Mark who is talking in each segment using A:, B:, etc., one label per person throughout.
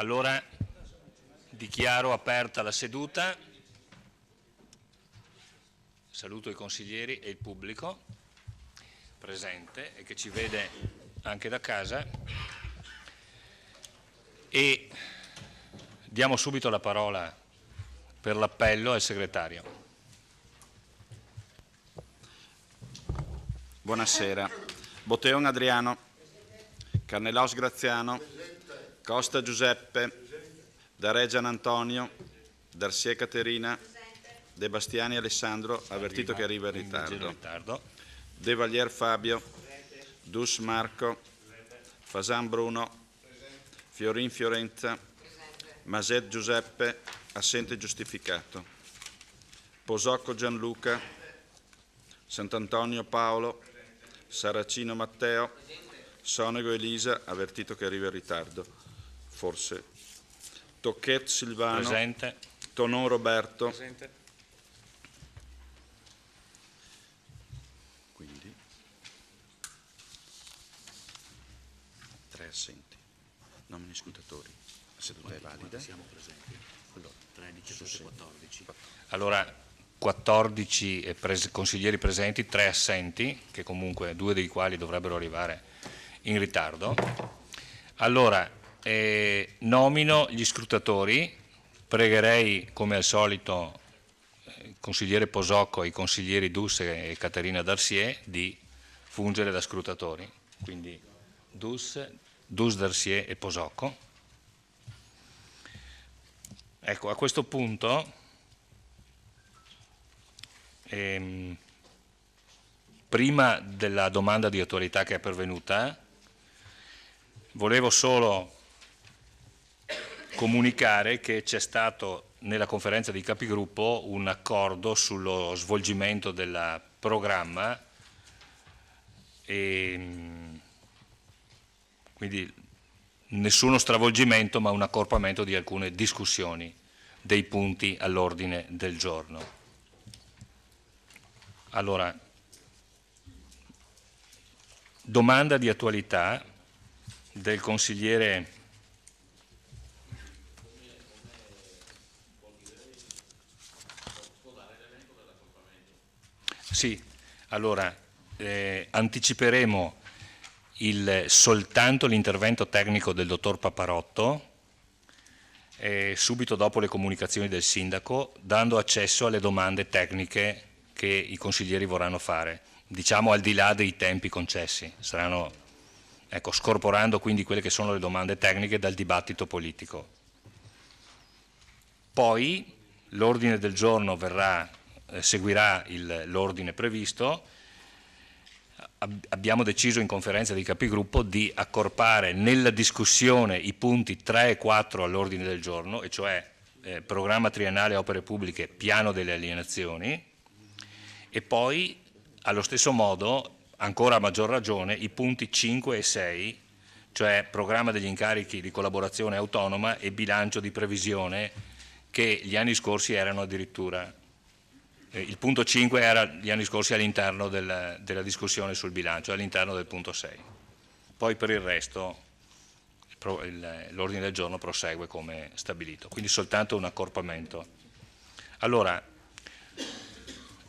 A: Allora dichiaro aperta la seduta, saluto i consiglieri e il pubblico presente e che ci vede anche da casa e diamo subito la parola per l'appello al segretario.
B: Buonasera. Botteon Adriano, Carnelaus Graziano, Costa Giuseppe, Dareggian Antonio, Darcier Caterina, De Bastiani Alessandro, avvertito che arriva in ritardo. De Valier Fabio, Dus Marco, Fasan Bruno, Fiorin Fiorenza, Maset Giuseppe, assente giustificato. Posocco Gianluca, Sant'Antonio Paolo, Saracino Matteo, Sonego Elisa, avvertito che arriva in ritardo, forse. Tocchet Silvano,
A: presente.
B: Tonon Roberto,
A: Presente.
B: Quindi 3 assenti, nomini scrutatori, la seduta è valida.
C: Siamo presenti. Allora, 13, 14.
A: Allora 14 consiglieri presenti, 3 assenti, che comunque 2 dei quali dovrebbero arrivare in ritardo. Allora, nomino gli scrutatori, pregherei come al solito il consigliere Posocco e i consiglieri Dus e Caterina Darcier di fungere da scrutatori, quindi Dus, Darcier e Posocco. Ecco, a questo punto prima della domanda di attualità che è pervenuta, volevo solo comunicare che c'è stato nella conferenza di capigruppo un accordo sullo svolgimento del programma e quindi nessuno stravolgimento ma un accorpamento di alcune discussioni dei punti all'ordine del giorno. Allora, domanda di attualità del consigliere sì, allora anticiperemo soltanto l'intervento tecnico del dottor Paparotto subito dopo le comunicazioni del sindaco, dando accesso alle domande tecniche che i consiglieri vorranno fare, diciamo al di là dei tempi concessi, saranno, ecco, scorporando quindi quelle che sono le domande tecniche dal dibattito politico. Poi l'ordine del giorno seguirà l'ordine previsto. Abbiamo deciso in conferenza di capigruppo di accorpare nella discussione i punti 3 e 4 all'ordine del giorno, e cioè programma triennale opere pubbliche, piano delle alienazioni, e poi allo stesso modo, ancora a maggior ragione, i punti 5 e 6, cioè programma degli incarichi di collaborazione autonoma e bilancio di previsione, che gli anni scorsi erano addirittura, il punto 5 era gli anni scorsi all'interno della discussione sul bilancio, all'interno del punto 6. Poi per il resto l'ordine del giorno prosegue come stabilito, quindi soltanto un accorpamento. Allora,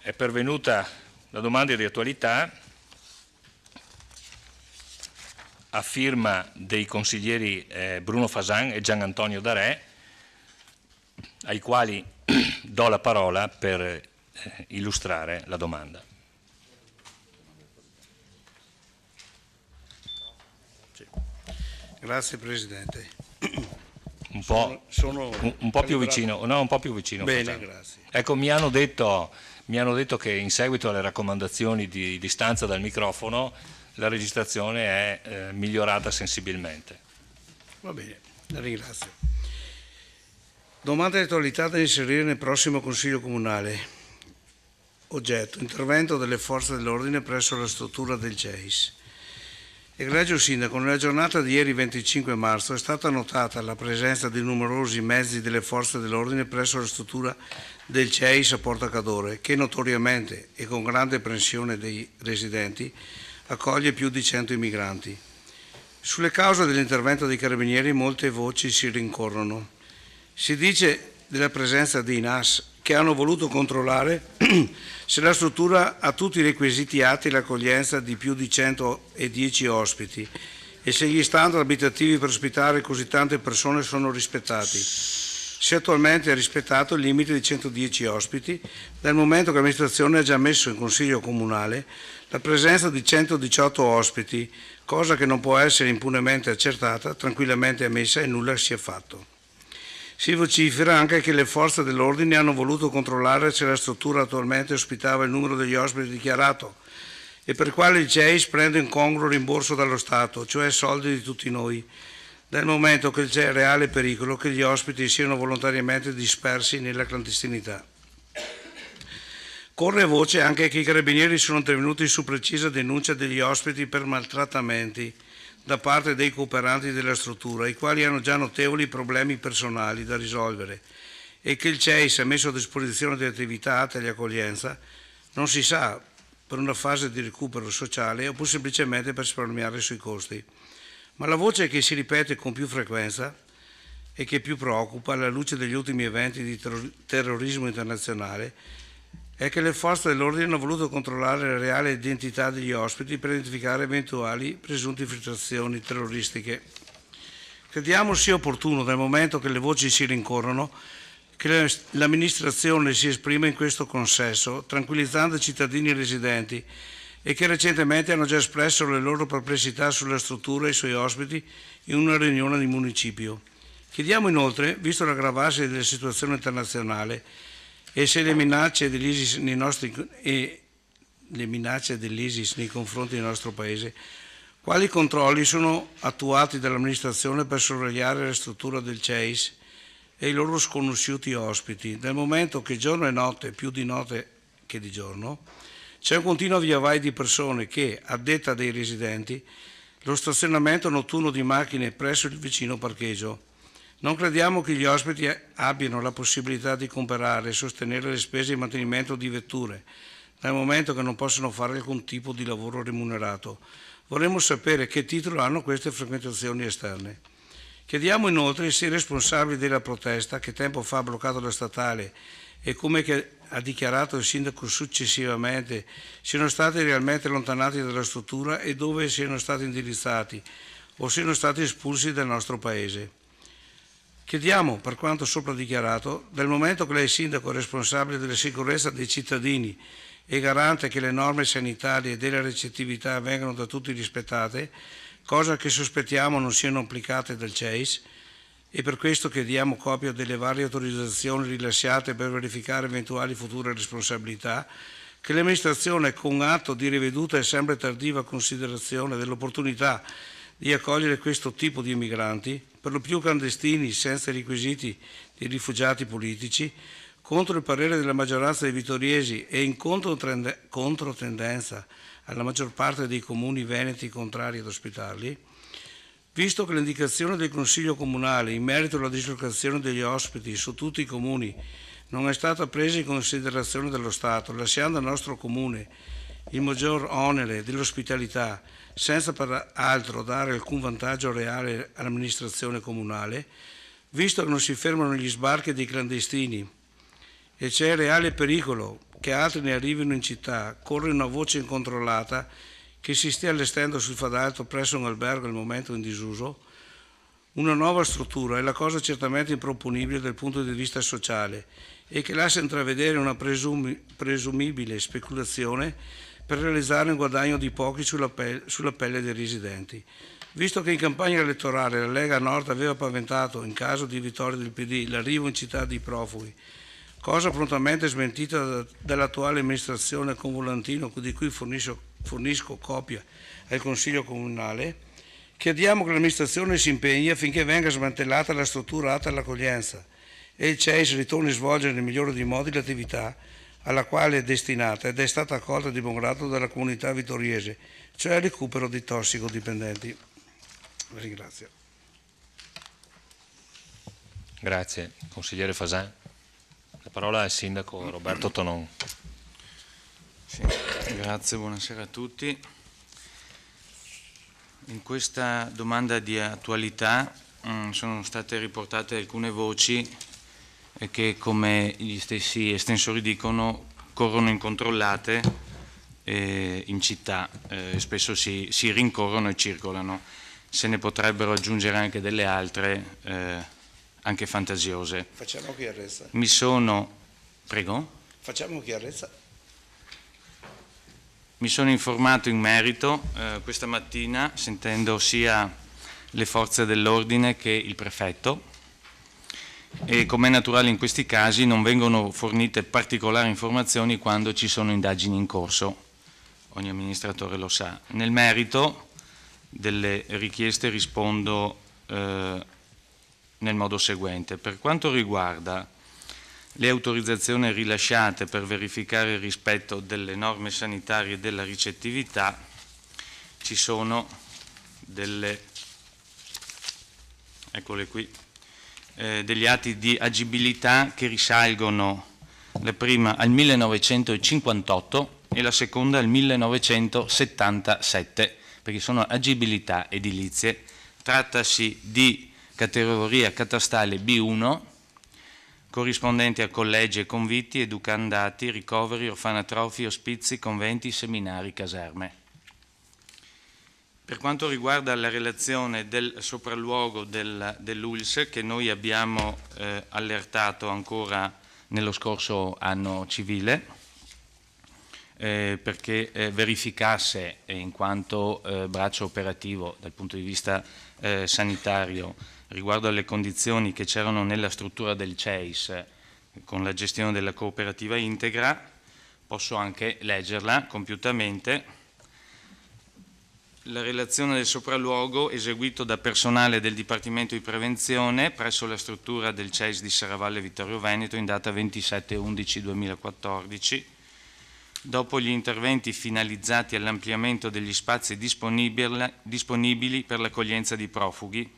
A: è pervenuta la domanda di attualità a firma dei consiglieri Bruno Fasan e Gian Antonio Darè, ai quali do la parola per illustrare la domanda.
D: Grazie Presidente.
A: Un po' più vicino, no, un po' più vicino.
D: Bene, grazie.
A: Ecco, mi hanno detto che in seguito alle raccomandazioni di distanza dal microfono la registrazione è migliorata sensibilmente.
D: Va bene, la ringrazio. Domanda di attualità da inserire nel prossimo Consiglio Comunale. Oggetto: intervento delle forze dell'ordine presso la struttura del CEIS. Egregio Sindaco, nella giornata di ieri 25 marzo è stata notata la presenza di numerosi mezzi delle forze dell'ordine presso la struttura del CEIS a Porta Cadore, che notoriamente e con grande apprensione dei residenti accoglie più di 100 immigranti. Sulle cause dell'intervento dei carabinieri molte voci si rincorrono. Si dice della presenza dei NAS che hanno voluto controllare se la struttura ha tutti i requisiti atti all'accoglienza di più di 110 ospiti e se gli standard abitativi per ospitare così tante persone sono rispettati. Se attualmente è rispettato il limite di 110 ospiti, dal momento che l'amministrazione ha già messo in consiglio comunale la presenza di 118 ospiti, cosa che non può essere impunemente accertata, tranquillamente ammessa e nulla sia fatto. Si vocifera anche che le forze dell'ordine hanno voluto controllare se la struttura attualmente ospitava il numero degli ospiti dichiarato e per quale il CEIS prende un congruo rimborso dallo Stato, cioè soldi di tutti noi, dal momento che c'è reale pericolo che gli ospiti siano volontariamente dispersi nella clandestinità. Corre voce anche che i carabinieri sono intervenuti su precisa denuncia degli ospiti per maltrattamenti da parte dei cooperanti della struttura, i quali hanno già notevoli problemi personali da risolvere e che il CEIS ha messo a disposizione di attività atte all'accoglienza, non si sa, per una fase di recupero sociale oppure semplicemente per risparmiare sui costi. Ma la voce che si ripete con più frequenza e che più preoccupa alla luce degli ultimi eventi di terrorismo internazionale è che le forze dell'ordine hanno voluto controllare la reale identità degli ospiti per identificare eventuali presunte infiltrazioni terroristiche. Crediamo sia opportuno, dal momento che le voci si rincorrono, che l'amministrazione si esprima in questo consesso, tranquillizzando i cittadini residenti e che recentemente hanno già espresso le loro perplessità sulla struttura e i suoi ospiti in una riunione di municipio. Chiediamo inoltre, visto l'aggravarsi della situazione internazionale e se le minacce dell'ISIS nei confronti del nostro Paese, quali controlli sono attuati dall'amministrazione per sorvegliare la struttura del CEIS e i loro sconosciuti ospiti, dal momento che giorno e notte, più di notte che di giorno, c'è un continuo viavai di persone che, a detta dei residenti, lo stazionamento notturno di macchine presso il vicino parcheggio. Non crediamo che gli ospiti abbiano la possibilità di comprare e sostenere le spese di mantenimento di vetture, dal momento che non possono fare alcun tipo di lavoro remunerato. Vorremmo sapere che titolo hanno queste frequentazioni esterne. Chiediamo inoltre se i responsabili della protesta, che tempo fa ha bloccato la statale e come ha dichiarato il sindaco successivamente, siano stati realmente allontanati dalla struttura e dove siano stati indirizzati o siano stati espulsi dal nostro paese. Chiediamo, per quanto sopra dichiarato, dal momento che lei sindaco è responsabile della sicurezza dei cittadini e garante che le norme sanitarie e della recettività vengano da tutti rispettate, cosa che sospettiamo non siano applicate dal CEIS, e per questo chiediamo copia delle varie autorizzazioni rilasciate per verificare eventuali future responsabilità, che l'amministrazione, con atto di riveduta e sempre tardiva considerazione dell'opportunità di accogliere questo tipo di immigranti, per lo più clandestini senza requisiti di rifugiati politici, contro il parere della maggioranza dei vittoriesi e in controtendenza alla maggior parte dei comuni veneti contrari ad ospitarli, visto che l'indicazione del Consiglio Comunale in merito alla dislocazione degli ospiti su tutti i comuni non è stata presa in considerazione dallo Stato, lasciando al nostro comune il maggior onere dell'ospitalità, senza peraltro dare alcun vantaggio reale all'amministrazione comunale, visto che non si fermano gli sbarchi dei clandestini e c'è reale pericolo che altri ne arrivino in città, corre una voce incontrollata che si stia allestendo sul Fadalto presso un albergo al momento in disuso, una nuova struttura è la cosa certamente improponibile dal punto di vista sociale e che lascia intravedere una presumibile speculazione per realizzare un guadagno di pochi sulla pelle dei residenti. Visto che in campagna elettorale la Lega Nord aveva paventato, in caso di vittoria del PD, l'arrivo in città di profughi, cosa prontamente smentita dall'attuale amministrazione con volantino di cui fornisco copia al Consiglio Comunale, chiediamo che l'amministrazione si impegni affinché venga smantellata la struttura atta all'accoglienza e il CEIS ritorni a svolgere nel migliore dei modi l'attività alla quale è destinata ed è stata accolta di buon grado dalla comunità vittoriese, cioè il recupero dei tossicodipendenti. Vi ringrazio.
A: Grazie. Consigliere Fasan. La parola al sindaco Roberto Tonon.
E: Sì, grazie, buonasera a tutti. In questa domanda di attualità sono state riportate alcune voci che, come gli stessi estensori dicono, corrono incontrollate in città, spesso si rincorrono e circolano. Se ne potrebbero aggiungere anche delle altre, anche fantasiose.
D: Facciamo chiarezza.
E: Prego?
D: Facciamo chiarezza.
E: Mi sono informato in merito questa mattina, sentendo sia le forze dell'ordine che il prefetto, e come è naturale in questi casi non vengono fornite particolari informazioni quando ci sono indagini in corso, ogni amministratore lo sa. Nel merito delle richieste rispondo nel modo seguente. Per quanto riguarda le autorizzazioni rilasciate per verificare il rispetto delle norme sanitarie e della ricettività, ci sono eccole qui, degli atti di agibilità che risalgono la prima al 1958 e la seconda al 1977, perché sono agibilità edilizie. Trattasi di categoria catastale B1, corrispondenti a collegi e convitti, educandati, ricoveri, orfanatrofi, ospizi, conventi, seminari, caserme. Per quanto riguarda la relazione del sopralluogo dell'ULSS, che noi abbiamo allertato ancora nello scorso anno civile, perché verificasse, in quanto braccio operativo dal punto di vista sanitario, riguardo alle condizioni che c'erano nella struttura del CEIS con la gestione della cooperativa integra, posso anche leggerla compiutamente. La relazione del sopralluogo eseguito da personale del Dipartimento di Prevenzione presso la struttura del CEIS di Serravalle Vittorio Veneto in data 27/11/2014, dopo gli interventi finalizzati all'ampliamento degli spazi disponibili per l'accoglienza di profughi,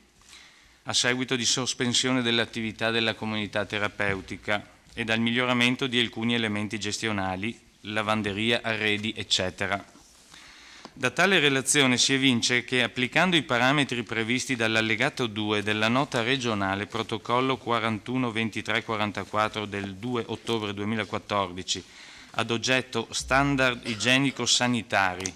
E: a seguito di sospensione dell'attività della comunità terapeutica e dal miglioramento di alcuni elementi gestionali, lavanderia, arredi, eccetera. Da tale relazione si evince che, applicando i parametri previsti dall'allegato 2 della nota regionale protocollo 41-23-44 del 2 ottobre 2014, ad oggetto standard igienico-sanitari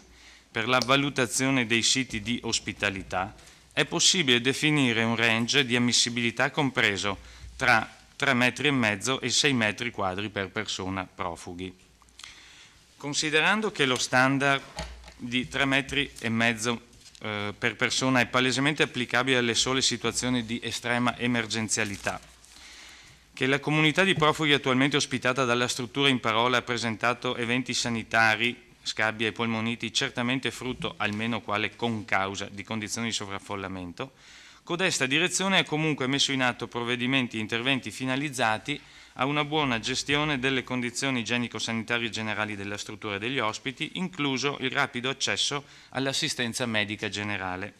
E: per la valutazione dei siti di ospitalità, è possibile definire un range di ammissibilità compreso tra 3,5 metri e 6 metri quadri per persona profughi. Considerando che lo standard di 3,5 metri per persona è palesemente applicabile alle sole situazioni di estrema emergenzialità, che la comunità di profughi attualmente ospitata dalla struttura in parola ha presentato eventi sanitari, scabbia e polmoniti, certamente frutto, almeno quale concausa, di condizioni di sovraffollamento, codesta direzione ha comunque messo in atto provvedimenti e interventi finalizzati a una buona gestione delle condizioni igienico-sanitarie generali della struttura e degli ospiti, incluso il rapido accesso all'assistenza medica generale.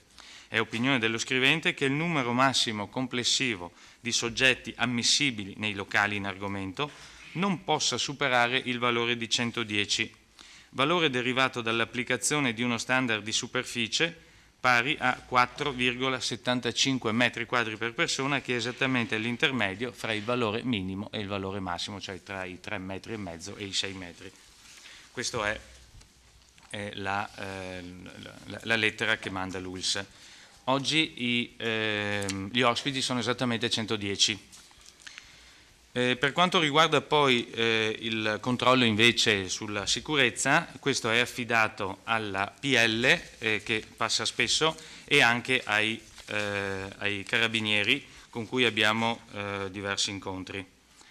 E: È opinione dello scrivente che il numero massimo complessivo di soggetti ammissibili nei locali in argomento non possa superare il valore di 110, valore derivato dall'applicazione di uno standard di superficie pari a 4,75 metri quadri per persona, che è esattamente l'intermedio fra il valore minimo e il valore massimo, cioè tra i 3,5 metri e i 6 metri. Questa è la lettera che manda l'ULSS. Oggi gli ospiti sono esattamente 110. Per quanto riguarda poi il controllo invece sulla sicurezza, questo è affidato alla PL che passa spesso e anche ai carabinieri con cui abbiamo diversi incontri.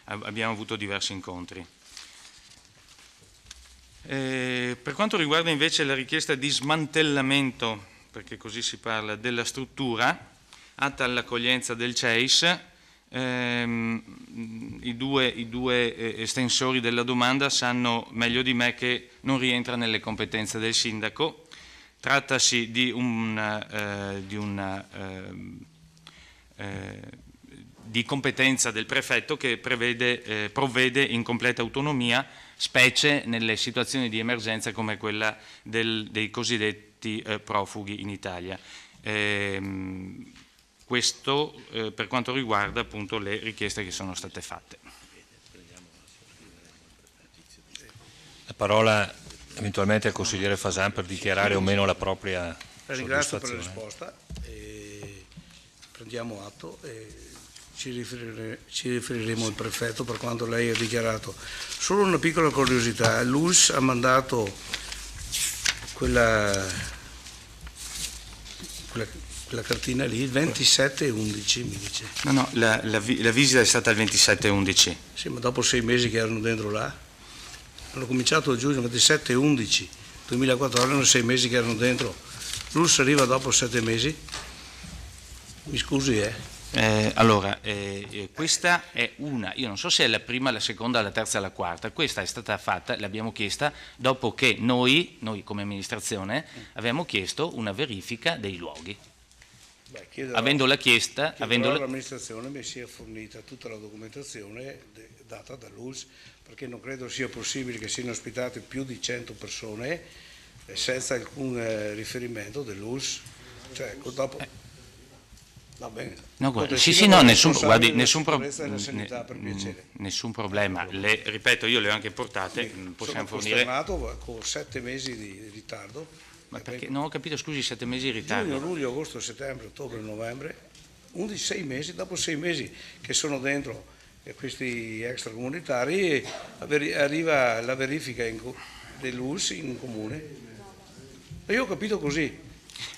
E: Abbiamo avuto diversi incontri. Per quanto riguarda invece la richiesta di smantellamento, perché così si parla, della struttura atta all'accoglienza del CEIS, i due estensori della domanda sanno meglio di me che non rientra nelle competenze del sindaco. Trattasi di competenza del prefetto che provvede in completa autonomia, specie nelle situazioni di emergenza come quella dei cosiddetti cosiddetti profughi in Italia. Questo per quanto riguarda appunto le richieste che sono state fatte.
A: La parola eventualmente al consigliere Fasan per dichiarare o meno la propria
D: Ringrazio per la
A: soddisfazione.
D: risposta, prendiamo atto e ci riferiremo al prefetto per quanto lei ha dichiarato. Solo una piccola curiosità, l'ULSS ha mandato quella cartina lì, il 27/11 mi dice.
E: No, la visita è stata il 27/11.
D: Sì, ma dopo 6 mesi che erano dentro là, hanno cominciato a giugno 27/11 2014, erano 6 mesi che erano dentro. L'ULSS arriva dopo 7 mesi? Mi scusi,
E: Allora, questa è una, io non so se è la prima, la seconda, la terza, la quarta, questa è stata fatta, l'abbiamo chiesta dopo che noi come amministrazione abbiamo chiesto una verifica dei luoghi. Avendola chiesta,
D: l'amministrazione mi sia fornita tutta la documentazione data dall'ULSS, perché non credo sia possibile che siano ospitate più di 100 persone senza alcun riferimento dell'ULSS. Cioè, dopo... Va bene.
E: No, guarda, nessun problema. Ripeto, io le ho anche portate, possiamo fornire.
D: Sono costernato con 7 mesi di ritardo.
E: Ma perché? Non ho capito, scusi, 7 mesi di ritardo.
D: Giugno, luglio, agosto, settembre, ottobre, novembre, 6 mesi, dopo 6 mesi che sono dentro questi extracomunitari arriva la verifica dell'ULSS in comune. E io ho capito così.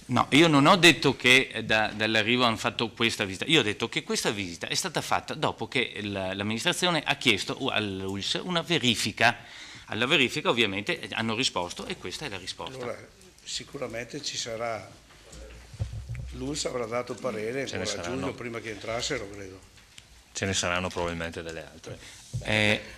E: No, io non ho detto che dall'arrivo hanno fatto questa visita, io ho detto che questa visita è stata fatta dopo che l'amministrazione ha chiesto all'ULSS una verifica. Alla verifica ovviamente hanno risposto e questa è la risposta.
D: Allora, sicuramente ci sarà, l'ULSS avrà dato parere ancora a giugno prima che entrassero, credo.
A: Ce ne saranno probabilmente delle altre.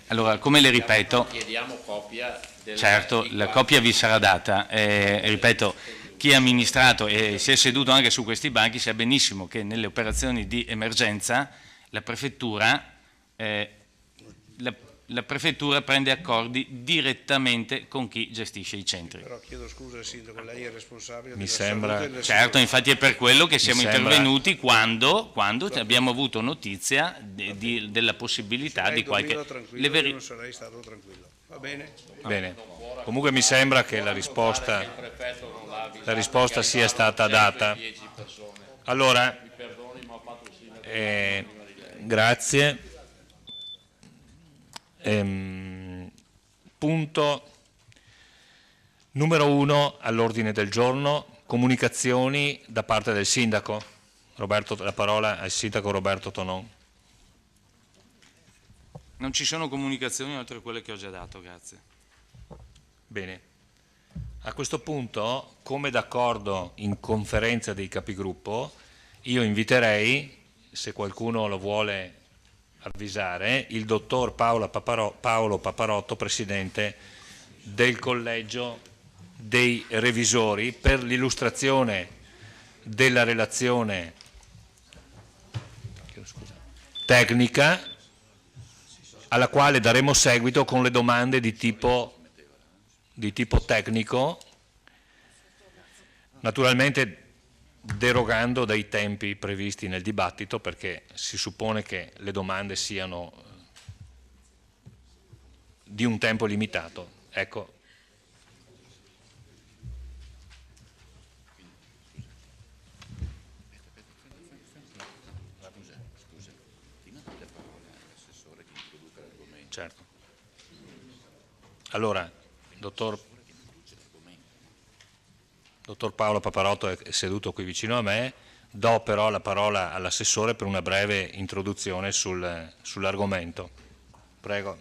E: Allora, come le ripeto,
C: chiediamo copia
E: certo, la copia vi sarà data, ripeto, chi ha amministrato e si è seduto anche su questi banchi sa benissimo che nelle operazioni di emergenza la prefettura prende accordi direttamente con chi gestisce i centri.
D: Però chiedo scusa al sindaco, lei è responsabile.
A: Mi sembra,
E: certo, infatti è per quello che siamo intervenuti quando abbiamo avuto notizia della possibilità di qualche...
D: non sarei stato tranquillo. Va bene?
A: Bene. Comunque mi sembra che la risposta sia stata data. Allora, grazie. Punto numero 1 all'ordine del giorno, comunicazioni da parte del sindaco. La parola al sindaco Roberto Tonon.
E: Non ci sono comunicazioni oltre a quelle che ho già dato, grazie.
A: Bene. A questo punto, come d'accordo in conferenza dei capigruppo, io inviterei, se qualcuno lo vuole avvisare, il dottor Paolo Paparotto, presidente del collegio dei revisori, per l'illustrazione della relazione tecnica alla quale daremo seguito con le domande di tipo tecnico, naturalmente derogando dai tempi previsti nel dibattito, perché si suppone che le domande siano di un tempo limitato. Ecco. Certo. Allora, dottor Paolo Paparotto è seduto qui vicino a me, do però la parola all'assessore per una breve introduzione sull'argomento. Prego.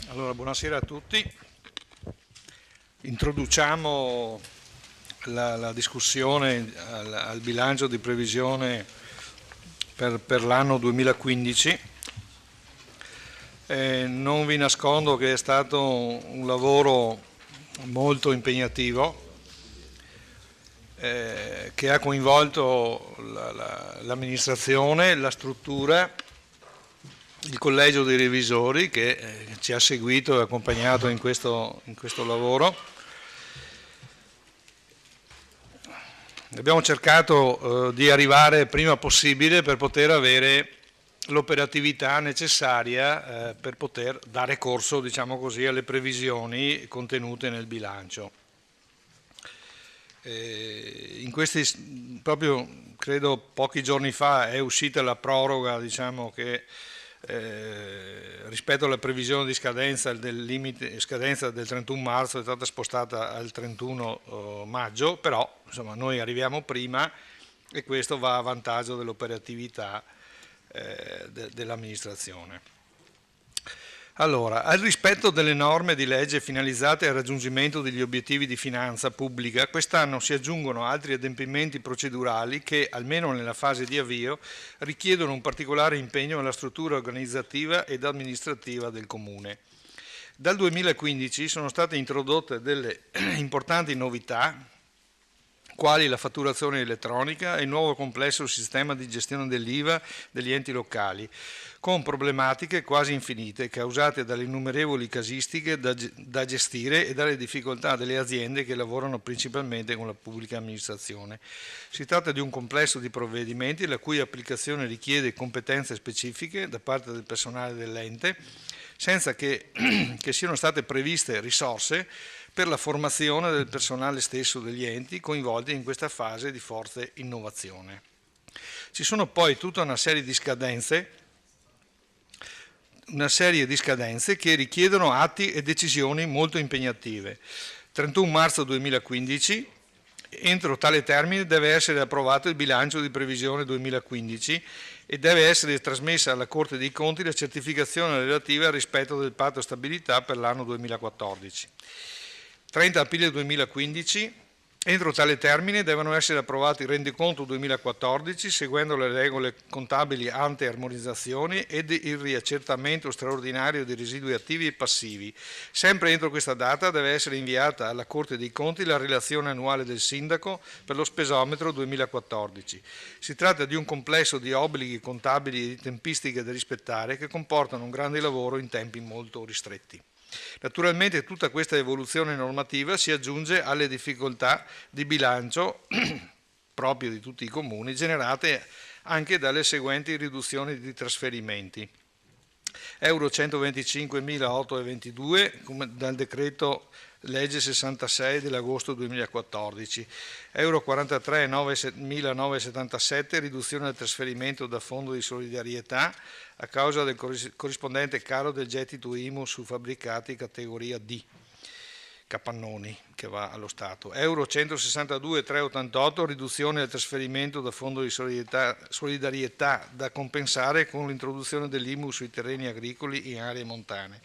F: Allora, buonasera a tutti. Introduciamo la discussione al bilancio di previsione per l'anno 2015. Non vi nascondo che è stato un lavoro molto impegnativo che ha coinvolto l'amministrazione, la struttura, il collegio dei revisori che ci ha seguito e accompagnato in questo lavoro. Abbiamo cercato di arrivare prima possibile per poter avere l'operatività necessaria per poter dare corso, diciamo così, alle previsioni contenute nel bilancio. In questi, proprio credo pochi giorni fa, è uscita la proroga, diciamo, che rispetto alla previsione di scadenza del limite scadenza del 31 marzo è stata spostata al 31 maggio, però insomma noi arriviamo prima e questo va a vantaggio dell'operatività dell'amministrazione. Allora, al rispetto delle norme di legge finalizzate al raggiungimento degli obiettivi di finanza pubblica, quest'anno si aggiungono altri adempimenti procedurali che, almeno nella fase di avvio, richiedono un particolare impegno alla struttura organizzativa ed amministrativa del Comune. Dal 2015 sono state introdotte delle importanti novità, quali la fatturazione elettronica e il nuovo complesso sistema di gestione dell'IVA degli enti locali, con problematiche quasi infinite causate dalle innumerevoli casistiche da gestire e dalle difficoltà delle aziende che lavorano principalmente con la pubblica amministrazione. Si tratta di un complesso di provvedimenti la cui applicazione richiede competenze specifiche da parte del personale dell'ente, senza che siano state previste risorse per la formazione del personale stesso degli enti coinvolti in questa fase di forte innovazione. Ci sono poi tutta una serie di scadenze che richiedono atti e decisioni molto impegnative. 31 marzo 2015, entro tale termine deve essere approvato il bilancio di previsione 2015 e deve essere trasmessa alla Corte dei Conti la certificazione relativa al rispetto del patto stabilità per l'anno 2014. 30 aprile 2015, entro tale termine devono essere approvati il rendiconto 2014 seguendo le regole contabili ante armonizzazioni ed il riaccertamento straordinario dei residui attivi e passivi. Sempre entro questa data deve essere inviata alla Corte dei Conti la relazione annuale del Sindaco per lo spesometro 2014. Si tratta di un complesso di obblighi contabili e di tempistiche da rispettare che comportano un grande lavoro in tempi molto ristretti. Naturalmente tutta questa evoluzione normativa si aggiunge alle difficoltà di bilancio proprio di tutti i comuni generate anche dalle seguenti riduzioni di trasferimenti. Euro 125.822 come dal decreto legge 66 dell'agosto 2014, euro 43.977 riduzione del trasferimento da fondo di solidarietà a causa del corrispondente calo del gettito IMU su fabbricati categoria D, capannoni, che va allo Stato. Euro 162.388 riduzione del trasferimento da fondo di solidarietà da compensare con l'introduzione dell'IMU sui terreni agricoli in aree montane.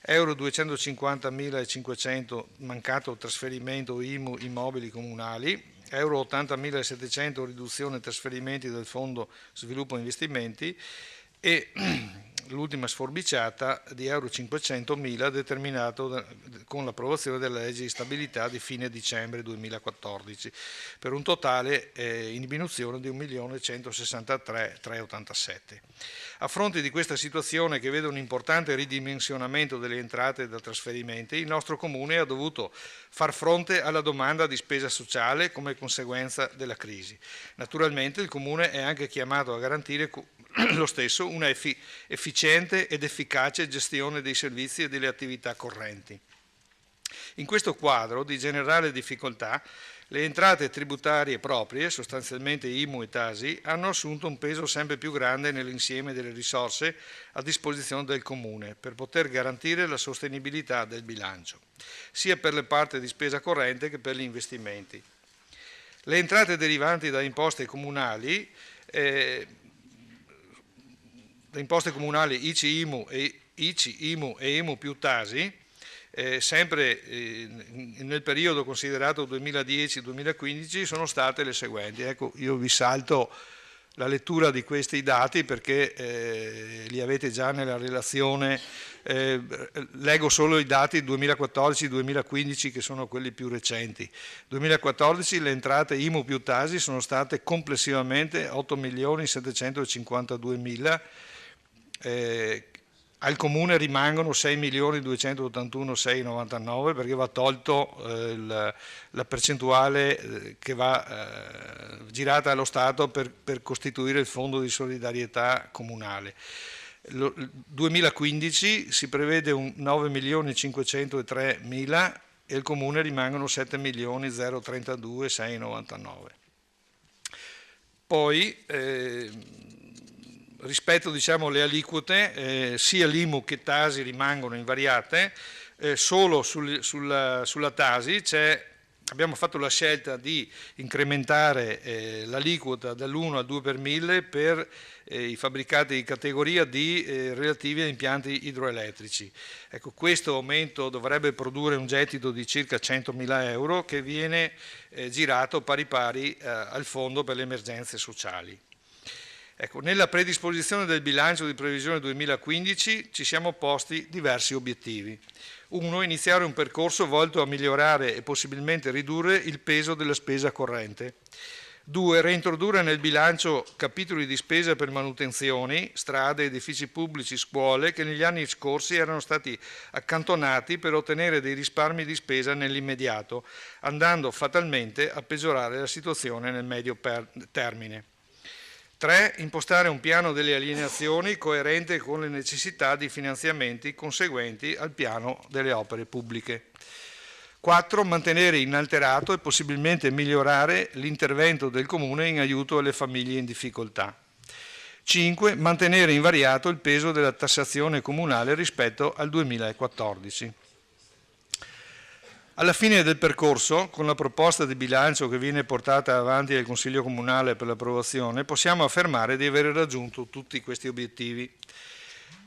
F: Euro 250.500 mancato trasferimento IMU immobili comunali, euro 80.700 riduzione trasferimenti del fondo sviluppo investimenti e l'ultima sforbiciata di euro 500.000 determinato con l'approvazione della legge di stabilità di fine dicembre 2014 per un totale in diminuzione di 1.163.387. A fronte di questa situazione che vede un importante ridimensionamento delle entrate da trasferimenti, il nostro Comune ha dovuto far fronte alla domanda di spesa sociale come conseguenza della crisi. Naturalmente il Comune è anche chiamato a garantire lo stesso una efficiente ed efficace gestione dei servizi e delle attività correnti. In questo quadro di generale difficoltà, le entrate tributarie proprie, sostanzialmente IMU e Tasi, hanno assunto un peso sempre più grande nell'insieme delle risorse a disposizione del Comune per poter garantire la sostenibilità del bilancio, sia per le parti di spesa corrente che per gli investimenti. Le entrate derivanti da imposte comunali ICI, IMU e IMU più Tasi, sempre nel periodo considerato 2010-2015 sono state le seguenti. Ecco, io vi salto la lettura di questi dati perché li avete già nella relazione. Leggo solo i dati 2014-2015 che sono quelli più recenti. 2014 le entrate IMU più Tasi sono state complessivamente 8.752.000, al Comune rimangono 6.281.699 perché va tolto la percentuale che va girata allo Stato per costituire il Fondo di solidarietà comunale. 2015 si prevede un 9.503.000 e il Comune rimangono 7.032.699. Poi rispetto le aliquote, sia l'IMU che Tasi rimangono invariate, solo sulla Tasi abbiamo fatto la scelta di incrementare l'aliquota dall'1 al 2 per 1000 per i fabbricati di categoria D relativi a impianti idroelettrici. Ecco, questo aumento dovrebbe produrre un gettito di circa 100.000 euro che viene girato pari pari al Fondo per le emergenze sociali. Ecco, nella predisposizione del bilancio di previsione 2015 ci siamo posti diversi obiettivi. 1. Iniziare un percorso volto a migliorare e possibilmente ridurre il peso della spesa corrente. 2. Reintrodurre nel bilancio capitoli di spesa per manutenzioni, strade, edifici pubblici, scuole, che negli anni scorsi erano stati accantonati per ottenere dei risparmi di spesa nell'immediato, andando fatalmente a peggiorare la situazione nel medio termine. 3. Impostare un piano delle alienazioni coerente con le necessità di finanziamenti conseguenti al piano delle opere pubbliche. 4. Mantenere inalterato e possibilmente migliorare l'intervento del Comune in aiuto alle famiglie in difficoltà. 5. Mantenere invariato il peso della tassazione comunale rispetto al 2014. Alla fine del percorso, con la proposta di bilancio che viene portata avanti dal Consiglio Comunale per l'approvazione, possiamo affermare di aver raggiunto tutti questi obiettivi.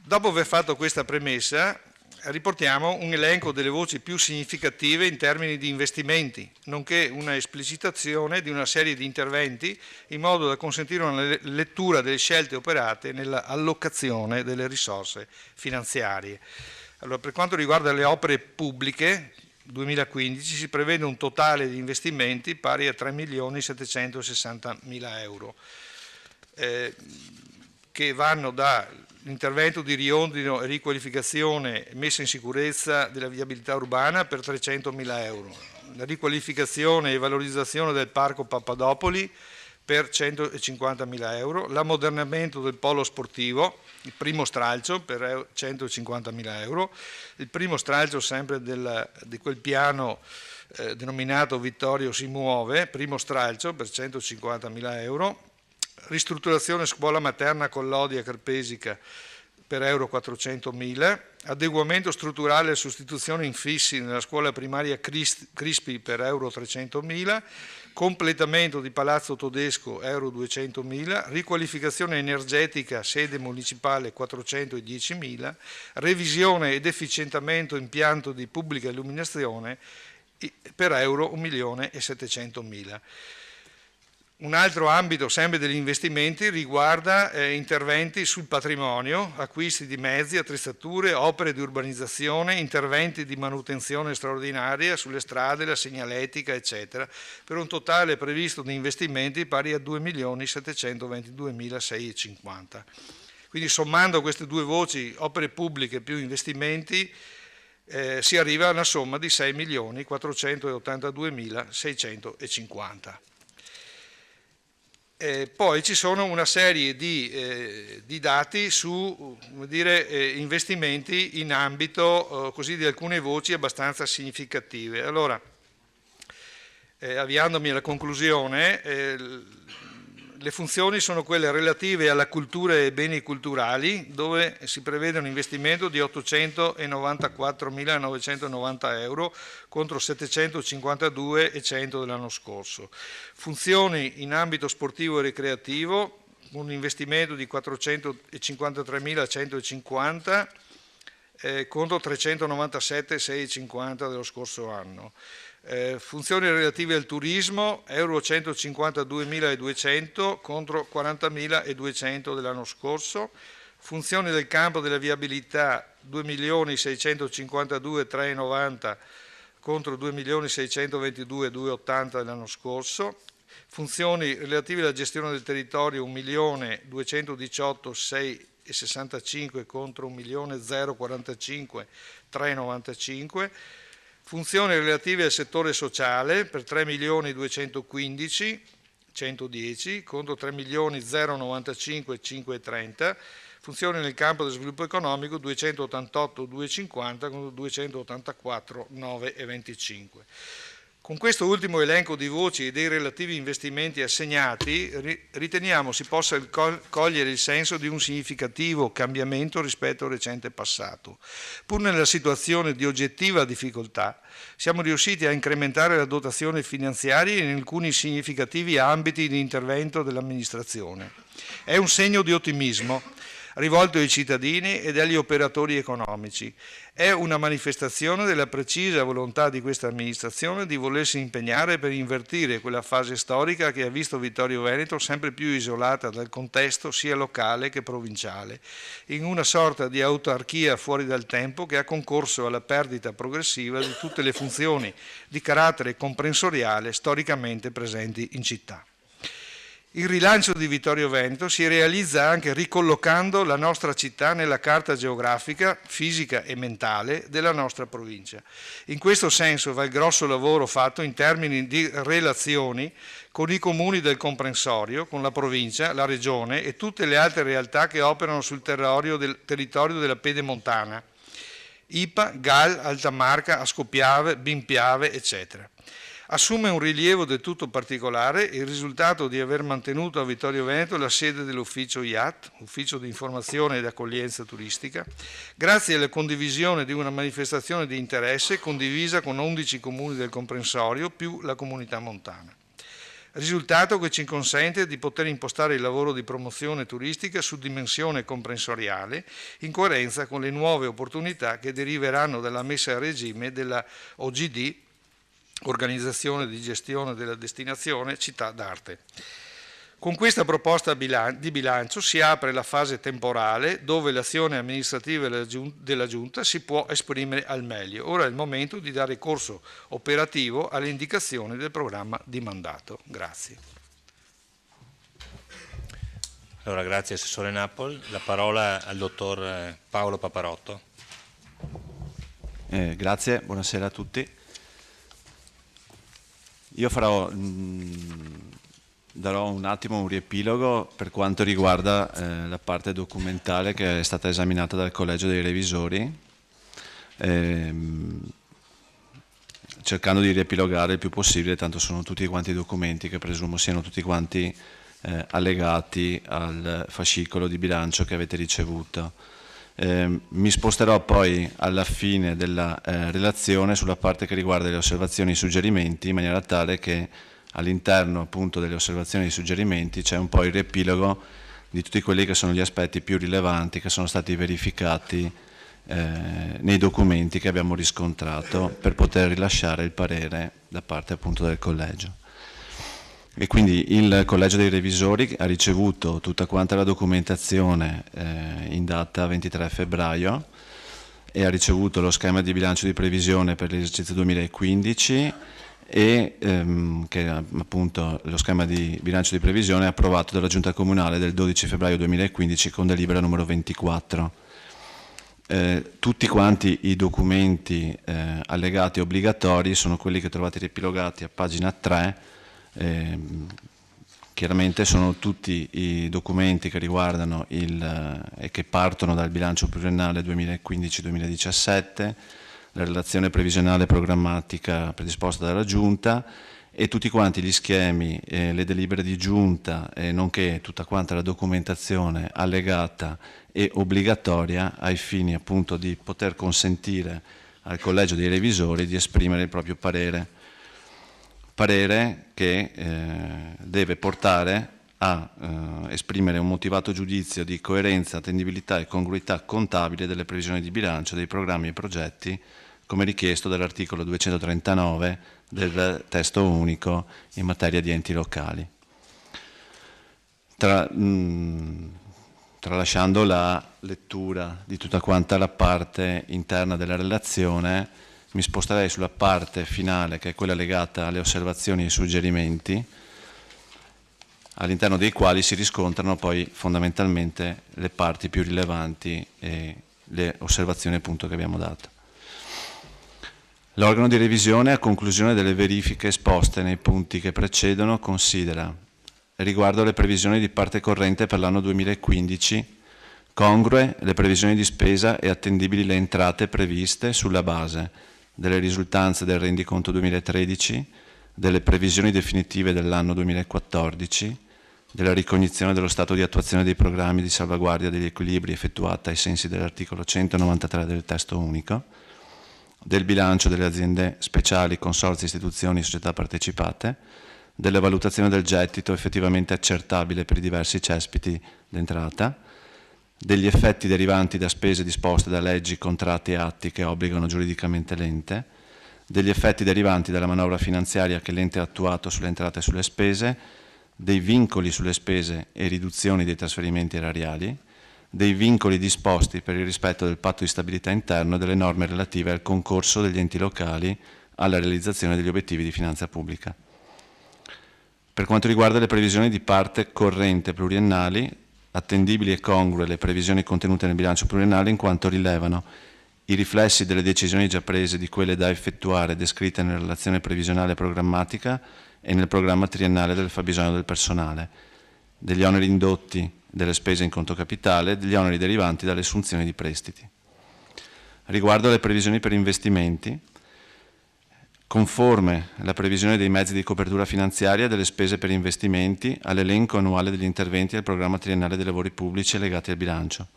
F: Dopo aver fatto questa premessa, riportiamo un elenco delle voci più significative in termini di investimenti, nonché una esplicitazione di una serie di interventi in modo da consentire una lettura delle scelte operate nella allocazione delle risorse finanziarie. Allora, per quanto riguarda le opere pubbliche, 2015 si prevede un totale di investimenti pari a 3.760.000 euro che vanno dall'intervento di riordino e riqualificazione e messa in sicurezza della viabilità urbana per 300.000 euro, la riqualificazione e valorizzazione del Parco Papadopoli per 150.000 euro, l'ammodernamento del polo sportivo, il primo stralcio per 150.000 euro, il primo stralcio sempre di quel piano denominato Vittorio si muove, primo stralcio per 150.000 euro, ristrutturazione scuola materna Collodia Carpesica per euro 400.000, adeguamento strutturale e sostituzione infissi nella scuola primaria Crispi per euro 300.000, completamento di Palazzo Todesco euro 200.000, riqualificazione energetica sede municipale 410.000, revisione ed efficientamento impianto di pubblica illuminazione per euro 1.700.000. Un altro ambito sempre degli investimenti riguarda interventi sul patrimonio, acquisti di mezzi, attrezzature, opere di urbanizzazione, interventi di manutenzione straordinaria sulle strade, la segnaletica, eccetera, per un totale previsto di investimenti pari a 2.722.650. Quindi sommando queste due voci, opere pubbliche più investimenti, si arriva a una somma di 6.482.650. Poi ci sono una serie di dati su investimenti in ambito così di alcune voci abbastanza significative. Allora, avviandomi alla conclusione, le funzioni sono quelle relative alla cultura e beni culturali, dove si prevede un investimento di 894.990 euro contro 752.100 dell'anno scorso. Funzioni in ambito sportivo e ricreativo, un investimento di 453.150 contro 397.650 dello scorso anno. Funzioni relative al turismo, euro 152.200 contro 40.200 dell'anno scorso. Funzioni del campo della viabilità, 2.652.390 contro 2.622.280 dell'anno scorso. Funzioni relative alla gestione del territorio, 1.218.665 contro 1.045.395. Funzioni relative al settore sociale per 3.215.110 contro 3.095.530. Funzioni nel campo del sviluppo economico 288.250 contro 284.925. Con questo ultimo elenco di voci e dei relativi investimenti assegnati riteniamo si possa cogliere il senso di un significativo cambiamento rispetto al recente passato. Pur nella situazione di oggettiva difficoltà siamo riusciti a incrementare la dotazione finanziaria in alcuni significativi ambiti di intervento dell'amministrazione. È un segno di ottimismo rivolto ai cittadini ed agli operatori economici. È una manifestazione della precisa volontà di questa amministrazione di volersi impegnare per invertire quella fase storica che ha visto Vittorio Veneto sempre più isolata dal contesto sia locale che provinciale, in una sorta di autarchia fuori dal tempo che ha concorso alla perdita progressiva di tutte le funzioni di carattere comprensoriale storicamente presenti in città. Il rilancio di Vittorio Veneto si realizza anche ricollocando la nostra città nella carta geografica, fisica e mentale della nostra provincia. In questo senso va il grosso lavoro fatto in termini di relazioni con i comuni del comprensorio, con la provincia, la regione e tutte le altre realtà che operano sul territorio della Pedemontana, Ipa, Gal, Altamarca, Ascopiave, Bimpiave, eccetera. Assume un rilievo del tutto particolare il risultato di aver mantenuto a Vittorio Veneto la sede dell'ufficio IAT, Ufficio di Informazione ed Accoglienza Turistica, grazie alla condivisione di una manifestazione di interesse condivisa con 11 comuni del comprensorio più la comunità montana. Risultato che ci consente di poter impostare il lavoro di promozione turistica su dimensione comprensoriale in coerenza con le nuove opportunità che deriveranno dalla messa a regime della OGD, Organizzazione di gestione della destinazione Città d'Arte. Con questa proposta di bilancio si apre la fase temporale dove l'azione amministrativa della Giunta si può esprimere al meglio. Ora è il momento di dare corso operativo alle indicazioni del programma di mandato. Grazie.
A: Allora, grazie Assessore Napoli. La parola al Dottor Paolo Paparotto.
G: Grazie, buonasera a tutti. Io darò un attimo un riepilogo per quanto riguarda la parte documentale che è stata esaminata dal Collegio dei Revisori, cercando di riepilogare il più possibile, tanto sono tutti quanti documenti che presumo siano tutti quanti allegati al fascicolo di bilancio che avete ricevuto. Mi sposterò poi alla fine della relazione sulla parte che riguarda le osservazioni e i suggerimenti, in maniera tale che all'interno appunto delle osservazioni e dei suggerimenti c'è un po' il riepilogo di tutti quelli che sono gli aspetti più rilevanti che sono stati verificati nei documenti che abbiamo riscontrato per poter rilasciare il parere da parte appunto del collegio. E quindi il Collegio dei Revisori ha ricevuto tutta quanta la documentazione in data 23 febbraio e ha ricevuto lo schema di bilancio di previsione per l'esercizio 2015 e che appunto lo schema di bilancio di previsione è approvato dalla Giunta Comunale del 12 febbraio 2015 con delibera numero 24. Tutti quanti i documenti allegati obbligatori sono quelli che trovate riepilogati a pagina 3. Chiaramente sono tutti i documenti che riguardano e che partono dal bilancio pluriennale 2015-2017, la relazione previsionale programmatica predisposta dalla Giunta e tutti quanti gli schemi, le delibere di Giunta, nonché tutta quanta la documentazione allegata e obbligatoria ai fini appunto di poter consentire al Collegio dei Revisori di esprimere il proprio parere che deve portare a esprimere un motivato giudizio di coerenza, attendibilità e congruità contabile delle previsioni di bilancio dei programmi e progetti come richiesto dall'articolo 239 del testo unico in materia di enti locali. Tralasciando la lettura di tutta quanta la parte interna della relazione, mi sposterei sulla parte finale, che è quella legata alle osservazioni e ai suggerimenti, all'interno dei quali si riscontrano poi fondamentalmente le parti più rilevanti e le osservazioni appunto che abbiamo dato. L'organo di revisione, a conclusione delle verifiche esposte nei punti che precedono, considera, riguardo alle previsioni di parte corrente per l'anno 2015, congrue le previsioni di spesa e attendibili le entrate previste sulla base delle risultanze del rendiconto 2013, delle previsioni definitive dell'anno 2014, della ricognizione dello stato di attuazione dei programmi di salvaguardia degli equilibri effettuata ai sensi dell'articolo 193 del testo unico, del bilancio delle aziende speciali, consorzi, istituzioni e società partecipate, della valutazione del gettito effettivamente accertabile per i diversi cespiti d'entrata, degli effetti derivanti da spese disposte da leggi, contratti e atti che obbligano giuridicamente l'ente, degli effetti derivanti dalla manovra finanziaria che l'ente ha attuato sulle entrate e sulle spese, dei vincoli sulle spese e riduzioni dei trasferimenti erariali, dei vincoli disposti per il rispetto del patto di stabilità interno e delle norme relative al concorso degli enti locali alla realizzazione degli obiettivi di finanza pubblica. Per quanto riguarda le previsioni di parte corrente pluriennali, attendibili e congrue le previsioni contenute nel bilancio pluriennale in quanto rilevano i riflessi delle decisioni già prese di quelle da effettuare descritte nella relazione previsionale programmatica e nel programma triennale del fabbisogno del personale, degli oneri indotti delle spese in conto capitale e degli oneri derivanti dalle assunzioni di prestiti. Riguardo alle previsioni per investimenti, conforme la previsione dei mezzi di copertura finanziaria delle spese per investimenti all'elenco annuale degli interventi del programma triennale dei lavori pubblici legati al bilancio,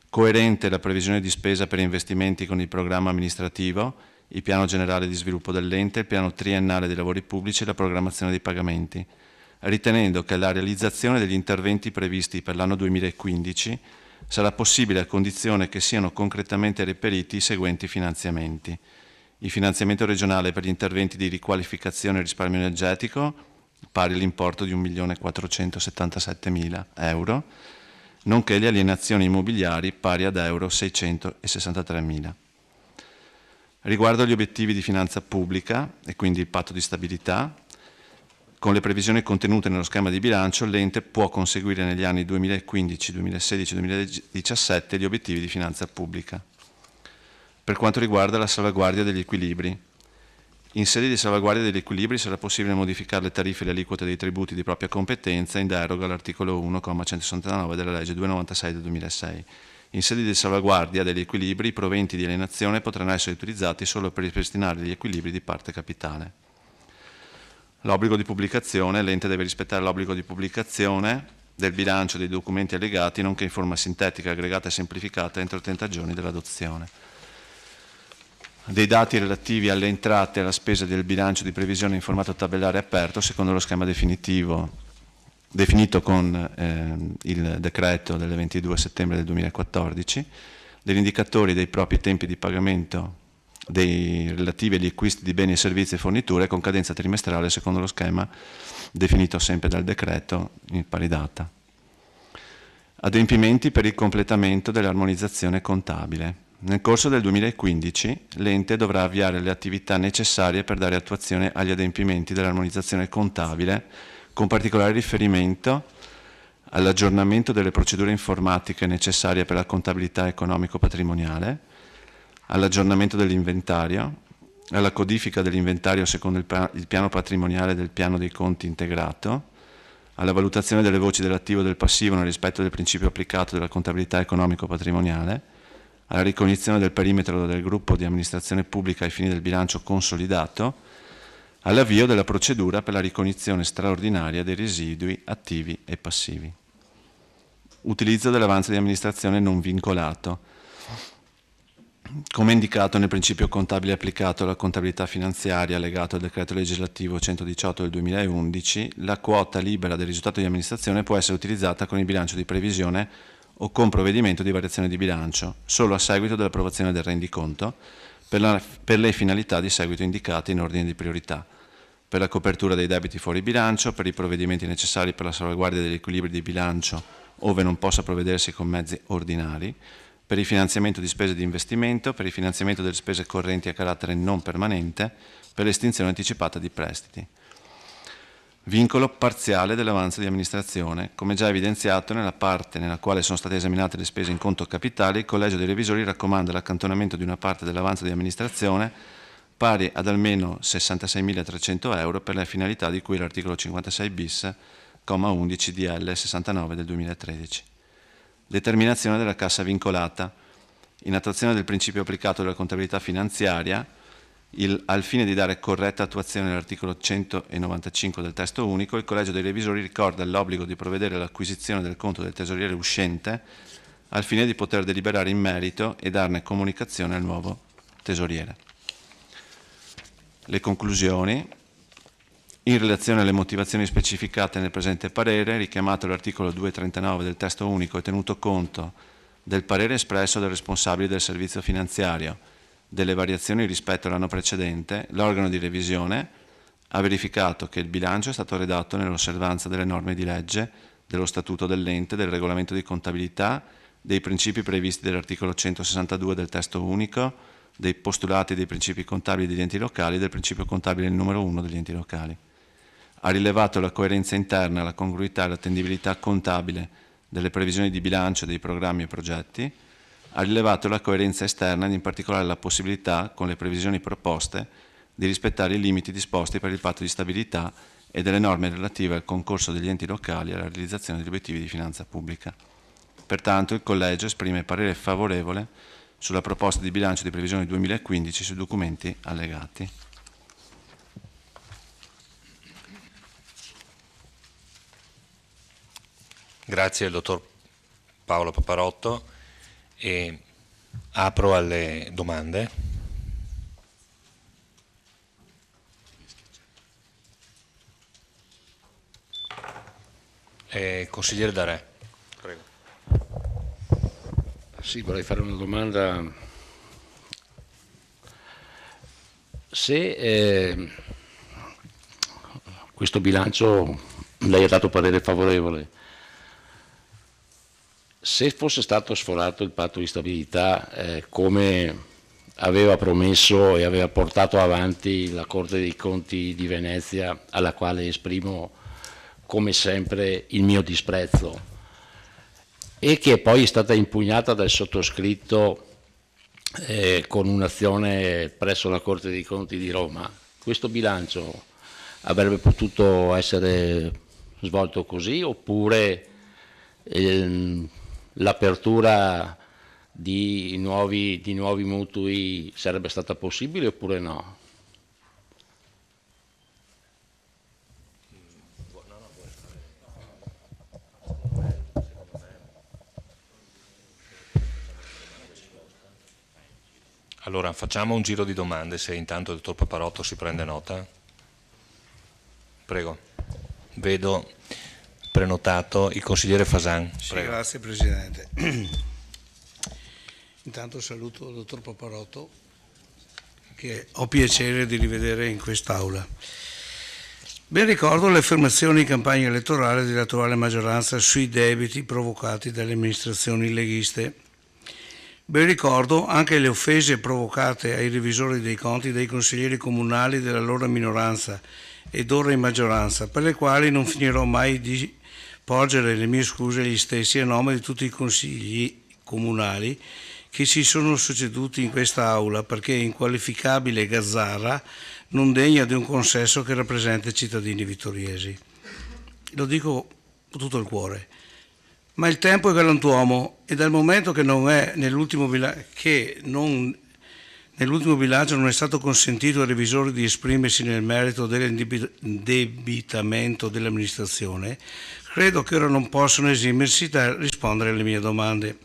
G: coerente la previsione di spesa per investimenti con il programma amministrativo, il piano generale di sviluppo dell'ente, il piano triennale dei lavori pubblici e la programmazione dei pagamenti, ritenendo che la realizzazione degli interventi previsti per l'anno 2015 sarà possibile a condizione che siano concretamente reperiti i seguenti finanziamenti. Il finanziamento regionale per gli interventi di riqualificazione e risparmio energetico, pari all'importo di 1.477.000 euro, nonché le alienazioni immobiliari pari ad euro 663.000. Riguardo agli obiettivi di finanza pubblica e quindi il patto di stabilità, con le previsioni contenute nello schema di bilancio, l'ente può conseguire negli anni 2015, 2016 e 2017 gli obiettivi di finanza pubblica. Per quanto riguarda la salvaguardia degli equilibri, in sede di salvaguardia degli equilibri sarà possibile modificare le tariffe e le aliquote dei tributi di propria competenza in deroga all'articolo 1,169 della legge 296 del 2006. In sede di salvaguardia degli equilibri, i proventi di alienazione potranno essere utilizzati solo per ripristinare gli equilibri di parte capitale. L'obbligo di pubblicazione, l'ente deve rispettare l'obbligo di pubblicazione del bilancio dei documenti allegati, nonché in forma sintetica, aggregata e semplificata entro 30 giorni dell'adozione. Dei dati relativi alle entrate e alla spesa del bilancio di previsione in formato tabellare aperto, secondo lo schema definito con il decreto del 22 settembre del 2014, degli indicatori dei propri tempi di pagamento dei relativi agli acquisti di beni e servizi e forniture con cadenza trimestrale secondo lo schema definito sempre dal decreto in pari data. Adempimenti per il completamento dell'armonizzazione contabile. Nel corso del 2015 l'ente dovrà avviare le attività necessarie per dare attuazione agli adempimenti dell'armonizzazione contabile, con particolare riferimento all'aggiornamento delle procedure informatiche necessarie per la contabilità economico-patrimoniale, all'aggiornamento dell'inventario, alla codifica dell'inventario secondo il piano patrimoniale del piano dei conti integrato, alla valutazione delle voci dell'attivo e del passivo nel rispetto del principio applicato della contabilità economico-patrimoniale, alla ricognizione del perimetro del gruppo di amministrazione pubblica ai fini del bilancio consolidato, all'avvio della procedura per la ricognizione straordinaria dei residui attivi e passivi. Utilizzo dell'avanzo di amministrazione non vincolato. Come indicato nel principio contabile applicato alla contabilità finanziaria legato al decreto legislativo 118 del 2011, la quota libera del risultato di amministrazione può essere utilizzata con il bilancio di previsione o con provvedimento di variazione di bilancio, solo a seguito dell'approvazione del rendiconto, per le finalità di seguito indicate in ordine di priorità: per la copertura dei debiti fuori bilancio, per i provvedimenti necessari per la salvaguardia degli equilibri di bilancio ove non possa provvedersi con mezzi ordinari, per il finanziamento di spese di investimento, per il finanziamento delle spese correnti a carattere non permanente, per l'estinzione anticipata di prestiti. Vincolo parziale dell'avanzo di amministrazione. Come già evidenziato, nella parte nella quale sono state esaminate le spese in conto capitale, il Collegio dei Revisori raccomanda l'accantonamento di una parte dell'avanzo di amministrazione pari ad almeno 66.300 euro per le finalità di cui l'articolo 56 bis, comma 11 DL 69 del 2013. Determinazione della cassa vincolata. In attuazione del principio applicato della contabilità finanziaria, al fine di dare corretta attuazione all'articolo 195 del testo unico, il Collegio dei Revisori ricorda l'obbligo di provvedere all'acquisizione del conto del tesoriere uscente al fine di poter deliberare in merito e darne comunicazione al nuovo tesoriere. Le conclusioni. In relazione alle motivazioni specificate nel presente parere, richiamato l'articolo 239 del testo unico e tenuto conto del parere espresso dal responsabile del servizio finanziario, delle variazioni rispetto all'anno precedente, l'organo di revisione ha verificato che il bilancio è stato redatto nell'osservanza delle norme di legge, dello statuto dell'ente, del regolamento di contabilità, dei principi previsti dall'articolo 162 del testo unico, dei postulati dei principi contabili degli enti locali e del principio contabile numero 1 degli enti locali. Ha rilevato la coerenza interna, la congruità e l'attendibilità contabile delle previsioni di bilancio dei programmi e progetti. Ha rilevato la coerenza esterna ed in particolare la possibilità, con le previsioni proposte, di rispettare i limiti disposti per il patto di stabilità e delle norme relative al concorso degli enti locali e alla realizzazione degli obiettivi di finanza pubblica. Pertanto il Collegio esprime parere favorevole sulla proposta di bilancio di previsione 2015 sui documenti allegati.
A: Grazie al dottor Paolo Paparotto e apro alle domande. Consigliere Darè. Prego.
H: Sì, vorrei fare una domanda. Se questo bilancio lei ha dato parere favorevole, se fosse stato sforato il patto di stabilità come aveva promesso e aveva portato avanti la Corte dei Conti di Venezia, alla quale esprimo come sempre il mio disprezzo, e che poi è stata impugnata dal sottoscritto con un'azione presso la Corte dei Conti di Roma, questo bilancio avrebbe potuto essere svolto così, oppure l'apertura di nuovi mutui sarebbe stata possibile oppure no?
A: Allora facciamo un giro di domande, se intanto il dottor Paparotto si prende nota. Prego. Vedo prenotato il consigliere Fasan.
D: Sì,
A: Prego.
D: grazie Presidente. Intanto saluto il dottor Paparotto, che ho piacere di rivedere in quest'Aula. Ben ricordo le affermazioni in campagna elettorale dell'attuale maggioranza sui debiti provocati dalle amministrazioni leghiste. Ben ricordo anche le offese provocate ai revisori dei conti dai consiglieri comunali dell'allora minoranza ed ora in maggioranza, per le quali non finirò mai di porgere le mie scuse agli stessi a nome di tutti i consigli comunali che si sono succeduti in questa Aula, perché inqualificabile gazzarra non degna di un consesso che rappresenta i cittadini vittoriesi. Lo dico con tutto il cuore. Ma il tempo è galantuomo e dal momento che nell'ultimo bilancio non è stato consentito ai revisori di esprimersi nel merito dell'indebitamento dell'amministrazione, credo che ora non possono esimersi da rispondere alle mie domande.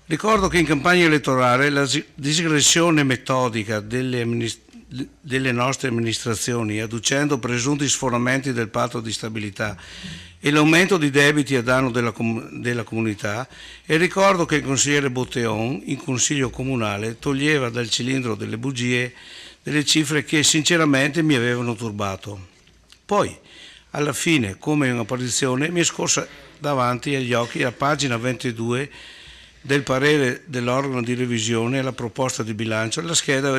D: Ricordo che in campagna elettorale la digressione metodica delle nostre amministrazioni, adducendo presunti sforamenti del patto di stabilità e l'aumento di debiti a danno della comunità, e ricordo che il consigliere Botteon in consiglio comunale toglieva dal cilindro delle bugie delle cifre che sinceramente mi avevano turbato. Poi, alla fine, come un'apparizione, mi è scorsa davanti agli occhi la pagina 22 del parere dell'organo di revisione alla proposta di bilancio, la scheda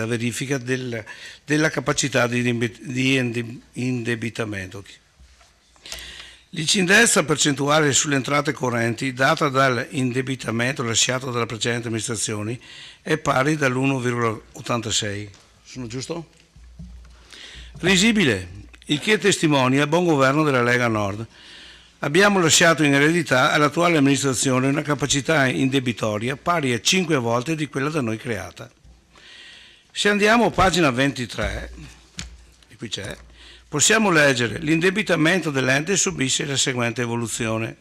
D: verifica della capacità di indebitamento. L'incidenza percentuale sulle entrate correnti data dall'indebitamento lasciato dalla precedente amministrazione è pari dall'1,86. Sono giusto? Risibile, il che testimonia il buon governo della Lega Nord. Abbiamo lasciato in eredità all'attuale amministrazione una capacità indebitoria pari a 5 volte di quella da noi creata. Se andiamo a pagina 23, e qui c'è, possiamo leggere: l'indebitamento dell'ente subisce la seguente evoluzione.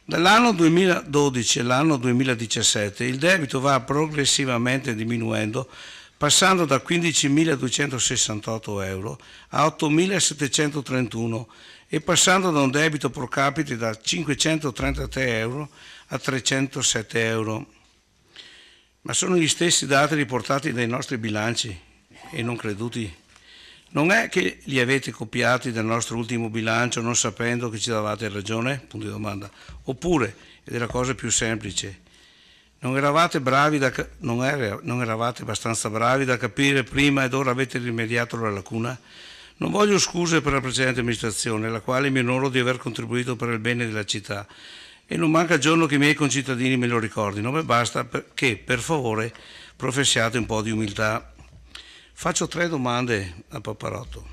D: Dall'anno 2012 all'anno 2017 il debito va progressivamente diminuendo, passando da 15.268 euro a 8.731 e passando da un debito pro capite da 533 euro a 307 euro. Ma sono gli stessi dati riportati dai nostri bilanci e non creduti. Non è che li avete copiati dal nostro ultimo bilancio non sapendo che ci davate ragione? Punto di domanda. Oppure, ed è la cosa più semplice, non eravate abbastanza bravi da capire prima ed ora avete rimediato la lacuna? Non voglio scuse per la precedente amministrazione, alla quale mi onoro di aver contribuito per il bene della città, e non manca giorno che i miei concittadini me lo ricordino, ma basta che, per favore, professiate un po' di umiltà. Faccio 3 domande a Paparotto.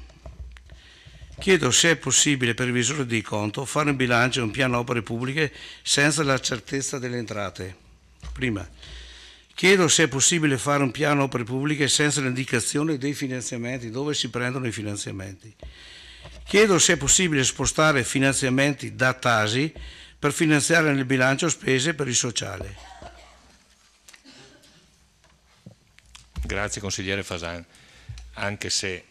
D: Chiedo se è possibile per il visore di conto fare un bilancio e un piano opere pubbliche senza la certezza delle entrate. Prima. Chiedo se è possibile fare un piano opere pubbliche senza l'indicazione dei finanziamenti, dove si prendono i finanziamenti. Chiedo se è possibile spostare finanziamenti da Tasi per finanziare nel bilancio spese per il sociale.
A: Grazie consigliere Fasan, anche se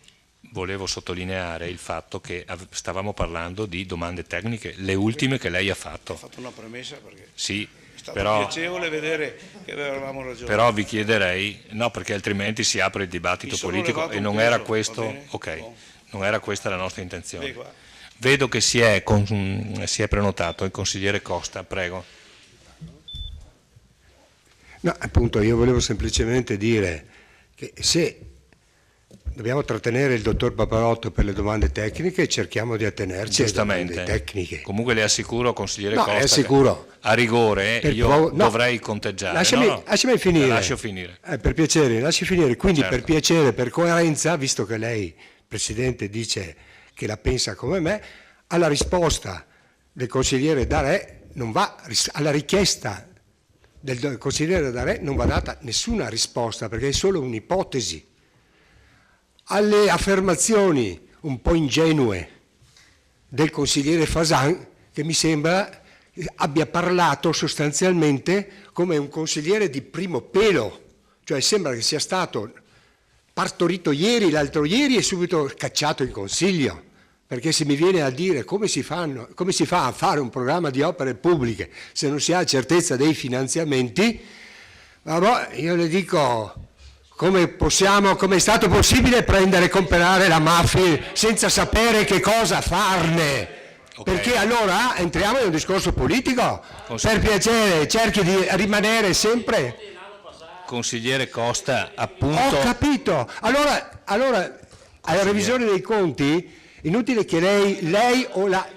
A: volevo sottolineare il fatto che stavamo parlando di domande tecniche, le ultime che lei ha fatto.
D: Ho fatto una premessa perché
A: sì,
D: è stato
A: però,
D: piacevole vedere che avevamo ragione.
A: Però vi chiederei, no, perché altrimenti si apre il dibattito politico e non era questo, ok, non era questa la nostra intenzione. Vedo che si è prenotato il consigliere Costa, prego.
I: No, appunto, io volevo semplicemente dire che se dobbiamo trattenere il dottor Paparotto per le domande tecniche, cerchiamo di attenerci alle domande tecniche.
A: Comunque le assicuro, consigliere
I: No,
A: Costa,
I: è sicuro.
A: A rigore io dovrei conteggiare.
I: Lasciami finire.
A: Lascio finire.
I: Per piacere, lasci finire. Quindi
A: certo.
I: Per piacere, per coerenza, visto che lei, Presidente, dice che la pensa come me, alla risposta del consigliere Darè non va, alla richiesta del consigliere Darè non va data nessuna risposta, perché è solo un'ipotesi. Alle affermazioni un po' ingenue del consigliere Fasan, che mi sembra abbia parlato sostanzialmente come un consigliere di primo pelo, cioè sembra che sia stato partorito ieri, l'altro ieri e subito cacciato in consiglio, perché se mi viene a dire come si fa a fare un programma di opere pubbliche se non si ha certezza dei finanziamenti, vabbè, io le dico come è stato possibile prendere e comprare la mafia senza sapere che cosa farne. Okay. Perché allora entriamo in un discorso politico. Per piacere, cerchi di rimanere sempre.
A: Consigliere Costa, appunto.
I: Ho capito. Allora alla revisione dei conti, inutile che lei o la...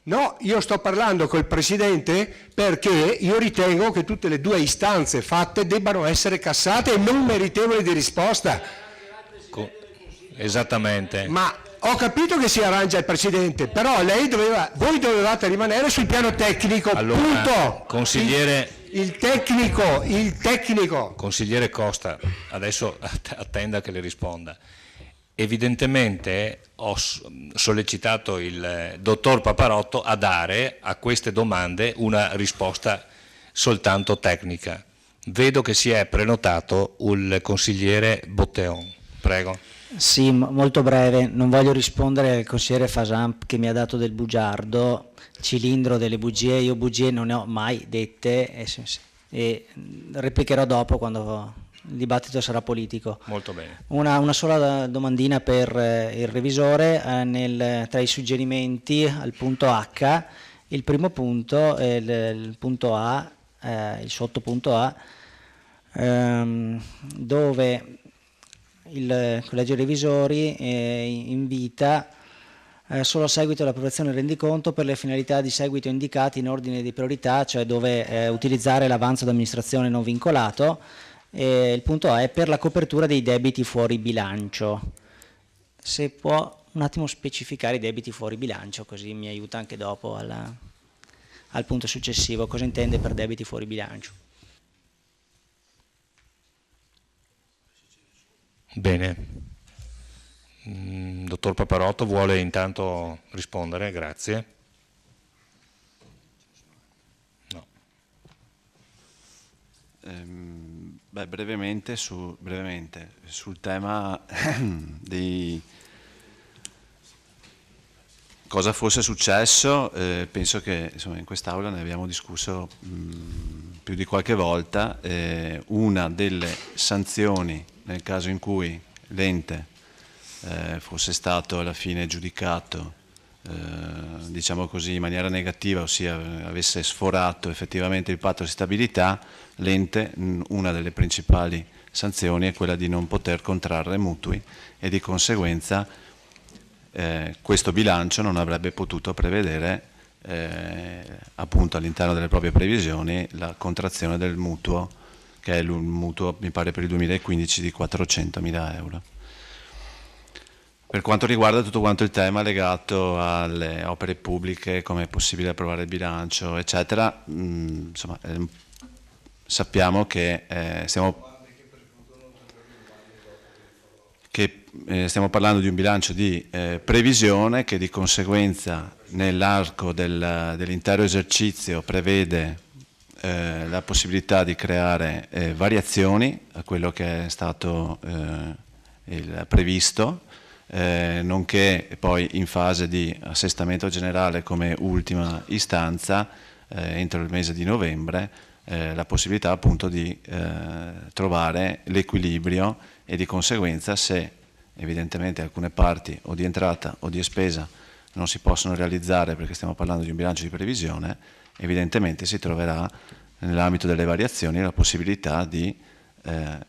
I: No, io sto parlando col Presidente perché io ritengo che tutte le 2 istanze fatte debbano essere cassate e non meritevoli di risposta.
A: Esattamente.
I: Ma ho capito che si arrangia il Presidente, però voi dovevate rimanere sul piano tecnico,
A: allora,
I: punto.
A: Consigliere...
I: Il tecnico.
A: Consigliere Costa, adesso attenda che le risponda. Evidentemente ho sollecitato il dottor Paparotto a dare a queste domande una risposta soltanto tecnica. Vedo che si è prenotato il consigliere Botteon. Prego.
J: Sì, molto breve, non voglio rispondere al consigliere Fasan che mi ha dato del bugiardo, cilindro delle bugie, io bugie non ne ho mai dette e replicherò dopo quando il dibattito sarà politico.
A: Molto bene.
J: Una sola domandina per il revisore, tra i suggerimenti al punto H, il primo punto, il punto A, il sottopunto A, dove il Collegio dei Revisori invita solo a seguito dell'approvazione del rendiconto per le finalità di seguito indicate in ordine di priorità, cioè dove utilizzare l'avanzo d'amministrazione non vincolato. Il punto A è per la copertura dei debiti fuori bilancio. Se può un attimo specificare i debiti fuori bilancio, così mi aiuta anche dopo al punto successivo. Cosa intende per debiti fuori bilancio?
A: Bene. Dottor Paparotto vuole intanto rispondere? Grazie. No.
G: Brevemente sul tema di cosa fosse successo, penso che insomma, in quest'Aula ne abbiamo discusso più di qualche volta. Una delle sanzioni nel caso in cui l'ente fosse stato alla fine giudicato diciamo così in maniera negativa, ossia avesse sforato effettivamente il patto di stabilità, l'ente, una delle principali sanzioni è quella di non poter contrarre mutui e di conseguenza questo bilancio non avrebbe potuto prevedere appunto all'interno delle proprie previsioni la contrazione del mutuo, che è il mutuo mi pare per il 2015 di 400.000 euro. Per quanto riguarda tutto quanto il tema legato alle opere pubbliche, come è possibile approvare il bilancio, eccetera, insomma, sappiamo che stiamo parlando di un bilancio di previsione che di conseguenza nell'arco dell'intero esercizio prevede la possibilità di creare variazioni a quello che è stato previsto, nonché poi in fase di assestamento generale come ultima istanza entro il mese di novembre la possibilità appunto di trovare l'equilibrio e di conseguenza se evidentemente alcune parti o di entrata o di spesa non si possono realizzare perché stiamo parlando di un bilancio di previsione, evidentemente si troverà nell'ambito delle variazioni la possibilità di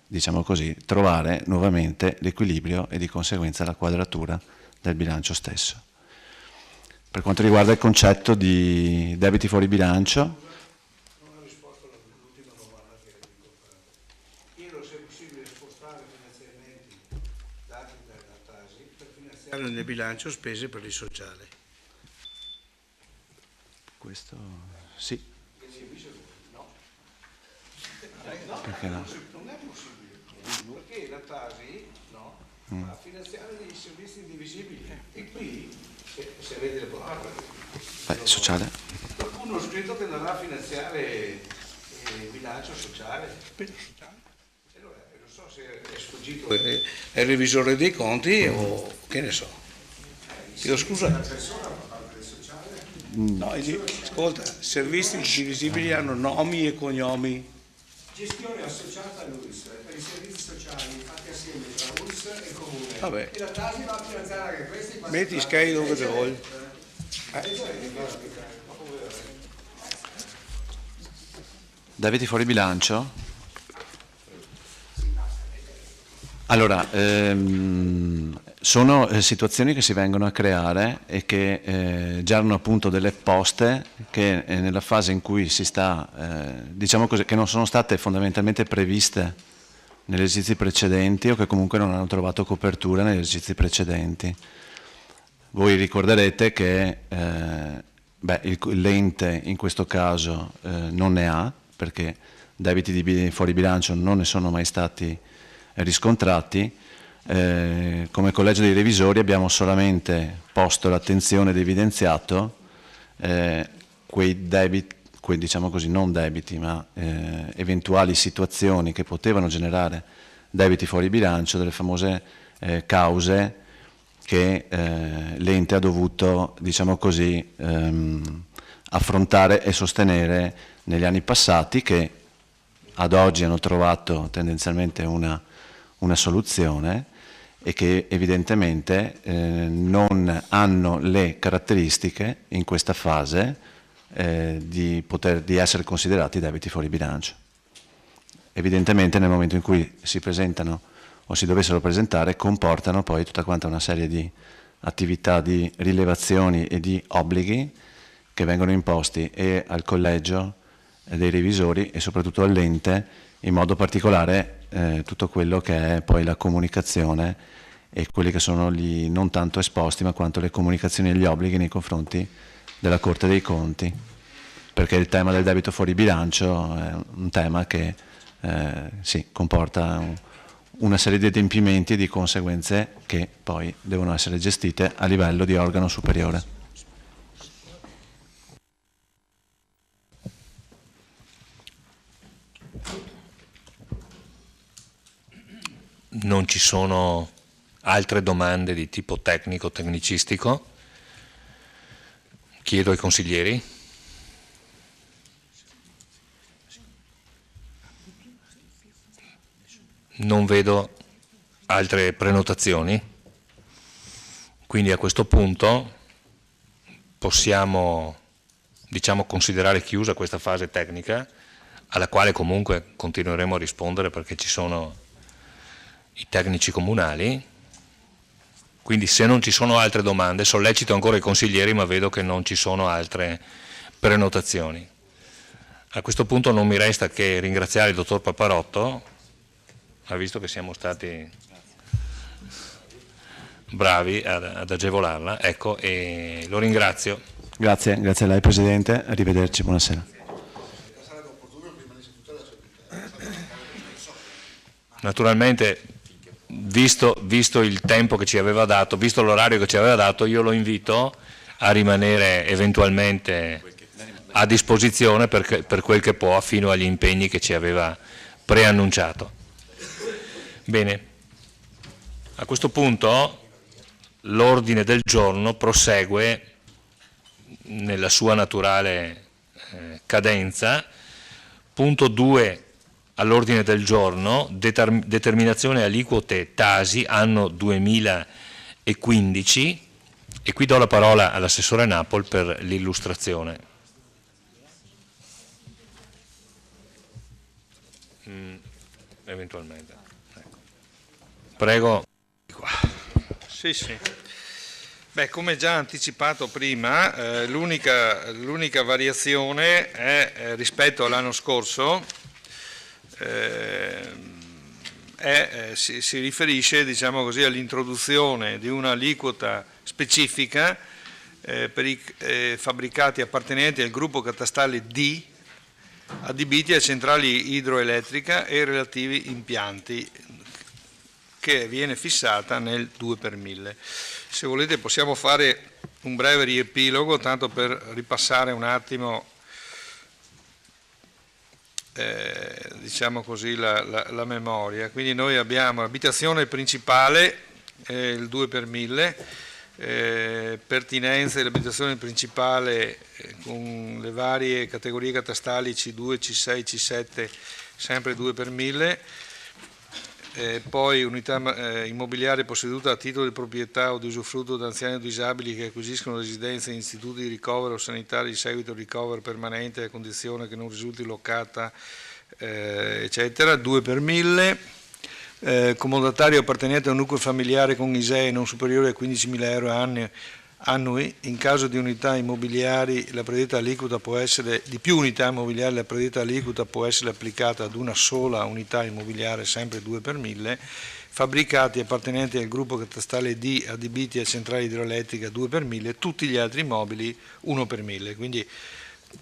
G: diciamo così, trovare nuovamente l'equilibrio e di conseguenza la quadratura del bilancio stesso. Per quanto riguarda il concetto di debiti fuori bilancio,
D: Non ho risposto all'ultima domanda che ero importante. Chiedo se è possibile spostare finanziamenti dati dalla Tasi per finanziare nel bilancio spese per il sociale.
G: questo sì. Perché no?
D: Non è possibile, perché la Tasi va a finanziare dei servizi indivisibili e qui, se vede le parole,
G: Sociale?
D: qualcuno ha scritto che andrà a finanziare il bilancio sociale. Allora, non so se è sfuggito è il revisore dei conti o che ne so. Chiedo scusa. No, ascolta, servizi indivisibili hanno nomi e cognomi.
I: Gestione associata all'UIS per i servizi sociali fatti assieme tra UIS e Comune.
D: Vabbè.
I: E la Tasi va a finanziare anche questi.
D: Metti Sky dove te voglio.
G: Debiti fuori bilancio? Allora, sono situazioni che si vengono a creare e che generano appunto delle poste che nella fase in cui si sta, diciamo così, che non sono state fondamentalmente previste negli esercizi precedenti o che comunque non hanno trovato copertura negli esercizi precedenti. Voi ricorderete che l'ente in questo caso non ne ha, perché debiti di fuori bilancio non ne sono mai stati riscontrati. Come collegio dei revisori abbiamo solamente posto l'attenzione ed evidenziato quei debiti, diciamo così, non debiti, ma eventuali situazioni che potevano generare debiti fuori bilancio, delle famose cause che l'ente ha dovuto, diciamo così, affrontare e sostenere negli anni passati, che ad oggi hanno trovato tendenzialmente una soluzione e che evidentemente non hanno le caratteristiche in questa fase di essere considerati debiti fuori bilancio. Evidentemente nel momento in cui si presentano o si dovessero presentare, comportano poi tutta quanta una serie di attività di rilevazioni e di obblighi che vengono imposti e al collegio dei revisori e soprattutto all'ente, in modo particolare tutto quello che è poi la comunicazione e quelli che sono gli non tanto esposti ma quanto le comunicazioni e gli obblighi nei confronti della Corte dei Conti, perché il tema del debito fuori bilancio è un tema che sì, comporta una serie di adempimenti e di conseguenze che poi devono essere gestite a livello di organo superiore.
A: Non ci sono altre domande di tipo tecnico, tecnicistico? Chiedo ai consiglieri. Non vedo altre prenotazioni, quindi a questo punto possiamo, diciamo, considerare chiusa questa fase tecnica, alla quale comunque continueremo a rispondere perché ci sono i tecnici comunali. Quindi se non ci sono altre domande, sollecito ancora i consiglieri, ma vedo che non ci sono altre prenotazioni. A questo punto non mi resta che ringraziare il dottor Paparotto, ha visto che siamo stati bravi ad agevolarla, ecco, e lo ringrazio.
G: Grazie a lei Presidente, arrivederci, buonasera.
A: Naturalmente, visto il tempo che ci aveva dato, visto l'orario che ci aveva dato, io lo invito a rimanere eventualmente a disposizione per quel che può fino agli impegni che ci aveva preannunciato. Bene, a questo punto l'ordine del giorno prosegue nella sua naturale cadenza. Punto 2 all'ordine del giorno, determinazione aliquote Tasi anno 2015, e qui do la parola all'assessore Napol per l'illustrazione. Eventualmente. Prego.
F: Sì. Beh, come già anticipato prima, l'unica variazione è rispetto all'anno scorso, si riferisce, diciamo così, all'introduzione di un'aliquota specifica per i fabbricati appartenenti al gruppo catastale D adibiti a centrali idroelettrica e relativi impianti, che viene fissata nel 2 per 1000. Se volete possiamo fare un breve riepilogo, tanto per ripassare un attimo diciamo così la memoria. Quindi noi abbiamo l'abitazione principale, il 2 per 1000, pertinenze dell'abitazione principale con le varie categorie catastali C2, C6, C7, sempre 2 per 1000. Poi unità immobiliare posseduta a titolo di proprietà o di usufrutto da anziani o disabili che acquisiscono residenze in istituti di ricovero sanitario di seguito al ricovero permanente a condizione che non risulti locata, eccetera, 2 per 1000. Comodatario appartenente a un nucleo familiare con ISEE non superiore a 15.000 euro annui, in caso di unità immobiliari la predetta aliquota può essere, di più unità immobiliari la predetta aliquota può essere applicata ad una sola unità immobiliare, sempre 2 per 1000, fabbricati appartenenti al gruppo catastale D adibiti a centrali idroelettriche 2 per 1000, tutti gli altri immobili 1 per 1000. Quindi,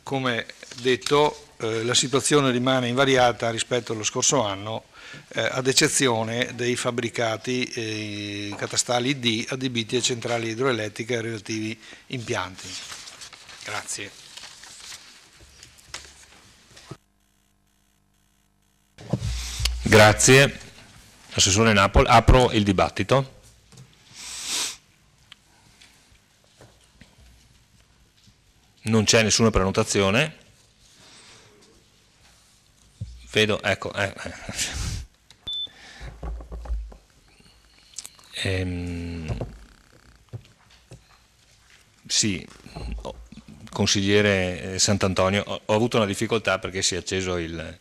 F: come detto, la situazione rimane invariata rispetto allo scorso anno, ad eccezione dei fabbricati catastali D adibiti a centrali idroelettriche e relativi impianti. Grazie.
A: Grazie. Assessore Napoli, apro il dibattito. Non c'è nessuna prenotazione. Vedo, ecco. Sì, consigliere Sant'Antonio, ho avuto una difficoltà perché si è acceso il...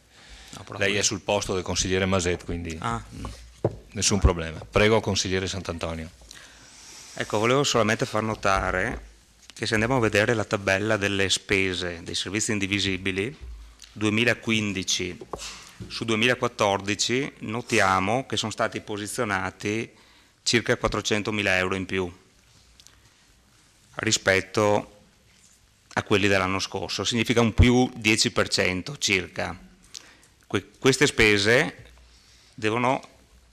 A: Lei è sul posto del consigliere Maset, quindi nessun problema. Prego, consigliere Sant'Antonio.
K: Ecco, volevo solamente far notare che se andiamo a vedere la tabella delle spese dei servizi indivisibili 2015 su 2014, notiamo che sono stati posizionati circa 400.000 euro in più rispetto a quelli dell'anno scorso, significa un più 10% circa. Queste spese devono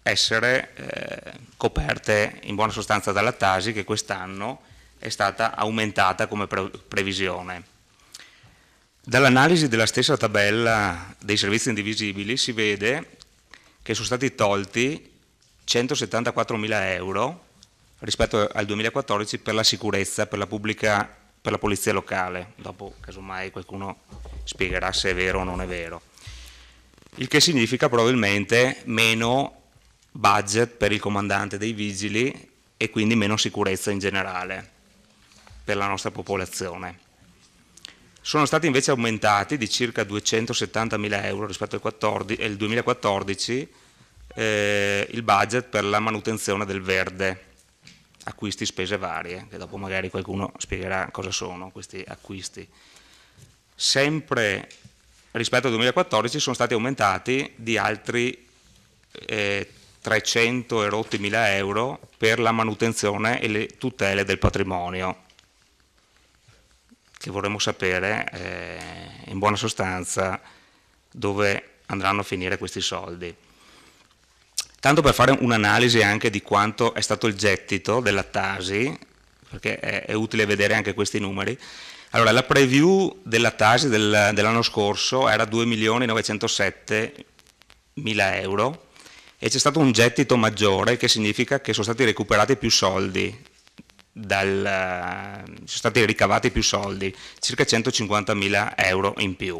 K: essere coperte in buona sostanza dalla Tasi, che quest'anno è stata aumentata come previsione. Dall'analisi della stessa tabella dei servizi indivisibili si vede che sono stati tolti 174.000 euro rispetto al 2014 per la sicurezza, per la polizia locale. Dopo, casomai, qualcuno spiegherà se è vero o non è vero. Il che significa probabilmente meno budget per il comandante dei vigili e quindi meno sicurezza in generale per la nostra popolazione. Sono stati invece aumentati di circa 270.000 euro rispetto al 2014 il budget per la manutenzione del verde, acquisti, spese varie, che dopo magari qualcuno spiegherà cosa sono questi acquisti. Sempre rispetto al 2014 sono stati aumentati di altri 300 e rotti mila euro per la manutenzione e le tutele del patrimonio, che vorremmo sapere in buona sostanza dove andranno a finire questi soldi. Tanto per fare un'analisi anche di quanto è stato il gettito della Tasi, perché è utile vedere anche questi numeri. Allora, la preview della Tasi dell'anno scorso era 2.907.000 euro e c'è stato un gettito maggiore, che significa che sono stati recuperati più soldi, sono stati ricavati più soldi, circa 150.000 euro in più.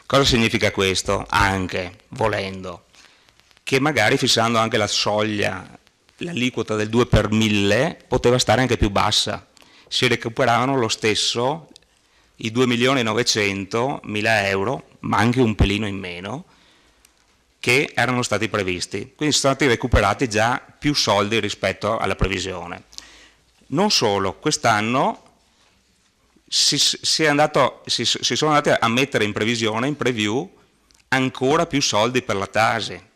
K: Cosa significa questo? Anche, volendo, che magari fissando anche la soglia, l'aliquota del 2 per 1000 poteva stare anche più bassa. Si recuperavano lo stesso i 2.900.000 euro, ma anche un pelino in meno, che erano stati previsti. Quindi sono stati recuperati già più soldi rispetto alla previsione. Non solo, quest'anno si sono andati a mettere in previsione, in preview, ancora più soldi per la Tasi.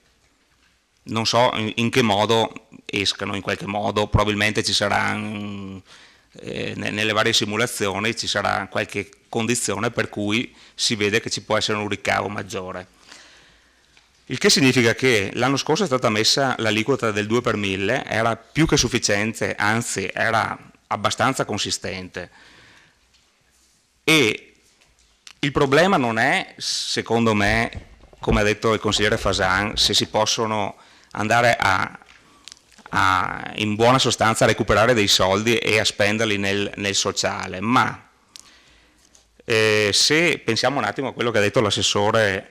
K: Non so in che modo escano, in qualche modo probabilmente ci sarà, nelle varie simulazioni ci sarà qualche condizione per cui si vede che ci può essere un ricavo maggiore. Il che significa che l'anno scorso è stata messa l'aliquota del 2 per 1000, era più che sufficiente, anzi era abbastanza consistente. E il problema non è, secondo me, come ha detto il consigliere Fasan, se si possono andare in buona sostanza a recuperare dei soldi e a spenderli nel sociale, ma se pensiamo un attimo a quello che ha detto l'assessore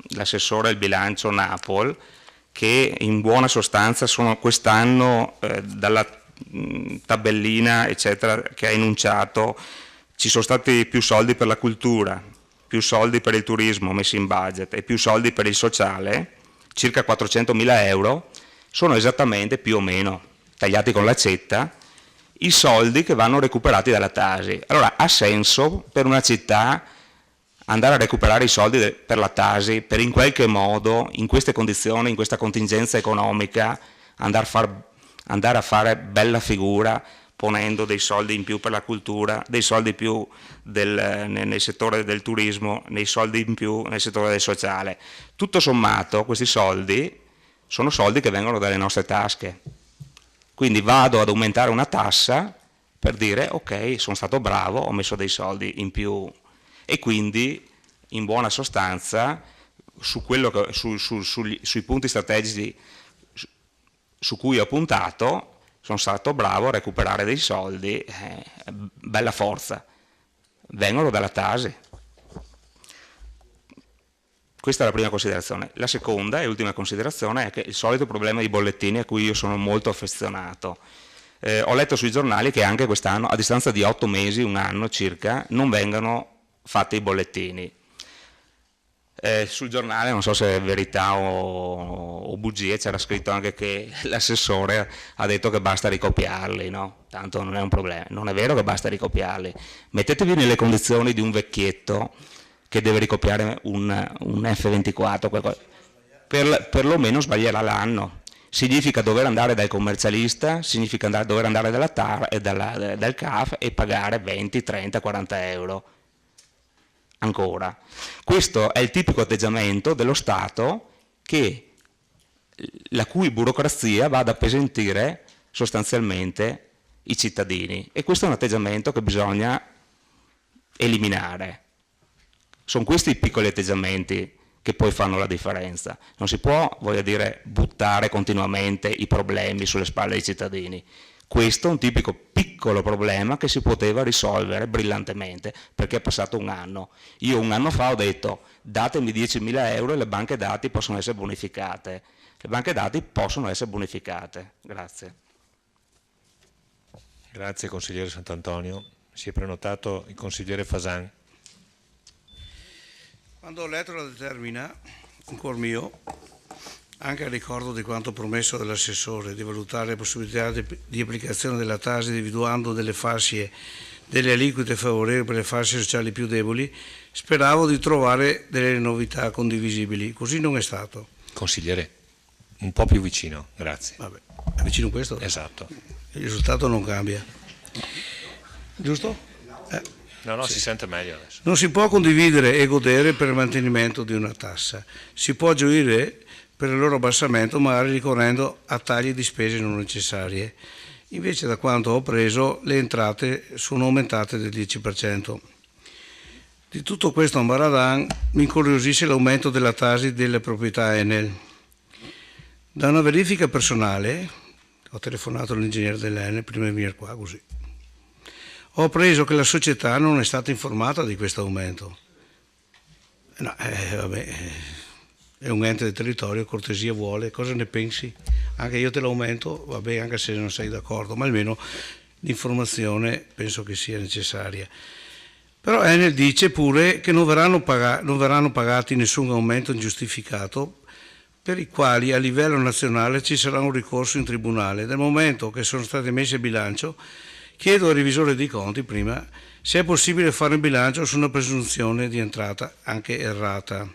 K: al bilancio Napoli, che in buona sostanza sono quest'anno dalla tabellina eccetera che ha enunciato, ci sono stati più soldi per la cultura, più soldi per il turismo messi in budget e più soldi per il sociale, circa 400.000 euro, sono esattamente, più o meno, tagliati con l'accetta, i soldi che vanno recuperati dalla Tasi. Allora ha senso per una città andare a recuperare i soldi per la Tasi, per in qualche modo, in queste condizioni, in questa contingenza economica, andare a fare bella figura, ponendo dei soldi in più per la cultura, dei soldi in più nel settore del turismo, dei soldi in più nel settore del sociale. Tutto sommato questi soldi sono soldi che vengono dalle nostre tasche. Quindi vado ad aumentare una tassa per dire ok, sono stato bravo, ho messo dei soldi in più e quindi in buona sostanza sui punti strategici su cui ho puntato, sono stato bravo a recuperare dei soldi, bella forza, vengono dalla Tasi. Questa è la prima considerazione. La seconda e ultima considerazione è che il solito problema dei bollettini a cui io sono molto affezionato. Ho letto sui giornali che anche quest'anno, a distanza di 8 mesi, un anno circa, non vengano fatti i bollettini. Sul giornale, non so se è verità o bugie, c'era scritto anche che l'assessore ha detto che basta ricopiarli, no? Tanto non è un problema. Non è vero che basta ricopiarli. Mettetevi nelle condizioni di un vecchietto che deve ricopiare un F24, perlomeno sbaglierà l'anno. Significa dover andare dal commercialista, significa dover andare dalla TAR e dal CAF e pagare 20, 30, 40 euro. Ancora. Questo è il tipico atteggiamento dello Stato la cui burocrazia va ad appesantire sostanzialmente i cittadini, e questo è un atteggiamento che bisogna eliminare. Sono questi i piccoli atteggiamenti che poi fanno la differenza. Non si può, voglio dire, buttare continuamente i problemi sulle spalle dei cittadini. Questo è un tipico piccolo problema che si poteva risolvere brillantemente, perché è passato un anno. Io un anno fa ho detto: datemi 10.000 euro e le banche dati possono essere bonificate. Le banche dati possono essere bonificate. Grazie.
A: Grazie consigliere Sant'Antonio. Si è prenotato il consigliere Fasan.
D: Quando ho letto la determina, in cuor mio, anche a ricordo di quanto promesso dall'assessore di valutare le possibilità di applicazione della Tasi individuando delle fasce, delle aliquote favorevoli per le fasce sociali più deboli, speravo di trovare delle novità condivisibili. Così non è stato.
A: Consigliere, un po' più vicino, grazie.
D: Vabbè, è vicino questo?
A: Esatto.
D: Il risultato non cambia. Giusto?
A: No,
D: sì.
A: Si sente meglio adesso.
D: Non si può condividere e godere per il mantenimento di una tassa. Si può gioire per il loro abbassamento, magari ricorrendo a tagli di spese non necessarie. Invece, da quanto ho preso, le entrate sono aumentate del 10%. Di tutto questo ambaradan mi incuriosisce l'aumento della Tasi delle proprietà Enel. Da una verifica personale, ho telefonato all'ingegnere dell'Enel prima di venire qua, così, ho appreso che la società non è stata informata di questo aumento. No, vabbè, è un ente del territorio, cortesia vuole, cosa ne pensi? Anche io te l'aumento, vabbè, anche se non sei d'accordo, ma almeno l'informazione penso che sia necessaria. Però Enel dice pure che non verranno pagati nessun aumento ingiustificato, per i quali a livello nazionale ci sarà un ricorso in tribunale. Nel momento che sono stati messi a bilancio, chiedo al revisore dei conti prima se è possibile fare un bilancio su una presunzione di entrata anche errata.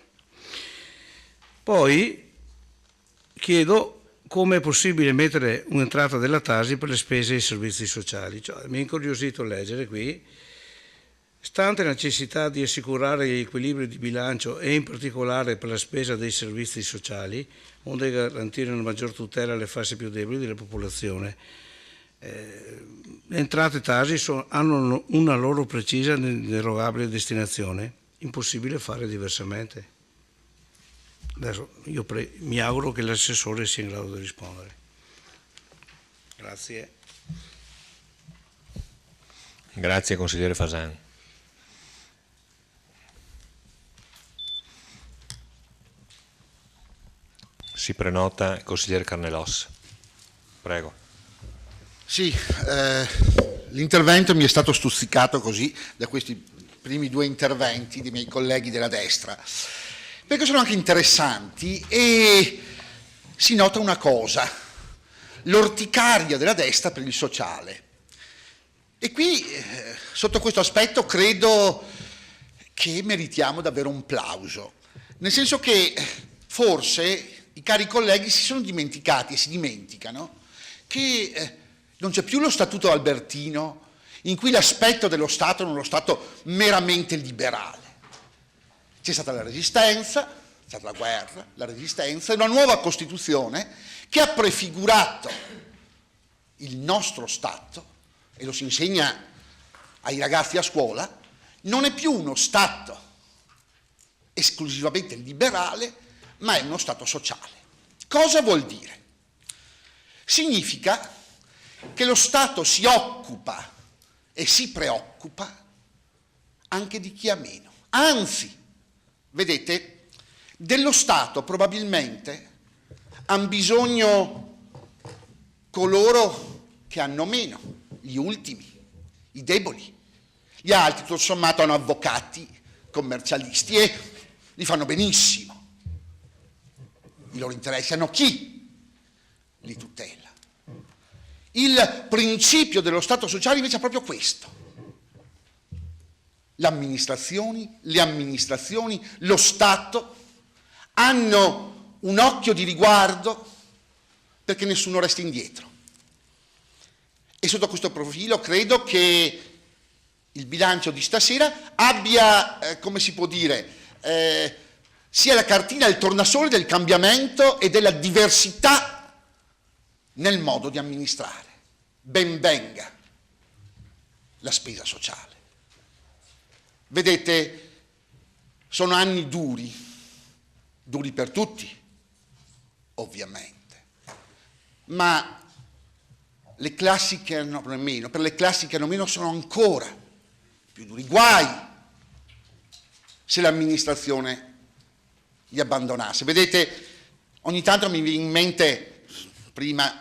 D: Poi chiedo come è possibile mettere un'entrata della Tasi per le spese e i servizi sociali. Cioè, mi è incuriosito leggere qui: stante la necessità di assicurare gli equilibri di bilancio e in particolare per la spesa dei servizi sociali, onde garantire una maggior tutela alle fasce più deboli della popolazione, le entrate Tasi hanno una loro precisa e inerogabile destinazione, impossibile fare diversamente. Adesso io mi auguro che l'assessore sia in grado di rispondere. Grazie.
A: Grazie consigliere Fasan. Si prenota il consigliere Carnelos. Prego.
L: Sì, l'intervento mi è stato stuzzicato così da questi primi due interventi dei miei colleghi della destra, perché sono anche interessanti e si nota una cosa: l'orticaria della destra per il sociale. E qui, sotto questo aspetto, credo che meritiamo davvero un plauso, nel senso che forse i cari colleghi si sono dimenticati e si dimenticano che non c'è più lo Statuto albertino in cui l'aspetto dello Stato è uno Stato meramente liberale. C'è stata la Resistenza, c'è stata la guerra, la Resistenza e una nuova Costituzione che ha prefigurato il nostro Stato, e lo si insegna ai ragazzi a scuola, non è più uno Stato esclusivamente liberale, ma è uno Stato sociale. Cosa vuol dire? Significa che lo Stato si occupa e si preoccupa anche di chi ha meno. Anzi, vedete, dello Stato probabilmente hanno bisogno coloro che hanno meno, gli ultimi, i deboli. Gli altri, tutto sommato, hanno avvocati, commercialisti e li fanno benissimo. I loro interessi hanno chi li tutela. Il principio dello Stato sociale invece è proprio questo. Le amministrazioni, lo Stato hanno un occhio di riguardo perché nessuno resti indietro. E sotto questo profilo credo che il bilancio di stasera abbia, come si può dire, sia la cartina, il tornasole del cambiamento e della diversità nel modo di amministrare. Ben venga la spesa sociale. Vedete, sono anni duri per tutti, ovviamente, ma le classi che hanno meno, per le classi che hanno meno sono ancora più duri. Guai se l'amministrazione li abbandonasse. Vedete, ogni tanto mi viene in mente, prima,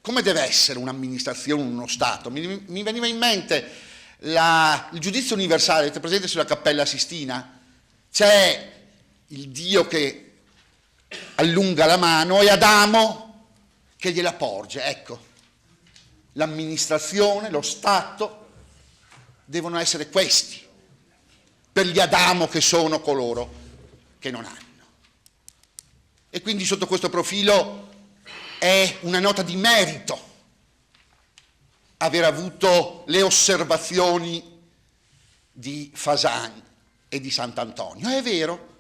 L: come deve essere un'amministrazione, uno Stato. Mi veniva in mente il giudizio universale, avete presente sulla Cappella Sistina? C'è il Dio che allunga la mano e Adamo che gliela porge. Ecco, l'amministrazione, lo Stato devono essere questi per gli Adamo che sono coloro che non hanno. E quindi sotto questo profilo è una nota di merito aver avuto le osservazioni di Fasan e di Sant'Antonio. È vero,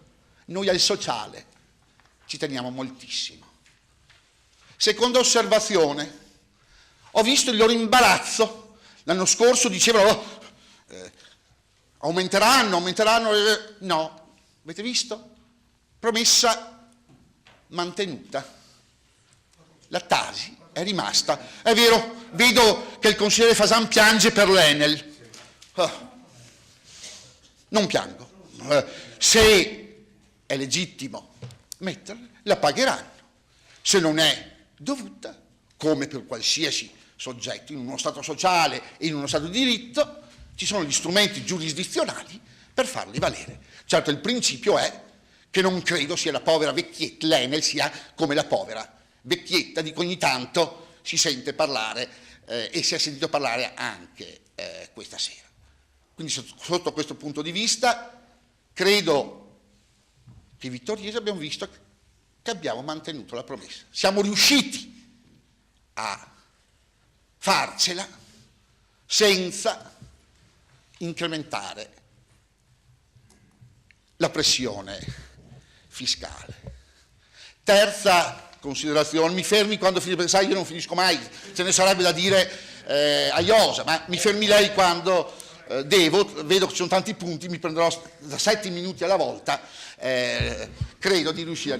L: noi al sociale ci teniamo moltissimo. Seconda osservazione, ho visto il loro imbarazzo. L'anno scorso dicevano aumenteranno, no, avete visto? Promessa mantenuta. La Tasi è rimasta. È vero, vedo che il consigliere Fasan piange per l'Enel. Non piango. Se è legittimo metterla, la pagheranno. Se non è dovuta, come per qualsiasi soggetto in uno Stato sociale e in uno Stato di diritto, ci sono gli strumenti giurisdizionali per farli valere. Certo, il principio è che non credo sia la povera vecchietta, l'Enel sia come la povera vecchietta di cui ogni tanto si sente parlare e si è sentito parlare anche questa sera. Quindi sotto questo punto di vista credo che vittoriosi abbiamo visto che abbiamo mantenuto la promessa. Siamo riusciti a farcela senza incrementare la pressione fiscale. Terza considerazione, mi fermi quando finisco, sai, io non finisco mai, ce ne sarebbe da dire a iosa, ma mi fermi lei quando devo, vedo che ci sono tanti punti, mi prenderò da 7 minuti alla volta, credo di riuscire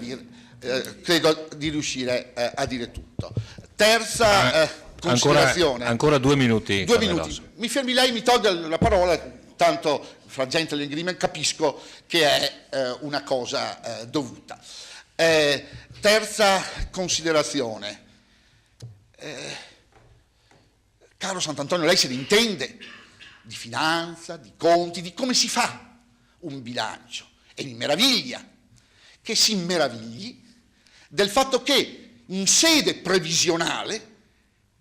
L: a dire tutto. Terza considerazione.
A: Ancora 2 minuti.
L: 2 minuti. Mi fermi lei, mi tolga la parola, tanto fra gentile agreement capisco che è una cosa dovuta. Terza considerazione. Caro Sant'Antonio, lei se ne intende di finanza, di conti, di come si fa un bilancio, e mi meraviglia che si meravigli del fatto che in sede previsionale,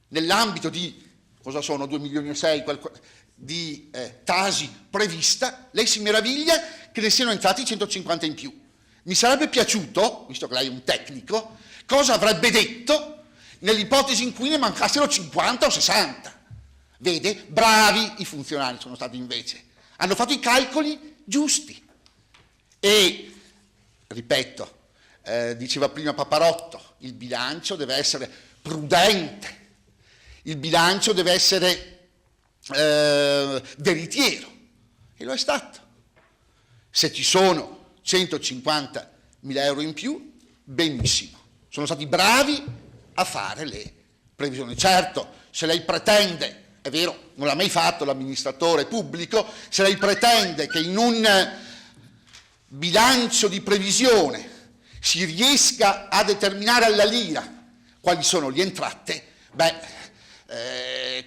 L: nell'ambito di, cosa sono, 2,6 milioni di Tasi prevista, lei si meraviglia che ne siano entrati 150 in più. Mi sarebbe piaciuto, visto che lei è un tecnico, cosa avrebbe detto nell'ipotesi in cui ne mancassero 50 o 60. Vede, bravi i funzionari sono stati invece, hanno fatto i calcoli giusti. E, ripeto, diceva prima Paparotto, il bilancio deve essere prudente, il bilancio deve essere veritiero, e lo è stato. Se ci sono 150.000 euro in più, benissimo. Sono stati bravi a fare le previsioni. Certo, se lei pretende, è vero, non l'ha mai fatto l'amministratore pubblico, se lei pretende che in un bilancio di previsione si riesca a determinare alla lira quali sono le entrate,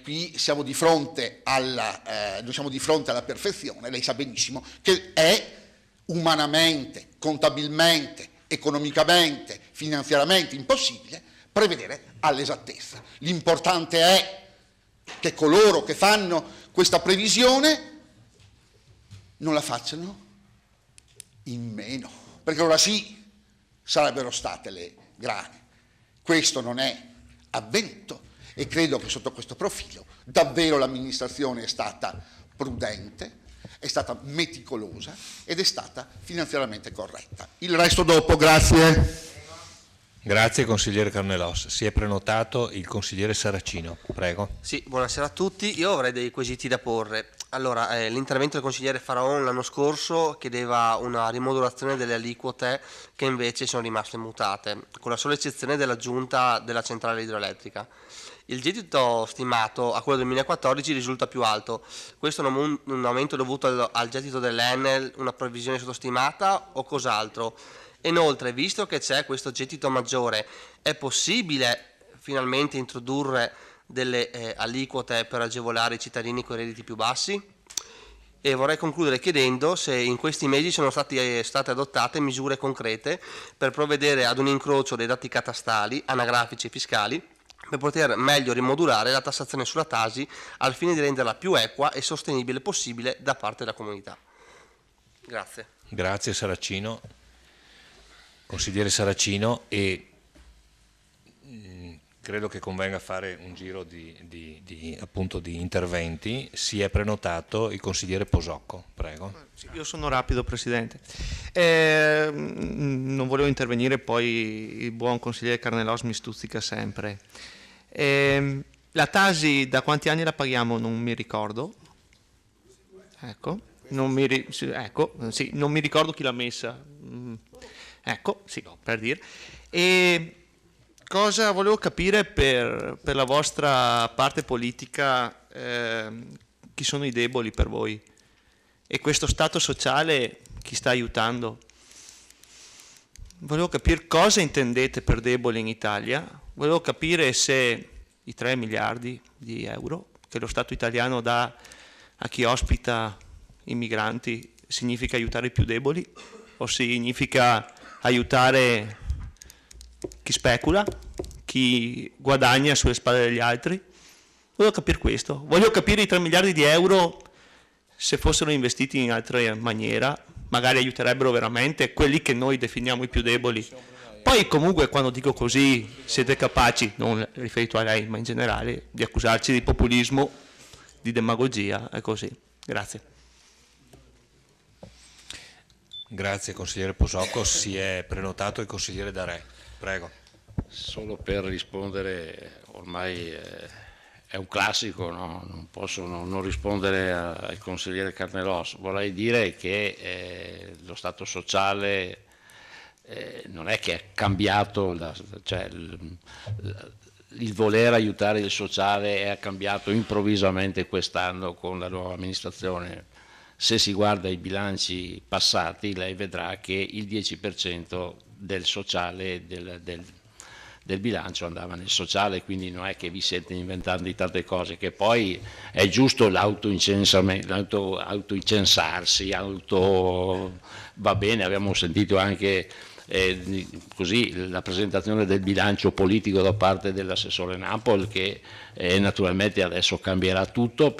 L: qui siamo di fronte alla perfezione. Lei sa benissimo che è umanamente, contabilmente, economicamente, finanziariamente impossibile prevedere all'esattezza. L'importante è che coloro che fanno questa previsione non la facciano in meno, perché ora sì sarebbero state le grane. Questo non è avvenuto e credo che sotto questo profilo davvero l'amministrazione è stata prudente, è stata meticolosa ed è stata finanziariamente corretta. Il resto dopo, grazie.
A: Grazie consigliere Carnellos. Si è prenotato il consigliere Saracino, prego.
M: Sì, buonasera a tutti. Io avrei dei quesiti da porre. Allora, l'intervento del consigliere Faraon l'anno scorso chiedeva una rimodulazione delle aliquote che invece sono rimaste mutate, con la sola eccezione dell'aggiunta della centrale idroelettrica. Il gettito stimato a quello del 2014 risulta più alto. Questo è un aumento dovuto al gettito dell'Enel, una previsione sottostimata o cos'altro? Inoltre, visto che c'è questo gettito maggiore, è possibile finalmente introdurre delle aliquote per agevolare i cittadini con i redditi più bassi? E vorrei concludere chiedendo se in questi mesi sono state adottate misure concrete per provvedere ad un incrocio dei dati catastali, anagrafici e fiscali per poter meglio rimodulare la tassazione sulla Tasi al fine di renderla più equa e sostenibile possibile da parte della comunità. Grazie.
A: Grazie Saracino. Consigliere Saracino, e credo che convenga fare un giro appunto di interventi. Si è prenotato il consigliere Posocco, prego.
N: Io sono rapido, Presidente. Non volevo intervenire, poi il buon consigliere Carnellos mi stuzzica sempre. La Tasi da quanti anni la paghiamo? Non mi ricordo. Ecco, non mi ricordo chi l'ha messa. Ecco, sì, per dire. E cosa volevo capire per la vostra parte politica, chi sono i deboli per voi? E questo Stato sociale chi sta aiutando? Volevo capire cosa intendete per deboli in Italia. Volevo capire se i 3 miliardi di euro che lo Stato italiano dà a chi ospita i migranti significa aiutare i più deboli o significa aiutare chi specula, chi guadagna sulle spalle degli altri. Voglio capire questo. Voglio capire i 3 miliardi di euro, se fossero investiti in altra maniera, magari aiuterebbero veramente quelli che noi definiamo i più deboli. Poi comunque quando dico così siete capaci, non riferito a lei ma in generale, di accusarci di populismo, di demagogia e così. Grazie.
A: Grazie consigliere Posocco. Si è prenotato il consigliere Darè, prego.
H: Solo per rispondere, ormai è un classico, no? Non posso non rispondere al consigliere Carnellos. Vorrei dire che lo Stato sociale non è che è cambiato, il voler aiutare il sociale è cambiato improvvisamente quest'anno con la nuova amministrazione. Se si guarda i bilanci passati, lei vedrà che il 10% del sociale del bilancio andava nel sociale, quindi non è che vi siete inventando di tante cose, che poi è giusto l'autoicensarsi, va bene, abbiamo sentito anche così la presentazione del bilancio politico da parte dell'assessore Napoli, che naturalmente adesso cambierà tutto,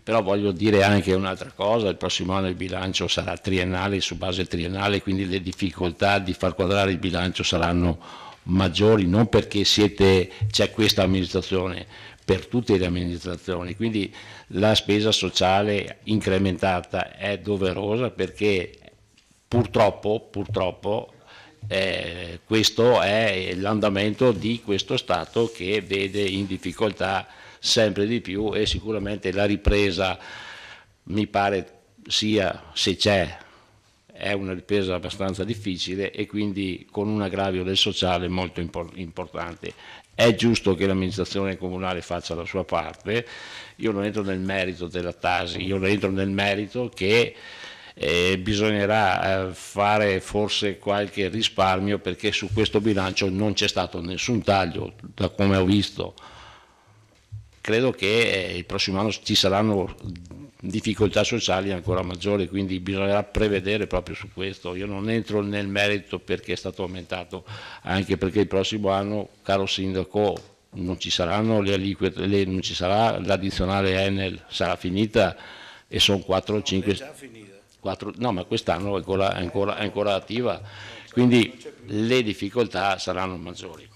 H: però voglio dire anche un'altra cosa: il prossimo anno il bilancio sarà triennale, su base triennale, quindi le difficoltà di far quadrare il bilancio saranno maggiori, non perché c'è questa amministrazione, per tutte le amministrazioni, quindi la spesa sociale incrementata è doverosa, perché purtroppo questo è l'andamento di questo Stato, che vede in difficoltà sempre di più, e sicuramente la ripresa mi pare sia, se c'è, è una ripresa abbastanza difficile e quindi con un aggravio del sociale molto importante. È giusto che l'amministrazione comunale faccia la sua parte, io non entro nel merito della Tasi, io entro nel merito che bisognerà fare forse qualche risparmio, perché su questo bilancio non c'è stato nessun taglio, da come ho visto. Credo che il prossimo anno ci saranno difficoltà sociali ancora maggiori, quindi bisognerà prevedere proprio su questo. Io non entro nel merito perché è stato aumentato, anche perché il prossimo anno, caro Sindaco, non ci saranno le aliquote, non ci sarà l'addizionale Enel, sarà finita e sono 4 o 5... no, ma quest'anno è ancora attiva, quindi le difficoltà saranno maggiori.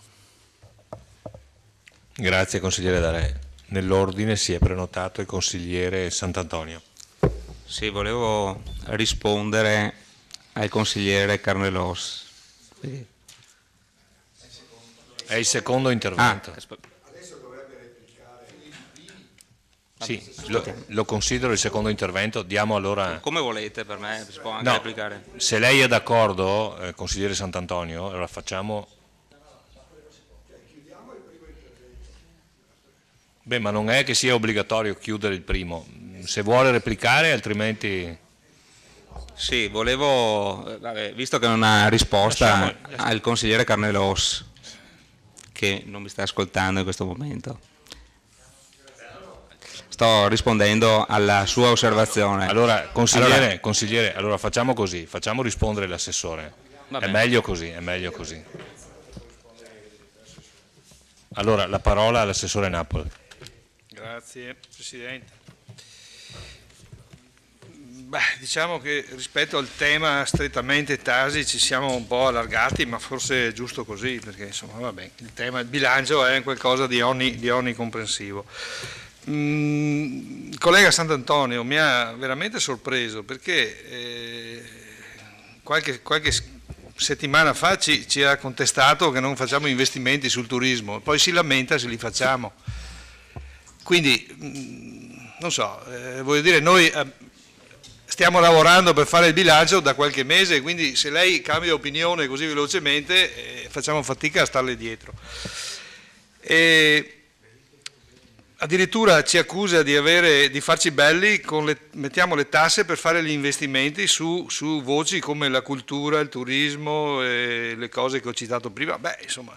A: Grazie consigliere D'Arè. Nell'ordine si è prenotato il consigliere Sant'Antonio.
K: Sì, volevo rispondere al consigliere Carnelos.
A: È il secondo intervento. Sì, lo considero il secondo intervento, diamo allora...
K: Come volete, per me si può anche
A: No,
K: replicare.
A: se lei è d'accordo, consigliere Sant'Antonio, allora facciamo... Beh, ma non è che sia obbligatorio chiudere il primo, se vuole replicare, altrimenti...
K: Sì, volevo, visto che non ha risposta al consigliere Carnelos, che non mi sta ascoltando in questo momento, sto rispondendo alla sua osservazione.
A: Allora, consigliere, allora facciamo così, facciamo rispondere l'assessore. È meglio così, è meglio così. Allora, la parola all'assessore Napoli.
F: Grazie Presidente. Diciamo che rispetto al tema strettamente Tasi ci siamo un po' allargati, ma forse è giusto così, perché insomma vabbè, il bilancio è qualcosa di onnicomprensivo. Il collega Sant'Antonio mi ha veramente sorpreso, perché qualche settimana fa ci ha contestato che non facciamo investimenti sul turismo, poi si lamenta se li facciamo. Quindi, non so, voglio dire, noi stiamo lavorando per fare il bilancio da qualche mese, quindi se lei cambia opinione così velocemente facciamo fatica a starle dietro. Addirittura ci accusa di farci belli, mettiamo le tasse per fare gli investimenti su voci come la cultura, il turismo, le cose che ho citato prima. Beh, insomma,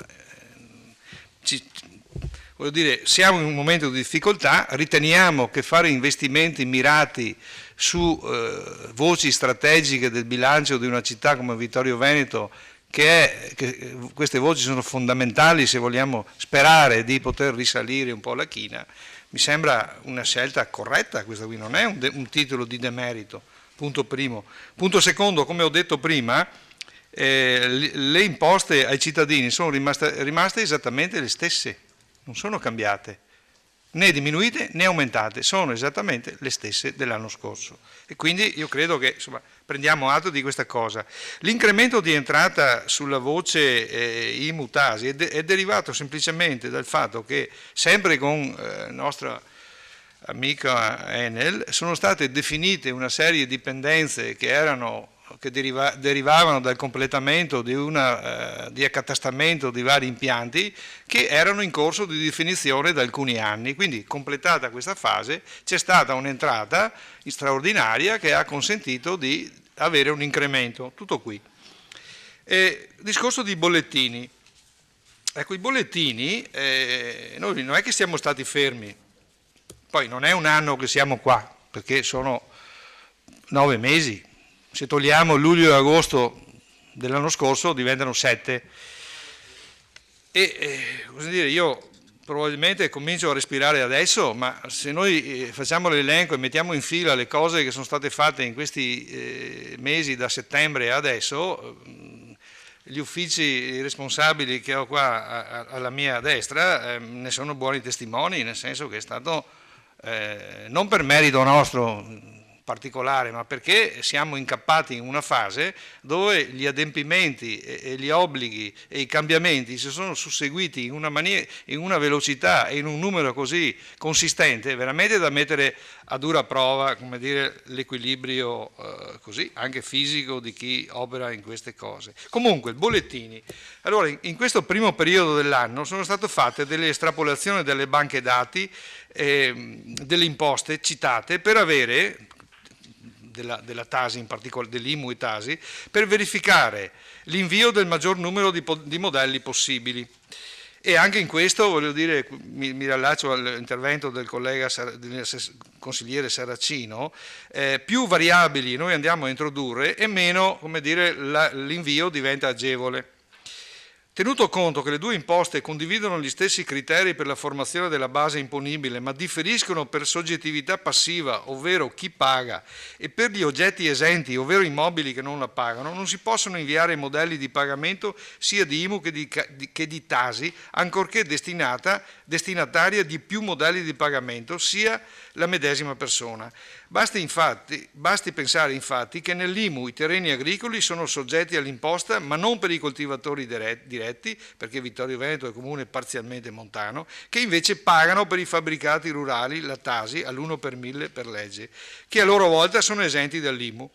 F: voglio dire, siamo in un momento di difficoltà, riteniamo che fare investimenti mirati su voci strategiche del bilancio di una città come Vittorio Veneto, che queste voci sono fondamentali se vogliamo sperare di poter risalire un po' la china, mi sembra una scelta corretta. Questa qui non è un titolo di demerito, punto primo. Punto secondo, come ho detto prima, le imposte ai cittadini sono rimaste esattamente le stesse, non sono cambiate, né diminuite né aumentate, sono esattamente le stesse dell'anno scorso. E quindi io credo che insomma, prendiamo atto di questa cosa. L'incremento di entrata sulla voce IMU Tasi è derivato semplicemente dal fatto che, sempre con nostra amica Enel, sono state definite una serie di dipendenze che derivavano dal completamento di accatastamento di vari impianti che erano in corso di definizione da alcuni anni. Quindi, completata questa fase, c'è stata un'entrata straordinaria che ha consentito di avere un incremento. Tutto qui. Discorso di bollettini. Ecco, i bollettini, noi non è che siamo stati fermi, poi non è un anno che siamo qua, perché sono 9 mesi. Se togliamo luglio e agosto dell'anno scorso diventano 7. Così dire, io probabilmente comincio a respirare adesso, ma se noi facciamo l'elenco e mettiamo in fila le cose che sono state fatte in questi mesi da settembre a adesso, gli uffici responsabili che ho qua alla mia destra ne sono buoni testimoni, nel senso che è stato non per merito nostro, particolare, ma perché siamo incappati in una fase dove gli adempimenti e gli obblighi e i cambiamenti si sono susseguiti in una velocità e in un numero così consistente, veramente da mettere a dura prova, come dire, l'equilibrio così anche fisico di chi opera in queste cose. Comunque, bollettini. Allora, in questo primo periodo dell'anno sono state fatte delle estrapolazioni delle banche dati delle imposte citate per avere, della Tasi in particolare, dell'IMU e Tasi, per verificare l'invio del maggior numero di modelli possibili. E anche in questo, voglio dire, mi riallaccio all'intervento del collega del consigliere Saracino, più variabili noi andiamo a introdurre e meno, come dire, l'invio diventa agevole. Tenuto conto che le due imposte condividono gli stessi criteri per la formazione della base imponibile, ma differiscono per soggettività passiva, ovvero chi paga, e per gli oggetti esenti, ovvero immobili che non la pagano, non si possono inviare modelli di pagamento sia di IMU che di Tasi, ancorché destinataria di più modelli di pagamento, sia la medesima persona. Basti pensare infatti che nell'IMU i terreni agricoli sono soggetti all'imposta, ma non per i coltivatori diretti, perché Vittorio Veneto è comune parzialmente montano, che invece pagano per i fabbricati rurali la Tasi all'1 per 1000 per legge, che a loro volta sono esenti dall'IMU.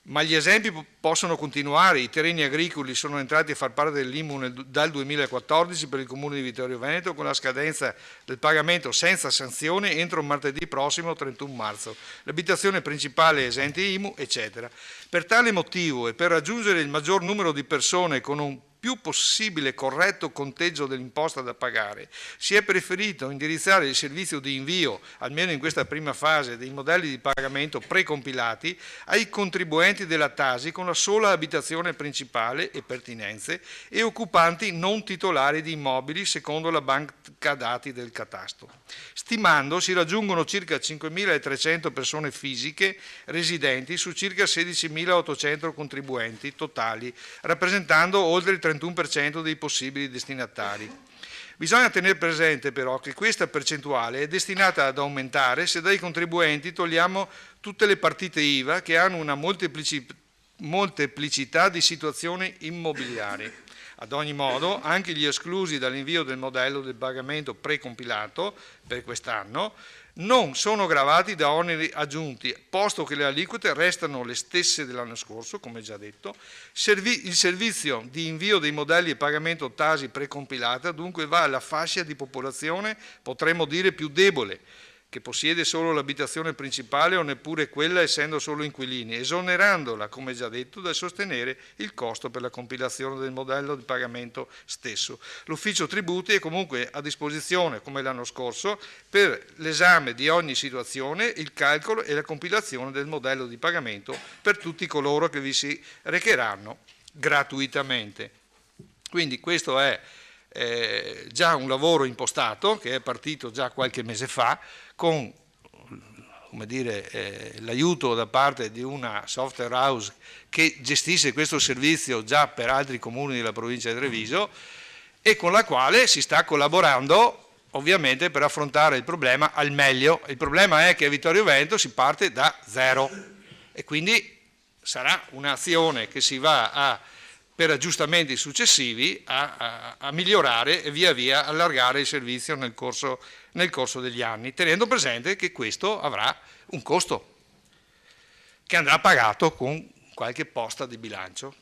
F: Ma gli esempi possono continuare. I terreni agricoli sono entrati a far parte dell'IMU dal 2014 per il Comune di Vittorio Veneto, con la scadenza del pagamento senza sanzione entro martedì prossimo 31 marzo. L'abitazione principale è esente IMU, eccetera. Per tale motivo e per raggiungere il maggior numero di persone con un più possibile corretto conteggio dell'imposta da pagare, si è preferito indirizzare il servizio di invio, almeno in questa prima fase, dei modelli di pagamento precompilati ai contribuenti della Tasi con la sola abitazione principale e pertinenze e occupanti non titolari di immobili secondo la banca dati del catasto. Stimando si raggiungono circa 5.300 persone fisiche residenti su circa 16.800 contribuenti totali, rappresentando oltre il 31% dei possibili destinatari. Bisogna tenere presente però che questa percentuale è destinata ad aumentare se dai contribuenti togliamo tutte le partite IVA che hanno una molteplicità di situazioni immobiliari. Ad ogni modo, anche gli esclusi dall'invio del modello del pagamento precompilato per quest'anno non sono gravati da oneri aggiunti, posto che le aliquote restano le stesse dell'anno scorso, come già detto. Il servizio di invio dei modelli e pagamento Tasi precompilata dunque va alla fascia di popolazione, potremmo dire più debole, che possiede solo l'abitazione principale o neppure quella essendo solo inquilini, esonerandola, come già detto, dal sostenere il costo per la compilazione del modello di pagamento stesso. L'ufficio tributi è comunque a disposizione, come l'anno scorso, per l'esame di ogni situazione, il calcolo e la compilazione del modello di pagamento per tutti coloro che vi si recheranno gratuitamente. Quindi questo è già un lavoro impostato che è partito già qualche mese fa con, come dire, l'aiuto da parte di una software house che gestisce questo servizio già per altri comuni della provincia di Treviso e con la quale si sta collaborando ovviamente per affrontare il problema al meglio. Il problema è che a Vittorio Veneto si parte da zero e quindi sarà un'azione che si va per aggiustamenti successivi a migliorare e via via allargare il servizio nel corso degli anni, tenendo presente che questo avrà un costo che andrà pagato con qualche posta di bilancio.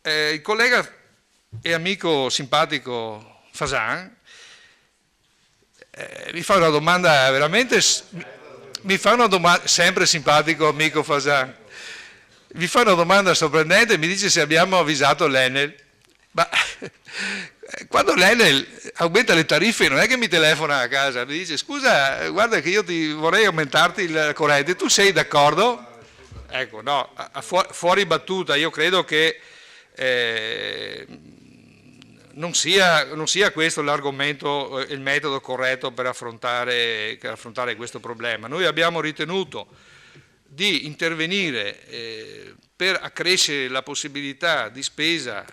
F: Il collega e amico simpatico Fasan mi fa una domanda veramente, sempre simpatico amico Fasan, mi fa una domanda sorprendente e mi dice se abbiamo avvisato l'Enel. Ma quando l'Enel aumenta le tariffe non è che mi telefona a casa, mi dice scusa, guarda che io ti vorrei aumentarti il corrente, tu sei d'accordo? Ecco, no, fuori battuta, io credo che non sia questo l'argomento, il metodo corretto per affrontare questo problema. Noi abbiamo ritenuto di intervenire per accrescere la possibilità di spesa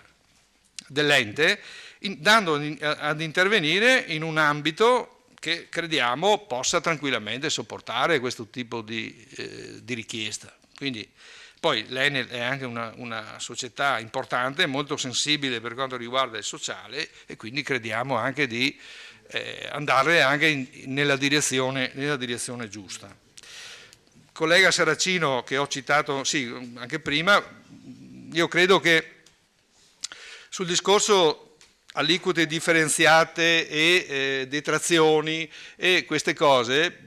F: dell'ente, dando ad intervenire in un ambito che crediamo possa tranquillamente sopportare questo tipo di richiesta. Quindi, poi l'Enel è anche una società importante, molto sensibile per quanto riguarda il sociale, e quindi crediamo anche di andare anche nella direzione giusta. Collega Saracino, che ho citato anche prima, io credo che sul discorso aliquote differenziate e detrazioni e queste cose,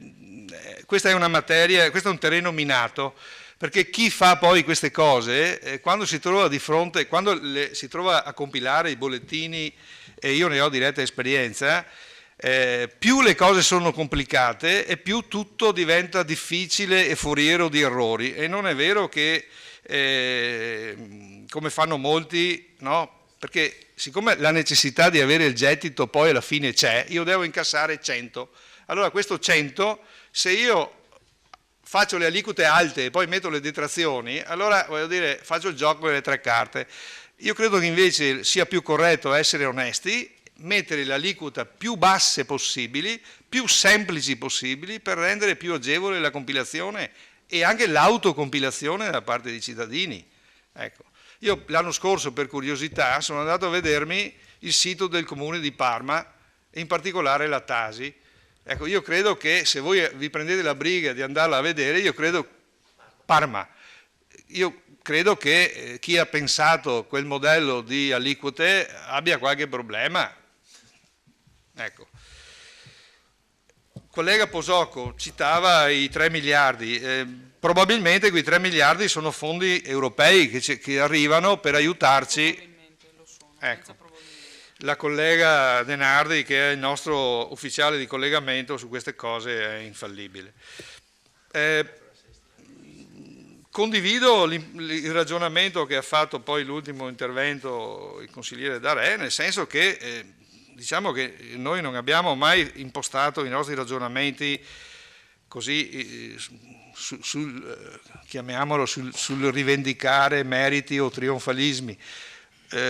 F: questa è una materia, questo è un terreno minato, perché chi fa poi queste cose, quando si trova di fronte, quando si trova a compilare i bollettini, e io ne ho diretta esperienza, più le cose sono complicate e più tutto diventa difficile e foriero di errori. E non è vero che, come fanno molti, no? Perché siccome la necessità di avere il gettito poi alla fine c'è, io devo incassare 100. Allora questo 100, se io faccio le aliquote alte e poi metto le detrazioni, allora voglio dire, faccio il gioco delle tre carte. Io credo che invece sia più corretto essere onesti, mettere le aliquote più basse possibili, più semplici possibili, per rendere più agevole la compilazione e anche l'autocompilazione da parte dei cittadini. Ecco. Io l'anno scorso, per curiosità, sono andato a vedermi il sito del comune di Parma, e in particolare la Tasi. Ecco, io credo che se voi vi prendete la briga di andarla a vedere, io credo che chi ha pensato quel modello di aliquote abbia qualche problema. Ecco. Il collega Posocco citava i 3 miliardi. Probabilmente quei 3 miliardi sono fondi europei che arrivano per aiutarci. Ecco. La collega De Nardi, che è il nostro ufficiale di collegamento su queste cose, è infallibile. Condivido il ragionamento che ha fatto poi l'ultimo intervento il consigliere D'Arè, nel senso che diciamo che noi non abbiamo mai impostato i nostri ragionamenti così chiamiamolo sul rivendicare meriti o trionfalismi.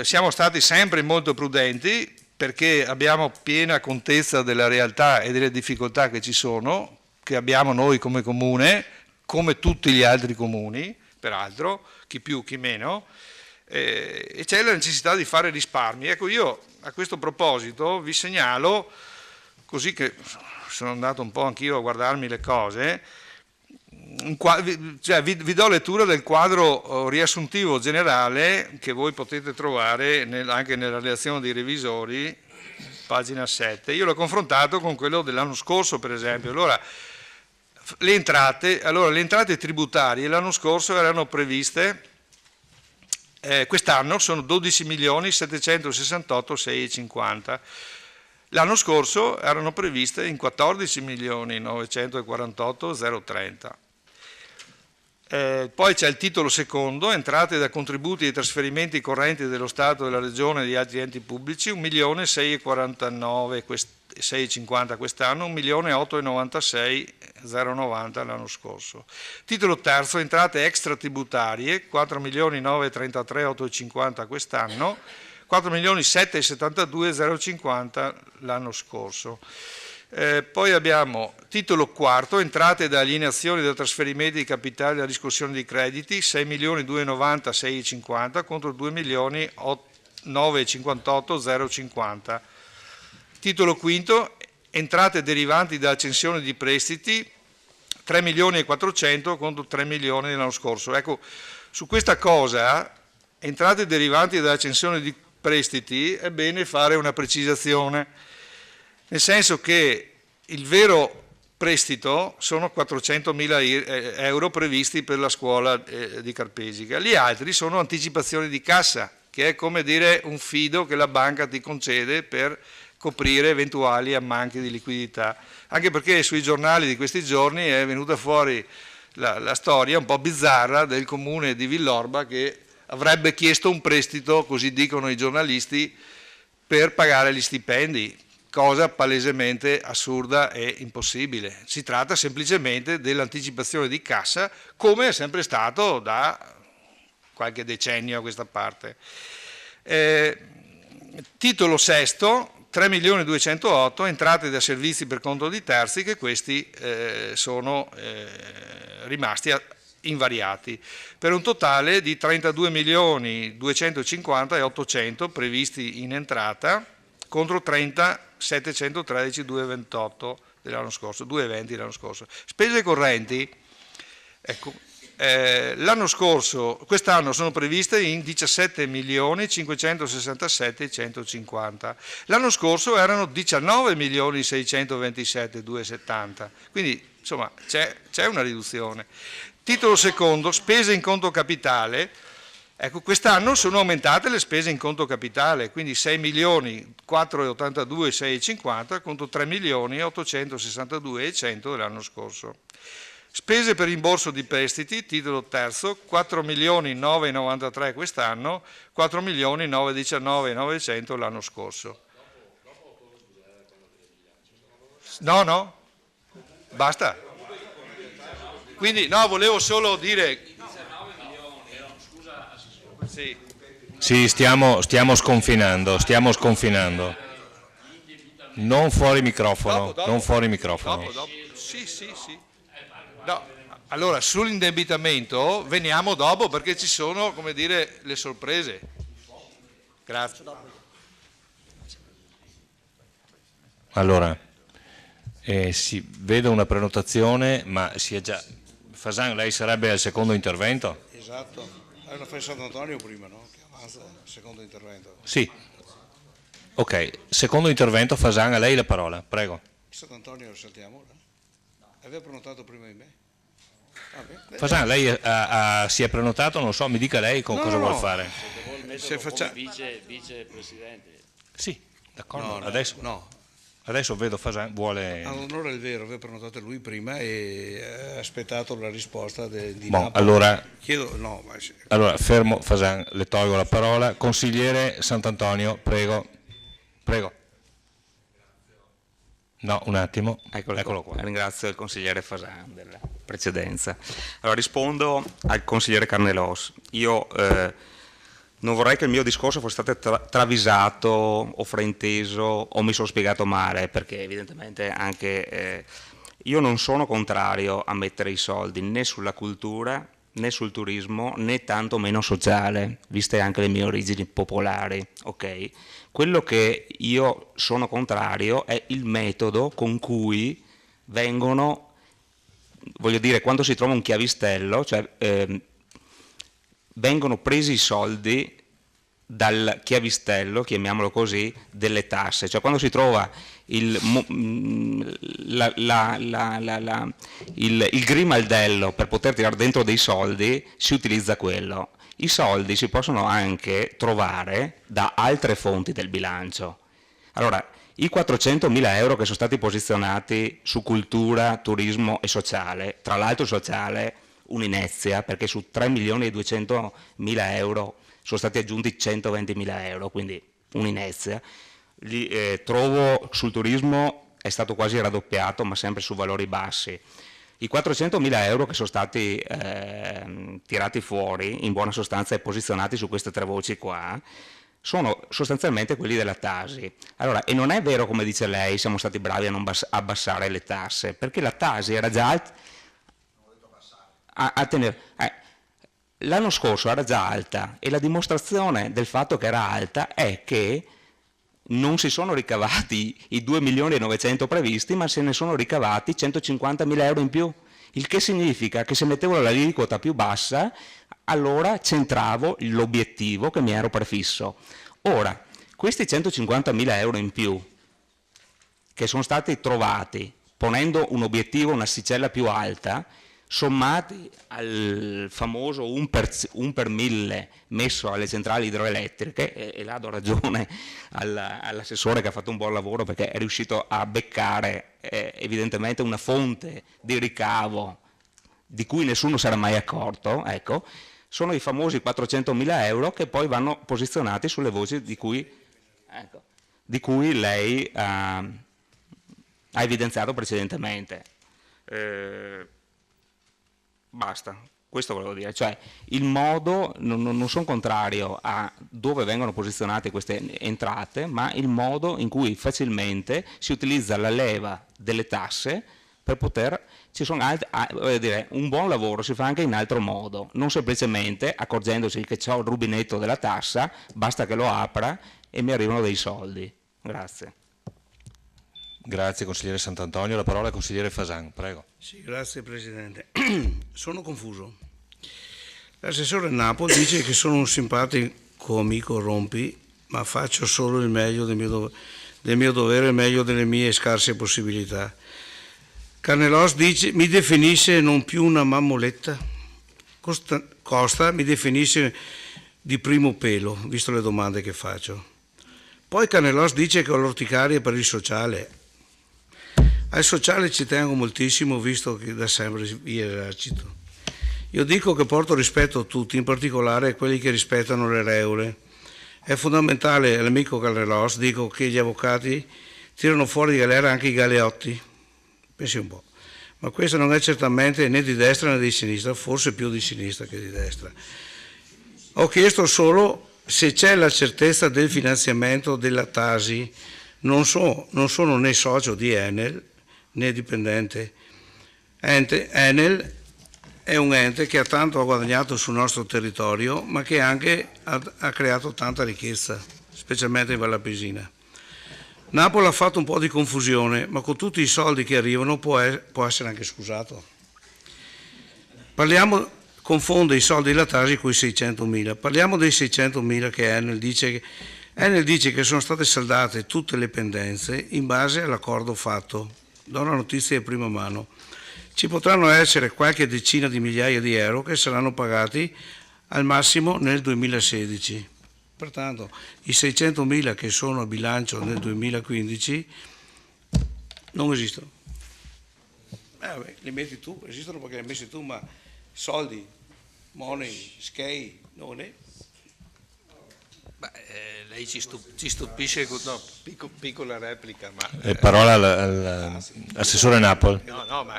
F: Siamo stati sempre molto prudenti, perché abbiamo piena contezza della realtà e delle difficoltà che ci sono, che abbiamo noi come comune, come tutti gli altri comuni, peraltro, chi più chi meno, e c'è la necessità di fare risparmi. Ecco, io a questo proposito vi segnalo, così che sono andato un po' anch'io a guardarmi le cose, vi do lettura del quadro riassuntivo generale che voi potete trovare anche nella relazione dei revisori, pagina 7. Io l'ho confrontato con quello dell'anno scorso, per esempio. Allora, le entrate tributarie l'anno scorso erano previste, quest'anno sono 12.768.650. L'anno scorso erano previste in 14.948.030. Poi c'è il titolo secondo, entrate da contributi e trasferimenti correnti dello Stato, della Regione e di altri enti pubblici, 1.649.650 quest'anno, 1.896.090 l'anno scorso. Titolo terzo, entrate extratributarie, 4.933.850 quest'anno, 4.772.050 l'anno scorso. Poi abbiamo titolo quarto, entrate da alienazioni da trasferimenti di capitale da riscossione di crediti, 6.290.650 contro 2.958.050. Titolo quinto, entrate derivanti da accensione di prestiti, 3.400.000 contro 3 milioni dell'anno scorso. Ecco, su questa cosa, entrate derivanti da accensione di prestiti, è bene fare una precisazione. Nel senso che il vero prestito sono 400.000 euro previsti per la scuola di Carpesica, gli altri sono anticipazioni di cassa, che è come dire un fido che la banca ti concede per coprire eventuali ammanchi di liquidità. Anche perché sui giornali di questi giorni è venuta fuori la storia un po' bizzarra del comune di Villorba che avrebbe chiesto un prestito, così dicono i giornalisti, per pagare gli stipendi. Cosa palesemente assurda e impossibile. Si tratta semplicemente dell'anticipazione di cassa, come è sempre stato da qualche decennio a questa parte. Titolo sesto, 3.208.000 entrate da servizi per conto di terzi, che questi sono rimasti invariati, per un totale di 32.250.800 previsti in entrata contro 30.713.228 dell'anno scorso, 220 l'anno scorso. Spese correnti, ecco, l'anno scorso, quest'anno sono previste in 17.567.150, l'anno scorso erano 19.627.270, quindi insomma c'è una riduzione. Titolo secondo, spese in conto capitale. Ecco, quest'anno sono aumentate le spese in conto capitale, quindi 6.482.650 contro 3.862.100 dell'anno scorso. Spese per rimborso di prestiti, titolo terzo, 4.993.000 quest'anno, 4.919.900 l'anno scorso. No, basta. Quindi no, volevo solo dire...
A: Sì, stiamo sconfinando. Non fuori microfono, non fuori microfono.
F: Dopo. Sì. No, allora, sull'indebitamento veniamo dopo perché ci sono, come dire, le sorprese. Grazie.
A: Allora, si vede una prenotazione, ma si è già... Fasan, lei sarebbe al secondo intervento?
D: Esatto. Era fai Sant'Antonio prima, no? Che avanza il secondo intervento.
A: Sì. Ok, secondo intervento, Fasan, a lei la parola, prego.
D: Sant'Antonio lo saltiamo? Aveva prenotato prima di me?
A: Fasan, lei si è prenotato, non so, mi dica lei cosa vuol fare.
G: Se facciamo vicepresidente.
A: Sì, d'accordo.
D: No,
A: Adesso vedo Fasan vuole...
D: Allora è vero, aveva prenotato lui prima e ha aspettato la risposta di
A: Bon,
D: Napoli.
A: allora, fermo Fasan, le tolgo la parola. Consigliere Sant'Antonio, prego. No, un attimo. Eccolo qua.
K: Ringrazio il consigliere Fasan della precedenza. Allora, rispondo al consigliere Carnelos. Io non vorrei che il mio discorso fosse stato travisato o frainteso o mi sono spiegato male, perché evidentemente anche io non sono contrario a mettere i soldi né sulla cultura né sul turismo né tanto meno sociale, viste anche le mie origini popolari, ok? Quello che io sono contrario è il metodo con cui vengono, voglio dire, quando si trova un chiavistello, cioè vengono presi i soldi dal chiavistello, chiamiamolo così, delle tasse, cioè quando si trova il grimaldello per poter tirare dentro dei soldi, si utilizza quello. I soldi si possono anche trovare da altre fonti del bilancio. Allora, i 400.000 euro che sono stati posizionati su cultura, turismo e sociale, tra l'altro sociale un'inezia, perché su 3.200.000 euro sono stati aggiunti 120.000 euro, quindi un'inezia. Trovo sul turismo è stato quasi raddoppiato, ma sempre su valori bassi. I 400.000 euro che sono stati tirati fuori, in buona sostanza, e posizionati su queste tre voci qua, sono sostanzialmente quelli della Tasi. Allora, e non è vero, come dice lei, siamo stati bravi a non abbassare le tasse, perché la Tasi era già alta. L'anno scorso era già alta, e la dimostrazione del fatto che era alta è che non si sono ricavati i 2.900.000 previsti, ma se ne sono ricavati 150.000 euro in più, il che significa che se mettevo l'aliquota più bassa, allora centravo l'obiettivo che mi ero prefisso. Ora, questi 150.000 euro in più, che sono stati trovati ponendo un obiettivo, un'asticella più alta, sommati al famoso 1 per 1000 messo alle centrali idroelettriche, e là do ragione all'assessore che ha fatto un buon lavoro, perché è riuscito a beccare evidentemente una fonte di ricavo di cui nessuno si era mai accorto, ecco, sono i famosi 400.000 euro che poi vanno posizionati sulle voci di cui lei ha evidenziato precedentemente. Basta, Questo volevo dire, cioè il modo, non sono contrario a dove vengono posizionate queste entrate, ma il modo in cui facilmente si utilizza la leva delle tasse per poter, voglio dire, un buon lavoro si fa anche in altro modo, non semplicemente accorgendosi che c'ho il rubinetto della tassa, basta che lo apra e mi arrivano dei soldi. Grazie.
A: Grazie consigliere Sant'Antonio, la parola al consigliere Fasan, prego.
D: Sì, grazie Presidente. Sono confuso. L'assessore Napoli dice che sono un simpatico amico Rompi, ma faccio solo il meglio del mio dovere, il meglio delle mie scarse possibilità. Carnelos mi definisce non più una mammoletta. Costa mi definisce di primo pelo, visto le domande che faccio. Poi Carnelos dice che ho l'orticaria per il sociale. Al sociale ci tengo moltissimo, visto che da sempre vi esercito. Io dico che porto rispetto a tutti, in particolare a quelli che rispettano le regole. È fondamentale, all'amico Carnelos, dico che gli avvocati tirano fuori di galera anche i galeotti. Pensi un po'. Ma questo non è certamente né di destra né di sinistra, forse più di sinistra che di destra. Ho chiesto solo se c'è la certezza del finanziamento della Tasi. Non sono né socio di Enel né dipendente. Enel è un ente che tanto ha guadagnato sul nostro territorio, ma che anche ha creato tanta ricchezza, specialmente in Vallapesina. Napoli ha fatto un po' di confusione, ma con tutti i soldi che arrivano può essere anche scusato. Confonde i soldi della Tasi con i 600.000. Parliamo dei 600.000 che Enel dice che sono state saldate tutte le pendenze in base all'accordo fatto. Do una notizia di prima mano. Ci potranno essere qualche decina di migliaia di euro che saranno pagati al massimo nel 2016. Pertanto i 600.000 che sono a bilancio nel 2015 non esistono. Li metti tu, esistono perché li hai messi tu, ma soldi, money, skei, non è.
F: Lei ci stupisce, no, piccola replica, ma...
A: Parola all'assessore Napoli.
F: No, ma...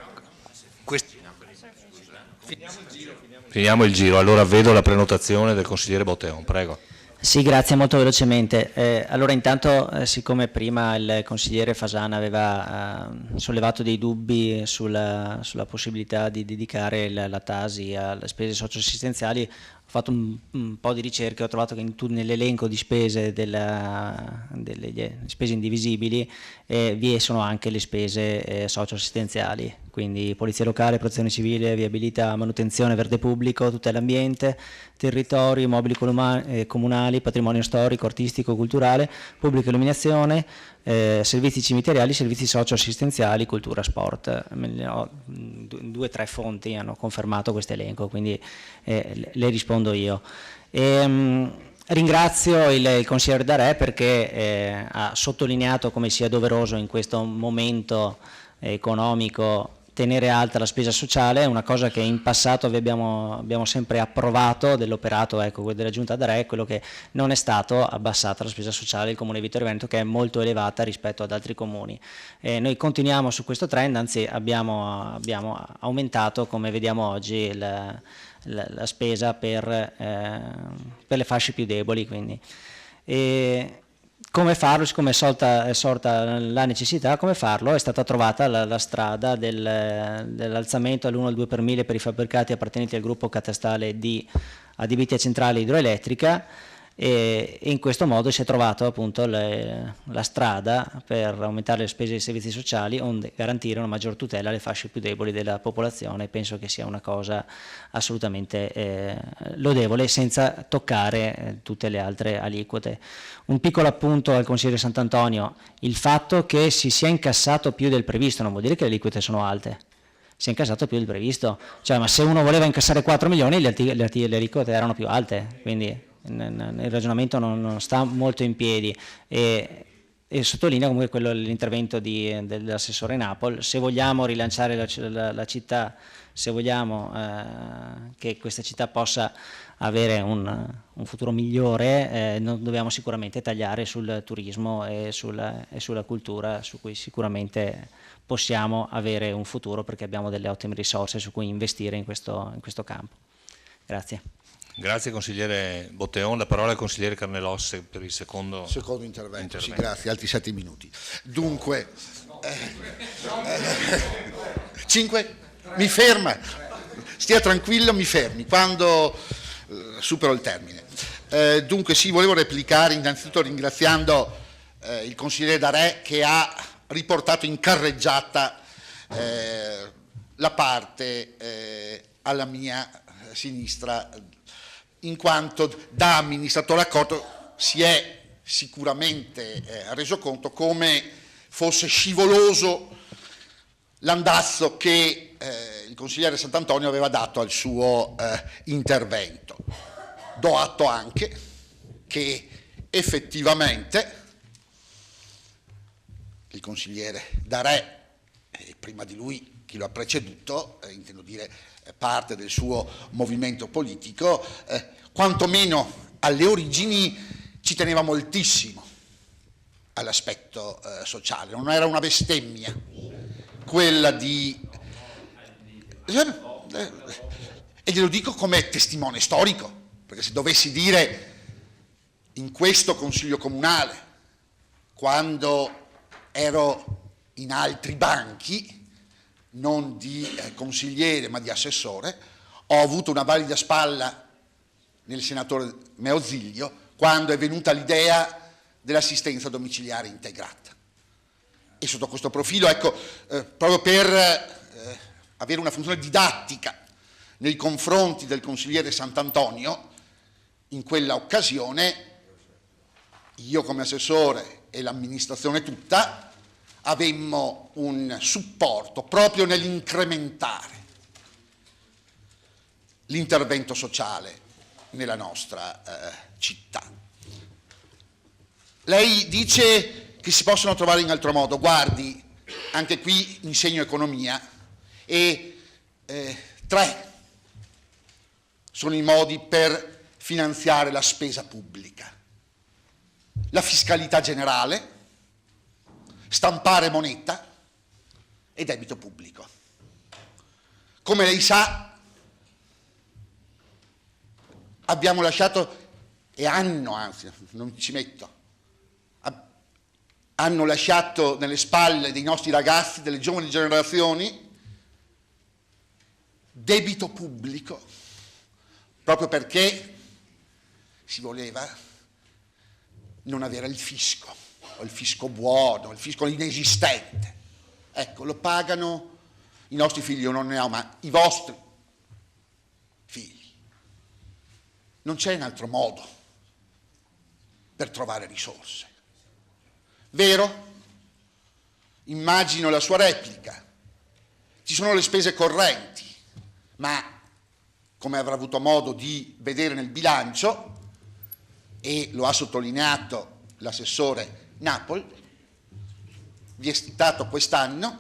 A: Finiamo il giro, allora vedo la prenotazione del consigliere Botteon, prego.
J: Sì, grazie, molto velocemente. Allora intanto, siccome prima il consigliere Fasana aveva sollevato dei dubbi sulla possibilità di dedicare la Tasi alle spese socioassistenziali, ho fatto un po' di ricerche, ho trovato che nell'elenco di spese delle spese indivisibili vi sono anche le spese socioassistenziali, quindi polizia locale, protezione civile, viabilità, manutenzione, verde pubblico, tutela ambiente, territori, immobili comunali, patrimonio storico, artistico, culturale, pubblica illuminazione, servizi cimiteriali, servizi socioassistenziali, cultura, sport. 2 o 3 fonti hanno confermato questo elenco, quindi le rispondo io. Ringrazio il consigliere Darè perché ha sottolineato come sia doveroso in questo momento economico tenere alta la spesa sociale, è una cosa che in passato abbiamo sempre approvato dell'operato della Giunta Darè, quello che non è stato abbassata la spesa sociale del Comune di Vittorio Veneto, che è molto elevata rispetto ad altri comuni. Noi continuiamo su questo trend, anzi abbiamo aumentato, come vediamo oggi, la spesa per le fasce più deboli. Quindi. Come farlo? Siccome è sorta la necessità, come farlo? È stata trovata la strada dell'alzamento all'1 al 2 per 1000 per i fabbricati appartenenti al gruppo catastale adibiti a centrale idroelettrica, e in questo modo si è trovato appunto la strada per aumentare le spese dei servizi sociali, onde garantire una maggior tutela alle fasce più deboli della popolazione. Penso che sia una cosa assolutamente lodevole, senza toccare tutte le altre aliquote. Un piccolo appunto al consigliere Sant'Antonio: il fatto che si sia incassato più del previsto non vuol dire che le aliquote sono alte. Si è incassato più del previsto, cioè, ma se uno voleva incassare 4 milioni le aliquote erano più alte, quindi il ragionamento non sta molto in piedi. E E sottolinea comunque l'intervento dell'assessore Napoli. Se vogliamo rilanciare la città, se vogliamo che questa città possa avere un futuro migliore, dobbiamo sicuramente tagliare sul turismo e sulla cultura, su cui sicuramente possiamo avere un futuro, perché abbiamo delle ottime risorse su cui investire in questo campo. Grazie.
A: Grazie consigliere Botteon, la parola al consigliere Carnelosse per il secondo
L: intervento. Sì, grazie, altri 7 minuti. Dunque, 5, mi ferma, stia tranquillo, mi fermi quando supero il termine. Dunque sì, volevo replicare innanzitutto ringraziando il consigliere Darè che ha riportato in carreggiata la parte alla mia sinistra, in quanto da amministratore accorto si è sicuramente reso conto come fosse scivoloso l'andazzo che il consigliere Sant'Antonio aveva dato al suo intervento. Do atto anche che effettivamente il consigliere Darè, e prima di lui chi lo ha preceduto, intendo dire parte del suo movimento politico, quantomeno alle origini ci teneva moltissimo all'aspetto sociale, non era una bestemmia quella di... e glielo dico come testimone storico, perché se dovessi dire in questo Consiglio Comunale, quando ero in altri banchi, non di consigliere ma di assessore, ho avuto una valida spalla nel senatore Meoziglio quando è venuta l'idea dell'assistenza domiciliare integrata. E sotto questo profilo, ecco, proprio per avere una funzione didattica nei confronti del consigliere Sant'Antonio, in quella occasione io come assessore e l'amministrazione tutta avemmo un supporto proprio nell'incrementare l'intervento sociale nella nostra città. Lei dice che si possono trovare in altro modo. Guardi, anche qui insegno economia e 3 sono i modi per finanziare la spesa pubblica: la fiscalità generale, stampare moneta e debito pubblico. Come lei sa, abbiamo lasciato, e anzi, non ci metto, hanno lasciato nelle spalle dei nostri ragazzi, delle giovani generazioni, debito pubblico, proprio perché si voleva non avere il fisco, o il fisco buono, il fisco inesistente. Ecco, lo pagano i nostri figli, io non ne ho, ma i vostri figli. Non c'è un altro modo per trovare risorse. Vero? Immagino la sua replica. Ci sono le spese correnti, ma come avrà avuto modo di vedere nel bilancio, e lo ha sottolineato l'assessore Napoli, vi è stato quest'anno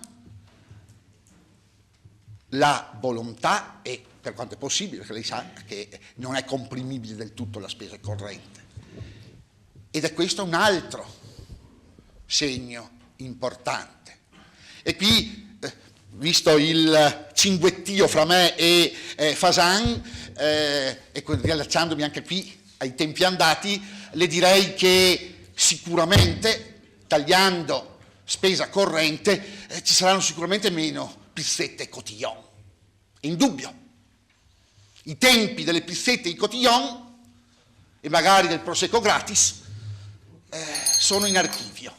L: la volontà, e per quanto è possibile, perché lei sa che non è comprimibile del tutto la spesa corrente, ed è questo un altro segno importante. E qui, visto il cinguettio fra me e Fasan, e riallacciandomi anche qui ai tempi andati, le direi che sicuramente, tagliando spesa corrente, ci saranno sicuramente meno pizzette e cotillon. Indubbio. I tempi delle pizzette e i cotillon, e magari del prosecco gratis, sono in archivio.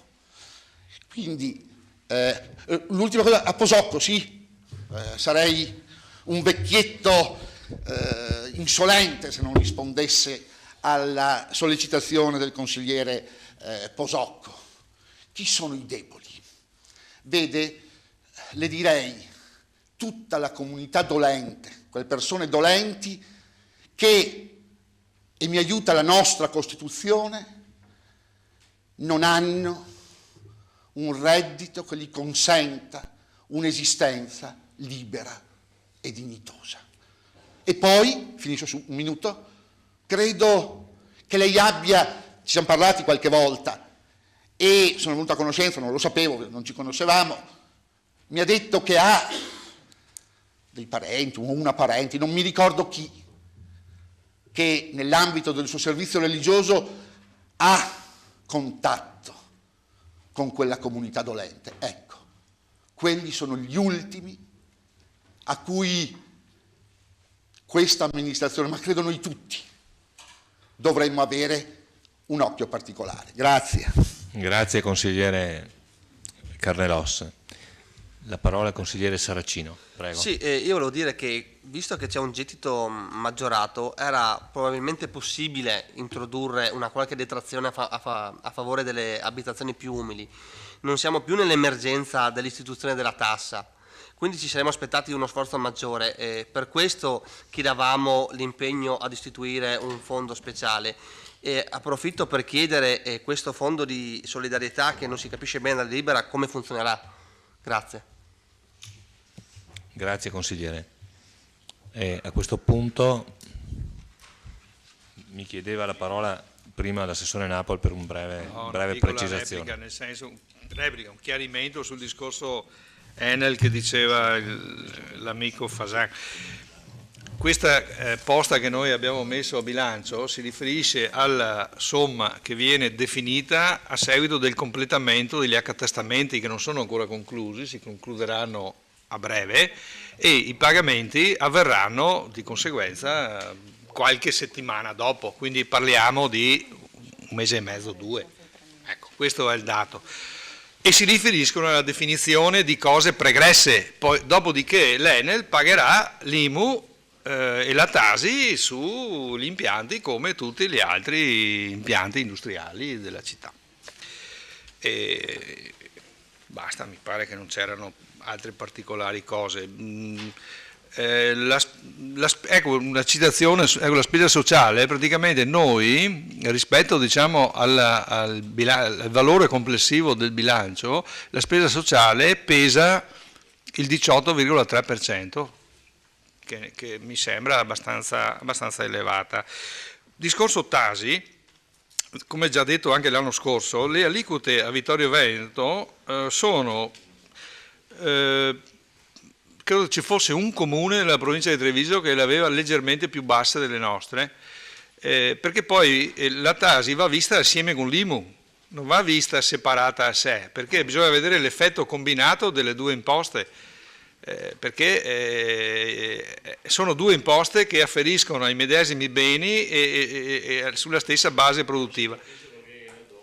L: Quindi, l'ultima cosa, a Posocco, sì, sarei un vecchietto insolente se non rispondesse alla sollecitazione del consigliere Posocco. Chi sono i deboli? Vede, le direi tutta la comunità dolente, quelle persone dolenti che, e mi aiuta la nostra Costituzione, non hanno un reddito che gli consenta un'esistenza libera e dignitosa. E poi, finisco su un minuto, credo che lei abbia, ci siamo parlati qualche volta e sono venuto a conoscenza, non lo sapevo, non ci conoscevamo, mi ha detto che ha dei parenti o una parente, non mi ricordo chi, che nell'ambito del suo servizio religioso ha contatto con quella comunità dolente. Ecco, quelli sono gli ultimi a cui questa amministrazione, ma credo noi tutti, dovremmo avere un occhio particolare. Grazie.
A: Grazie consigliere Carnelos. La parola al consigliere Saracino, prego.
M: Sì, io volevo dire che, visto che c'è un gettito maggiorato, era probabilmente possibile introdurre una qualche detrazione a favore delle abitazioni più umili. Non siamo più nell'emergenza dell'istituzione della tassa, quindi ci saremmo aspettati uno sforzo maggiore. Per questo chiedevamo l'impegno ad istituire un fondo speciale. Approfitto per chiedere questo fondo di solidarietà, che non si capisce bene dalla delibera, come funzionerà. Grazie.
A: Grazie consigliere. A questo punto mi chiedeva la parola prima l'assessore Napoli per un breve precisazione.
F: Replica, nel senso, un chiarimento sul discorso Enel che diceva l'amico Fasan. Questa posta che noi abbiamo messo a bilancio si riferisce alla somma che viene definita a seguito del completamento degli accatastamenti che non sono ancora conclusi, si concluderanno a breve e i pagamenti avverranno di conseguenza qualche settimana dopo, quindi parliamo di un mese e mezzo, 2. Ecco, questo è il dato. E si riferiscono alla definizione di cose pregresse, poi dopodiché l'Enel pagherà l'IMU e la Tasi sugli impianti come tutti gli altri impianti industriali della città. E basta, mi pare che non c'erano altre particolari cose. Ecco, una citazione, ecco, la spesa sociale, praticamente noi rispetto, diciamo, al valore complessivo del bilancio, la spesa sociale pesa il 18,3%, che mi sembra abbastanza elevata. Discorso Tasi, come già detto anche l'anno scorso, le aliquote a Vittorio Veneto sono, credo ci fosse un comune nella provincia di Treviso che le aveva leggermente più basse delle nostre, perché poi la Tasi va vista assieme con l'IMU, non va vista separata a sé, perché bisogna vedere l'effetto combinato delle due imposte. Perché sono due imposte che afferiscono ai medesimi beni e sulla stessa base produttiva.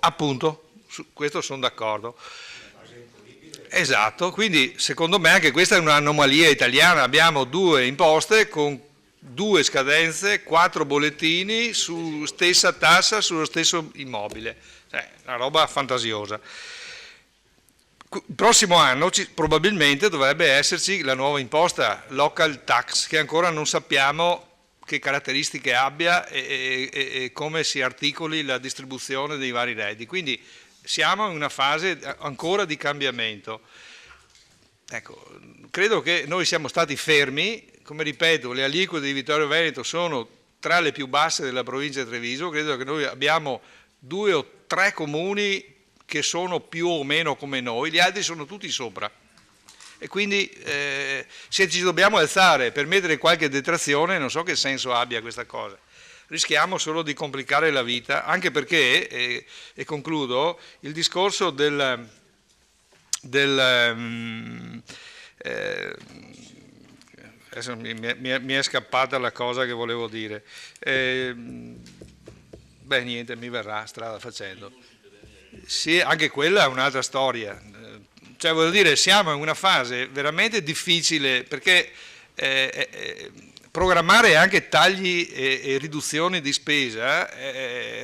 F: Appunto, su questo sono d'accordo. Esatto, quindi secondo me anche questa è un'anomalia italiana, abbiamo due imposte con due scadenze, 4 bollettini su stessa tassa sullo stesso immobile, una roba fantasiosa. Il prossimo anno probabilmente dovrebbe esserci la nuova imposta local tax, che ancora non sappiamo che caratteristiche abbia e come si articoli la distribuzione dei vari redditi, quindi siamo in una fase ancora di cambiamento. Ecco, credo che noi siamo stati fermi, come ripeto, le aliquote di Vittorio Veneto sono tra le più basse della provincia di Treviso, credo che noi abbiamo 2 o 3 comuni che sono più o meno come noi, gli altri sono tutti sopra. E quindi se ci dobbiamo alzare per mettere qualche detrazione, non so che senso abbia questa cosa. Rischiamo solo di complicare la vita, anche perché, e concludo, il discorso adesso mi è scappata la cosa che volevo dire. Beh, niente, mi verrà strada facendo. Sì, anche quella è un'altra storia, cioè voglio dire, siamo in una fase veramente difficile perché programmare anche tagli e riduzioni di spesa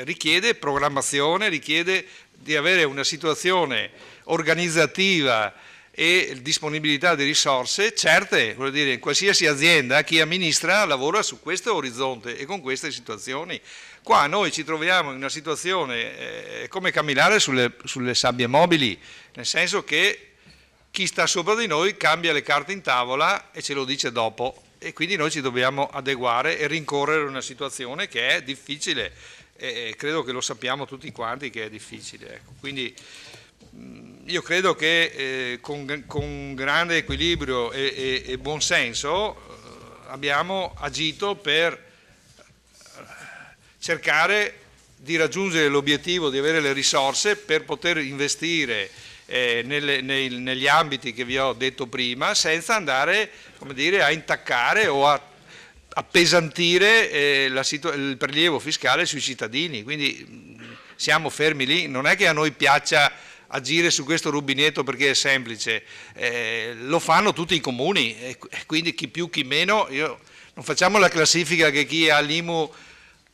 F: richiede programmazione, richiede di avere una situazione organizzativa e disponibilità di risorse certe, voglio dire, in qualsiasi azienda chi amministra lavora su questo orizzonte e con queste situazioni. Qua noi ci troviamo in una situazione come camminare sulle sabbie mobili, nel senso che chi sta sopra di noi cambia le carte in tavola e ce lo dice dopo, e quindi noi ci dobbiamo adeguare e rincorrere una situazione che è difficile, e credo che lo sappiamo tutti quanti che è difficile. Ecco. Quindi io credo che con grande equilibrio e buon senso abbiamo agito per cercare di raggiungere l'obiettivo di avere le risorse per poter investire negli ambiti che vi ho detto prima, senza andare, come dire, a intaccare o a appesantire il prelievo fiscale sui cittadini. Quindi siamo fermi lì, non è che a noi piaccia agire su questo rubinetto perché è semplice, lo fanno tutti i comuni, e quindi chi più chi meno, non facciamo la classifica che chi ha l'IMU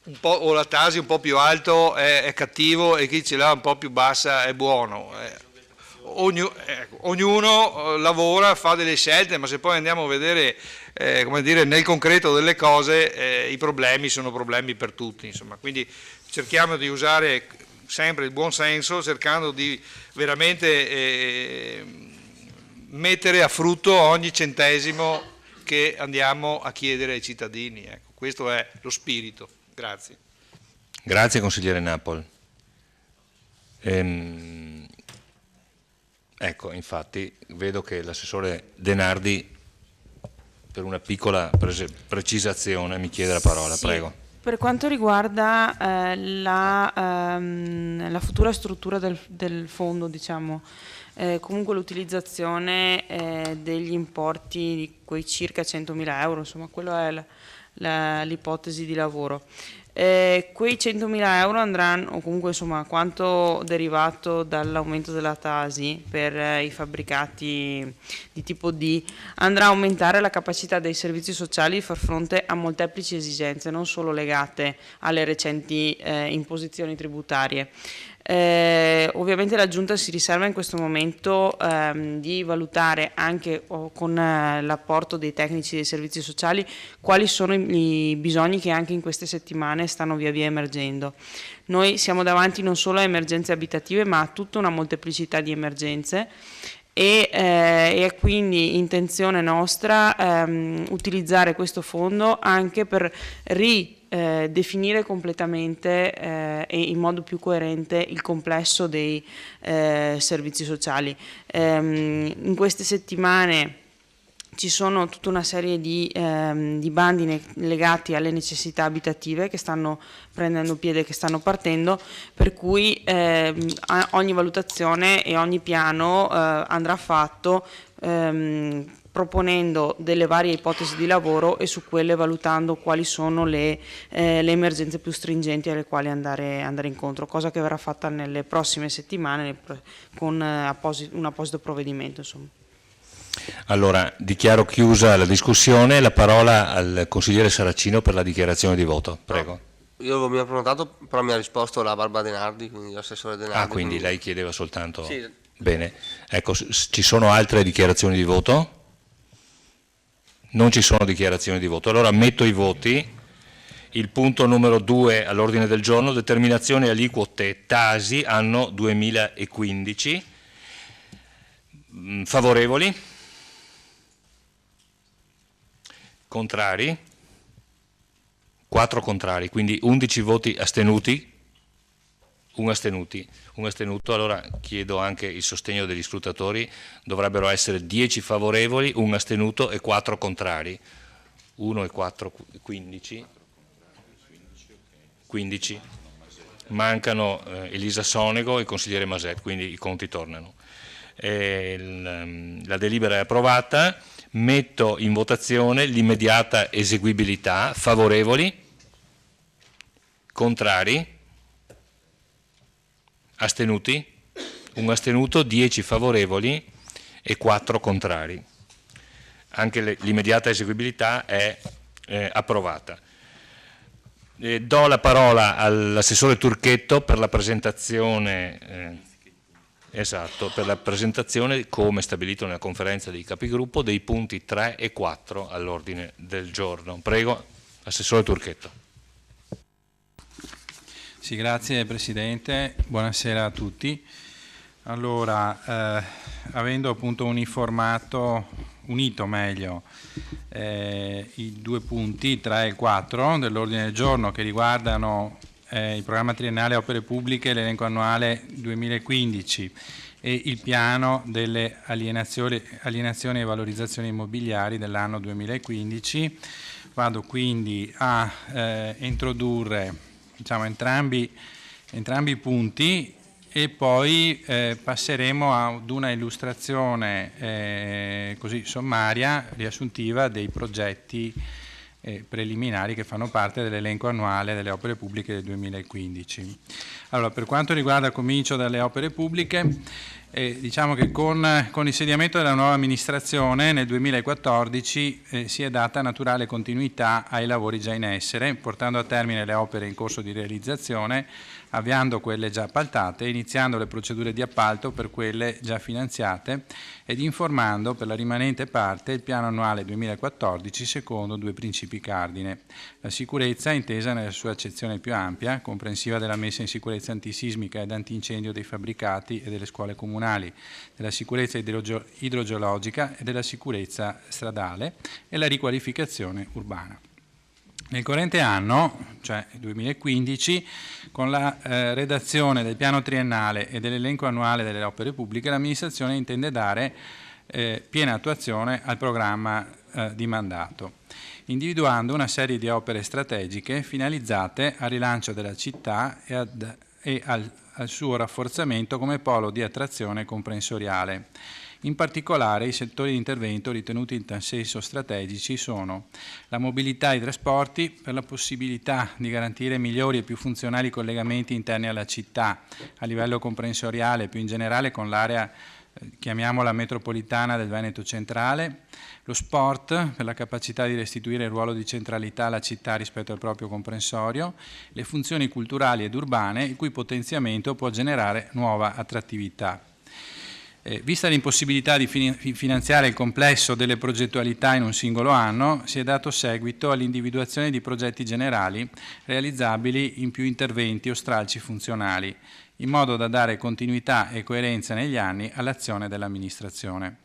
F: un po', o la Tasi un po' più alto è cattivo e chi ce l'ha un po' più bassa è buono. Ognuno lavora, fa delle scelte, ma se poi andiamo a vedere come dire, nel concreto delle cose, i problemi sono problemi per tutti, insomma. Quindi cerchiamo di usare sempre il buon senso, cercando di veramente mettere a frutto ogni centesimo che andiamo a chiedere ai cittadini. Ecco, questo è lo spirito. Grazie.
A: Grazie consigliere Napol. Ecco, infatti vedo che l'assessore Denardi per una piccola precisazione mi chiede la parola,
O: sì.
A: Prego.
O: Per quanto riguarda la futura struttura del fondo, diciamo, comunque l'utilizzazione degli importi di quei circa 100.000 euro, insomma, quello è l'ipotesi di lavoro. Quei 100.000 euro andranno, o comunque insomma quanto derivato dall'aumento della Tasi per i fabbricati di tipo D, andrà a aumentare la capacità dei servizi sociali di far fronte a molteplici esigenze, non solo legate alle recenti imposizioni tributarie. Ovviamente la Giunta si riserva in questo momento di valutare anche con l'apporto dei tecnici dei servizi sociali quali sono i bisogni che anche in queste settimane stanno via via emergendo. Noi siamo davanti non solo a emergenze abitative ma a tutta una molteplicità di emergenze e è quindi intenzione nostra utilizzare questo fondo anche per definire completamente e in modo più coerente il complesso dei servizi sociali. In queste settimane ci sono tutta una serie di bandi legati alle necessità abitative che stanno prendendo piede, che stanno partendo, per cui ogni valutazione e ogni piano andrà fatto proponendo delle varie ipotesi di lavoro e su quelle valutando quali sono le emergenze più stringenti alle quali andare incontro, cosa che verrà fatta nelle prossime settimane con un apposito provvedimento, insomma.
A: Allora, dichiaro chiusa la discussione, la parola al consigliere Saracino per la dichiarazione di voto. Prego.
M: Io mi ho prenotato, però mi ha risposto la Barbara Denardi, quindi l'assessore Denardi.
A: Ah, quindi lei chiedeva soltanto...
M: Sì.
A: Bene, ecco, ci sono altre dichiarazioni di voto? Non ci sono dichiarazioni di voto. Allora metto i voti. Il punto numero 2 all'ordine del giorno, determinazione aliquote Tasi anno 2015. Favorevoli? Contrari? 4 contrari, quindi 11 voti astenuti. Un astenuto, allora chiedo anche il sostegno degli scrutatori, dovrebbero essere 10 favorevoli, un astenuto e 4 contrari. 1 e 4, 15. Mancano Elisa Sonego e il consigliere Maset, quindi i conti tornano. La delibera è approvata, metto in votazione l'immediata eseguibilità. Favorevoli? Contrari? Astenuti? Un astenuto, 10 favorevoli e 4 contrari. Anche l'immediata eseguibilità è approvata. Do la parola all'assessore Turchetto per la presentazione Esatto, per la presentazione, come stabilito nella conferenza dei capigruppo, dei punti 3 e 4 all'ordine del giorno. Prego, Assessore Turchetto.
P: Sì, grazie Presidente, buonasera a tutti. Allora, avendo appunto unito meglio i due punti 3 e 4 dell'ordine del giorno che riguardano il programma triennale opere pubbliche, l'elenco annuale 2015 e il piano delle alienazioni e valorizzazioni immobiliari dell'anno 2015, vado quindi a introdurre, diciamo, entrambi i punti e poi passeremo ad una illustrazione così sommaria, riassuntiva dei progetti preliminari che fanno parte dell'elenco annuale delle opere pubbliche del 2015. Allora, per quanto riguarda, comincio dalle opere pubbliche, diciamo che con l'insediamento della nuova amministrazione nel 2014 si è data naturale continuità ai lavori già in essere, portando a termine le opere in corso di realizzazione, avviando quelle già appaltate, iniziando le procedure di appalto per quelle già finanziate ed informando per la rimanente parte il piano annuale 2014 secondo due principi cardine. La sicurezza intesa nella sua accezione più ampia, comprensiva della messa in sicurezza antisismica ed antincendio dei fabbricati e delle scuole comunali, della sicurezza idrogeologica e della sicurezza stradale e la riqualificazione urbana. Nel corrente anno, cioè 2015, con la redazione del piano triennale e dell'elenco annuale delle opere pubbliche, l'amministrazione intende dare piena attuazione al programma di mandato, individuando una serie di opere strategiche finalizzate al rilancio della città e al suo rafforzamento come polo di attrazione comprensoriale. In particolare i settori di intervento ritenuti in tal senso strategici sono la mobilità e i trasporti per la possibilità di garantire migliori e più funzionali collegamenti interni alla città a livello comprensoriale, più in generale con l'area chiamiamola metropolitana del Veneto centrale, lo sport per la capacità di restituire il ruolo di centralità alla città rispetto al proprio comprensorio, le funzioni culturali ed urbane il cui potenziamento può generare nuova attrattività. Vista l'impossibilità di finanziare il complesso delle progettualità in un singolo anno, si è dato seguito all'individuazione di progetti generali realizzabili in più interventi o stralci funzionali, in modo da dare continuità e coerenza negli anni all'azione dell'amministrazione.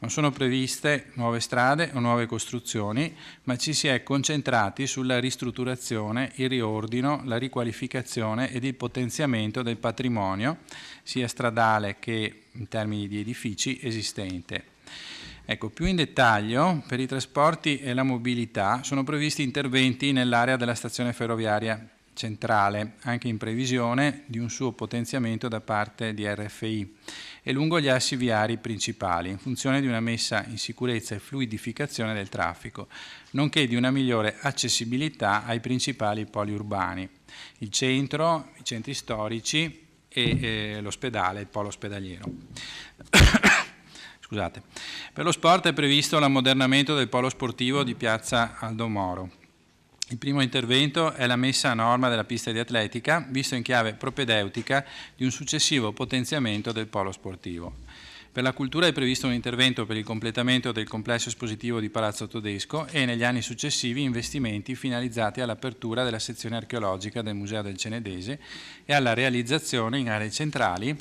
P: Non sono previste nuove strade o nuove costruzioni, ma ci si è concentrati sulla ristrutturazione, il riordino, la riqualificazione ed il potenziamento del patrimonio, sia stradale che in termini di edifici esistente. Ecco, più in dettaglio, per i trasporti e la mobilità sono previsti interventi nell'area della stazione ferroviaria centrale, anche in previsione di un suo potenziamento da parte di RFI e lungo gli assi viari principali, in funzione di una messa in sicurezza e fluidificazione del traffico, nonché di una migliore accessibilità ai principali poli urbani, il centro, i centri storici e l'ospedale, il polo ospedaliero. Scusate. Per lo sport è previsto l'ammodernamento del polo sportivo di Piazza Aldo Moro. Il primo intervento è la messa a norma della pista di atletica, visto in chiave propedeutica di un successivo potenziamento del polo sportivo. Per la cultura è previsto un intervento per il completamento del complesso espositivo di Palazzo Todesco e negli anni successivi investimenti finalizzati all'apertura della sezione archeologica del Museo del Cenedese e alla realizzazione in aree centrali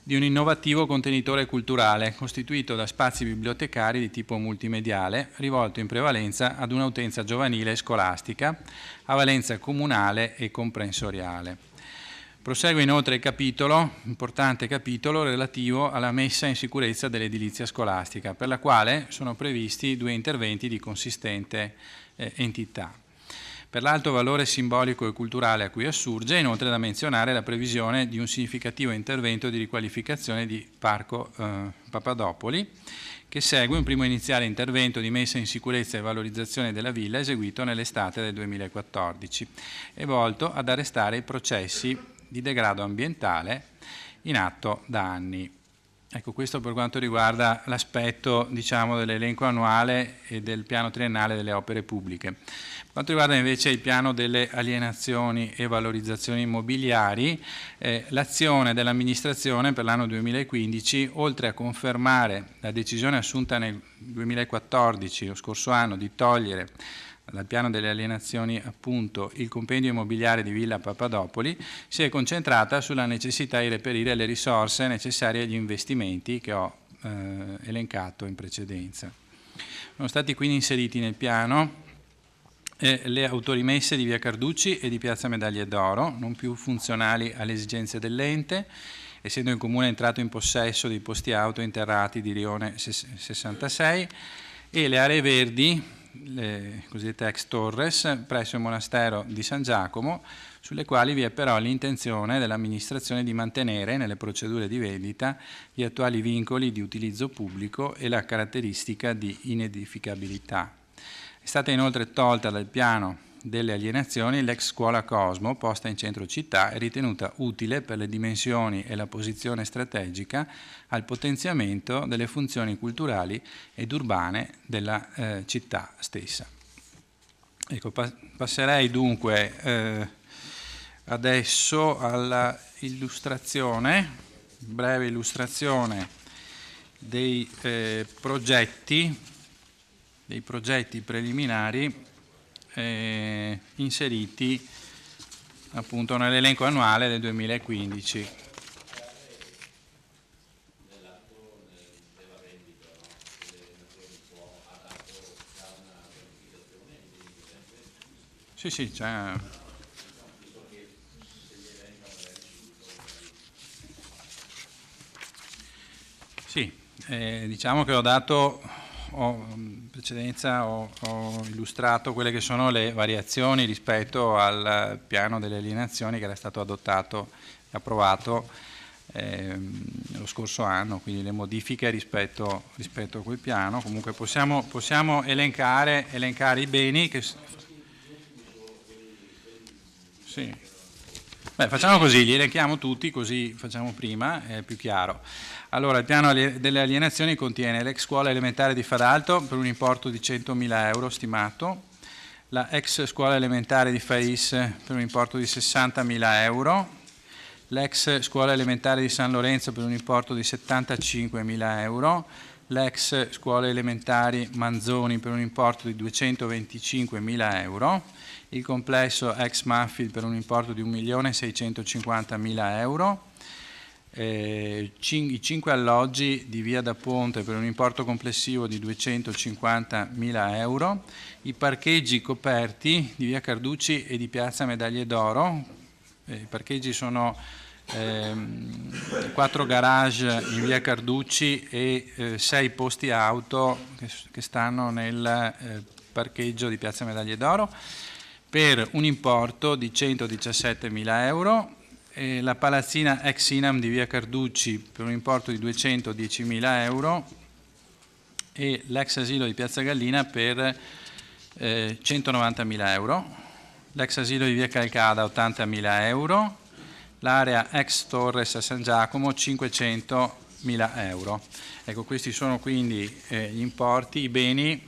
P: di un innovativo contenitore culturale costituito da spazi bibliotecari di tipo multimediale rivolto in prevalenza ad un'utenza giovanile e scolastica a valenza comunale e comprensoriale. Prosegue inoltre il capitolo, importante capitolo, relativo alla messa in sicurezza dell'edilizia scolastica, per la quale sono previsti due interventi di consistente entità. Per l'alto valore simbolico e culturale a cui assurge, è inoltre da menzionare la previsione di un significativo intervento di riqualificazione di Parco Papadopoli, che segue un primo iniziale intervento di messa in sicurezza e valorizzazione della villa eseguito nell'estate del 2014 e volto ad arrestare i processi di degrado ambientale in atto da anni. Ecco, questo per quanto riguarda l'aspetto, diciamo, dell'elenco annuale e del piano triennale delle opere pubbliche. Per quanto riguarda invece il piano delle alienazioni e valorizzazioni immobiliari, l'azione dell'amministrazione per l'anno 2015, oltre a confermare la decisione assunta nel 2014, lo scorso anno, di togliere dal piano delle alienazioni appunto il compendio immobiliare di Villa Papadopoli, si è concentrata sulla necessità di reperire le risorse necessarie agli investimenti che ho elencato in precedenza. Sono stati quindi inseriti nel piano le autorimesse di Via Carducci e di Piazza Medaglie d'Oro, non più funzionali alle esigenze dell'ente, essendo il Comune entrato in possesso dei posti auto interrati di Rione 66, e le aree verdi, le cosiddette ex Torres, presso il monastero di San Giacomo, sulle quali vi è però l'intenzione dell'amministrazione di mantenere nelle procedure di vendita gli attuali vincoli di utilizzo pubblico e la caratteristica di inedificabilità. È stata inoltre tolta dal piano delle alienazioni l'ex scuola Cosmo, posta in centro città, e ritenuta utile per le dimensioni e la posizione strategica al potenziamento delle funzioni culturali ed urbane della città stessa. Ecco, passerei dunque adesso alla illustrazione, breve illustrazione dei progetti preliminari inseriti appunto nell'elenco annuale del 2015. Sì, c'è. Sì, diciamo che in precedenza ho illustrato quelle che sono le variazioni rispetto al piano delle alienazioni che era stato adottato e approvato lo scorso anno, quindi le modifiche rispetto a quel piano. Comunque possiamo elencare i beni che... Sì. Beh, facciamo così, li elenchiamo tutti, così facciamo prima, è più chiaro. Allora, il piano delle alienazioni contiene l'ex scuola elementare di Fadalto per un importo di 100.000 euro stimato, la ex scuola elementare di Fais per un importo di 60.000 euro, l'ex scuola elementare di San Lorenzo per un importo di 75.000 euro, l'ex scuola elementari Manzoni per un importo di 225.000 euro, il complesso ex Maffield per un importo di 1.650.000 euro, i 5 alloggi di Via da Ponte per un importo complessivo di 250.000 euro, i parcheggi coperti di Via Carducci e di Piazza Medaglie d'Oro. I parcheggi sono 4 garage in Via Carducci e 6 posti auto che stanno nel parcheggio di Piazza Medaglie d'Oro per un importo di 117.000 euro, e la palazzina ex Inam di Via Carducci per un importo di 210.000 euro e l'ex asilo di Piazza Gallina per 190.000 euro, l'ex asilo di Via Calcada 80.000 euro, l'area ex Torres a San Giacomo 500.000 euro. Ecco, questi sono quindi gli importi, i beni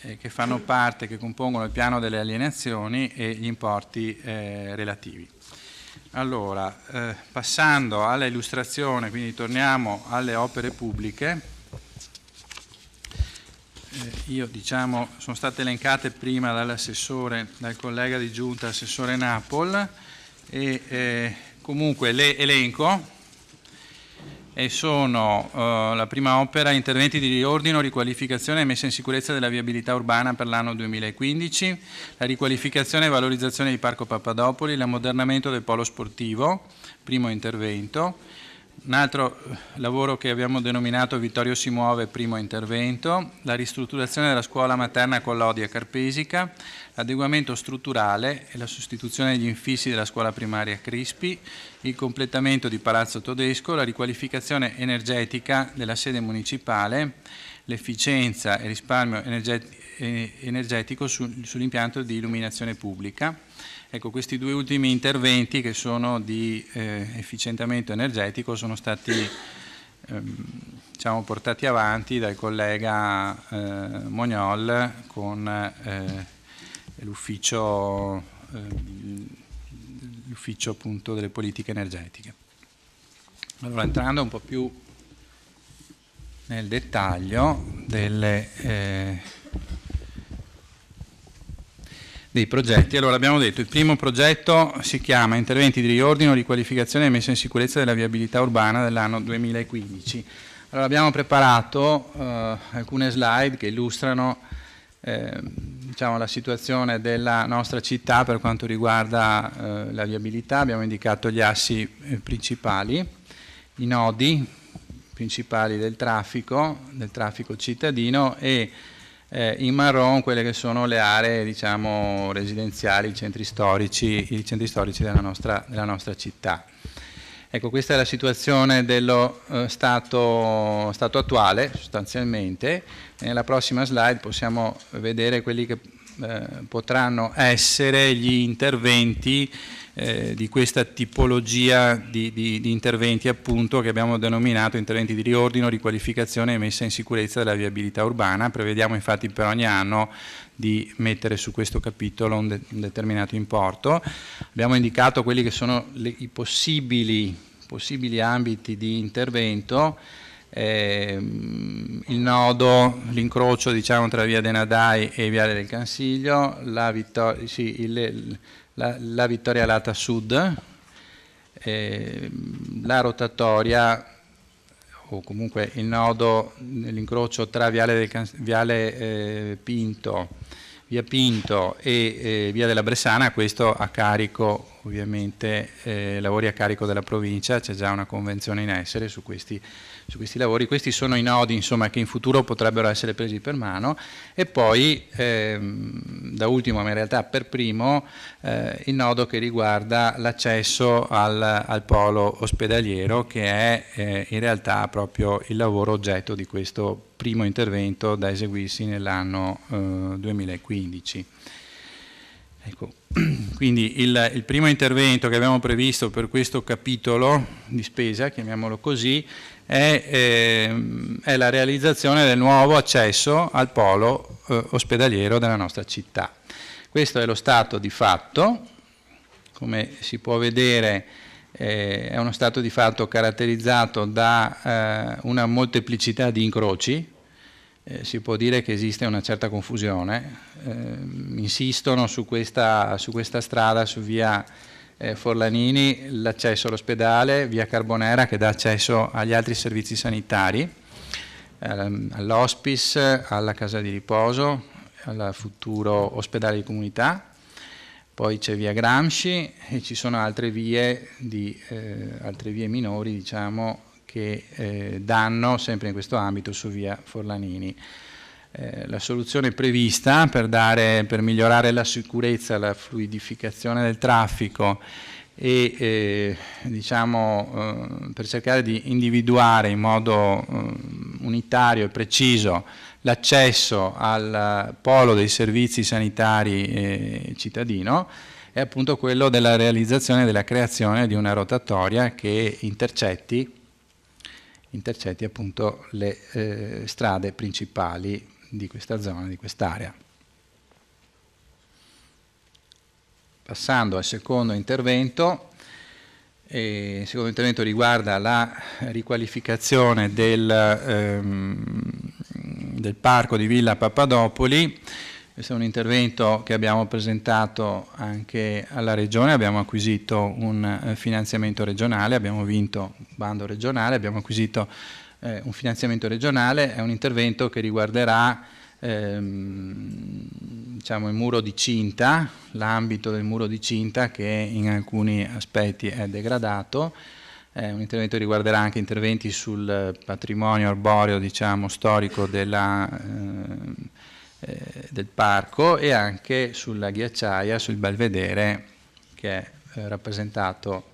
P: che fanno parte, che compongono il piano delle alienazioni e gli importi relativi. Allora, passando alla illustrazione, quindi torniamo alle opere pubbliche. Sono state elencate prima dall'assessore, dal collega di giunta, assessore Napol, e comunque le elenco. E sono la prima opera, interventi di riordino, riqualificazione e messa in sicurezza della viabilità urbana per l'anno 2015, la riqualificazione e valorizzazione di Parco Papadopoli, l'ammodernamento del polo sportivo, primo intervento, un altro lavoro che abbiamo denominato Vittorio si muove, primo intervento, la ristrutturazione della scuola materna Collodia Carpesica, l'adeguamento strutturale e la sostituzione degli infissi della scuola primaria Crispi, il completamento di Palazzo Todesco, la riqualificazione energetica della sede municipale, l'efficienza e risparmio energetico sull'impianto di illuminazione pubblica. Ecco, questi due ultimi interventi che sono di efficientamento energetico sono stati diciamo, portati avanti dal collega Mognol con l'ufficio appunto delle politiche energetiche. Allora, entrando un po' più nel dettaglio dei progetti, allora abbiamo detto il primo progetto si chiama Interventi di riordino, riqualificazione e messa in sicurezza della viabilità urbana dell'anno 2015. Allora abbiamo preparato alcune slide che illustrano diciamo, la situazione della nostra città per quanto riguarda la viabilità. Abbiamo indicato gli assi principali, i nodi principali del traffico cittadino e in marron quelle che sono le aree, diciamo, residenziali, i centri storici della nostra città. Ecco, questa è la situazione dello stato attuale sostanzialmente. Nella prossima slide possiamo vedere quelli che potranno essere gli interventi di questa tipologia di interventi, appunto, che abbiamo denominato interventi di riordino, riqualificazione e messa in sicurezza della viabilità urbana. Prevediamo infatti per ogni anno di mettere su questo capitolo un determinato importo. Abbiamo indicato quelli che sono i possibili ambiti di intervento. Il nodo, l'incrocio, diciamo, tra via De Nadai e viale del Cansiglio, la Vittoria Alata Sud, la rotatoria, o comunque il nodo, l'incrocio tra via Pinto e via della Bressana, questo a carico, ovviamente, lavori a carico della provincia. C'è già una convenzione in essere su questi lavori. Questi sono i nodi, insomma, che in futuro potrebbero essere presi per mano. E poi, da ultimo, ma in realtà per primo, il nodo che riguarda l'accesso al polo ospedaliero, che è in realtà proprio il lavoro oggetto di questo primo intervento da eseguirsi nell'anno 2015. Ecco, quindi il primo intervento che abbiamo previsto per questo capitolo di spesa, chiamiamolo così, è la realizzazione del nuovo accesso al polo ospedaliero della nostra città. Questo è lo stato di fatto. Come si può vedere, è uno stato di fatto caratterizzato da una molteplicità di incroci. Si può dire che esiste una certa confusione. Insistono su questa strada, su via Forlanini, l'accesso all'ospedale, via Carbonera che dà accesso agli altri servizi sanitari, all'hospice, alla casa di riposo, al futuro ospedale di comunità. Poi c'è via Gramsci e ci sono altre vie minori, diciamo, che danno sempre in questo ambito su via Forlanini. La soluzione prevista per migliorare la sicurezza, la fluidificazione del traffico e per cercare di individuare in modo unitario e preciso l'accesso al polo dei servizi sanitari cittadino è appunto quello della realizzazione e della creazione di una rotatoria che intercetti appunto le strade principali di questa zona, di quest'area. Passando al secondo intervento, il secondo intervento riguarda la riqualificazione del parco di Villa Papadopoli. Questo è un intervento che abbiamo presentato anche alla Regione, abbiamo acquisito un finanziamento regionale, abbiamo vinto un bando regionale, abbiamo acquisito un finanziamento regionale. È un intervento che riguarderà il muro di cinta, l'ambito del muro di cinta che in alcuni aspetti è degradato. È un intervento che riguarderà anche interventi sul patrimonio arboreo, diciamo, storico del parco e anche sulla ghiacciaia, sul belvedere che è rappresentato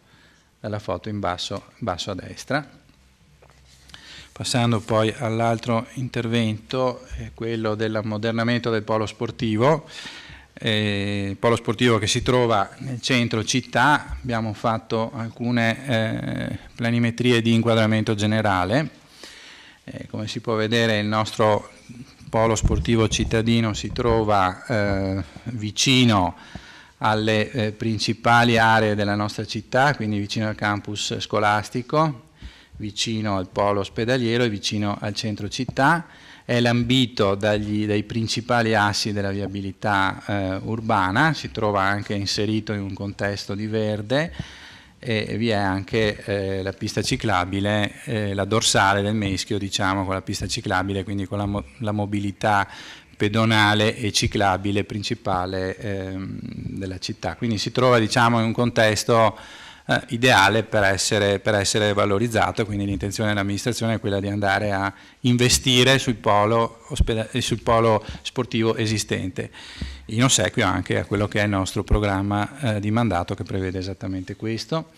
P: dalla foto in basso a destra. Passando poi all'altro intervento, quello dell'ammodernamento del polo sportivo. Il polo sportivo che si trova nel centro città. Abbiamo fatto alcune planimetrie di inquadramento generale. Come si può vedere, il nostro polo sportivo cittadino si trova vicino alle principali aree della nostra città, quindi vicino al campus scolastico, vicino al polo ospedaliero e vicino al centro città. È lambito dai principali assi della viabilità urbana, si trova anche inserito in un contesto di verde, e vi è anche la pista ciclabile, la dorsale del Meschio, diciamo, con la pista ciclabile, quindi con la mobilità pedonale e ciclabile principale della città. Quindi si trova, diciamo, in un contesto ideale per essere valorizzato, quindi l'intenzione dell'amministrazione è quella di andare a investire sul polo sportivo esistente, in ossequio anche a quello che è il nostro programma di mandato, che prevede esattamente questo.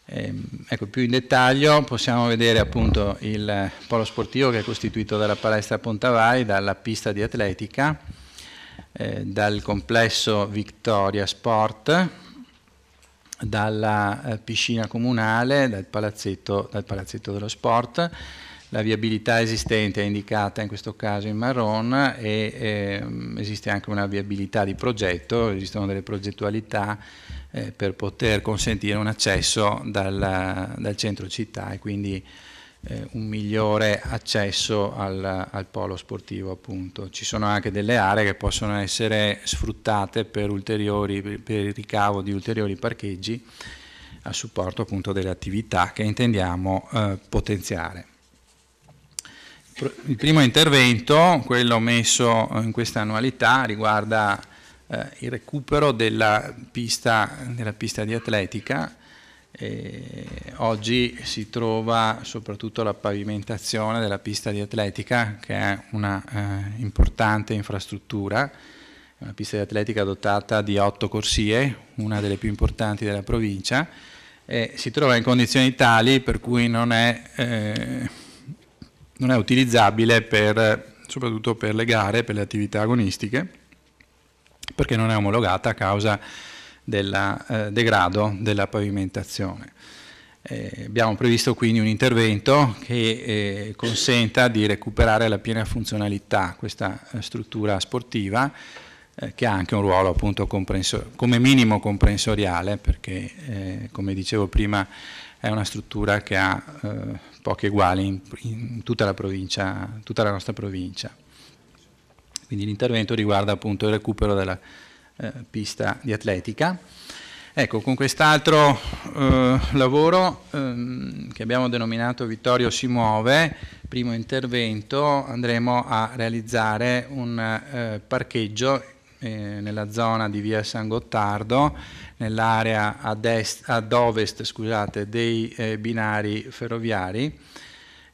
P: Ecco, più in dettaglio possiamo vedere appunto il polo sportivo, che è costituito dalla palestra Pontavai, dalla pista di atletica, dal complesso Victoria Sport, dalla piscina comunale, dal palazzetto dello sport. La viabilità esistente è indicata in questo caso in marron, e esiste anche una viabilità di progetto, esistono delle progettualità per poter consentire un accesso dal centro città, e quindi un migliore accesso al polo sportivo, appunto. Ci sono anche delle aree che possono essere sfruttate per il ricavo di ulteriori parcheggi a supporto, appunto, delle attività che intendiamo potenziare. Il primo intervento, quello messo in questa annualità, riguarda il recupero della pista di atletica. Oggi si trova soprattutto la pavimentazione della pista di atletica, che è una importante infrastruttura, una pista di atletica dotata di 8 corsie, una delle più importanti della provincia, e si trova in condizioni tali per cui non è utilizzabile soprattutto per le gare, per le attività agonistiche, perché non è omologata a causa del degrado della pavimentazione. Abbiamo previsto quindi un intervento che consenta di recuperare la piena funzionalità questa struttura sportiva, che ha anche un ruolo, appunto, come minimo comprensoriale, perché come dicevo prima è una struttura che ha pochi eguali in tutta la provincia, tutta la nostra provincia. Quindi l'intervento riguarda, appunto, il recupero della pista di atletica. Ecco, con quest'altro lavoro che abbiamo denominato Vittorio si muove, primo intervento, andremo a realizzare un parcheggio nella zona di via San Gottardo, nell'area ad ovest dei binari ferroviari,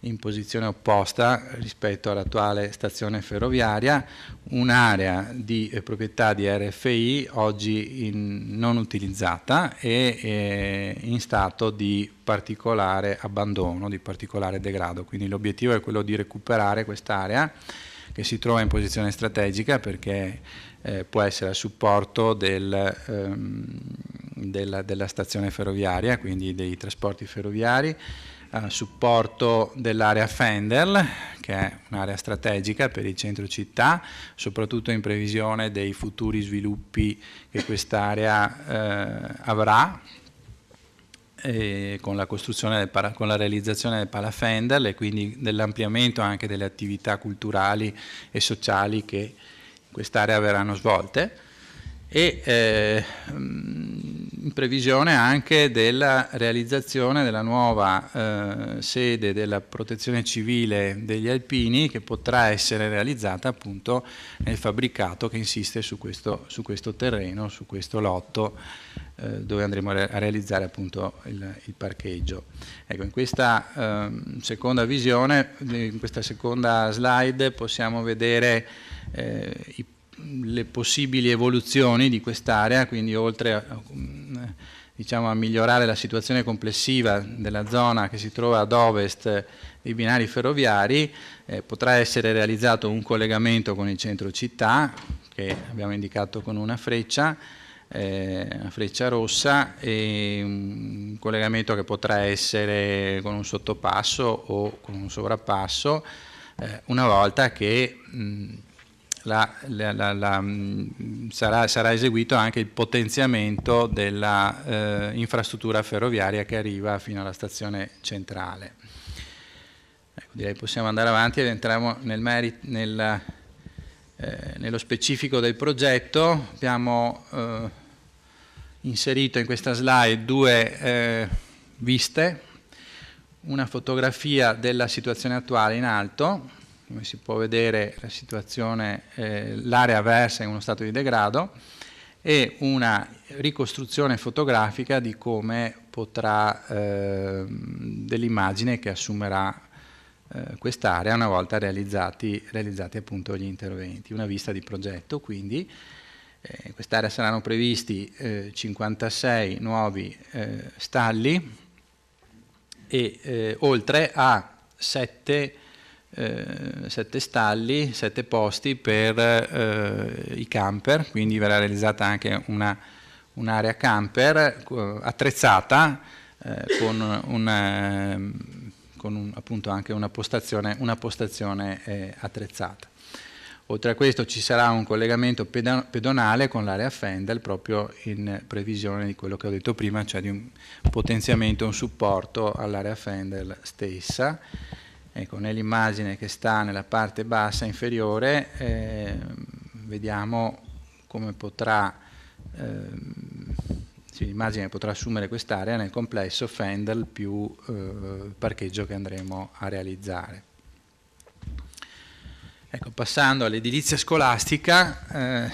P: in posizione opposta rispetto all'attuale stazione ferroviaria, un'area di proprietà di RFI oggi non utilizzata e in stato di particolare abbandono, di particolare degrado. Quindi l'obiettivo è quello di recuperare quest'area, che si trova in posizione strategica perché può essere a supporto della stazione ferroviaria, quindi dei trasporti ferroviari, a supporto dell'area Fenderl, che è un'area strategica per il centro città, soprattutto in previsione dei futuri sviluppi che quest'area avrà, con la costruzione con la realizzazione del Pala Fenderl, e quindi dell'ampliamento anche delle attività culturali e sociali che in quest'area verranno svolte, e in previsione anche della realizzazione della nuova sede della Protezione Civile degli Alpini, che potrà essere realizzata, appunto, nel fabbricato che insiste su questo terreno, su questo lotto, dove andremo a realizzare, appunto, il parcheggio. Ecco, in questa seconda visione, in questa seconda slide, possiamo vedere le possibili evoluzioni di quest'area, quindi oltre a migliorare la situazione complessiva della zona che si trova ad ovest dei binari ferroviari, potrà essere realizzato un collegamento con il centro città, che abbiamo indicato con una freccia, a Frecciarossa, e un collegamento che potrà essere con un sottopasso o con un sovrappasso, una volta che sarà eseguito anche il potenziamento della infrastruttura ferroviaria che arriva fino alla stazione centrale. Ecco, direi possiamo andare avanti ed entriamo nello specifico del progetto. Abbiamo inserito in questa slide due viste, una fotografia della situazione attuale in alto. Come si può vedere, la situazione, l'area versa in uno stato di degrado, e una ricostruzione fotografica di come potrà, dell'immagine che assumerà quest'area una volta realizzati appunto gli interventi. Una vista di progetto, quindi in quest'area saranno previsti 56 nuovi stalli e oltre a 7 stalli, 7 posti per i camper, quindi verrà realizzata anche un'area camper attrezzata con appunto anche una postazione attrezzata. Oltre a questo ci sarà un collegamento pedonale con l'area Fendel, proprio in previsione di quello che ho detto prima, cioè di un potenziamento, un supporto all'area Fendel stessa. Ecco, nell'immagine che sta nella parte bassa inferiore vediamo come potrà, l'immagine potrà assumere quest'area nel complesso Fendel più parcheggio che andremo a realizzare. Ecco, passando all'edilizia scolastica,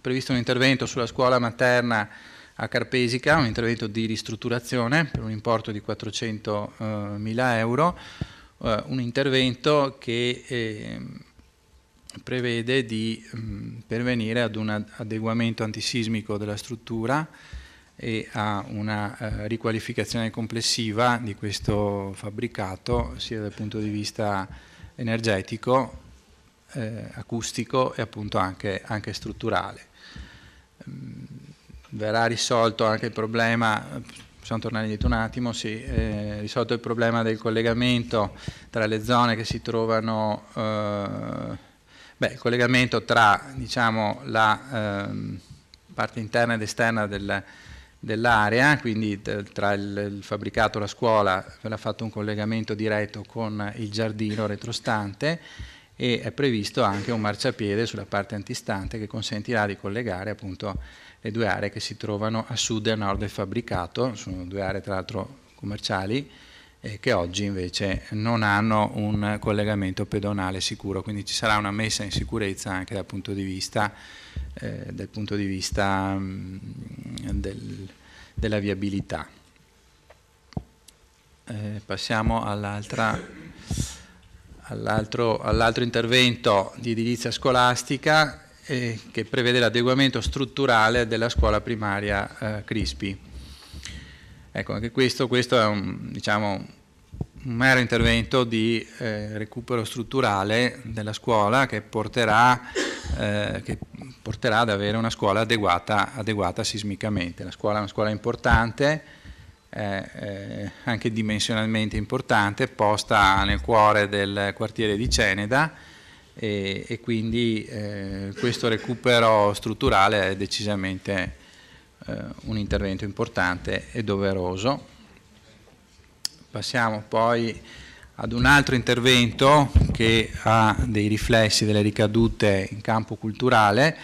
P: previsto un intervento sulla scuola materna a Carpesica, un intervento di ristrutturazione per un importo di 400.000 euro, un intervento che prevede di pervenire ad un adeguamento antisismico della struttura e a una riqualificazione complessiva di questo fabbricato, sia dal punto di vista energetico, acustico e appunto anche strutturale. Verrà risolto anche il problema, possiamo tornare indietro un attimo, risolto il problema del collegamento tra le zone che si trovano, il collegamento tra, diciamo, la parte interna ed esterna dell'area, quindi tra il fabbricato e la scuola verrà fatto un collegamento diretto con il giardino retrostante, e è previsto anche un marciapiede sulla parte antistante che consentirà di collegare appunto le due aree che si trovano a sud e a nord del fabbricato. Sono due aree tra l'altro commerciali che oggi invece non hanno un collegamento pedonale sicuro, quindi ci sarà una messa in sicurezza anche dal punto di vista, della viabilità. Passiamo all'altro intervento di edilizia scolastica che prevede l'adeguamento strutturale della scuola primaria Crispi. Ecco, anche questo è un mero intervento di recupero strutturale della scuola che porterà ad avere una scuola adeguata sismicamente. La scuola è una scuola importante, anche dimensionalmente importante, posta nel cuore del quartiere di Ceneda, e quindi questo recupero strutturale è decisamente un intervento importante e doveroso. Passiamo poi ad un altro intervento che ha dei riflessi, delle ricadute in campo culturale,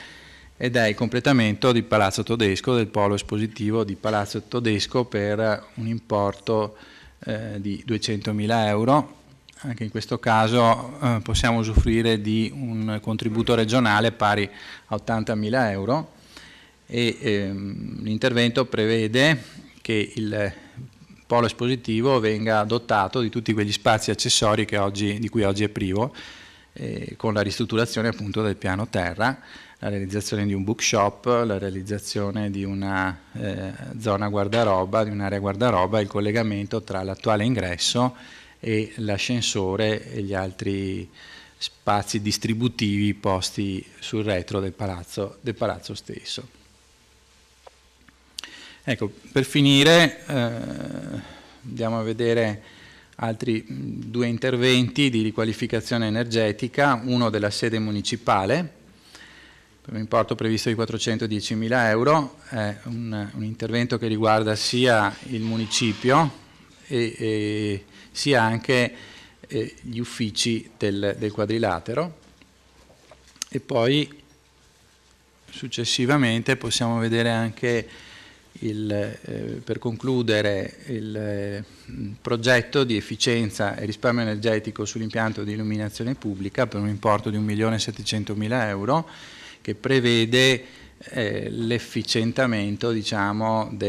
P: ed è il completamento di Palazzo Todesco, del polo espositivo di Palazzo Todesco, per un importo di 200.000 euro. Anche in questo caso possiamo usufruire di un contributo regionale pari a 80.000 euro, e l'intervento prevede che il polo espositivo venga dotato di tutti quegli spazi accessori di cui oggi è privo, con la ristrutturazione appunto del piano terra, la realizzazione di un bookshop, la realizzazione di una zona guardaroba, di un'area guardaroba, il collegamento tra l'attuale ingresso e l'ascensore e gli altri spazi distributivi posti sul retro del palazzo stesso. Ecco, per finire andiamo a vedere altri due interventi di riqualificazione energetica, uno della sede municipale, per un importo previsto di 410.000 euro, è un intervento che riguarda sia il municipio e sia anche gli uffici del quadrilatero. E poi successivamente possiamo vedere anche per concludere il progetto di efficienza e risparmio energetico sull'impianto di illuminazione pubblica per un importo di 1.700.000 euro, che prevede l'efficientamento, diciamo, di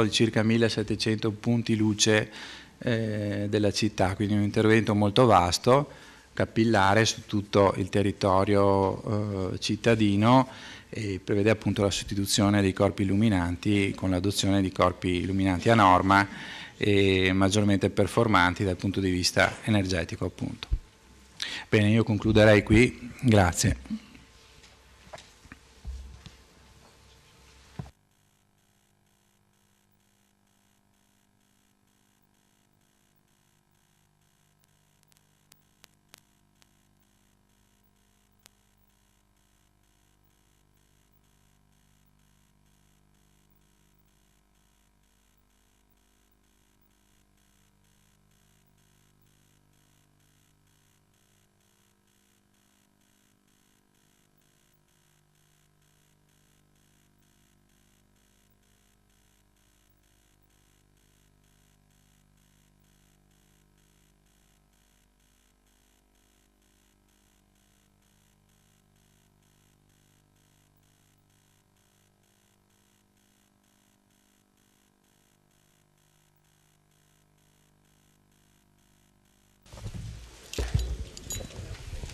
P: circa 1.700 punti luce della città, quindi un intervento molto vasto, capillare su tutto il territorio cittadino, e prevede appunto la sostituzione dei corpi illuminanti con l'adozione di corpi illuminanti a norma e maggiormente performanti dal punto di vista energetico, appunto. Bene, io concluderei qui, grazie.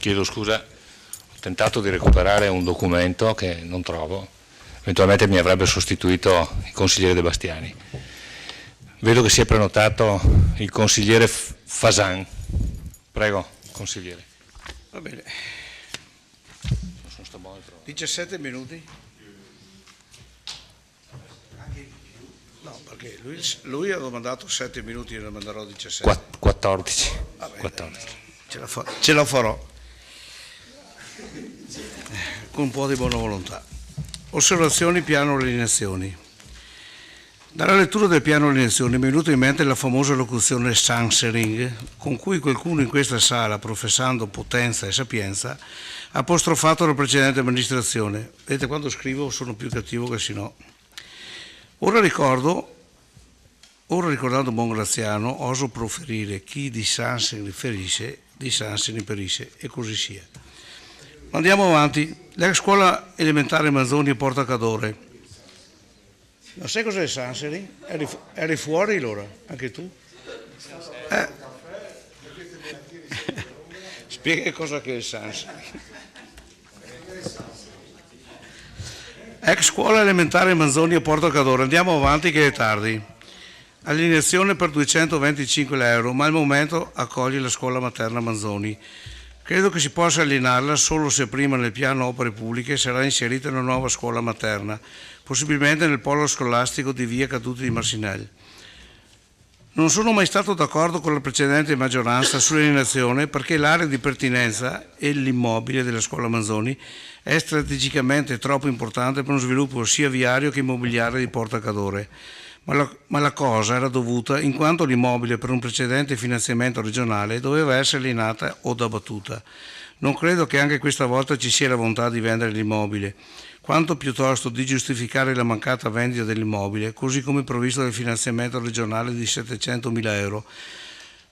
A: Chiedo scusa, ho tentato di recuperare un documento che non trovo, eventualmente mi avrebbe sostituito il consigliere De Bastiani. Vedo che si è prenotato il consigliere Fasan. Prego, consigliere.
D: Va bene. 17 minuti? No, perché lui ha domandato 7 minuti, io ne manderò 17.
A: 14.
D: Vabbè,
A: 14.
D: Ce la farò. Con un po' di buona volontà. Osservazioni, piano allineazioni. Dalla lettura del piano allineazioni mi è venuta in mente la famosa locuzione sunsering, con cui qualcuno in questa sala, professando potenza e sapienza, ha apostrofato la precedente amministrazione. Vedete, quando scrivo sono più cattivo che sino. Ora ricordando Bongraziano, oso proferire: chi di sunsering riferisce, di sunsering riferisce, e così sia. Andiamo avanti. L'ex scuola elementare Manzoni a Porta Cadore. Non sai cos'è il sunsering? Eri fuori allora? Anche tu? Spiega cosa che è il sunsering. Ex scuola elementare Manzoni a Porta Cadore. Andiamo avanti che è tardi. Allineazione per 225 euro, ma al momento accoglie la scuola materna Manzoni. Credo che si possa allinearla solo se prima nel piano opere pubbliche sarà inserita una nuova scuola materna, possibilmente nel polo scolastico di via Caduti di Marsinelli. Non sono mai stato d'accordo con la precedente maggioranza sull'allineazione perché l'area di pertinenza e l'immobile della scuola Manzoni è strategicamente troppo importante per uno sviluppo sia viario che immobiliare di Porta Cadore. Ma la cosa era dovuta in quanto l'immobile per un precedente finanziamento regionale doveva essere allineata o abbattuta. Non credo che anche questa volta ci sia la volontà di vendere l'immobile, quanto piuttosto di giustificare la mancata vendita dell'immobile, così come previsto dal finanziamento regionale di 700.000 euro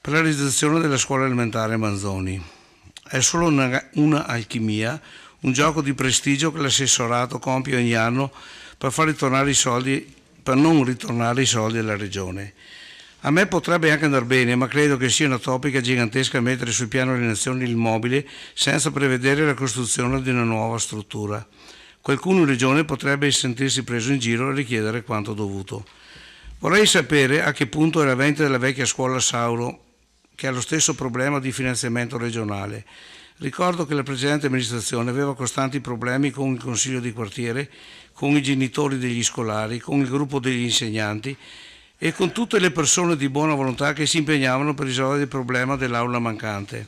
D: per la realizzazione della scuola elementare Manzoni. È solo una alchimia, un gioco di prestigio che l'assessorato compie ogni anno per non ritornare i soldi alla regione. A me potrebbe anche andare bene, ma credo che sia una topica gigantesca mettere sul piano alienazione l'immobile senza prevedere la costruzione di una nuova struttura. Qualcuno in regione potrebbe sentirsi preso in giro e richiedere quanto dovuto. Vorrei sapere a che punto è la vendita della vecchia scuola Sauro, che ha lo stesso problema di finanziamento regionale. Ricordo che la precedente amministrazione aveva costanti problemi con il consiglio di quartiere, con i genitori degli scolari, con il gruppo degli insegnanti e con tutte le persone di buona volontà che si impegnavano per risolvere il problema dell'aula mancante.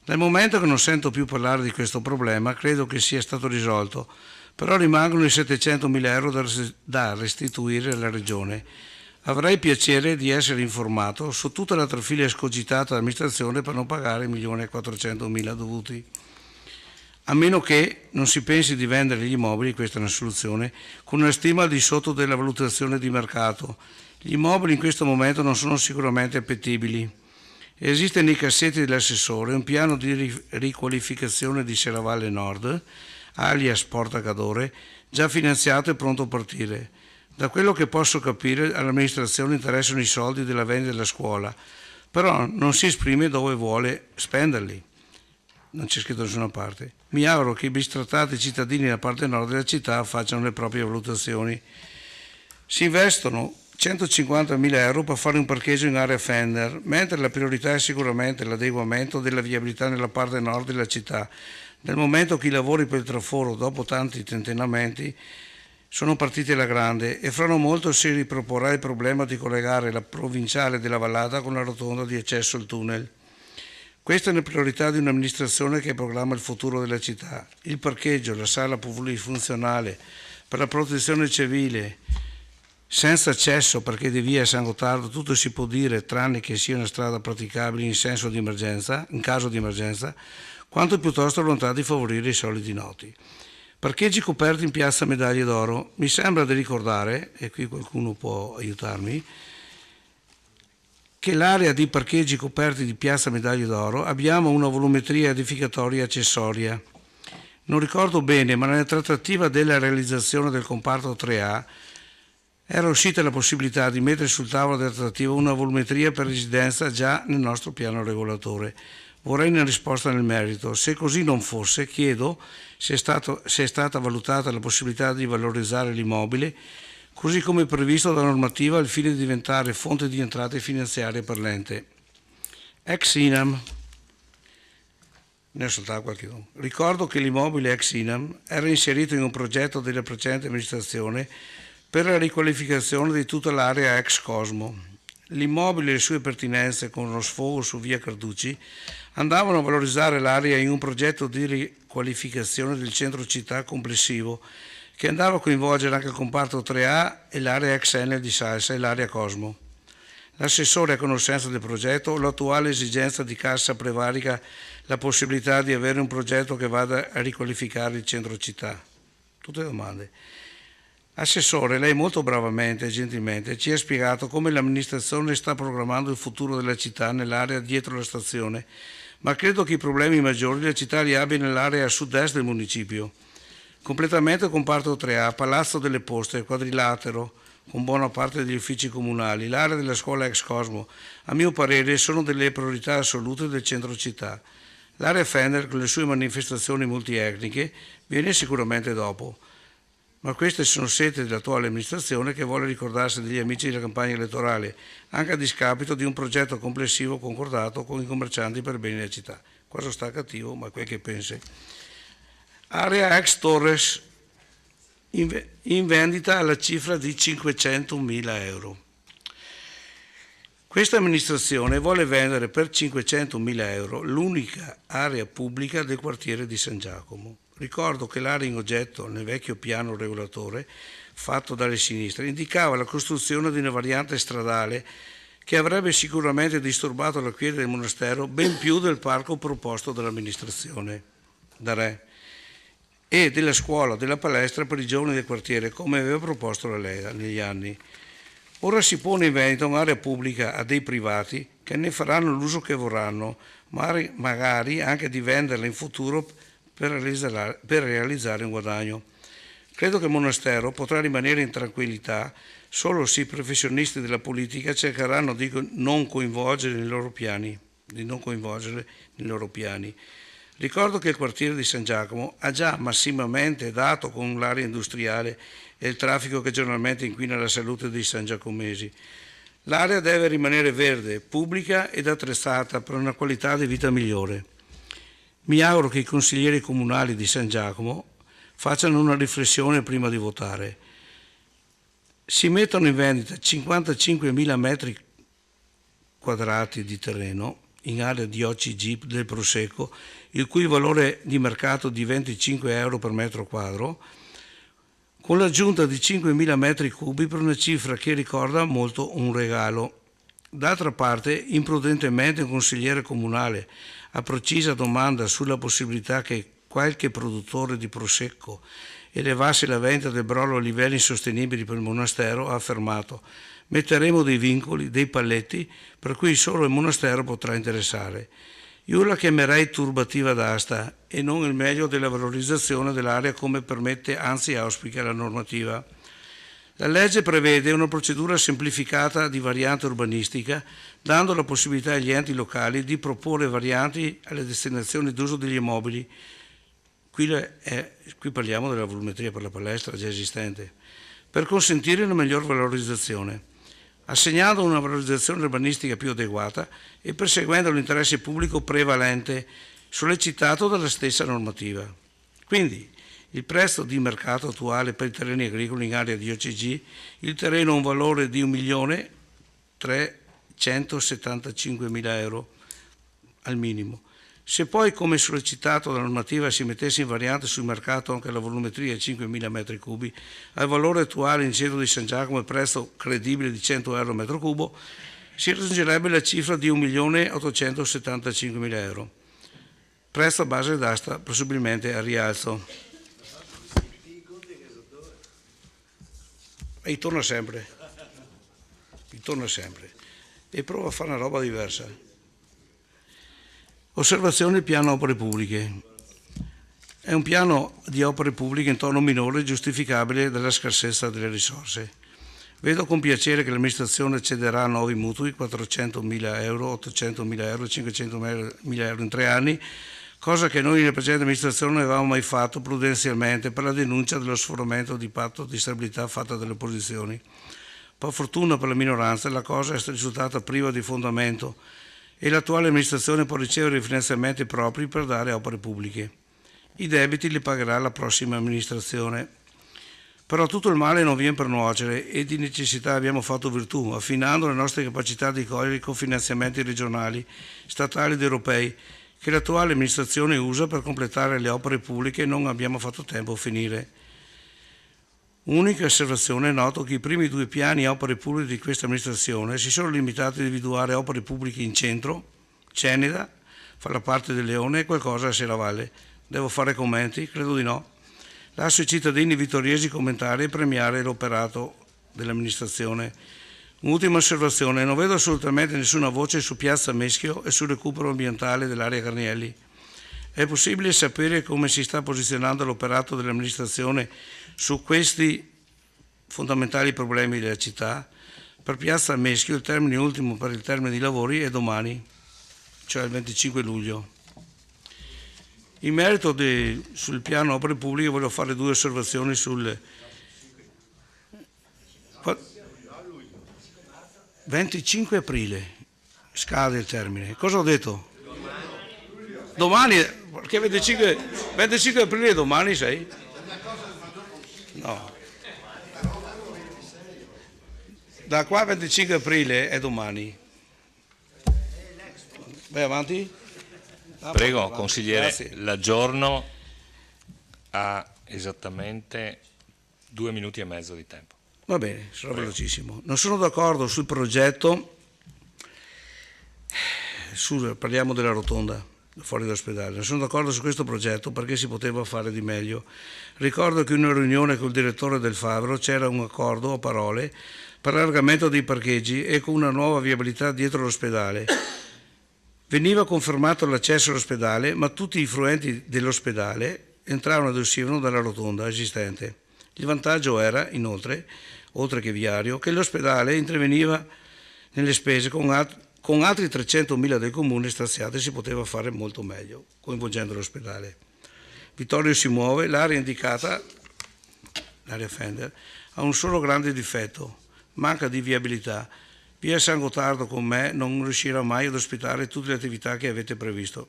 D: Dal momento che non sento più parlare di questo problema, credo che sia stato risolto, però rimangono i 700.000 euro da restituire alla Regione. Avrei piacere di essere informato su tutta la trafila escogitata dall'amministrazione per non pagare 1.400.000 dovuti. A meno che non si pensi di vendere gli immobili, questa è una soluzione, con una stima al di sotto della valutazione di mercato. Gli immobili in questo momento non sono sicuramente appetibili. Esiste nei cassetti dell'assessore un piano di riqualificazione di Serravalle Nord, alias Porta Cadore, già finanziato e pronto a partire. Da quello che posso capire all'amministrazione interessano i soldi della vendita della scuola, però non si esprime dove vuole spenderli. Non c'è scritto da nessuna parte. Mi auguro che i bistrattati cittadini della parte nord della città facciano le proprie valutazioni. Si investono 150.000 euro per fare un parcheggio in area Fender, mentre la priorità è sicuramente l'adeguamento della viabilità nella parte nord della città, nel momento che i lavori per il traforo, dopo tanti tentennamenti, sono partiti alla grande e fra non molto si riproporrà il problema di collegare la provinciale della Vallata con la rotonda di accesso al tunnel. Questa è una priorità di un'amministrazione che programma il futuro della città. Il parcheggio, la sala polifunzionale per la protezione civile, senza accesso perché di via San Gottardo tutto si può dire tranne che sia una strada praticabile in senso di emergenza, in caso di emergenza, quanto piuttosto la volontà di favorire i soliti noti. Parcheggi coperti in piazza Medaglie d'Oro. Mi sembra di ricordare, e qui qualcuno può aiutarmi, che l'area di parcheggi coperti di piazza Medaglie d'Oro abbiamo una volumetria edificatoria accessoria. Non ricordo bene, ma nella trattativa della realizzazione del comparto 3A era uscita la possibilità di mettere sul tavolo della trattativa una volumetria per residenza già nel nostro piano regolatore. Vorrei una risposta nel merito. Se così non fosse, chiedo se è stata valutata la possibilità di valorizzare l'immobile, così come previsto dalla normativa, al fine di diventare fonte di entrate finanziarie per l'ente. Ex Inam, ne ho saltato qualche nome. Ricordo che l'immobile ex Inam era inserito in un progetto della precedente amministrazione per la riqualificazione di tutta l'area ex Cosmo. L'immobile e le sue pertinenze, con uno sfogo su via Carducci, andavano a valorizzare l'area in un progetto di riqualificazione del centro città complessivo che andava a coinvolgere anche il comparto 3A e l'area ex Enel di Salsa e l'area Cosmo. L'assessore è a conoscenza del progetto o l'attuale esigenza di cassa prevarica la possibilità di avere un progetto che vada a riqualificare il centro città? Tutte domande. Assessore, lei molto bravamente e gentilmente ci ha spiegato come l'amministrazione sta programmando il futuro della città nell'area dietro la stazione, ma credo che i problemi maggiori la città li abbia nell'area a sud-est del municipio. Completamente comparto 3A, Palazzo delle Poste, Quadrilatero, con buona parte degli uffici comunali, l'area della scuola ex Cosmo, a mio parere sono delle priorità assolute del centro città. L'area Fender, con le sue manifestazioni multietniche, viene sicuramente dopo. Ma queste sono scelte dell'attuale amministrazione che vuole ricordarsi degli amici della campagna elettorale, anche a discapito di un progetto complessivo concordato con i commercianti per bene della città. Questo sta cattivo, ma quel che pensi. Area ex Torres, in vendita alla cifra di 500.000 euro. Questa amministrazione vuole vendere per 500.000 euro l'unica area pubblica del quartiere di San Giacomo. Ricordo che l'area in oggetto, nel vecchio piano regolatore fatto dalle sinistre, indicava la costruzione di una variante stradale che avrebbe sicuramente disturbato la quiete del monastero ben più del parco proposto dall'amministrazione da Re e della scuola, della palestra per i giovani del quartiere, come aveva proposto la Lega negli anni. Ora si pone in vendita un'area pubblica a dei privati che ne faranno l'uso che vorranno, magari anche di venderla in futuro per realizzare un guadagno. Credo che il monastero potrà rimanere in tranquillità solo se i professionisti della politica cercheranno di non coinvolgere nei loro piani. Ricordo che il quartiere di San Giacomo ha già massimamente dato con l'area industriale e il traffico che giornalmente inquina la salute dei sangiacomesi. L'area deve rimanere verde, pubblica ed attrezzata per una qualità di vita migliore. Mi auguro che i consiglieri comunali di San Giacomo facciano una riflessione prima di votare. Si mettono in vendita 55.000 metri quadrati di terreno in area di OCG del Prosecco, il cui valore di mercato di 25 euro per metro quadro, con l'aggiunta di 5.000 metri cubi per una cifra che ricorda molto un regalo. D'altra parte, imprudentemente un consigliere comunale, a precisa domanda sulla possibilità che qualche produttore di Prosecco elevasse la vendita del brollo a livelli insostenibili per il monastero, ha affermato: metteremo dei vincoli, dei paletti, per cui solo il monastero potrà interessare. Io la chiamerei turbativa d'asta e non il meglio della valorizzazione dell'area come permette, anzi auspica la normativa. La legge prevede una procedura semplificata di variante urbanistica, dando la possibilità agli enti locali di proporre varianti alle destinazioni d'uso degli immobili. Qui parliamo della volumetria per la palestra già esistente, per consentire una miglior valorizzazione, assegnando una valorizzazione urbanistica più adeguata e perseguendo l'interesse pubblico prevalente sollecitato dalla stessa normativa. Quindi, il prezzo di mercato attuale per i terreni agricoli in area di OCG, il terreno ha un valore di 1.375.000 euro al minimo. Se poi, come sollecitato dalla normativa, si mettesse in variante sul mercato anche la volumetria di 5.000 metri cubi, al valore attuale in centro di San Giacomo e prezzo credibile di 100 euro al metro cubo, si raggiungerebbe la cifra di 1.875.000 euro. Prezzo a base d'asta, presumibilmente a rialzo. E torna sempre. E prova a fare una roba diversa. Osservazione: piano opere pubbliche. È un piano di opere pubbliche in tono minore giustificabile dalla scarsezza delle risorse. Vedo con piacere che l'amministrazione cederà a nuovi mutui, 400.000 euro, 800.000 euro, 500.000 euro in 3 anni, cosa che noi nella precedente amministrazione non avevamo mai fatto prudenzialmente per la denuncia dello sforamento di patto di stabilità fatta dalle opposizioni. Per fortuna per la minoranza la cosa è risultata priva di fondamento e l'attuale amministrazione può ricevere i finanziamenti propri per dare opere pubbliche. I debiti li pagherà la prossima amministrazione. Però tutto il male non viene per nuocere e di necessità abbiamo fatto virtù, affinando le nostre capacità di cogliere i cofinanziamenti regionali, statali ed europei che l'attuale amministrazione usa per completare le opere pubbliche e non abbiamo fatto tempo a finire. Unica osservazione: noto che i primi 2 piani opere pubbliche di questa amministrazione si sono limitati a individuare opere pubbliche in centro, Ceneda, fa la parte del Leone e qualcosa a Serravalle. Devo fare commenti? Credo di no. Lascio ai cittadini vittoriesi commentare e premiare l'operato dell'amministrazione. Un'ultima osservazione: non vedo assolutamente nessuna voce su Piazza Meschio e sul recupero ambientale dell'area Carnielli. È possibile sapere come si sta posizionando l'operato dell'amministrazione su questi fondamentali problemi della città? Per Piazza Meschio il termine ultimo per il termine di lavori è domani, cioè il 25 luglio. In merito sul piano opere pubbliche voglio fare 2 osservazioni sul 25 aprile, scade il termine. Cosa ho detto? Domani, perché 25 aprile è domani, sai? No. Da qua 25 aprile è domani. Vai avanti.
A: Prego, consigliere,
D: Grazie.
A: l'aggiorno ha esattamente 2 minuti e mezzo di tempo.
D: Va bene, sarò velocissimo. Non sono d'accordo sul progetto, parliamo della rotonda fuori dall'ospedale, non sono d'accordo su questo progetto perché si poteva fare di meglio. Ricordo che in una riunione con il direttore del Favro c'era un accordo a parole per l'allargamento dei parcheggi e con una nuova viabilità dietro l'ospedale. Veniva confermato l'accesso all'ospedale, ma tutti i fruenti dell'ospedale entravano ed uscivano dalla rotonda esistente. Il vantaggio era, inoltre, oltre che viario, che l'ospedale interveniva nelle spese con altri 300.000 del comune stanziati, si poteva fare molto meglio, coinvolgendo l'ospedale. Vittorio si muove, l'area indicata, l'area Fender, ha un solo grande difetto: manca di viabilità. Via San Gottardo con me non riuscirà mai ad ospitare tutte le attività che avete previsto.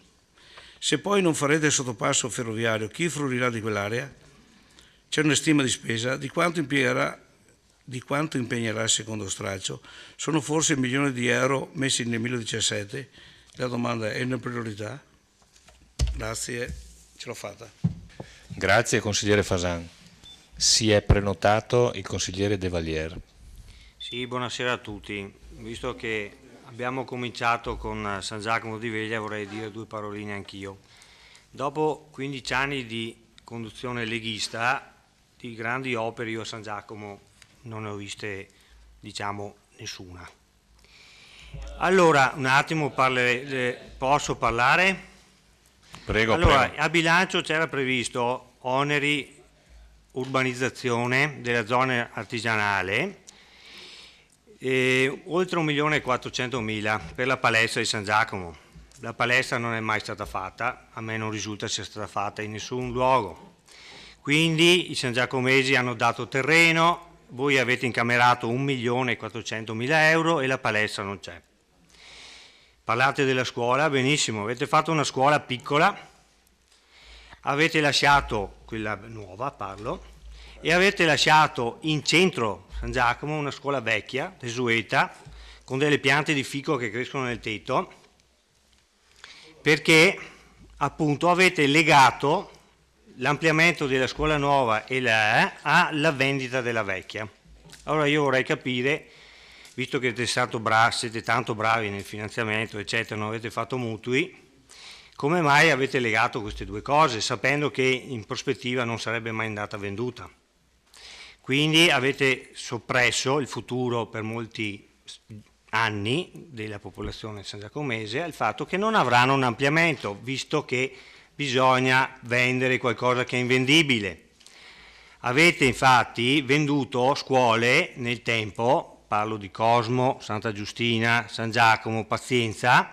D: Se poi non farete il sottopasso ferroviario, chi fruirà di quell'area? C'è una stima di spesa di quanto impegnerà il secondo stralcio? Sono forse milioni di euro messi nel 2017? La domanda è una priorità? Grazie, ce l'ho fatta.
A: Grazie consigliere Fasan. Si è prenotato il consigliere De Valier.
Q: Sì, buonasera a tutti. Visto che abbiamo cominciato con San Giacomo di Veglia, vorrei dire due paroline anch'io. Dopo 15 anni di conduzione leghista, di grandi opere io a San Giacomo non ne ho viste, diciamo, nessuna. Allora, un attimo posso parlare?
A: Prego,
Q: allora,
A: prego.
Q: A bilancio c'era previsto oneri urbanizzazione della zona artigianale, oltre 1.400.000 per la palestra di San Giacomo. La palestra non è mai stata fatta, a me non risulta sia stata fatta in nessun luogo. Quindi i sangiacomesi hanno dato terreno, voi avete incamerato 1.400.000 euro e la palestra non c'è. Parlate della scuola, benissimo, avete fatto una scuola piccola, avete lasciato, quella nuova parlo, e avete lasciato in centro San Giacomo una scuola vecchia, desueta, con delle piante di fico che crescono nel tetto, perché appunto avete legato l'ampliamento della scuola nuova e alla vendita della vecchia. Allora io vorrei capire, visto che siete tanto bravi nel finanziamento, eccetera, non avete fatto mutui, come mai avete legato queste due cose, sapendo che in prospettiva non sarebbe mai andata venduta? Quindi avete soppresso il futuro per molti anni della popolazione sangiacomese al fatto che non avranno un ampliamento, visto che bisogna vendere qualcosa che è invendibile. Avete infatti venduto scuole nel tempo, parlo di Cosmo, Santa Giustina, San Giacomo, Pazienza,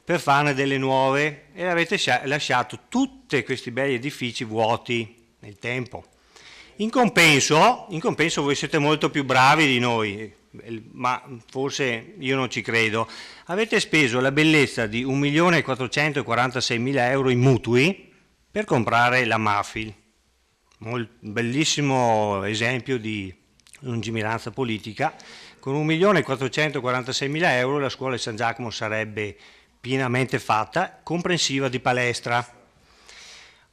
Q: per farne delle nuove, e avete lasciato tutti questi belli edifici vuoti nel tempo. In compenso voi siete molto più bravi di noi, ma forse io non ci credo. Avete speso la bellezza di 1.446.000 euro in mutui per comprare la Mafil. Bellissimo esempio di lungimiranza politica. Con 1.446.000 euro la scuola di San Giacomo sarebbe pienamente fatta, comprensiva di palestra.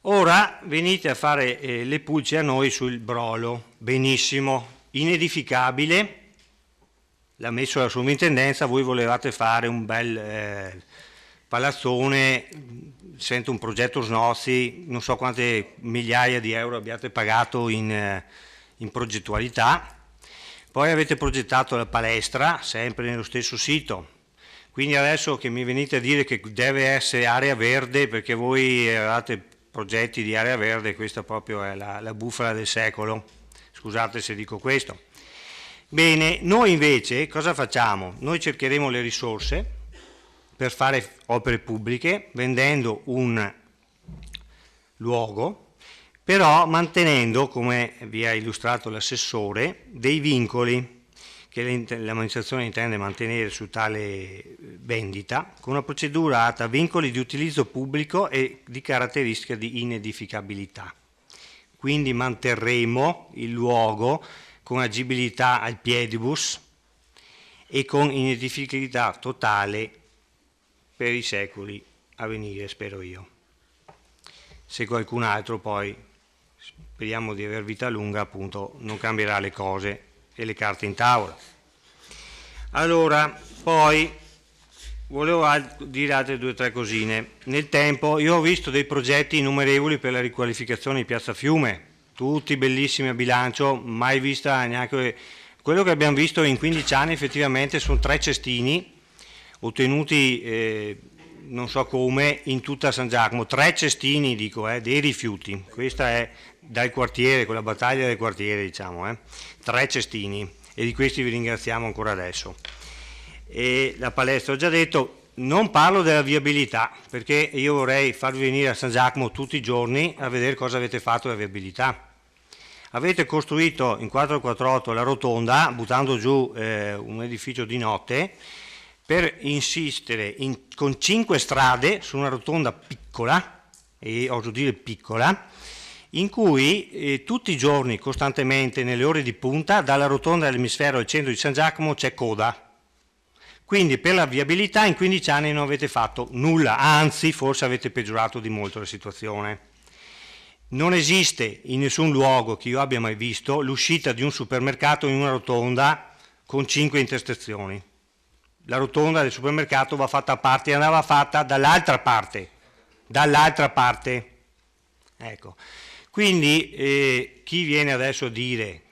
Q: Ora venite a fare le pulce a noi sul Brolo, benissimo, inedificabile, l'ha messo la sovrintendenza, voi volevate fare un bel palazzone, sento un progetto Snozzi, non so quante migliaia di euro abbiate pagato in progettualità, poi avete progettato la palestra, sempre nello stesso sito. Quindi adesso che mi venite a dire che deve essere area verde perché voi avete progetti di area verde, questa proprio è la bufala del secolo, scusate se dico questo. Bene, noi invece cosa facciamo? Noi cercheremo le risorse per fare opere pubbliche vendendo un luogo, però mantenendo, come vi ha illustrato l'assessore, dei vincoli che l'amministrazione intende mantenere su tale vendita, con una procedura atta a vincoli di utilizzo pubblico e di caratteristica di inedificabilità. Quindi manterremo il luogo con agibilità al piedibus e con inedificabilità totale per i secoli a venire, spero io. Se qualcun altro poi, speriamo di aver vita lunga, appunto, non cambierà le cose e le carte in tavola. Allora, poi volevo dire altre 2 o 3 cosine. Nel tempo io ho visto dei progetti innumerevoli per la riqualificazione di Piazza Fiume, tutti bellissimi a bilancio, mai vista neanche. Quello che abbiamo visto in 15 anni effettivamente sono 3 cestini ottenuti non so come in tutta San Giacomo, 3 cestini dico, dei rifiuti. Questa è dal quartiere, con la battaglia del quartiere, diciamo, 3 cestini, e di questi vi ringraziamo ancora adesso. E la palestra ho già detto, non parlo della viabilità, perché io vorrei farvi venire a San Giacomo tutti i giorni a vedere cosa avete fatto della viabilità. Avete costruito in 448 la rotonda, buttando giù un edificio di notte, per insistere con 5 strade su una rotonda piccola, e oso dire piccola, in cui tutti i giorni, costantemente, nelle ore di punta, dalla rotonda dell'emisfero al centro di San Giacomo c'è coda. Quindi per la viabilità in 15 anni non avete fatto nulla, anzi forse avete peggiorato di molto la situazione. Non esiste in nessun luogo che io abbia mai visto l'uscita di un supermercato in una rotonda con 5 intersezioni. La rotonda del supermercato va fatta a parte e andava fatta dall'altra parte. Ecco. Quindi chi viene adesso a dire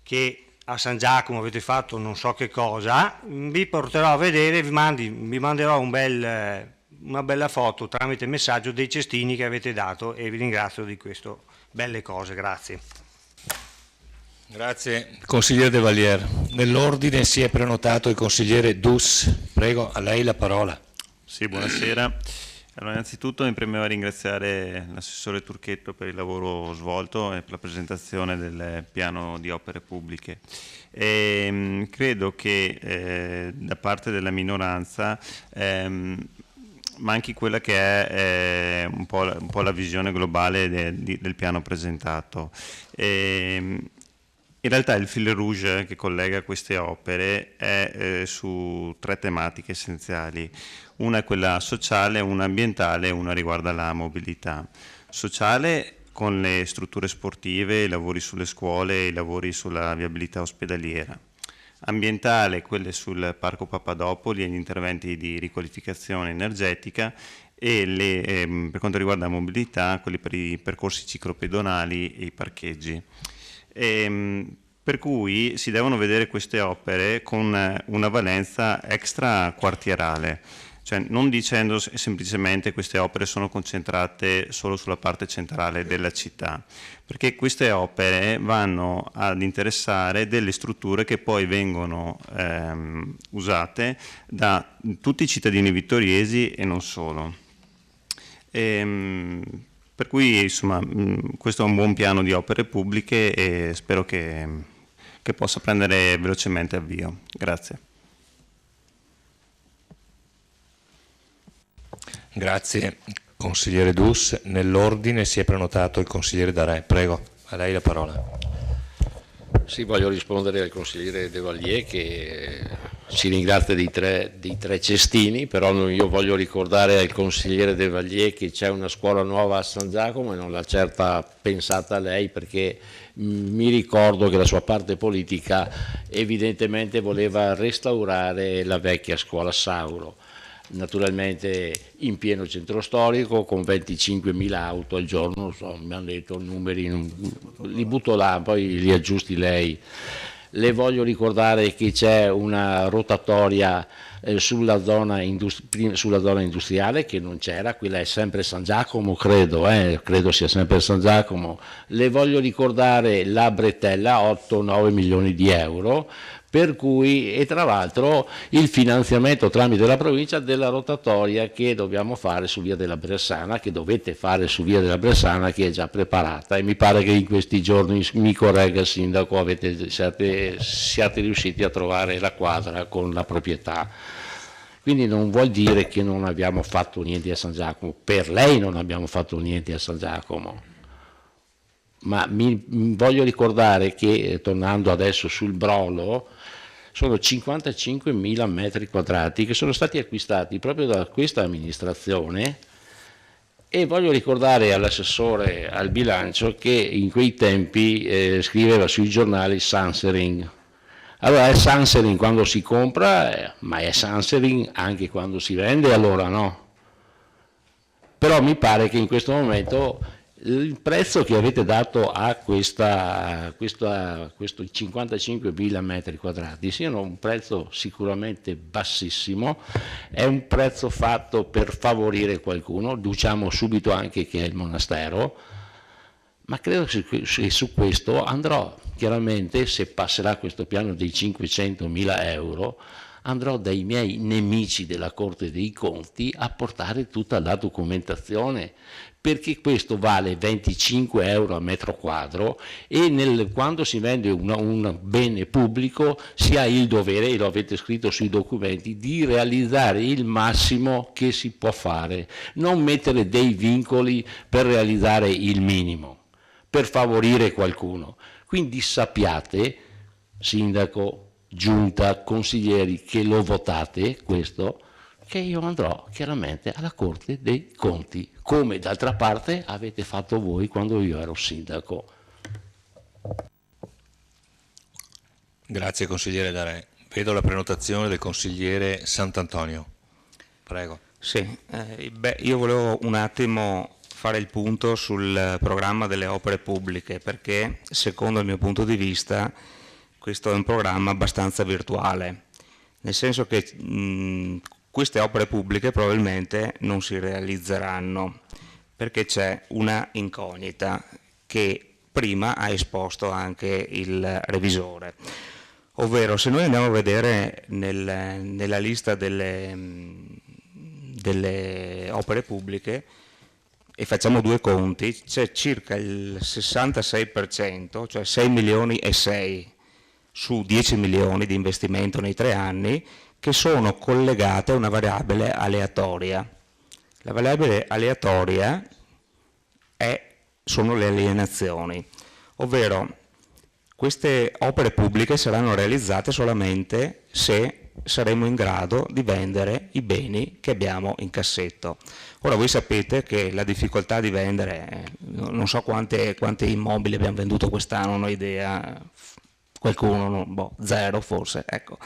Q: che a San Giacomo avete fatto non so che cosa, vi porterò a vedere, vi manderò una bella foto tramite messaggio dei cestini che avete dato e vi ringrazio di questo, belle cose, grazie.
A: Grazie. Consigliere De Valliere, nell'ordine si è prenotato il consigliere Dus, prego, a lei la parola.
R: Sì, buonasera. Allora, innanzitutto mi premeva ringraziare l'assessore Turchetto per il lavoro svolto e per la presentazione del piano di opere pubbliche. Credo che da parte della minoranza manchi quella che è un po' la visione globale del piano presentato. In realtà il fil rouge che collega queste opere è su 3 tematiche essenziali. Una è quella sociale, una ambientale e una riguarda la mobilità. Sociale con le strutture sportive, i lavori sulle scuole, i lavori sulla viabilità ospedaliera. Ambientale, quelle sul Parco Papadopoli e gli interventi di riqualificazione energetica e per quanto riguarda la mobilità, quelli per i percorsi ciclopedonali e i parcheggi. Per cui si devono vedere queste opere con una valenza extra quartierale, cioè non dicendo semplicemente queste opere sono concentrate solo sulla parte centrale della città, perché queste opere vanno ad interessare delle strutture che poi vengono usate da tutti i cittadini vittoriesi e non solo. Per cui insomma questo è un buon piano di opere pubbliche e spero che possa prendere velocemente avvio. Grazie.
A: Grazie consigliere Dus. Nell'ordine si è prenotato il consigliere Darè. Prego, a lei la parola.
H: Sì, voglio rispondere al consigliere De Valliere che ci ringrazia dei tre cestini, però io voglio ricordare al consigliere De Valliere che c'è una scuola nuova a San Giacomo e non l'ha certa pensata lei, perché mi ricordo che la sua parte politica evidentemente voleva restaurare la vecchia scuola Sauro, naturalmente in pieno centro storico con 25.000 auto al giorno, non so, mi hanno detto numeri, li butto là, poi li aggiusti lei. Le voglio ricordare che c'è una rotatoria sulla zona industriale che non c'era, quella è sempre San Giacomo, credo sia sempre San Giacomo. Le voglio ricordare la bretella, 8-9 milioni di euro, per cui, e tra l'altro il finanziamento tramite la provincia della rotatoria che dobbiamo fare su Via della Bressana, che dovete fare su Via della Bressana, che è già preparata, e mi pare che in questi giorni, mi corregga il sindaco, siate riusciti a trovare la quadra con la proprietà. Quindi non vuol dire che non abbiamo fatto niente a San Giacomo, per lei non abbiamo fatto niente a San Giacomo. Ma voglio ricordare che, tornando adesso sul Brolo, sono 55.000 metri quadrati che sono stati acquistati proprio da questa amministrazione, e voglio ricordare all'assessore al bilancio che in quei tempi scriveva sui giornali Sansering. Allora è Sansering quando si compra, ma è Sansering anche quando si vende, allora no. Però mi pare che in questo momento il prezzo che avete dato a questo 55.000 metri quadrati sia un prezzo sicuramente bassissimo, è un prezzo fatto per favorire qualcuno, diciamo subito anche che è il monastero, ma credo che su questo andrò chiaramente, se passerà questo piano dei 500.000 euro, andrò dai miei nemici della Corte dei Conti a portare tutta la documentazione, perché questo vale 25 euro a metro quadro e quando si vende un bene pubblico si ha il dovere, e lo avete scritto sui documenti, di realizzare il massimo che si può fare, non mettere dei vincoli per realizzare il minimo, per favorire qualcuno. Quindi sappiate, sindaco, giunta, consiglieri, che lo votate questo, che io andrò chiaramente alla Corte dei Conti, come d'altra parte avete fatto voi quando io ero sindaco.
A: Grazie consigliere Darè. Vedo la prenotazione del consigliere Sant'Antonio. Prego.
K: Sì, io volevo un attimo fare il punto sul programma delle opere pubbliche, perché secondo il mio punto di vista questo è un programma abbastanza virtuale, nel senso che queste opere pubbliche probabilmente non si realizzeranno, perché c'è una incognita che prima ha esposto anche il revisore, ovvero se noi andiamo a vedere nella lista delle opere pubbliche e facciamo due conti, c'è circa il 66%, cioè 6 milioni e 6 su 10 milioni di investimento nei 3 anni, che sono collegate a una variabile aleatoria. La variabile aleatoria sono le alienazioni, ovvero queste opere pubbliche saranno realizzate solamente se saremo in grado di vendere i beni che abbiamo in cassetto. Ora voi sapete che la difficoltà di vendere, non so quanti immobili abbiamo venduto quest'anno, non ho idea, qualcuno, 0 forse, ecco.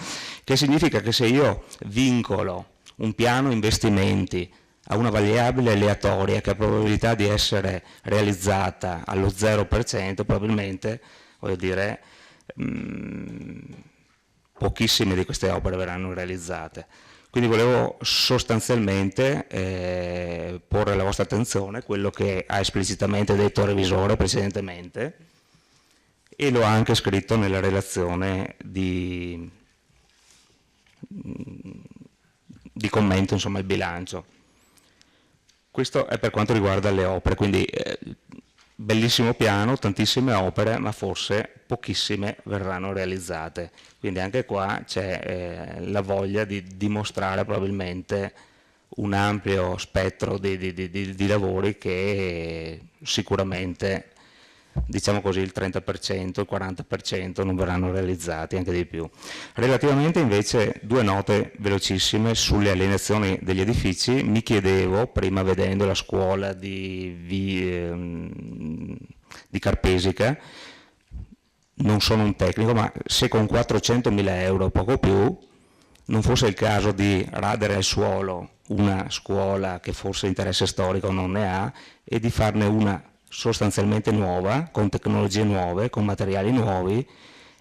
K: Che significa che se io vincolo un piano investimenti a una variabile aleatoria che ha probabilità di essere realizzata allo 0%, probabilmente, voglio dire, pochissime di queste opere verranno realizzate. Quindi volevo sostanzialmente porre alla vostra attenzione quello che ha esplicitamente detto il revisore precedentemente, e lo ha anche scritto nella relazione di commento, insomma, il bilancio. Questo è per quanto riguarda le opere, quindi bellissimo piano, tantissime opere, ma forse pochissime verranno realizzate. Quindi anche qua c'è la voglia di dimostrare probabilmente un ampio spettro di lavori che sicuramente, diciamo così, il 30%, il 40% non verranno realizzati, anche di più. Relativamente invece, due note velocissime sulle alienazioni degli edifici. Mi chiedevo, prima vedendo la scuola di Carpesica, non sono un tecnico, ma se con 400.000 euro, poco più, non fosse il caso di radere al suolo una scuola che forse interesse storico non ne ha, e di farne una sostanzialmente nuova, con tecnologie nuove, con materiali nuovi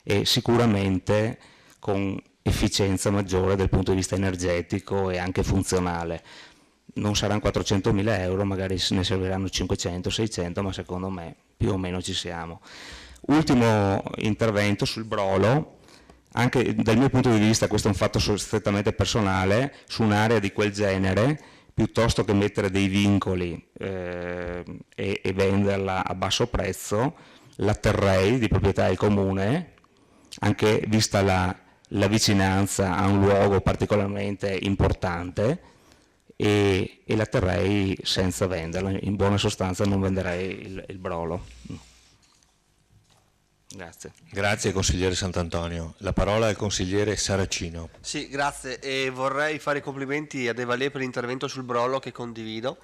K: e sicuramente con efficienza maggiore dal punto di vista energetico e anche funzionale. Non saranno 400.000 euro, magari ne serviranno 500, 600, ma secondo me più o meno ci siamo. Ultimo intervento sul Brolo. Anche dal mio punto di vista, questo è un fatto strettamente personale, su un'area di quel genere, piuttosto che mettere dei vincoli e venderla a basso prezzo, la terrei di proprietà del comune, anche vista la vicinanza a un luogo particolarmente importante, e la terrei senza venderla. In buona sostanza non venderei il Brolo. Grazie.
A: Grazie consigliere Sant'Antonio. La parola al consigliere Saracino.
M: Sì, grazie, e vorrei fare i complimenti a De Valé per l'intervento sul Brolo, che condivido.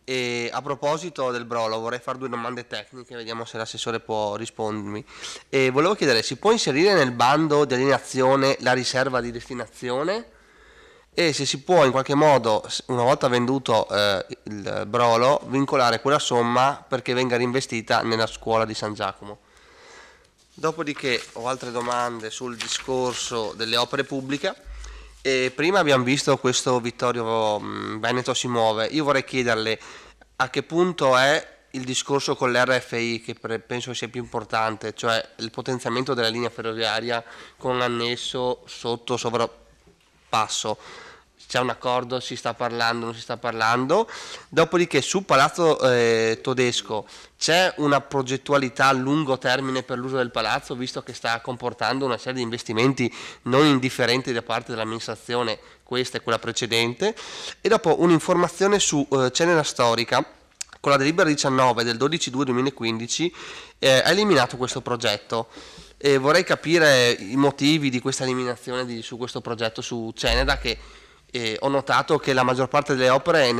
M: E a proposito del Brolo vorrei fare due domande tecniche, vediamo se l'assessore può rispondermi. E volevo chiedere, si può inserire nel bando di alienazione la riserva di destinazione? E se si può in qualche modo, una volta venduto il Brolo, vincolare quella somma perché venga reinvestita nella scuola di San Giacomo. Dopodiché ho altre domande sul discorso delle opere pubbliche. Prima abbiamo visto questo Vittorio Veneto si muove. Io vorrei chiederle a che punto è il discorso con l'RFI, che penso sia più importante, cioè il potenziamento della linea ferroviaria con annesso passo. C'è un accordo, si sta parlando, non si sta parlando. Dopodiché su Palazzo Todesco c'è una progettualità a lungo termine per l'uso del palazzo, visto che sta comportando una serie di investimenti non indifferenti da parte dell'amministrazione, questa e quella precedente. E dopo un'informazione su Cenere Storica, con la delibera 19 del 12/2/2015 ha eliminato questo progetto. Vorrei capire i motivi di questa eliminazione su questo progetto su Ceneda, che ho notato che la maggior parte delle opere è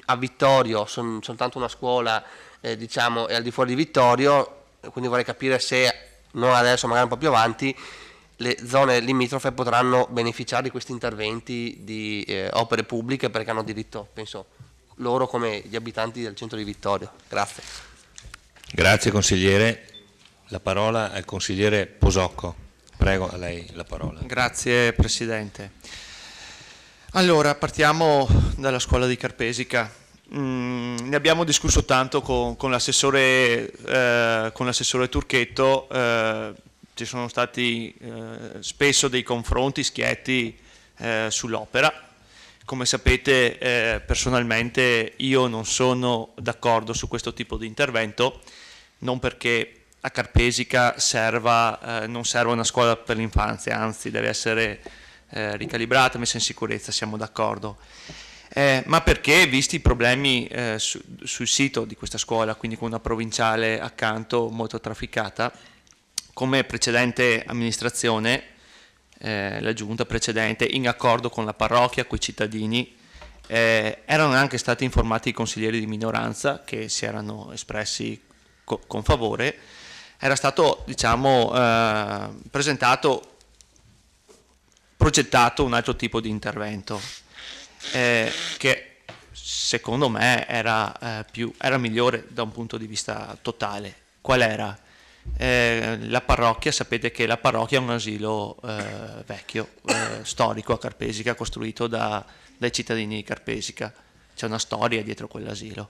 M: a Vittorio, soltanto una scuola diciamo è al di fuori di Vittorio, quindi vorrei capire se, non adesso, magari un po' più avanti, le zone limitrofe potranno beneficiare di questi interventi di opere pubbliche, perché hanno diritto, penso, loro come gli abitanti del centro di Vittorio. Grazie.
A: Grazie consigliere. La parola al consigliere Posocco. Prego, a lei la parola.
N: Grazie Presidente. Allora, partiamo dalla scuola di Carpesica. Ne abbiamo discusso tanto con l'assessore Turchetto, ci sono stati spesso dei confronti schietti sull'opera. Come sapete, personalmente io non sono d'accordo su questo tipo di intervento, non perché a Carpesica non serva una scuola per l'infanzia, anzi deve essere ricalibrata, messa in sicurezza, siamo d'accordo, ma perché, visti i problemi sul sito di questa scuola, quindi con una provinciale accanto molto trafficata, come precedente amministrazione, la giunta precedente, in accordo con la parrocchia, con i cittadini, erano anche stati informati i consiglieri di minoranza che si erano espressi con favore, era stato, diciamo, progettato un altro tipo di intervento che secondo me era migliore da un punto di vista totale. Qual era? La parrocchia, sapete che la parrocchia è un asilo vecchio, storico a Carpesica, costruito dai cittadini di Carpesica. C'è una storia dietro quell'asilo,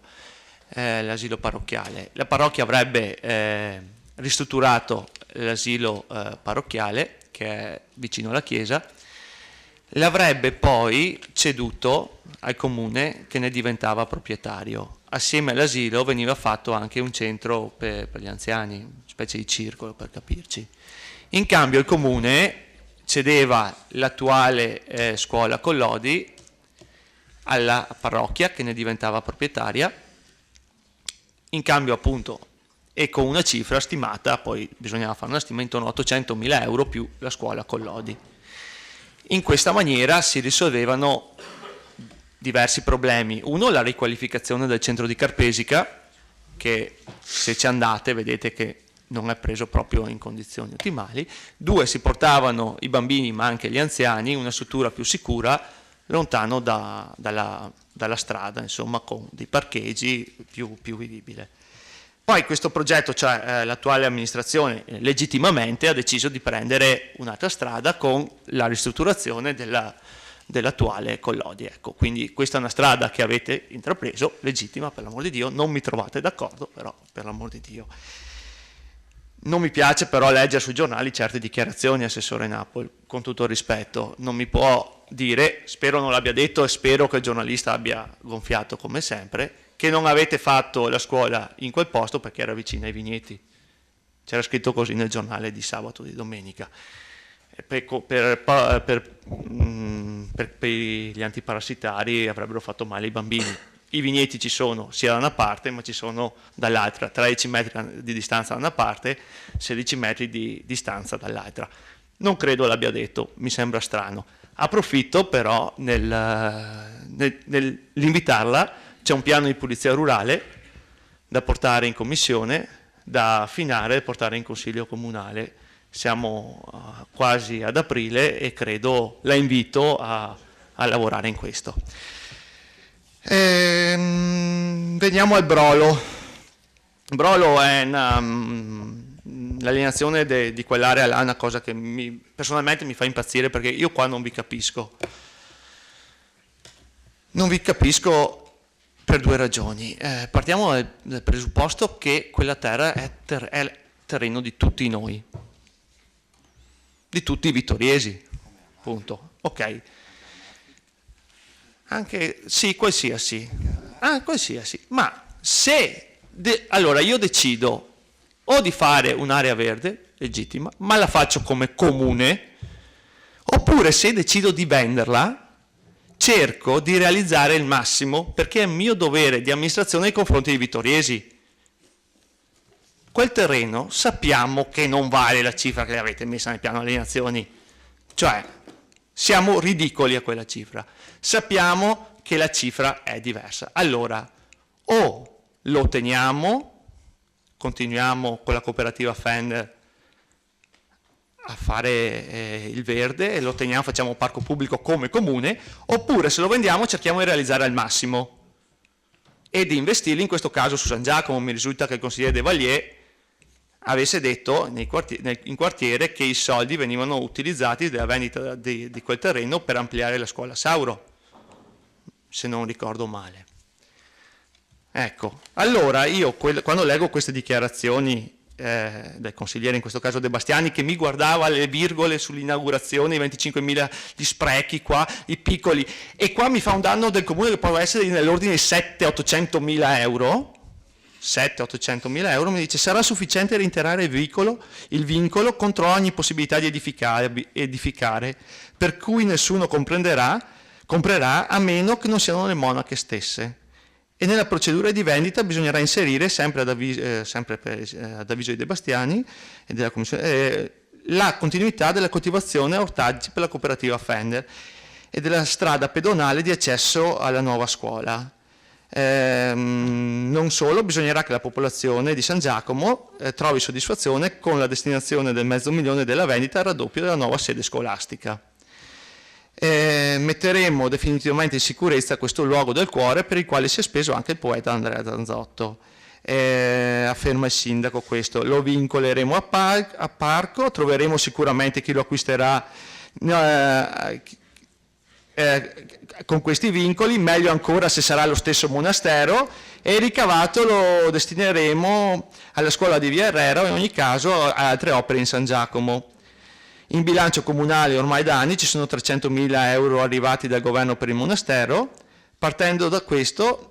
N: l'asilo parrocchiale. La parrocchia avrebbe ristrutturato l'asilo parrocchiale, che è vicino alla chiesa, l'avrebbe poi ceduto al comune, che ne diventava proprietario. Assieme all'asilo veniva fatto anche un centro per gli anziani, una specie di circolo per capirci. In cambio il comune cedeva l'attuale scuola Collodi alla parrocchia, che ne diventava proprietaria, in cambio appunto, e con una cifra stimata, poi bisognava fare una stima intorno a 800.000 euro più la scuola Collodi. In questa maniera si risolvevano diversi problemi. Uno, la riqualificazione del centro di Carpesica, che se ci andate vedete che non è preso proprio in condizioni ottimali. Due, si portavano i bambini ma anche gli anziani in una struttura più sicura, lontano dalla strada, insomma, con dei parcheggi più vivibile. Poi questo progetto, cioè l'attuale amministrazione legittimamente ha deciso di prendere un'altra strada con la ristrutturazione dell'attuale Collodi. Ecco, quindi questa è una strada che avete intrapreso, legittima, per l'amor di Dio, non mi trovate d'accordo, però per l'amor di Dio. Non mi piace però leggere sui giornali certe dichiarazioni, assessore Napoli, con tutto il rispetto. Non mi può dire, spero non l'abbia detto e spero che il giornalista abbia gonfiato come sempre, che non avete fatto la scuola in quel posto perché era vicina ai vigneti. C'era scritto così nel giornale di sabato, di domenica. Per gli antiparassitari avrebbero fatto male i bambini. I vigneti ci sono sia da una parte, ma ci sono dall'altra, 13 metri di distanza da una parte, 16 metri di distanza dall'altra. Non credo l'abbia detto, mi sembra strano. Approfitto però nell'invitarla. C'è un piano di pulizia rurale da portare in commissione, da affinare e portare in consiglio comunale. Siamo quasi ad aprile e credo, la invito a lavorare in questo. Veniamo al Brolo. Il Brolo è l'alienazione di quell'area là, è una cosa che personalmente mi fa impazzire, perché io qua non vi capisco. Non vi capisco per due ragioni. Partiamo dal presupposto che quella terra è terreno di tutti noi, di tutti i vittoriesi, punto. Ok. Anche sì, qualsiasi. Qualsiasi. Ma se allora io decido o di fare un'area verde legittima, ma la faccio come comune, oppure se decido di venderla, cerco di realizzare il massimo perché è mio dovere di amministrazione nei confronti dei vittoriesi. Quel terreno sappiamo che non vale la cifra che avete messa nel piano alienazioni, cioè siamo ridicoli a quella cifra, sappiamo che la cifra è diversa. Allora, o lo teniamo, continuiamo con la cooperativa Fender a fare il verde e lo teniamo, facciamo parco pubblico come comune, oppure se lo vendiamo cerchiamo di realizzare al massimo e di investirli in questo caso su San Giacomo. Mi risulta che il consigliere De Valier avesse detto in quartiere che i soldi venivano utilizzati dalla vendita di quel terreno per ampliare la scuola Sauro, se non ricordo male. Ecco, allora io quando leggo queste dichiarazioni del consigliere, in questo caso De Bastiani, che mi guardava le virgole sull'inaugurazione, i 25.000 di sprechi qua, i piccoli, e qua mi fa un danno del comune che può essere nell'ordine di 700-800.000 euro, 700-800.000 euro, mi dice sarà sufficiente reiterare il vincolo contro ogni possibilità di edificare, per cui nessuno comprerà a meno che non siano le monache stesse. E nella procedura di vendita bisognerà inserire, sempre ad avviso di De Bastiani e della Commissione, la continuità della coltivazione a ortaggi per la cooperativa Fender e della strada pedonale di accesso alla nuova scuola. Non solo, bisognerà che la popolazione di San Giacomo trovi soddisfazione con la destinazione del $500.000 della vendita al raddoppio della nuova sede scolastica. Metteremo definitivamente in sicurezza questo luogo del cuore per il quale si è speso anche il poeta Andrea Zanzotto. Afferma il sindaco questo, lo vincoleremo a parco, troveremo sicuramente chi lo acquisterà con questi vincoli, meglio ancora se sarà lo stesso monastero, e il ricavato lo destineremo alla scuola di Via Herrera o in ogni caso a altre opere in San Giacomo. In bilancio comunale ormai da anni ci sono 300.000 euro arrivati dal governo per il monastero. Partendo da questo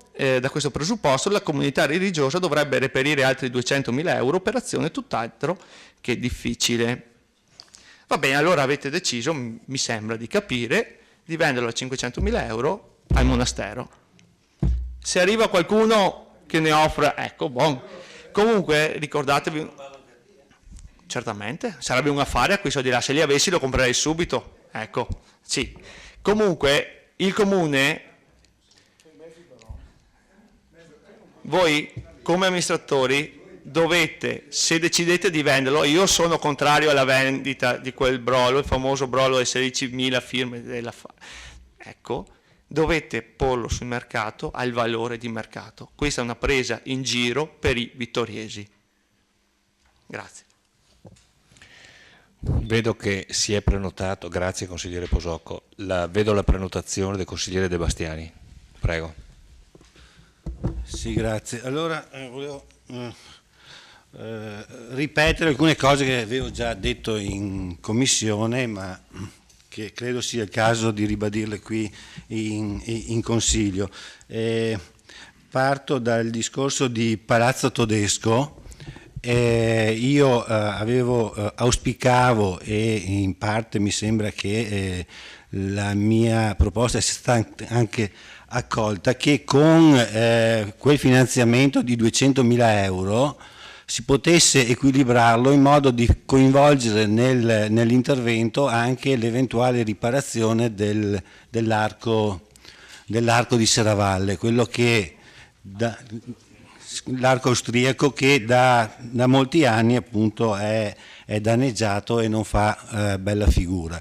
N: presupposto, la comunità religiosa dovrebbe reperire altri 200.000 euro, operazione tutt'altro che difficile. Va bene, allora avete deciso, mi sembra di capire, di venderlo a 500.000 euro al monastero. Se arriva qualcuno che ne offre, ecco, buon. Comunque ricordatevi... Certamente, sarebbe un affare a quei soldi là, se li avessi lo comprerei subito, ecco, sì. Comunque il comune, voi come amministratori dovete, se decidete di venderlo, io sono contrario alla vendita di quel brolo, il famoso brolo delle 16.000 firme ecco, dovete porlo sul mercato al valore di mercato. Questa è una presa in giro per i vittoriesi. Grazie.
A: Vedo che si è prenotato, grazie consigliere Posocco, vedo la prenotazione del consigliere De Bastiani, prego.
S: Sì, grazie. Allora, volevo ripetere alcune cose che avevo già detto in commissione, ma che credo sia il caso di ribadirle qui in consiglio. Parto dal discorso di Palazzo Todesco. Io auspicavo, e in parte mi sembra che la mia proposta sia stata anche accolta, che con quel finanziamento di 200.000 euro si potesse equilibrarlo in modo di coinvolgere nell'intervento anche l'eventuale riparazione dell'arco di Serravalle, quello che l'arco austriaco che da molti anni appunto è danneggiato e non fa bella figura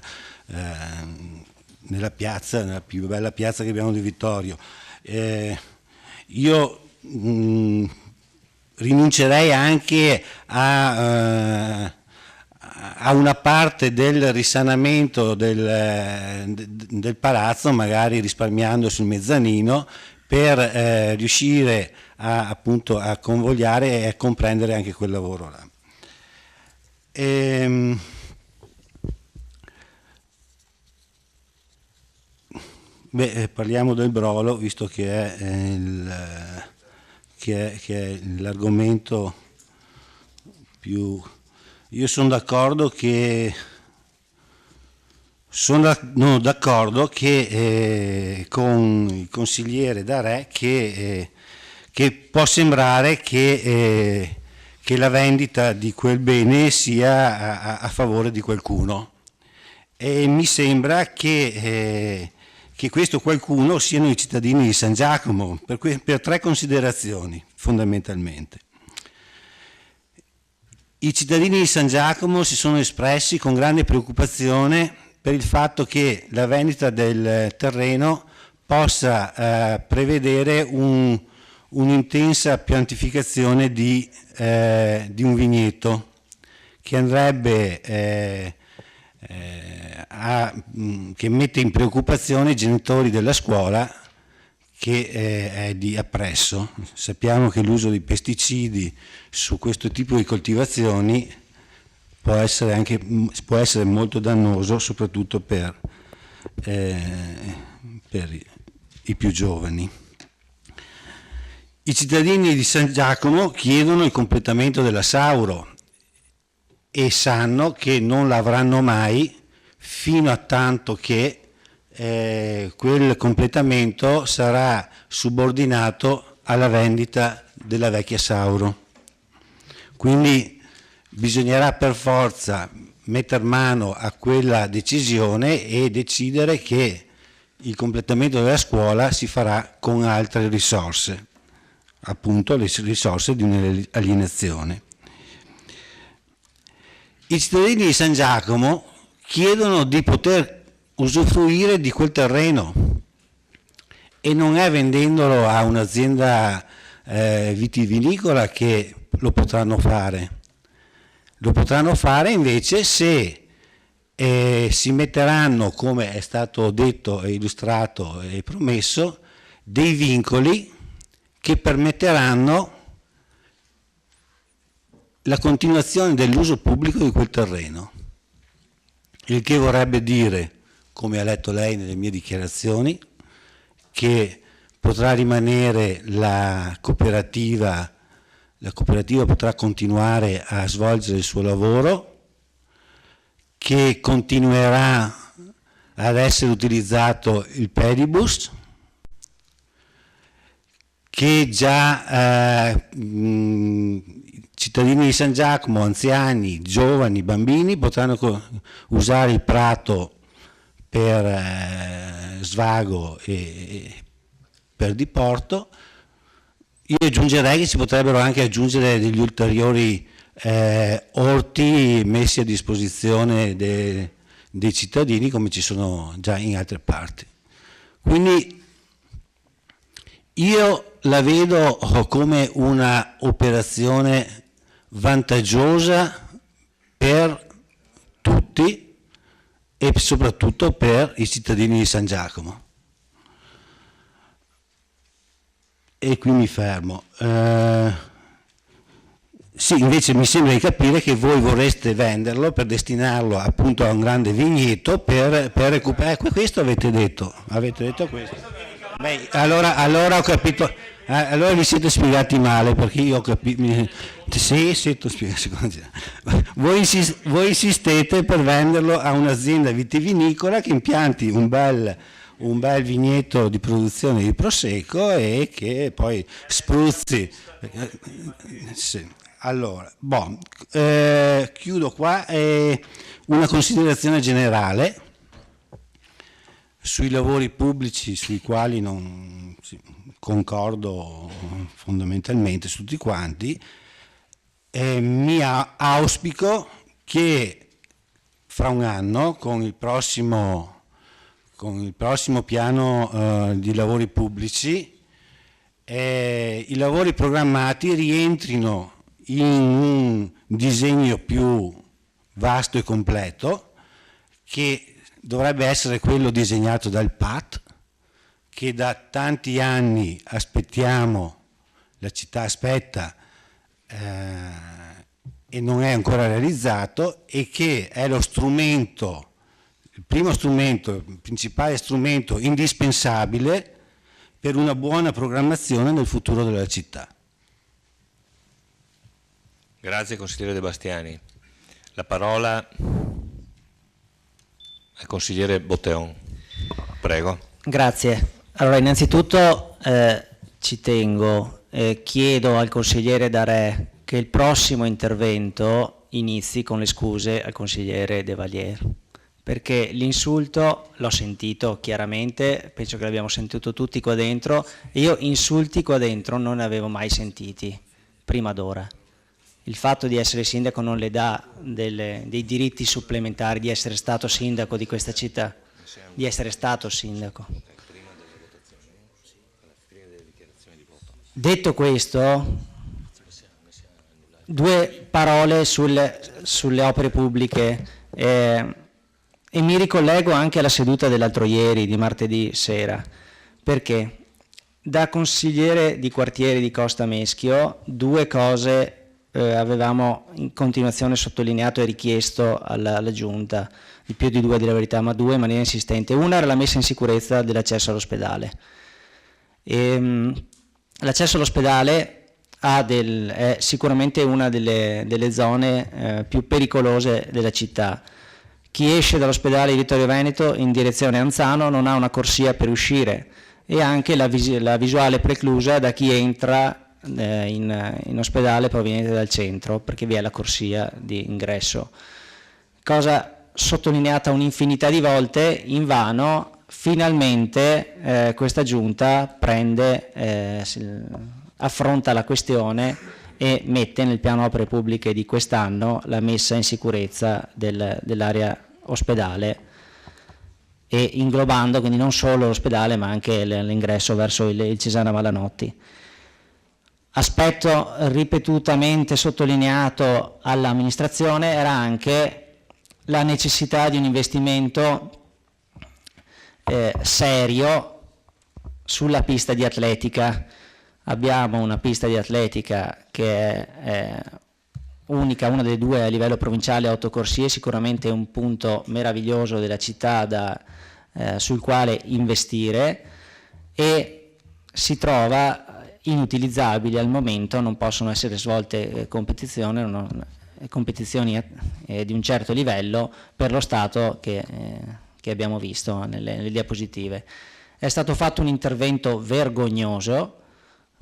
S: nella più bella piazza che abbiamo di Vittorio. Io rinuncerei anche a una parte del risanamento del palazzo, magari risparmiando sul mezzanino, per riuscire appunto a convogliare e a comprendere anche quel lavoro là. Parliamo del Brolo, visto che è l'argomento più... Io sono d'accordo che con il consigliere D'Arè che può sembrare che la vendita di quel bene sia a favore di qualcuno, e mi sembra che questo qualcuno siano i cittadini di San Giacomo, per 3 considerazioni fondamentalmente. I cittadini di San Giacomo si sono espressi con grande preoccupazione per il fatto che la vendita del terreno possa prevedere un'intensa piantificazione di un vigneto che andrebbe che mette in preoccupazione i genitori della scuola che è di appresso. Sappiamo che l'uso di pesticidi su questo tipo di coltivazioni può essere molto dannoso, soprattutto per i più giovani. I cittadini di San Giacomo chiedono il completamento della Sauro e sanno che non l'avranno mai fino a tanto che quel completamento sarà subordinato alla vendita della vecchia Sauro. Quindi bisognerà per forza mettere mano a quella decisione e decidere che il completamento della scuola si farà con altre risorse, appunto le risorse di un'alienazione. I cittadini di San Giacomo chiedono di poter usufruire di quel terreno, e non è vendendolo a un'azienda vitivinicola che lo potranno fare. Lo potranno fare invece se si metteranno, come è stato detto e illustrato e promesso, dei vincoli che permetteranno la continuazione dell'uso pubblico di quel terreno, il che vorrebbe dire, come ha letto lei nelle mie dichiarazioni, che potrà rimanere la cooperativa potrà continuare a svolgere il suo lavoro, che continuerà ad essere utilizzato il pedibus, che già cittadini di San Giacomo, anziani, giovani, bambini potranno usare il prato per svago e per diporto. Io aggiungerei che si potrebbero anche aggiungere degli ulteriori orti messi a disposizione dei cittadini, come ci sono già in altre parti. Quindi io la vedo come una operazione vantaggiosa per tutti e soprattutto per i cittadini di San Giacomo. E qui mi fermo. Sì, invece mi sembra di capire che voi vorreste venderlo per destinarlo appunto a un grande vigneto per recuperare. Questo avete detto questo? Beh, allora ho capito. Allora vi siete spiegati male, perché io ho capito. Sì, tu spieghi. Voi insistete per venderlo a un'azienda vitivinicola che impianti un bel vigneto di produzione di prosecco e che poi spruzzi. Sì. Allora, chiudo qua. Una considerazione generale sui lavori pubblici, sui quali non concordo fondamentalmente su tutti quanti. Mi auspico che fra un anno, con il prossimo piano di lavori pubblici, i lavori programmati rientrino in un disegno più vasto e completo, che dovrebbe essere quello disegnato dal PAT, che da tanti anni aspettiamo, la città aspetta e non è ancora realizzato, e che è lo strumento il primo strumento, il principale strumento indispensabile per una buona programmazione nel futuro della città.
A: Grazie consigliere De Bastiani. La parola al consigliere Botteon. Prego.
J: Grazie. Allora, innanzitutto ci tengo, chiedo al consigliere Darè che il prossimo intervento inizi con le scuse al consigliere De Valier, perché l'insulto l'ho sentito chiaramente, penso che l'abbiamo sentito tutti qua dentro, e io insulti qua dentro non ne avevo mai sentiti prima d'ora. Il fatto di essere sindaco non le dà dei diritti supplementari di essere stato sindaco di questa città, di essere stato sindaco. Detto questo, due parole sulle opere pubbliche e mi ricollego anche alla seduta dell'altro ieri, di martedì sera, perché da consigliere di quartiere di Costa Meschio due cose avevamo in continuazione sottolineato e richiesto alla Giunta, di più di due a dire la verità, ma due in maniera insistente. Una era la messa in sicurezza dell'accesso all'ospedale. L'accesso all'ospedale è sicuramente una delle zone più pericolose della città. Chi esce dall'ospedale di Vittorio Veneto in direzione Anzano non ha una corsia per uscire e anche la visuale preclusa da chi entra in ospedale proveniente dal centro, perché vi è la corsia di ingresso. Cosa sottolineata un'infinità di volte, invano. Finalmente questa giunta affronta la questione e mette nel piano opere pubbliche di quest'anno la messa in sicurezza dell'area ospedale, e inglobando quindi non solo l'ospedale ma anche l'ingresso verso il Cesana Malanotti. Aspetto ripetutamente sottolineato all'amministrazione era anche la necessità di un investimento serio sulla pista di atletica. Abbiamo una pista di atletica che è unica, una delle due a livello provinciale a 8 corsie, sicuramente un punto meraviglioso della città sul quale investire, e si trova inutilizzabili al momento, non possono essere svolte competizioni di un certo livello per lo stato che abbiamo visto nelle diapositive. È stato fatto un intervento vergognoso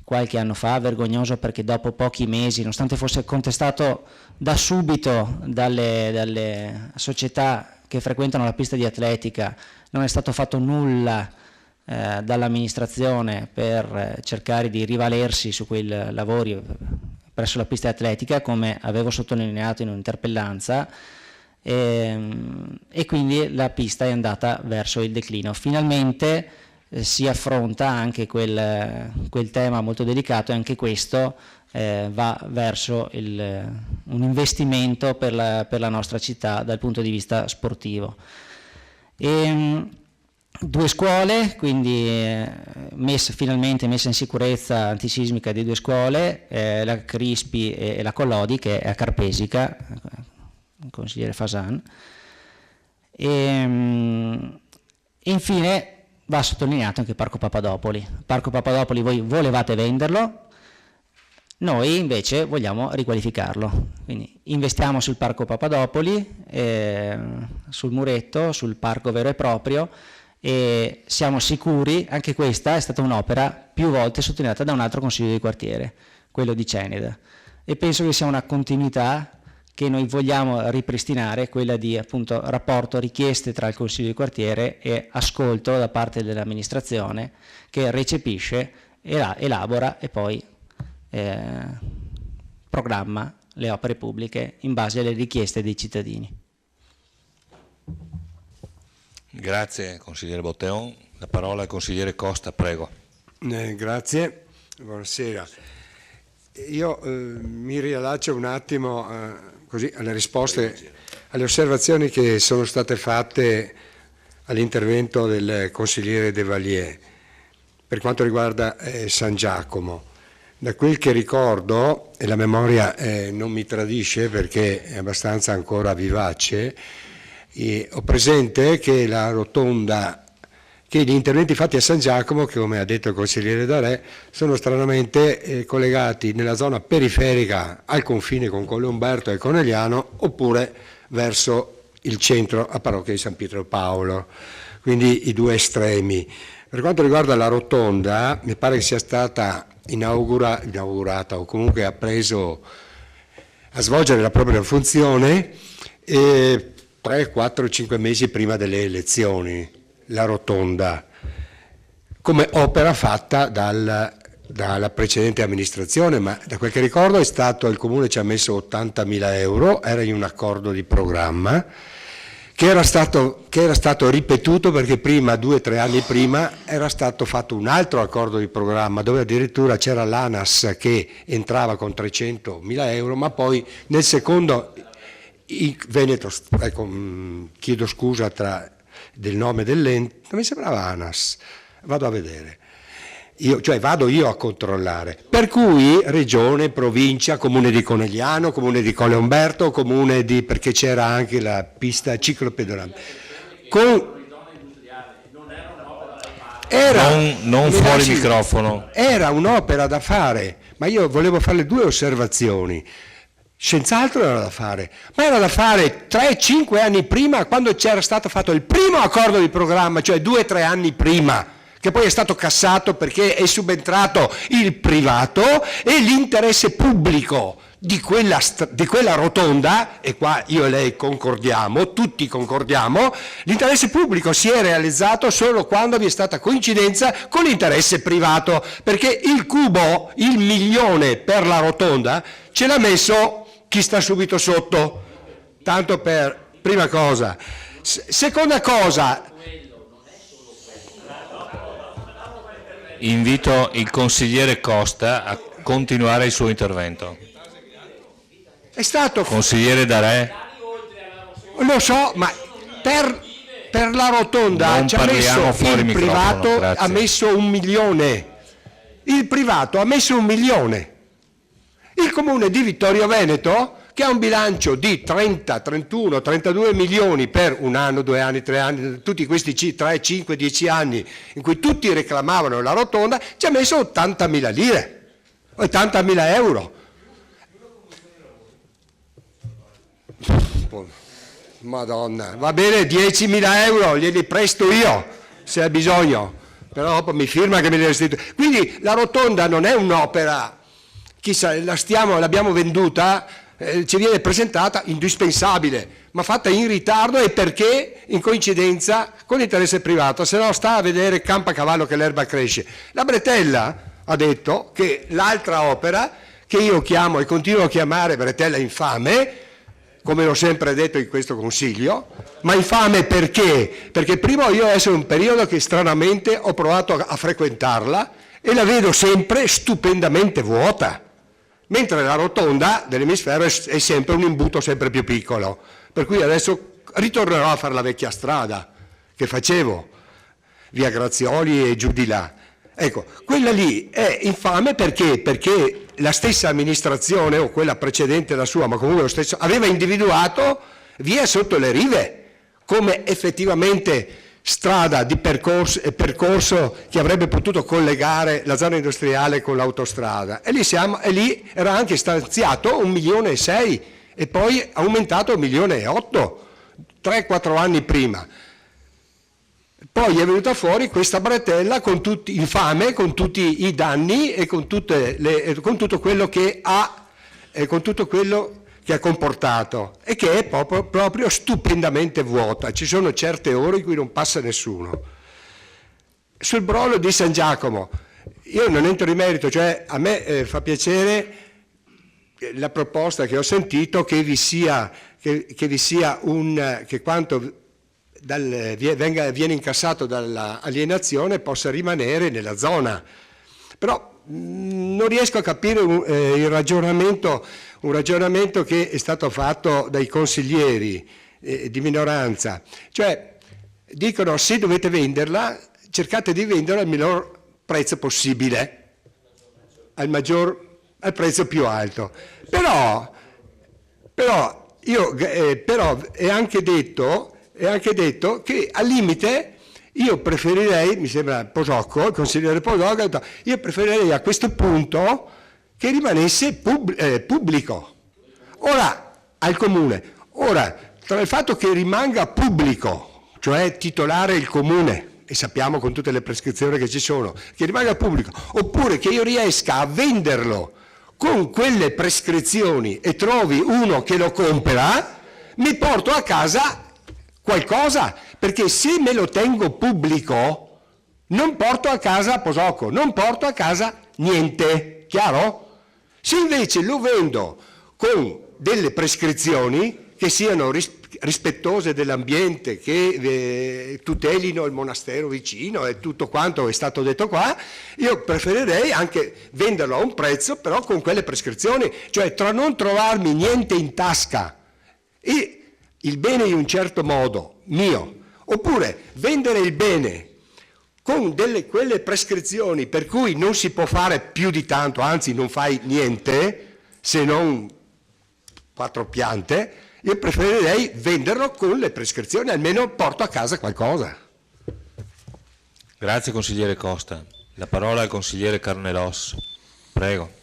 J: qualche anno fa, vergognoso perché dopo pochi mesi, nonostante fosse contestato da subito dalle società che frequentano la pista di atletica, non è stato fatto nulla dall'amministrazione per cercare di rivalersi su quei lavori presso la pista atletica, come avevo sottolineato in un'interpellanza, e quindi la pista è andata verso il declino. Finalmente si affronta anche quel tema molto delicato, e anche questo va verso un investimento per la nostra città dal punto di vista sportivo. Due scuole, quindi finalmente messa in sicurezza antisismica di due scuole, la Crispi e la Collodi, che è a Carpesica, il consigliere Fasan. E infine va sottolineato anche Parco Papadopoli. Parco Papadopoli voi volevate venderlo, noi invece vogliamo riqualificarlo. Quindi investiamo sul Parco Papadopoli, sul muretto, sul parco vero e proprio, e siamo sicuri, anche questa è stata un'opera più volte sottolineata da un altro consiglio di quartiere, quello di Ceneda, e penso che sia una continuità che noi vogliamo ripristinare, quella di appunto rapporto, richieste tra il consiglio di quartiere e ascolto da parte dell'amministrazione, che recepisce, elabora e poi programma le opere pubbliche in base alle richieste dei cittadini.
A: Grazie consigliere Botteon. La parola al consigliere Costa, prego.
I: Grazie, buonasera. Io mi riallaccio un attimo così alle risposte, alle osservazioni che sono state fatte all'intervento del consigliere De Valier per quanto riguarda San Giacomo. Da quel che ricordo, e la memoria non mi tradisce perché è abbastanza ancora vivace, Ho presente che la rotonda, che gli interventi fatti a San Giacomo, che come ha detto il consigliere Darè, sono stranamente collegati nella zona periferica al confine con Colle Umberto e Conegliano, oppure verso il centro a parrocchia di San Pietro Paolo, quindi i due estremi. Per quanto riguarda la rotonda, mi pare che sia stata inaugurata o comunque ha preso a svolgere la propria funzione 3, 4, 5 mesi prima delle elezioni, la rotonda, come opera fatta dalla precedente amministrazione, ma da quel che ricordo il Comune ci ha messo 80.000 euro, era in un accordo di programma, che era stato ripetuto perché prima, 2 o 3 anni prima, era stato fatto un altro accordo di programma dove addirittura c'era l'ANAS che entrava con 300.000 euro, ma poi nel secondo, Veneto, ecco, chiedo scusa del nome dell'ente, mi sembrava ANAS, vado a vedere. Vado io a controllare, per cui regione, provincia, comune di Conegliano, comune di Colle Umberto, perché c'era anche la pista ciclopedonale.
A: Non fuori microfono.
I: Era un'opera da fare, ma io volevo fare 2 osservazioni. Senz'altro era da fare, ma era da fare 3-5 anni prima, quando c'era stato fatto il primo accordo di programma, cioè 2 o 3 anni prima, che poi è stato cassato perché è subentrato il privato e l'interesse pubblico di quella rotonda, e qua io e lei concordiamo, tutti concordiamo, l'interesse pubblico si è realizzato solo quando vi è stata coincidenza con l'interesse privato, perché il cubo, il milione per la rotonda, ce l'ha messo chi sta subito sotto, tanto per prima cosa. Seconda cosa,
A: invito il consigliere Costa a continuare il suo intervento.
I: è stato...
A: Consigliere Darè?
I: Lo so, ma per la rotonda
A: Non
I: ci ha messo
A: fuori
I: il
A: microfono,
I: privato,
A: grazie.
I: ha messo 1 milione. Il privato ha messo 1 milione. Il comune di Vittorio Veneto, che ha un bilancio di 30, 31, 32 milioni per 1 anno, 2 anni, 3 anni, tutti questi 3, 5, 10 anni in cui tutti reclamavano la rotonda, ci ha messo 80.000 lire, 80.000 euro. Madonna, va bene, 10.000 euro glieli presto io se hai bisogno, però dopo mi firma che me li restituisce. Quindi la rotonda non è un'opera, chissà, l'abbiamo venduta, ci viene presentata indispensabile, ma fatta in ritardo e perché in coincidenza con l'interesse privato, se no sta a vedere campa cavallo che l'erba cresce. La Bretella ha detto che l'altra opera, che io chiamo e continuo a chiamare Bretella infame, come l'ho sempre detto in questo consiglio, ma infame perché? Perché prima io adesso è un periodo che stranamente ho provato a frequentarla e la vedo sempre stupendamente vuota, mentre la rotonda dell'emisfero è sempre un imbuto sempre più piccolo, per cui adesso ritornerò a fare la vecchia strada che facevo, via Grazioli e giù di là. Ecco, quella lì è infame perché la stessa amministrazione, o quella precedente la sua, ma comunque lo stesso, aveva individuato via sotto le rive come effettivamente strada di percorso che avrebbe potuto collegare la zona industriale con l'autostrada. E lì era anche stanziato 1,6 milioni e poi aumentato a 1,8 milioni, 3-4 anni prima. Poi è venuta fuori questa bretella infame, con tutti i danni e con tutto quello che ha comportato e che è proprio stupendamente vuota. Ci sono certe ore in cui non passa nessuno. Sul brolo di San Giacomo, io non entro in merito, cioè a me fa piacere la proposta che ho sentito che che quanto viene incassato dall'alienazione possa rimanere nella zona, però non riesco a capire un ragionamento che è stato fatto dai consiglieri di minoranza, cioè dicono se dovete venderla cercate di venderla al minor prezzo possibile, al prezzo più alto, però è anche detto e ha anche detto che al limite io preferirei, mi sembra Posocco, il consigliere Posocco, ha detto, io preferirei a questo punto che rimanesse pubblico. Ora, al comune. Ora, tra il fatto che rimanga pubblico, cioè titolare il comune, e sappiamo con tutte le prescrizioni che ci sono, che rimanga pubblico, oppure che io riesca a venderlo con quelle prescrizioni e trovi uno che lo compra, mi porto a casa qualcosa, perché se me lo tengo pubblico non porto a casa Posocco, non porto a casa niente, chiaro? Se invece lo vendo con delle prescrizioni che siano rispettose dell'ambiente, che tutelino il monastero vicino e tutto quanto è stato detto qua, io preferirei anche venderlo a un prezzo però con quelle prescrizioni, cioè tra non trovarmi niente in tasca e il bene in un certo modo mio, oppure vendere il bene con quelle prescrizioni per cui non si può fare più di tanto, anzi non fai niente se non 4 piante, io preferirei venderlo con le prescrizioni, almeno porto a casa qualcosa.
A: Grazie consigliere Costa. La parola al consigliere Carnelos. Prego.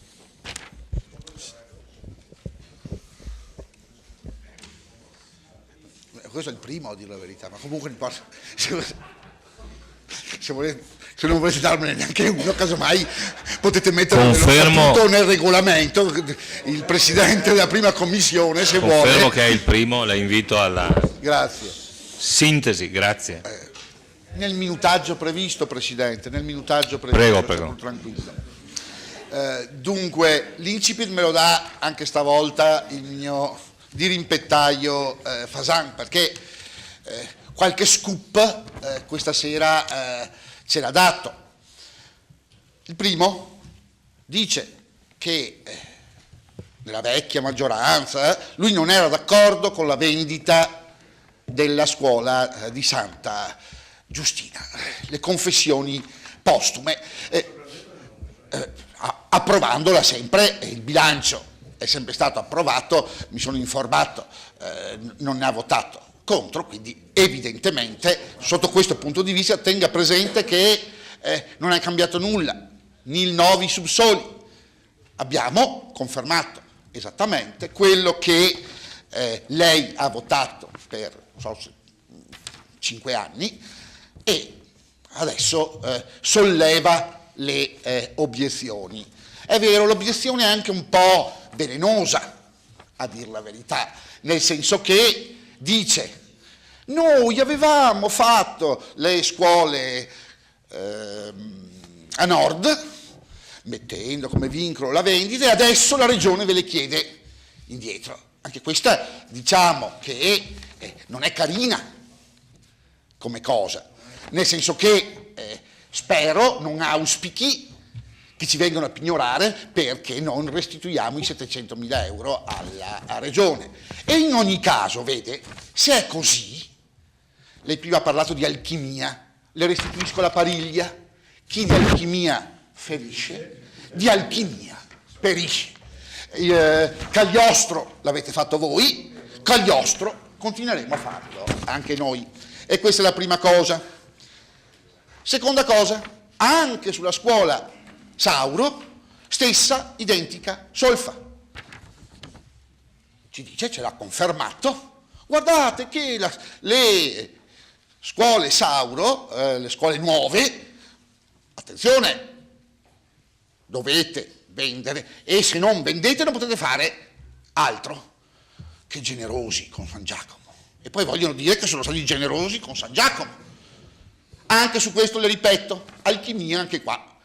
L: Questo è il primo a dire la verità, ma comunque se non volete darmene neanche uno, casomai potete mettere nel regolamento il presidente della prima commissione, se vuole.
A: Confermo che è il primo, la invito alla
L: Grazie.
A: Sintesi, grazie.
L: Nel minutaggio previsto, Presidente, nel minutaggio previsto.
A: Prego.
L: Tranquillo. Dunque, l'incipit me lo dà anche stavolta il mio dirimpettaio Fasan, perché qualche scoop questa sera ce l'ha dato. Il primo dice che nella vecchia maggioranza lui non era d'accordo con la vendita della scuola di Santa Giustina, le confessioni postume, approvandola sempre, il bilancio è sempre stato approvato, mi sono informato, non ne ha votato contro, quindi evidentemente sotto questo punto di vista tenga presente che non è cambiato nulla, nil novi subsoli, abbiamo confermato esattamente quello che lei ha votato per 5 anni e adesso solleva le obiezioni. È vero, l'obiezione è anche un po' velenosa, a dir la verità, nel senso che dice: noi avevamo fatto le scuole a nord, mettendo come vincolo la vendita, e adesso la regione ve le chiede indietro. Anche questa diciamo che non è carina come cosa, nel senso che spero non auspichi che ci vengono a pignorare perché non restituiamo i 700.000 euro alla regione. E in ogni caso, vede, se è così, lei prima ha parlato di alchimia, le restituisco la pariglia, chi di alchimia ferisce, di alchimia perisce. Cagliostro l'avete fatto voi, Cagliostro continueremo a farlo anche noi. E questa è la prima cosa. Seconda cosa, anche sulla scuola Sauro, stessa identica solfa. Ci dice, ce l'ha confermato, guardate che le scuole Sauro, le scuole nuove, attenzione, dovete vendere e se non vendete non potete fare altro. Che generosi con San Giacomo. E poi vogliono dire che sono stati generosi con San Giacomo. Anche su questo le ripeto, alchimia anche qua.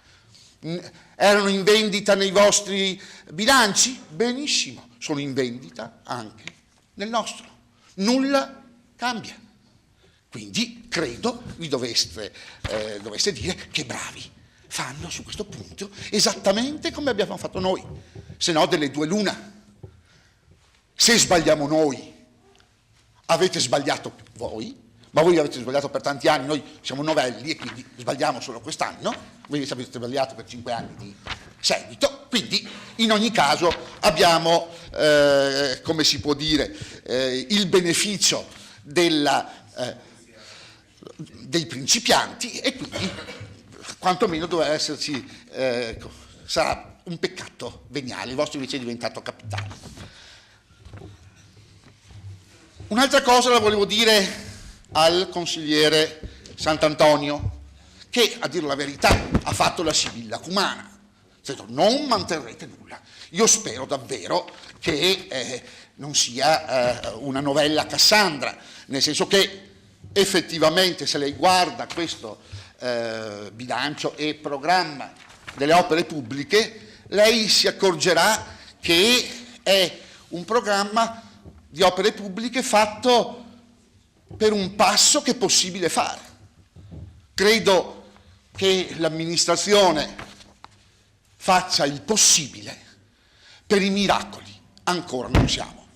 L: Erano in vendita nei vostri bilanci? Benissimo, sono in vendita anche nel nostro. Nulla cambia. Quindi credo vi doveste dire che bravi fanno su questo punto esattamente come abbiamo fatto noi. Se no delle due l'una. Se sbagliamo noi, avete sbagliato voi, ma voi avete sbagliato per tanti anni, noi siamo novelli e quindi sbagliamo solo quest'anno, voi avete sbagliato per 5 anni di seguito, quindi in ogni caso abbiamo, come si può dire, il beneficio della dei principianti, e quindi quantomeno doveva esserci, sarà un peccato veniale, il vostro invece è diventato capitale. Un'altra cosa la volevo dire al consigliere Sant'Antonio, che a dire la verità ha fatto la sibilla cumana, ha detto non manterrete nulla. Io spero davvero che non sia una novella Cassandra, nel senso che effettivamente se lei guarda questo bilancio e programma delle opere pubbliche, lei si accorgerà che è un programma di opere pubbliche fatto per un passo che è possibile fare. Credo che l'amministrazione faccia il possibile, per i miracoli ancora non siamo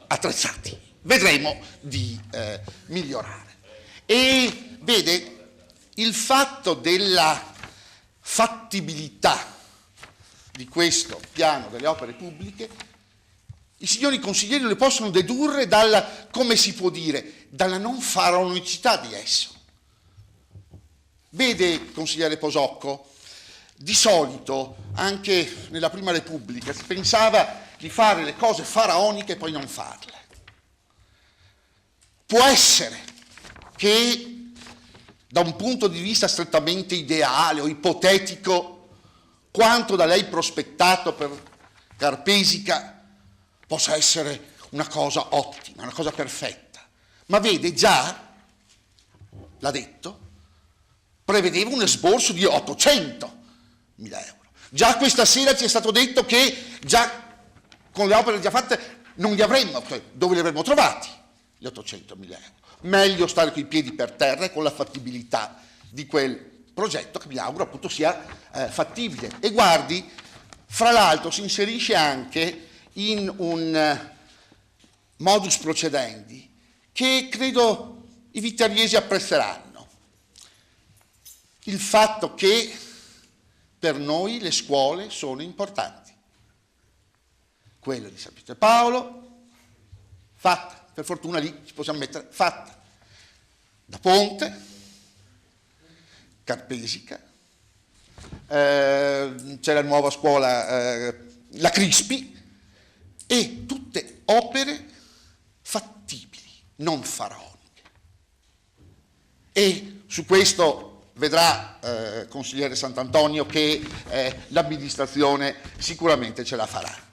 L: attrezzati, vedremo di migliorare. E vede, il fatto della fattibilità di questo piano delle opere pubbliche, i signori consiglieri le possono dedurre dalla, come si può dire, dalla non faraonicità di esso. Vede, consigliere Posocco, di solito anche nella Prima Repubblica si pensava di fare le cose faraoniche e poi non farle. Può essere che da un punto di vista strettamente ideale o ipotetico, quanto da lei prospettato per Carpesica possa essere una cosa ottima, una cosa perfetta. Ma vede, già, l'ha detto, prevedeva un esborso di 800.000 euro. Già questa sera ci è stato detto che già con le opere già fatte non li avremmo, dove li avremmo trovati gli 800.000 euro? Meglio stare coi piedi per terra e con la fattibilità di quel progetto che mi auguro appunto sia fattibile. E guardi, fra l'altro si inserisce anche in un modus procedendi che credo i vittoriesi apprezzeranno. Il fatto che per noi le scuole sono importanti. Quella di San Pietro e Paolo, fatta, per fortuna lì ci possiamo mettere, fatta. Da Ponte, Carpesica, c'è la nuova scuola, la Crispi, e tutte opere fattibili, non faraoniche. E su questo vedrà, consigliere Sant'Antonio, che l'amministrazione sicuramente ce la farà.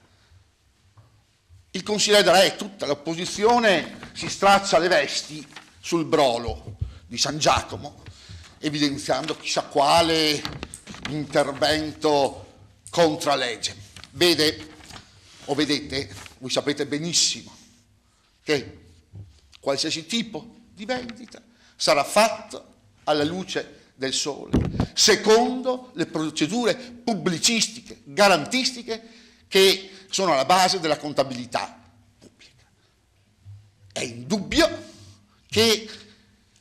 L: Il consigliere D'Arè e tutta l'opposizione si straccia le vesti sul brolo di San Giacomo, evidenziando chissà quale intervento contra legge. Vede, o vedete, voi sapete benissimo che qualsiasi tipo di vendita sarà fatto alla luce del sole, secondo le procedure pubblicistiche, garantistiche che sono alla base della contabilità pubblica. È indubbio che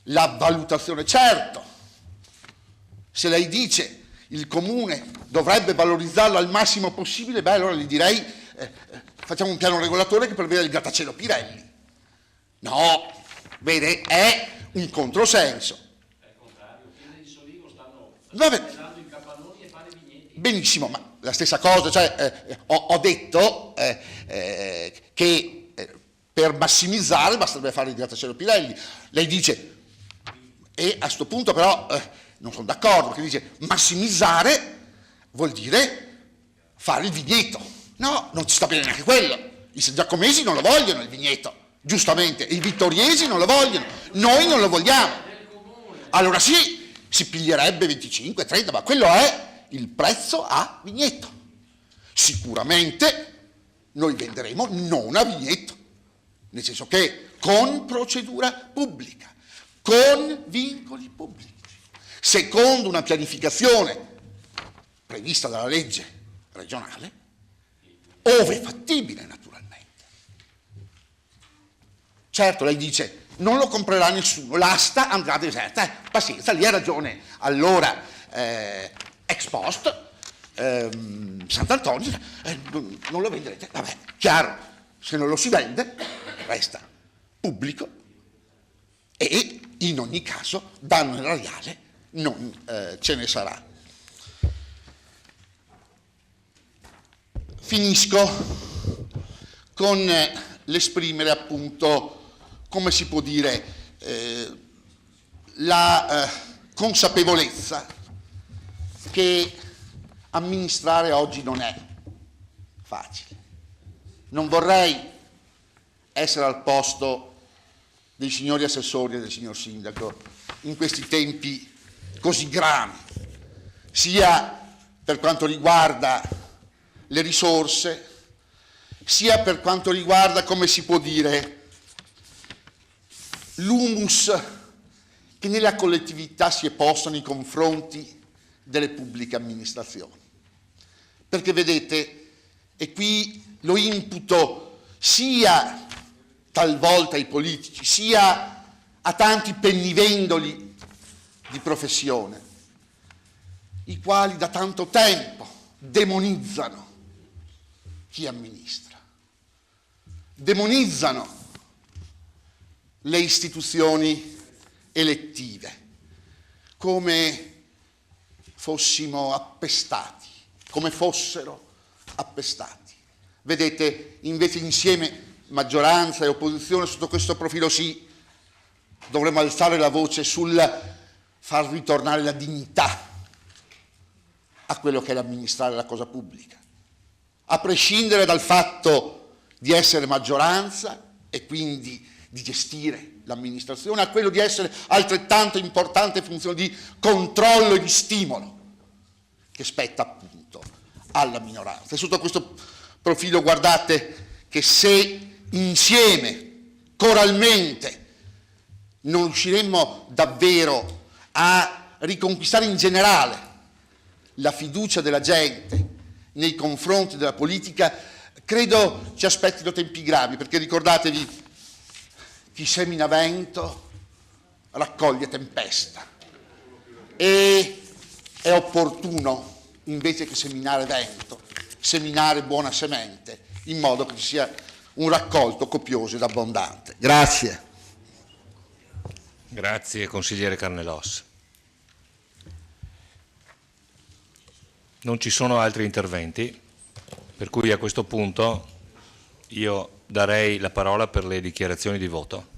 L: la valutazione, certo, se lei dice il comune dovrebbe valorizzarlo al massimo possibile, beh allora gli direi facciamo un piano regolatore che prevede il grattacielo Pirelli. No, vede, è un controsenso. Vabbè. Benissimo, ma la stessa cosa, cioè ho detto che per massimizzare basterebbe fare il grattacielo Pirelli. Lei dice, e a questo punto però non sono d'accordo, perché dice massimizzare vuol dire fare il vigneto. No, non ci sta bene neanche quello. I sangiacomesi non lo vogliono il vigneto, giustamente, e i vittoriesi non lo vogliono, noi non lo vogliamo. Allora sì, si piglierebbe 25, 30, ma quello è il prezzo a vigneto. Sicuramente noi venderemo non a vigneto, nel senso che con procedura pubblica, con vincoli pubblici, secondo una pianificazione prevista dalla legge regionale, ove fattibile naturalmente. Certo, lei dice, non lo comprerà nessuno, l'asta andrà deserta, pazienza, lì ha ragione. Allora, ex post, Sant'Antonio, non lo venderete, vabbè, chiaro, se non lo si vende, resta pubblico e in ogni caso danno erariale non ce ne sarà. Finisco con l'esprimere appunto, come si può dire, la consapevolezza che amministrare oggi non è facile. Non vorrei essere al posto dei signori assessori e del signor sindaco in questi tempi così gravi, sia per quanto riguarda le risorse, sia per quanto riguarda, come si può dire, l'humus che nella collettività si è posto nei confronti delle pubbliche amministrazioni. Perché vedete, e qui lo imputo sia talvolta ai politici, sia a tanti pennivendoli di professione, i quali da tanto tempo demonizzano chi amministra, demonizzano le istituzioni elettive come fossimo appestati, come fossero appestati. Vedete, invece insieme maggioranza e opposizione sotto questo profilo sì, dovremmo alzare la voce sul far ritornare la dignità a quello che è l'amministrare la cosa pubblica, a prescindere dal fatto di essere maggioranza e quindi di gestire l'amministrazione, a quello di essere altrettanto importante funzione di controllo e di stimolo che spetta appunto alla minoranza. E sotto questo profilo guardate che se insieme, coralmente, non riusciremmo davvero a riconquistare in generale la fiducia della gente nei confronti della politica, credo ci aspettino tempi gravi, perché ricordatevi, chi semina vento raccoglie tempesta, e è opportuno, invece che seminare vento, seminare buona semente, in modo che ci sia un raccolto copioso ed abbondante. Grazie.
A: Grazie consigliere Carnelós. Non ci sono altri interventi, per cui a questo punto io darei la parola per le dichiarazioni di voto.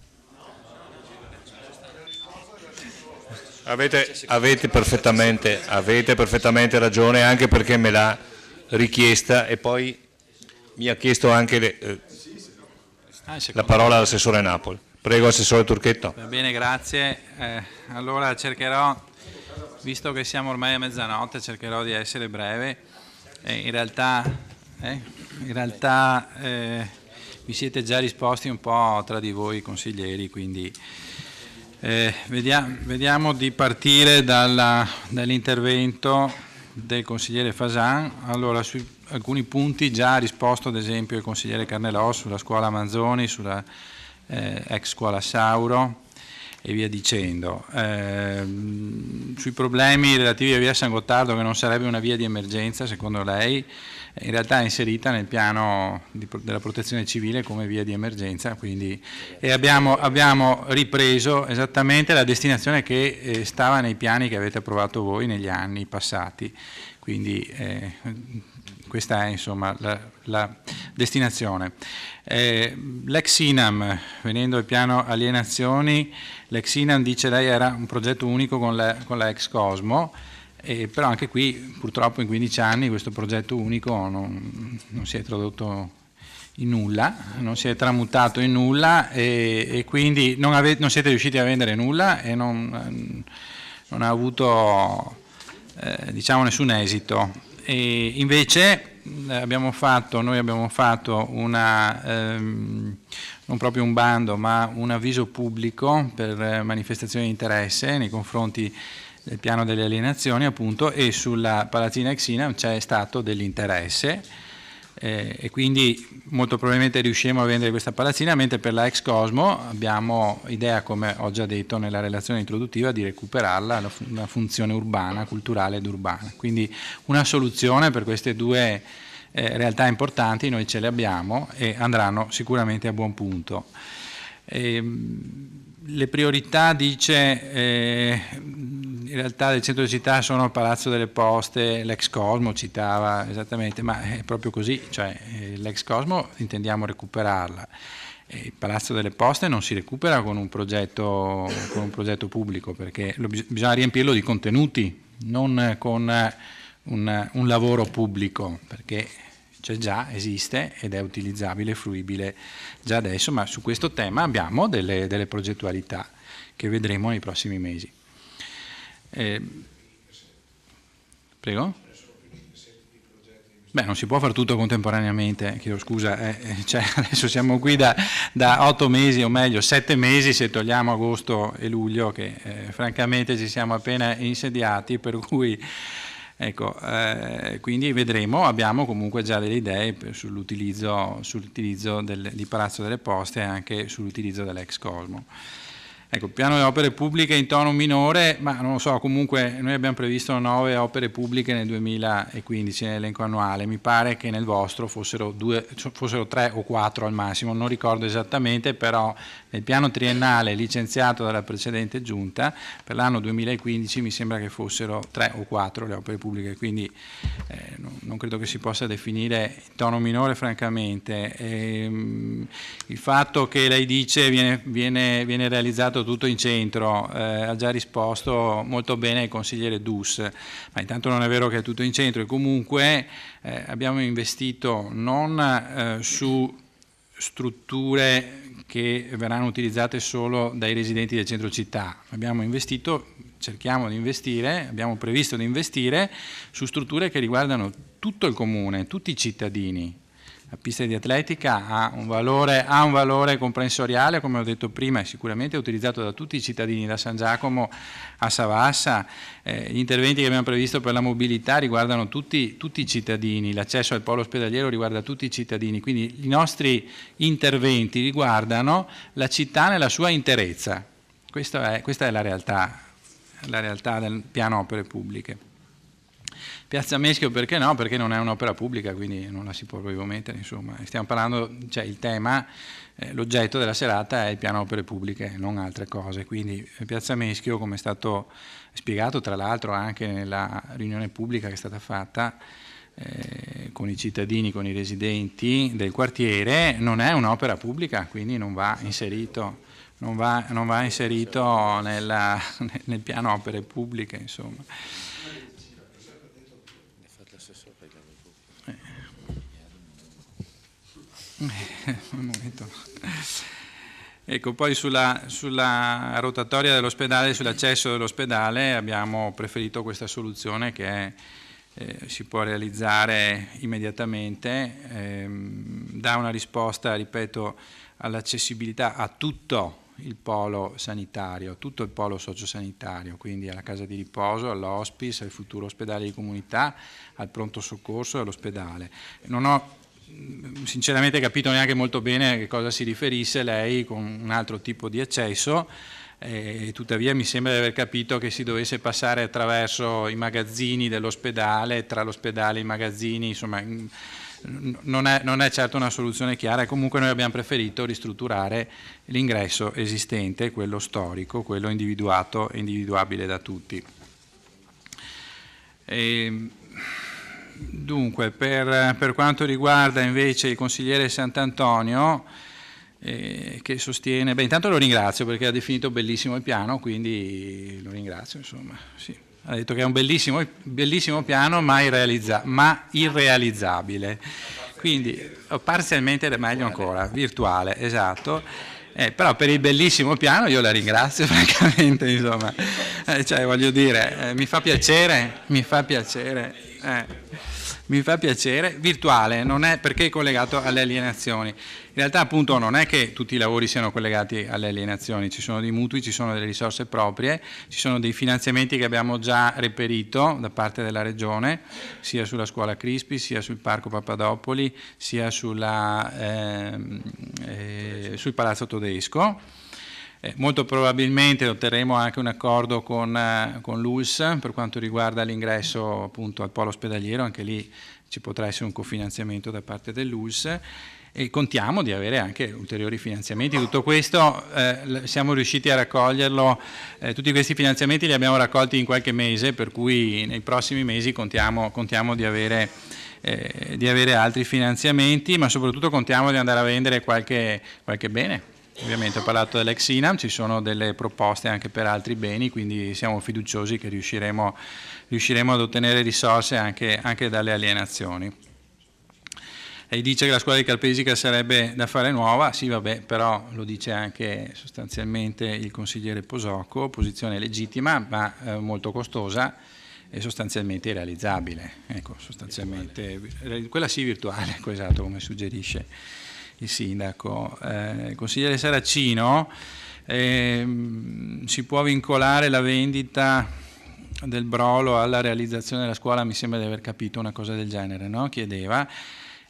A: Avete perfettamente ragione, anche perché me l'ha richiesta e poi mi ha chiesto anche la parola all'assessore Napoli. Prego, assessore Turchetto.
P: Va bene, grazie. Allora cercherò, visto che siamo ormai a mezzanotte, cercherò di essere breve. In realtà vi siete già risposti un po' tra di voi consiglieri, quindi vediamo di partire dall'intervento del consigliere Fasan. Allora, su alcuni punti già ha risposto ad esempio il consigliere Carnelós sulla scuola Manzoni, sulla ex scuola Sauro e via dicendo. Sui problemi relativi a via San Gottardo, che non sarebbe una via di emergenza secondo lei, in realtà è inserita nel piano della protezione civile come via di emergenza, quindi, e abbiamo ripreso esattamente la destinazione che stava nei piani che avete approvato voi negli anni passati, quindi questa è insomma la destinazione. L'ex INAM, venendo al piano alienazioni, l'ex INAM dice lei era un progetto unico con la ex Cosmo, però anche qui purtroppo in 15 anni questo progetto unico non si è tradotto in nulla, non si è tramutato in nulla e quindi non siete riusciti a vendere nulla e non ha avuto diciamo nessun esito. E invece noi abbiamo fatto non proprio un bando ma un avviso pubblico per manifestazioni di interesse nei confronti del piano delle alienazioni appunto, e sulla palazzina ex INAM c'è stato dell'interesse e quindi molto probabilmente riusciremo a vendere questa palazzina, mentre per la ex Cosmo abbiamo idea, come ho già detto nella relazione introduttiva, di recuperarla, una funzione urbana, culturale ed urbana. Quindi una soluzione per queste due realtà importanti noi ce le abbiamo e andranno sicuramente a buon punto. le priorità, dice, in realtà del centro di città sono il Palazzo delle Poste, l'ex Cosmo citava esattamente, ma è proprio così, cioè l'ex Cosmo intendiamo recuperarla. Il Palazzo delle Poste non si recupera con un progetto pubblico, perché bisogna riempirlo di contenuti, non con un lavoro pubblico, perché c'è già, esiste ed è utilizzabile, fruibile già adesso, ma su questo tema abbiamo delle progettualità che vedremo nei prossimi mesi. Prego? Beh, non si può fare tutto contemporaneamente, chiedo scusa, cioè adesso siamo qui da 8 mesi, o meglio 7 mesi se togliamo agosto e luglio, che francamente ci siamo appena insediati, per cui ecco, quindi vedremo, abbiamo comunque già delle idee sull'utilizzo di Palazzo delle Poste e anche sull'utilizzo dell'ex Cosmo. Ecco, piano delle opere pubbliche in tono minore, ma non lo so, comunque noi abbiamo previsto 9 opere pubbliche nel 2015 nell'elenco annuale, mi pare che nel vostro fossero 3 o 4 al massimo, non ricordo esattamente, però nel piano triennale licenziato dalla precedente giunta per l'anno 2015 mi sembra che fossero 3 o 4 le opere pubbliche, quindi non credo che si possa definire in tono minore francamente. Il fatto che lei dice viene realizzato tutto in centro, ha già risposto molto bene il consigliere Dus, ma intanto non è vero che è tutto in centro, e comunque abbiamo investito non su strutture che verranno utilizzate solo dai residenti del centro città, abbiamo investito, cerchiamo di investire, abbiamo previsto di investire su strutture che riguardano tutto il comune, tutti i cittadini. La pista di atletica ha un valore comprensoriale, come ho detto prima, è sicuramente utilizzato da tutti i cittadini, da San Giacomo a Savassa. Gli interventi che abbiamo previsto per la mobilità riguardano tutti i cittadini, l'accesso al polo ospedaliero riguarda tutti i cittadini, quindi i nostri interventi riguardano la città nella sua interezza. Questa è la realtà del piano opere pubbliche. Piazza Meschio perché no? Perché non è un'opera pubblica, quindi non la si può proprio mettere, insomma. Stiamo parlando, cioè il tema, l'oggetto della serata è il piano opere pubbliche, non altre cose, quindi Piazza Meschio, come è stato spiegato tra l'altro anche nella riunione pubblica che è stata fatta con i cittadini, con i residenti del quartiere, non è un'opera pubblica, quindi non va inserito nel piano opere pubbliche, insomma. Un momento. Ecco, poi sulla rotatoria dell'ospedale, sull'accesso dell'ospedale abbiamo preferito questa soluzione che si può realizzare immediatamente, dà una risposta, ripeto, all'accessibilità a tutto il polo sanitario, tutto il polo sociosanitario, quindi alla casa di riposo, all'hospice, al futuro ospedale di comunità, al pronto soccorso e all'ospedale. Non ho sinceramente capito neanche molto bene a che cosa si riferisse lei con un altro tipo di accesso, tuttavia mi sembra di aver capito che si dovesse passare attraverso i magazzini dell'ospedale, tra l'ospedale e i magazzini, insomma non è certo una soluzione chiara, e comunque noi abbiamo preferito ristrutturare l'ingresso esistente, quello storico, quello individuato e individuabile da tutti. Dunque, per quanto riguarda invece il consigliere Sant'Antonio, che sostiene, intanto lo ringrazio perché ha definito bellissimo il piano, quindi lo ringrazio, insomma, sì. Ha detto che è un bellissimo piano ma irrealizzabile, quindi parzialmente meglio ancora, virtuale, esatto. Però per il bellissimo piano io la ringrazio francamente, insomma, cioè voglio dire, mi fa piacere, virtuale, non è perché è collegato alle alienazioni. In realtà appunto non è che tutti i lavori siano collegati alle alienazioni, ci sono dei mutui, ci sono delle risorse proprie, ci sono dei finanziamenti che abbiamo già reperito da parte della Regione, sia sulla scuola Crispi, sia sul Parco Papadopoli, sia sul Palazzo Todesco. Molto probabilmente otterremo anche un accordo con l'ULS per quanto riguarda l'ingresso appunto al polo ospedaliero, anche lì ci potrà essere un cofinanziamento da parte dell'ULS. e contiamo di avere anche ulteriori finanziamenti. Tutto questo siamo riusciti a raccoglierlo, tutti questi finanziamenti li abbiamo raccolti in qualche mese, per cui nei prossimi mesi contiamo di avere altri finanziamenti, ma soprattutto contiamo di andare a vendere qualche bene. Ovviamente ho parlato dell'ex INAM, ci sono delle proposte anche per altri beni, quindi siamo fiduciosi che riusciremo ad ottenere risorse anche dalle alienazioni. E dice che la scuola di Carpesica sarebbe da fare nuova, sì vabbè, però lo dice anche sostanzialmente il consigliere Posocco, posizione legittima ma molto costosa e sostanzialmente irrealizzabile, ecco, sostanzialmente, quella sì virtuale, ecco, esatto, come suggerisce il sindaco. Il consigliere Saracino, si può vincolare la vendita del brolo alla realizzazione della scuola? Mi sembra di aver capito una cosa del genere, no? Chiedeva.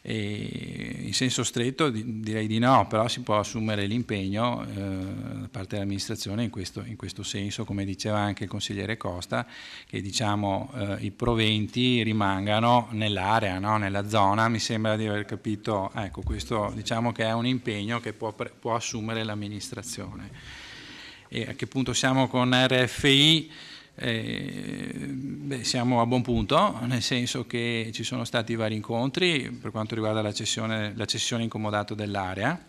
P: In senso stretto direi di no, però si può assumere l'impegno da parte dell'amministrazione in questo senso, come diceva anche il consigliere Costa, che diciamo i proventi rimangano nell'area, no? Nella zona. Mi sembra di aver capito, ecco, questo diciamo che è un impegno che può assumere l'amministrazione. E a che punto siamo con RFI? Siamo a buon punto, nel senso che ci sono stati vari incontri per quanto riguarda la cessione in comodato dell'area,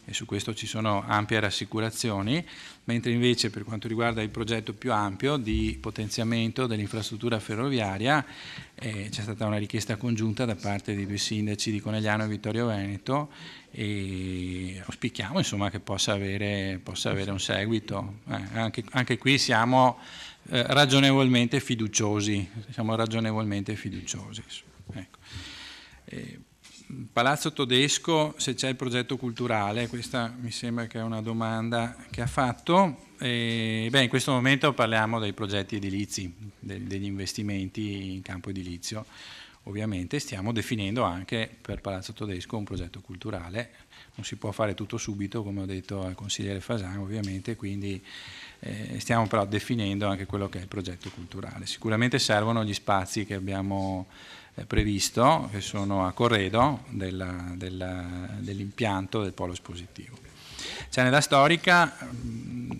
P: e su questo ci sono ampie rassicurazioni, mentre invece per quanto riguarda il progetto più ampio di potenziamento dell'infrastruttura ferroviaria c'è stata una richiesta congiunta da parte dei due sindaci di Conegliano e Vittorio Veneto, e auspichiamo insomma che possa avere un seguito. Anche qui siamo ragionevolmente fiduciosi, ecco. Palazzo Todesco, se c'è il progetto culturale, questa mi sembra che è una domanda che ha fatto. In questo momento parliamo dei progetti edilizi, degli investimenti in campo edilizio. Ovviamente stiamo definendo anche per Palazzo Todesco un progetto culturale, non si può fare tutto subito, come ho detto al consigliere Fasan, ovviamente, quindi stiamo però definendo anche quello che è il progetto culturale. Sicuramente servono gli spazi che abbiamo previsto, che sono a corredo dell'impianto del polo espositivo. Ceneda Storica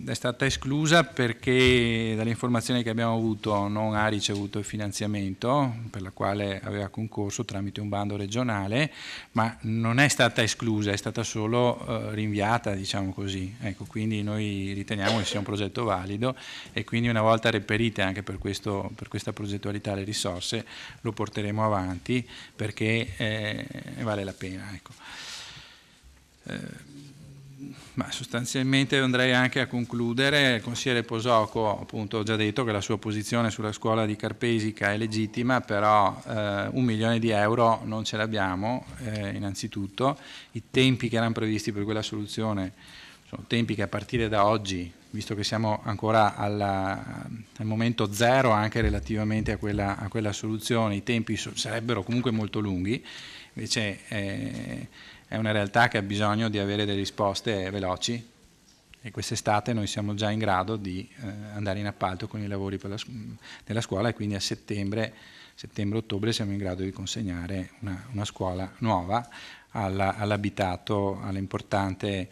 P: è stata esclusa perché dalle informazioni che abbiamo avuto non ha ricevuto il finanziamento per la quale aveva concorso tramite un bando regionale, ma non è stata esclusa, è stata solo rinviata, diciamo così. Ecco, quindi noi riteniamo che sia un progetto valido e quindi una volta reperite anche per questa progettualità le risorse lo porteremo avanti perché vale la pena. Ecco. Ma sostanzialmente andrei anche a concludere. Il consigliere Posocco appunto ho già detto che la sua posizione sulla scuola di Carpesica è legittima, però 1 milione di euro non ce l'abbiamo, innanzitutto. I tempi che erano previsti per quella soluzione sono tempi che a partire da oggi, visto che siamo ancora al momento zero anche relativamente a quella soluzione, i tempi sarebbero comunque molto lunghi, invece è una realtà che ha bisogno di avere delle risposte veloci e quest'estate noi siamo già in grado di andare in appalto con i lavori della scuola e quindi a settembre-ottobre siamo in grado di consegnare una scuola nuova all'abitato, all'importante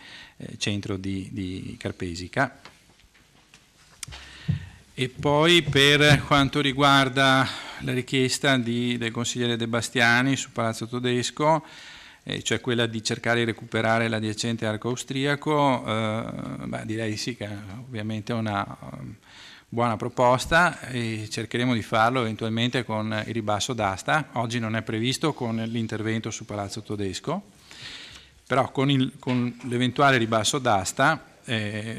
P: centro di Carpesica. E poi per quanto riguarda la richiesta del consigliere De Bastiani su Palazzo Todesco, cioè quella di cercare di recuperare l'adiacente arco austriaco, direi sì che è ovviamente una buona proposta e cercheremo di farlo eventualmente con il ribasso d'asta. Oggi non è previsto con l'intervento su Palazzo Todesco, però con l'eventuale ribasso d'asta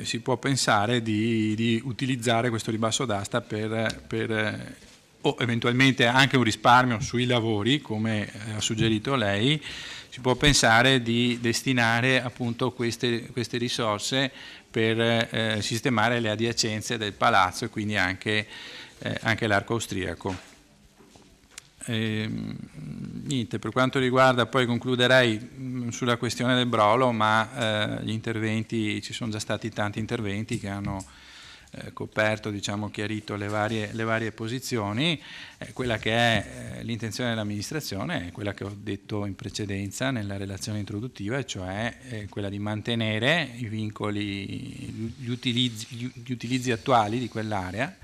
P: si può pensare di utilizzare questo ribasso d'asta per o eventualmente anche un risparmio sui lavori, come ha suggerito lei. Si può pensare di destinare appunto queste risorse per sistemare le adiacenze del palazzo e quindi anche l'arco austriaco. Niente, per quanto riguarda, poi concluderei sulla questione del brolo, ma gli interventi, ci sono già stati tanti interventi che hanno coperto, diciamo, chiarito le varie posizioni. Quella che è l'intenzione dell'amministrazione è quella che ho detto in precedenza nella relazione introduttiva, cioè quella di mantenere i vincoli, gli utilizzi attuali di quell'area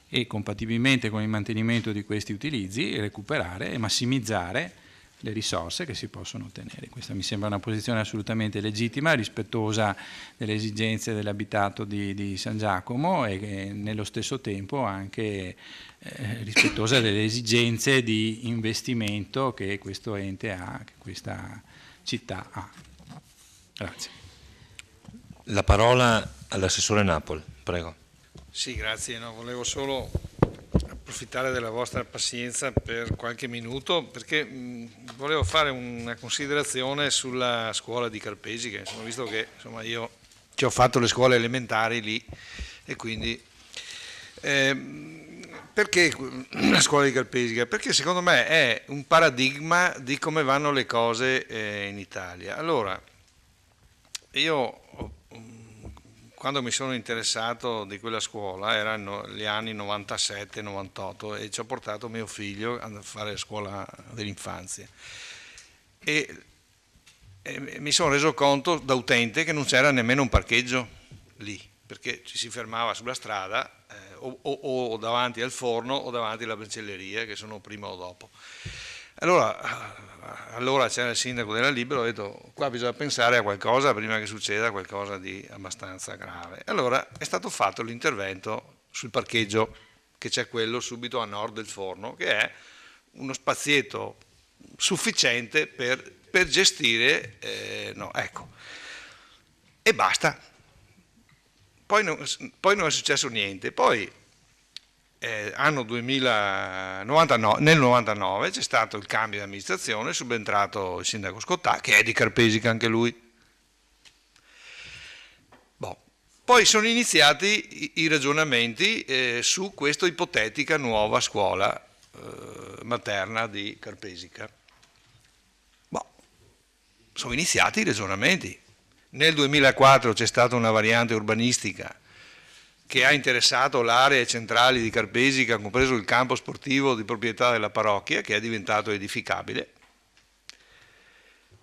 P: e compatibilmente con il mantenimento di questi utilizzi recuperare e massimizzare le risorse che si possono ottenere. Questa mi sembra una posizione assolutamente legittima, rispettosa delle esigenze dell'abitato di San Giacomo e che nello stesso tempo anche rispettosa delle esigenze di investimento che questo ente ha, che questa città ha. Grazie.
A: La parola all'assessore Napoli, prego.
F: Sì, grazie. No, volevo solo approfittare della vostra pazienza per qualche minuto perché volevo fare una considerazione sulla scuola di Carpesica, insomma, visto che insomma, io ci ho fatto le scuole elementari lì e quindi perché la scuola di Carpesica? Perché secondo me è un paradigma di come vanno le cose in Italia. Allora, io quando mi sono interessato di quella scuola erano gli anni 97-98 e ci ho portato mio figlio a fare la scuola dell'infanzia e mi sono reso conto da utente che non c'era nemmeno un parcheggio lì, perché ci si fermava sulla strada o davanti al forno o davanti alla cancelleria, che sono prima o dopo. Allora c'era il sindaco della Libero, ho detto qua bisogna pensare a qualcosa prima che succeda qualcosa di abbastanza grave. Allora è stato fatto l'intervento sul parcheggio, che c'è quello subito a nord del forno, che è uno spazietto sufficiente per gestire, ecco, e basta. Poi non è successo niente. Poi anno 1999, nel 99 c'è stato il cambio di amministrazione, è subentrato il sindaco Scottà, che è di Carpesica anche lui. Poi sono iniziati i ragionamenti su questa ipotetica nuova scuola materna di Carpesica. Sono iniziati i ragionamenti. Nel 2004 c'è stata una variante urbanistica che ha interessato le aree centrali di Carpesica, compreso il campo sportivo di proprietà della parrocchia, che è diventato edificabile,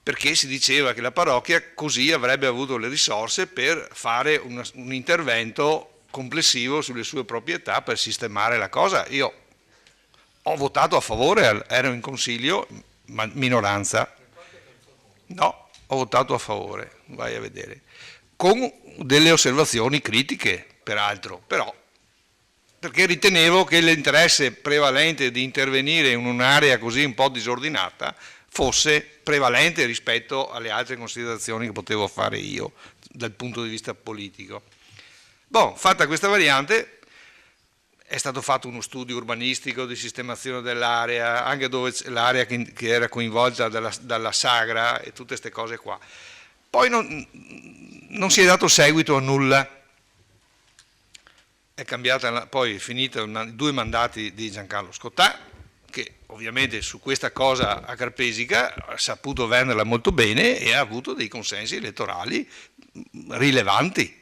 F: perché si diceva che la parrocchia così avrebbe avuto le risorse per fare un intervento complessivo sulle sue proprietà per sistemare la cosa. Io ho votato a favore, ero in consiglio, ma minoranza. No, ho votato a favore, vai a vedere, con delle osservazioni critiche, peraltro, però, perché ritenevo che l'interesse prevalente di intervenire in un'area così un po' disordinata fosse prevalente rispetto alle altre considerazioni che potevo fare io dal punto di vista politico. Fatta questa variante, è stato fatto uno studio urbanistico di sistemazione dell'area, anche dove l'area che era coinvolta dalla Sagra e tutte queste cose qua. Poi non si è dato seguito a nulla. È cambiata, poi è finito i 2 mandati di Giancarlo Scottà, che ovviamente su questa cosa a Carpesica ha saputo venderla molto bene e ha avuto dei consensi elettorali rilevanti.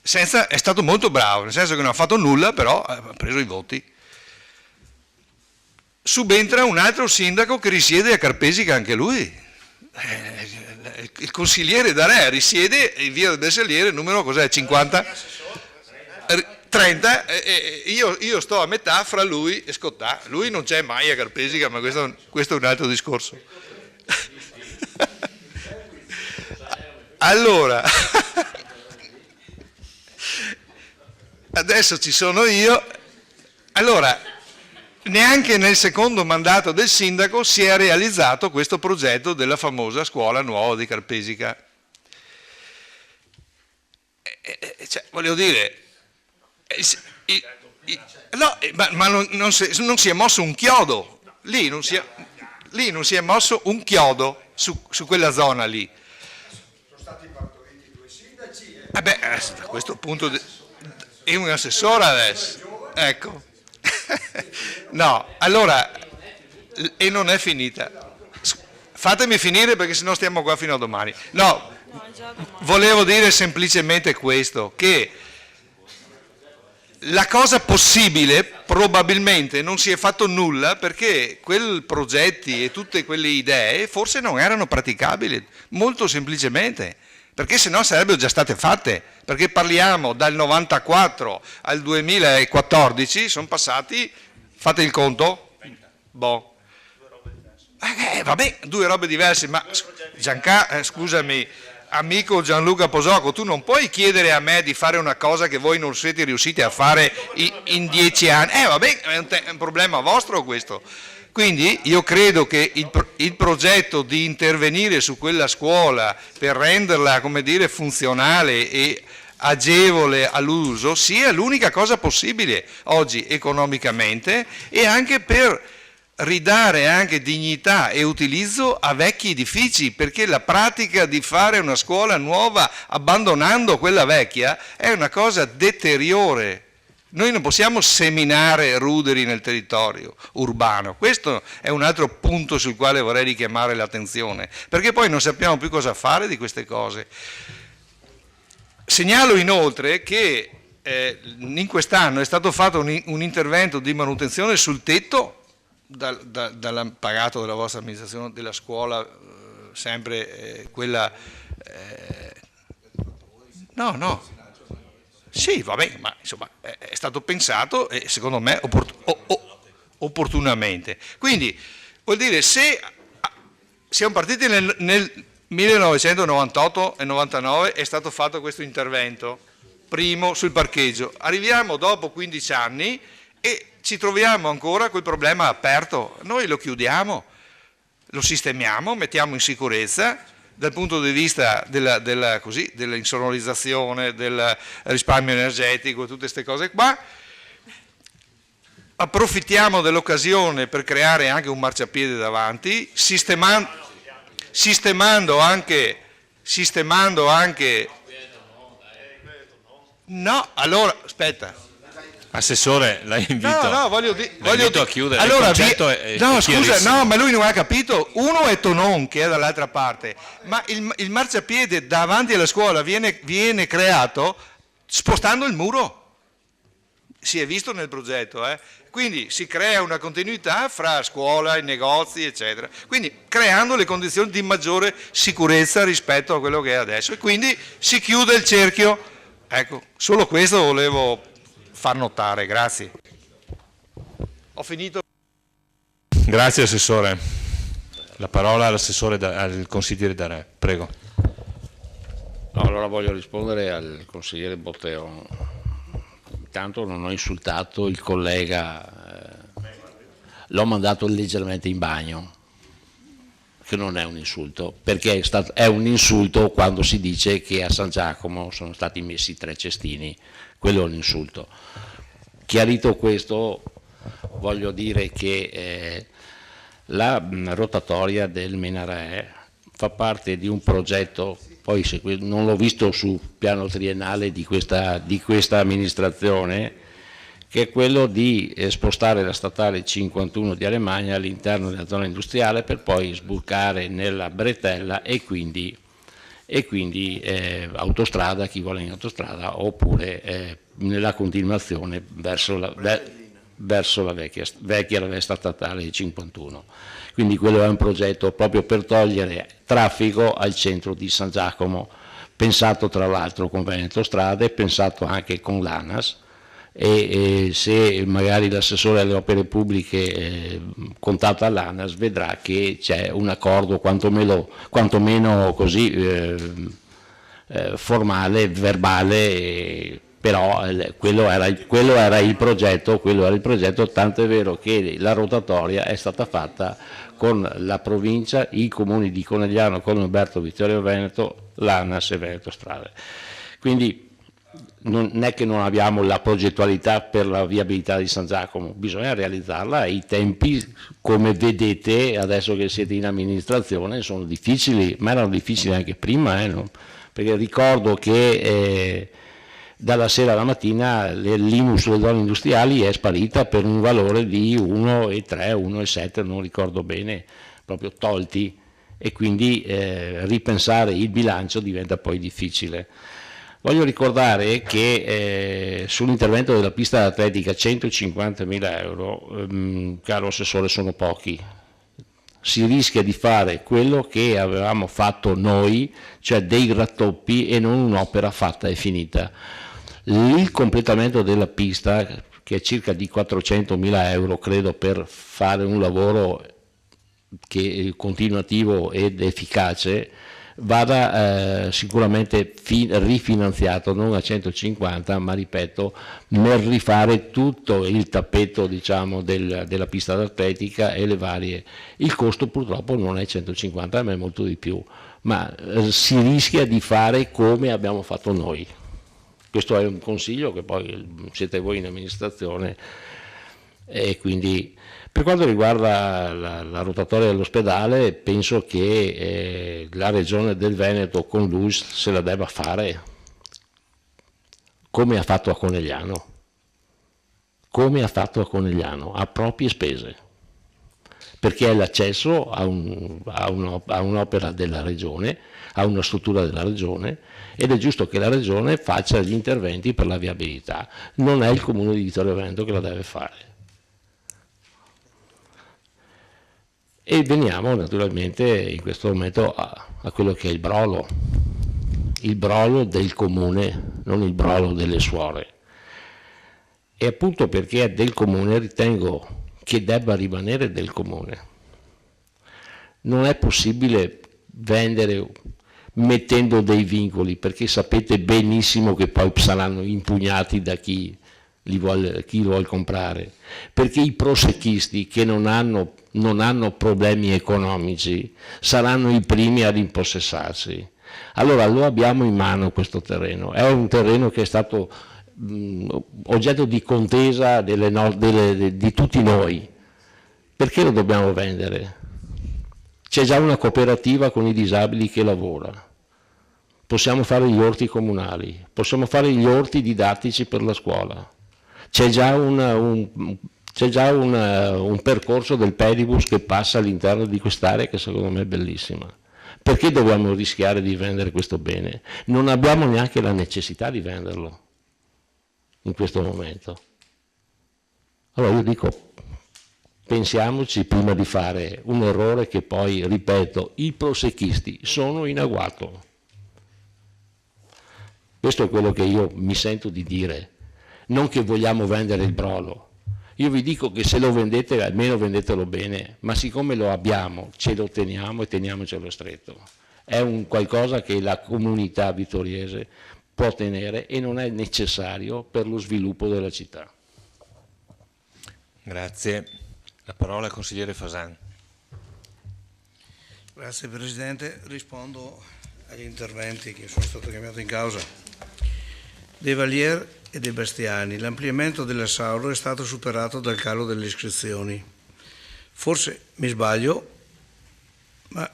F: È stato molto bravo, nel senso che non ha fatto nulla, però ha preso i voti. Subentra un altro sindaco che risiede a Carpesica anche lui. Il consigliere D'Area risiede in via del Bersagliere, numero cos'è? 50? 30, io sto a metà fra lui e Scottà. Lui non c'è mai a Carpesica, ma questo è un altro discorso. Allora, adesso ci sono io. Allora, neanche nel secondo mandato del sindaco si è realizzato questo progetto della famosa scuola nuova di Carpesica. Cioè, voglio dire, no, ma non si è mosso un chiodo, lì non si è mosso un chiodo su quella zona lì.
I: Sono stati partoriti 2 sindaci.
F: Da questo punto è un assessore adesso, ecco. No, allora, e non è finita. Fatemi finire perché sennò stiamo qua fino a domani. No, volevo dire semplicemente questo, che La cosa possibile, probabilmente non si è fatto nulla perché quei progetti e tutte quelle idee forse non erano praticabili, molto semplicemente, perché sennò sarebbero già state fatte, perché parliamo dal 94 al 2014, sono passati, fate il conto? Boh. Vabbè, due robe diverse, ma scusami, amico Gianluca Posocco, tu non puoi chiedere a me di fare una cosa che voi non siete riusciti a fare in 10 anni. Vabbè, è un problema vostro questo. Quindi io credo che il progetto di intervenire su quella scuola per renderla, come dire, funzionale e agevole all'uso sia l'unica cosa possibile oggi economicamente e anche per ridare anche dignità e utilizzo a vecchi edifici, perché la pratica di fare una scuola nuova abbandonando quella vecchia è una cosa deteriore. Noi non possiamo seminare ruderi nel territorio urbano, questo è un altro punto sul quale vorrei richiamare l'attenzione, perché poi non sappiamo più cosa fare di queste cose. Segnalo inoltre che in quest'anno è stato fatto un intervento di manutenzione sul tetto pagato dalla vostra amministrazione della scuola, sempre quella... no. Sì, vabbè, ma insomma è stato pensato e secondo me opportunamente. Quindi, vuol dire, se siamo partiti nel 1998 e 99 è stato fatto questo intervento, primo sul parcheggio, arriviamo dopo 15 anni e ci troviamo ancora quel problema aperto, noi lo chiudiamo, lo sistemiamo, mettiamo in sicurezza dal punto di vista dell'insonorizzazione, del risparmio energetico, tutte queste cose qua, approfittiamo dell'occasione per creare anche un marciapiede davanti, sistemando anche... No, allora, aspetta.
A: Assessore, la invito,
F: voglio
A: a chiudere.
F: Allora,
A: il concetto
F: ma lui non ha capito. Uno è Tonon che è dall'altra parte, ma il marciapiede davanti alla scuola viene creato spostando il muro. Si è visto nel progetto, Quindi si crea una continuità fra scuola, i negozi, eccetera. Quindi creando le condizioni di maggiore sicurezza rispetto a quello che è adesso. E quindi si chiude il cerchio. Ecco, solo questo volevo far notare, grazie. Ho finito.
A: Grazie Assessore. La parola all'Assessore, al Consigliere Darè, prego.
H: No, allora voglio rispondere al Consigliere Botteo. Intanto non ho insultato il collega, l'ho mandato leggermente in bagno, che non è un insulto, perché è un insulto quando si dice che a San Giacomo sono stati messi 3 cestini. Quello è un insulto. Chiarito questo, voglio dire che la rotatoria del Menarè fa parte di un progetto, poi non l'ho visto sul piano triennale di questa amministrazione, che è quello di spostare la statale 51 di Alemagna all'interno della zona industriale per poi sbucare nella bretella e quindi autostrada, chi vuole in autostrada, oppure nella continuazione verso la vecchia statale 51. Quindi quello è un progetto proprio per togliere traffico al centro di San Giacomo, pensato tra l'altro con Veneto Strade, pensato anche con l'ANAS, e se magari l'assessore alle opere pubbliche contatta l'ANAS vedrà che c'è un accordo quantomeno così formale, verbale, però quello era il progetto, tanto è vero che la rotatoria è stata fatta con la provincia, i comuni di Conegliano, Colomberto, Vittorio Veneto, l'ANAS e Veneto Strade. Quindi non è che non abbiamo la progettualità per la viabilità di San Giacomo, bisogna realizzarla, i tempi, come vedete adesso che siete in amministrazione, sono difficili, ma erano difficili anche prima, no? Perché ricordo che dalla sera alla mattina l'IMU sulle zone industriali è sparita per un valore di 1,3, 1,7, non ricordo bene, proprio tolti, e quindi ripensare il bilancio diventa poi difficile. Voglio ricordare che sull'intervento della pista atletica 150.000 euro, caro Assessore, sono pochi. Si rischia di fare quello che avevamo fatto noi, cioè dei rattoppi e non un'opera fatta e finita. Il completamento della pista, che è circa di 400.000 euro, credo, per fare un lavoro che è continuativo ed efficace, vada sicuramente rifinanziato, non a 150, ma ripeto, nel rifare tutto il tappeto, diciamo, della pista d'atletica e le varie. Il costo purtroppo non è 150, ma è molto di più, ma si rischia di fare come abbiamo fatto noi. Questo è un consiglio, che poi siete voi in amministrazione, e quindi per quanto riguarda la rotatoria dell'ospedale, penso che la Regione del Veneto con l'US se la debba fare come ha fatto a Conegliano, a proprie spese, perché è l'accesso a un'opera della Regione, a una struttura della Regione, ed è giusto che la Regione faccia gli interventi per la viabilità, non è il Comune di Vittorio Veneto che la deve fare. E veniamo naturalmente in questo momento a quello che è il brolo del comune, non il brolo delle suore. E appunto perché è del comune ritengo che debba rimanere del comune. Non è possibile vendere mettendo dei vincoli, perché sapete benissimo che poi saranno impugnati da chi li vuol comprare, perché i prosecchisti che non hanno problemi economici saranno i primi ad impossessarsi. Allora lo abbiamo in mano questo terreno, è un terreno che è stato oggetto di contesa di tutti noi. Perché lo dobbiamo vendere? C'è già una cooperativa con i disabili che lavora, possiamo fare gli orti comunali, possiamo fare gli orti didattici per la scuola. C'è già un percorso del pedibus che passa all'interno di quest'area che secondo me è bellissima. Perché dobbiamo rischiare di vendere questo bene? Non abbiamo neanche la necessità di venderlo in questo momento. Allora io dico, pensiamoci prima di fare un errore che poi, ripeto, i prosecchisti sono in agguato. Questo è quello che io mi sento di dire. Non che vogliamo vendere il brolo, io vi dico che se lo vendete almeno vendetelo bene, ma siccome lo abbiamo ce lo teniamo e teniamocelo stretto. È un qualcosa che la comunità vittoriese può tenere e non è necessario per lo sviluppo della città.
A: Grazie. La parola al consigliere Fasan.
D: Grazie Presidente, rispondo agli interventi che sono stati chiamati in causa. De Valier e De Bastiani, l'ampliamento della Sauro è stato superato dal calo delle iscrizioni. Forse mi sbaglio, ma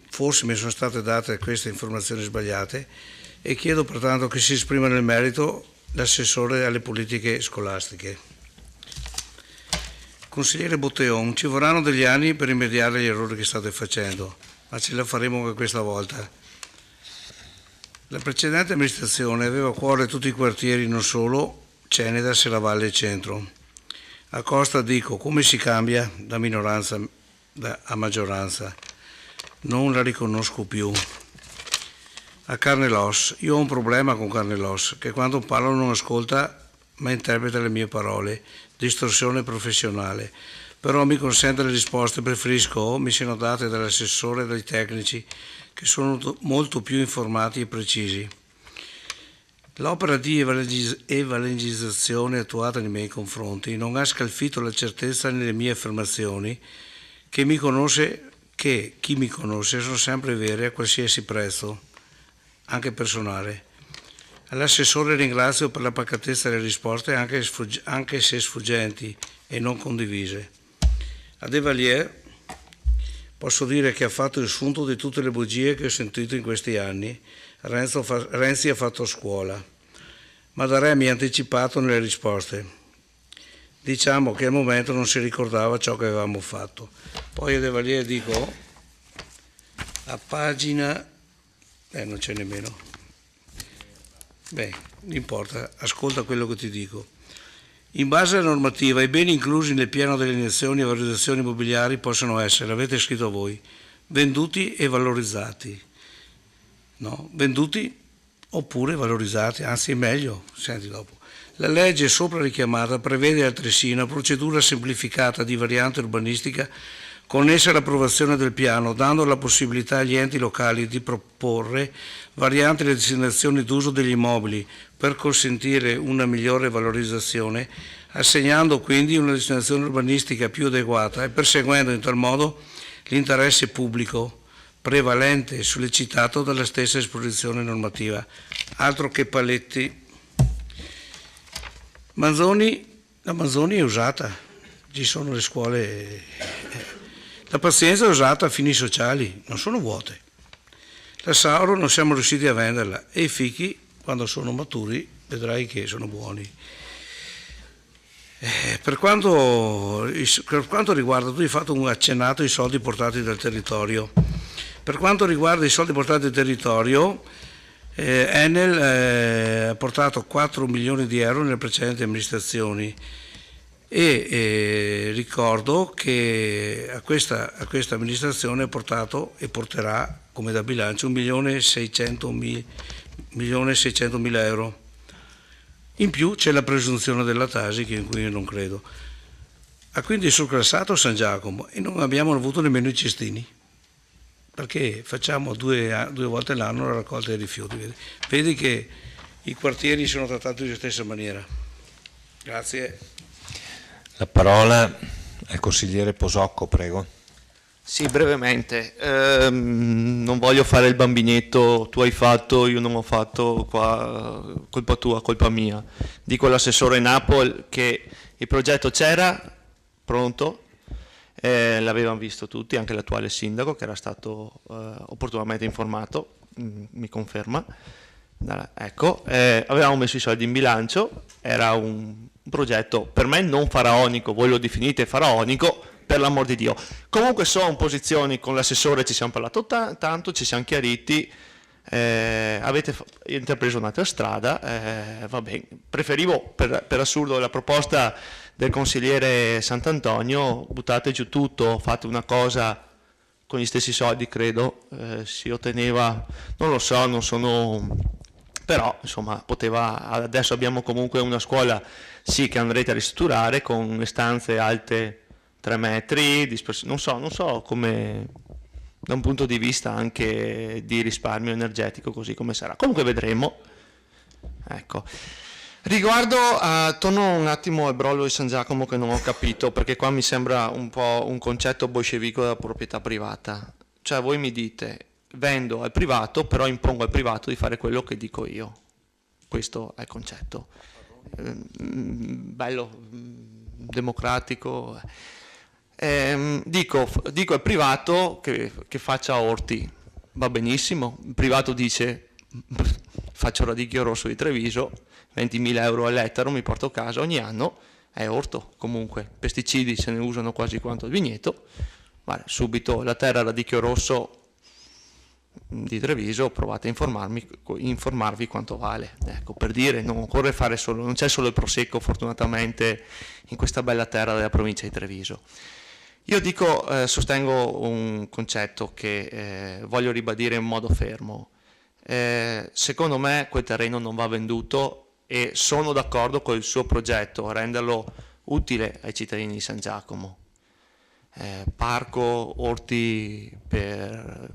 D: forse mi sono state date queste informazioni sbagliate e chiedo pertanto che si esprima nel merito l'assessore alle politiche scolastiche. Consigliere Botteon, ci vorranno degli anni per rimediare agli errori che state facendo, ma ce la faremo anche questa volta. La precedente amministrazione aveva a cuore tutti i quartieri, non solo Ceneda, Serravalle e Centro. A Costa dico, come si cambia da minoranza a maggioranza? Non la riconosco più. A Carnelos, io ho un problema con Carnelos, che quando parlo non ascolta ma interpreta le mie parole, distorsione professionale. Però mi consente le risposte, preferisco mi siano date dall'assessore e dai tecnici, che sono molto più informati e precisi. L'opera di evangelizzazione attuata nei miei confronti non ha scalfito la certezza nelle mie affermazioni che chi mi conosce sono sempre vere a qualsiasi prezzo, anche personale. All'assessore ringrazio per la pacatezza delle risposte, anche se sfuggenti e non condivise. A De Valier posso dire che ha fatto il sunto di tutte le bugie che ho sentito in questi anni. Renzi ha fatto scuola, ma da Re mi ha anticipato nelle risposte. Diciamo che al momento non si ricordava ciò che avevamo fatto. Poi a De Valier dico, a pagina, non c'è nemmeno, Beh, non importa, ascolta quello che ti dico. In base alla normativa, i beni inclusi nel piano delle alienazioni e valorizzazioni immobiliari possono essere, avete scritto voi, venduti e valorizzati. No, venduti oppure valorizzati, anzi è meglio, senti dopo. La legge sopra richiamata prevede altresì una procedura semplificata di variante urbanistica connessa all'approvazione del piano, dando la possibilità agli enti locali di proporre varianti di destinazione d'uso degli immobili per consentire una migliore valorizzazione, assegnando quindi una destinazione urbanistica più adeguata e perseguendo in tal modo l'interesse pubblico prevalente sollecitato dalla stessa esposizione normativa. Altro che paletti. La Manzoni è usata, ci sono le scuole, la pazienza è usata a fini sociali, non sono vuote. La Sauro non siamo riusciti a venderla e i fichi, quando sono maturi, vedrai che sono buoni. Per quanto riguarda, tu hai fatto un accennato ai soldi portati dal territorio. Per quanto riguarda i soldi portati dal territorio, Enel ha portato 4 milioni di euro nelle precedenti amministrazioni e ricordo che a questa amministrazione ha portato e porterà come da bilancio 1.600.000 euro. In più c'è la presunzione della Tasi, in cui io non credo. Ha quindi surclassato San Giacomo e non abbiamo avuto nemmeno i cestini, perché facciamo due volte l'anno la raccolta dei rifiuti. Vedi che i quartieri sono trattati di stessa maniera. Grazie.
T: La parola al consigliere Posocco, prego.
N: Sì, brevemente. Non voglio fare il bambinetto, tu hai fatto, io non ho fatto, qua colpa tua, colpa mia. Dico all'assessore Napoli che il progetto c'era, pronto, l'avevano visto tutti, anche l'attuale sindaco che era stato opportunamente informato, mi conferma. Ecco, avevamo messo i soldi in bilancio, era un progetto per me non faraonico, voi lo definite faraonico, per l'amor di Dio. Comunque sono posizioni, con l'assessore ci siamo parlato tanto, ci siamo chiariti, avete intrapreso un'altra strada, va bene. Preferivo per assurdo la proposta del consigliere Sant'Antonio, buttate giù tutto, fate una cosa con gli stessi soldi, credo, si otteneva, non lo so, non sono, però insomma poteva, adesso abbiamo comunque una scuola sì che andrete a ristrutturare con le stanze alte 3 metri, non so come, da un punto di vista anche di risparmio energetico, così come sarà. Comunque vedremo. Ecco. Riguardo, torno un attimo al brollo di San Giacomo che non ho capito, perché qua mi sembra un po' un concetto bolscevico della proprietà privata. Cioè voi mi dite, vendo al privato, però impongo al privato di fare quello che dico io. Questo è il concetto. Bello, democratico. Dico al privato che faccia orti, va benissimo. Il privato dice faccio radicchio rosso di Treviso, 20.000 euro all'ettaro, mi porto a casa ogni anno, è orto comunque, pesticidi se ne usano quasi quanto il vigneto, vale, subito la terra radicchio rosso di Treviso, provate a informarvi quanto vale. Ecco, per dire, non occorre fare solo, non c'è solo il prosecco fortunatamente in questa bella terra della provincia di Treviso. Io dico, sostengo un concetto che voglio ribadire in modo fermo. Secondo me quel terreno non va venduto e sono d'accordo con il suo progetto, renderlo utile ai cittadini di San Giacomo. Parco, orti per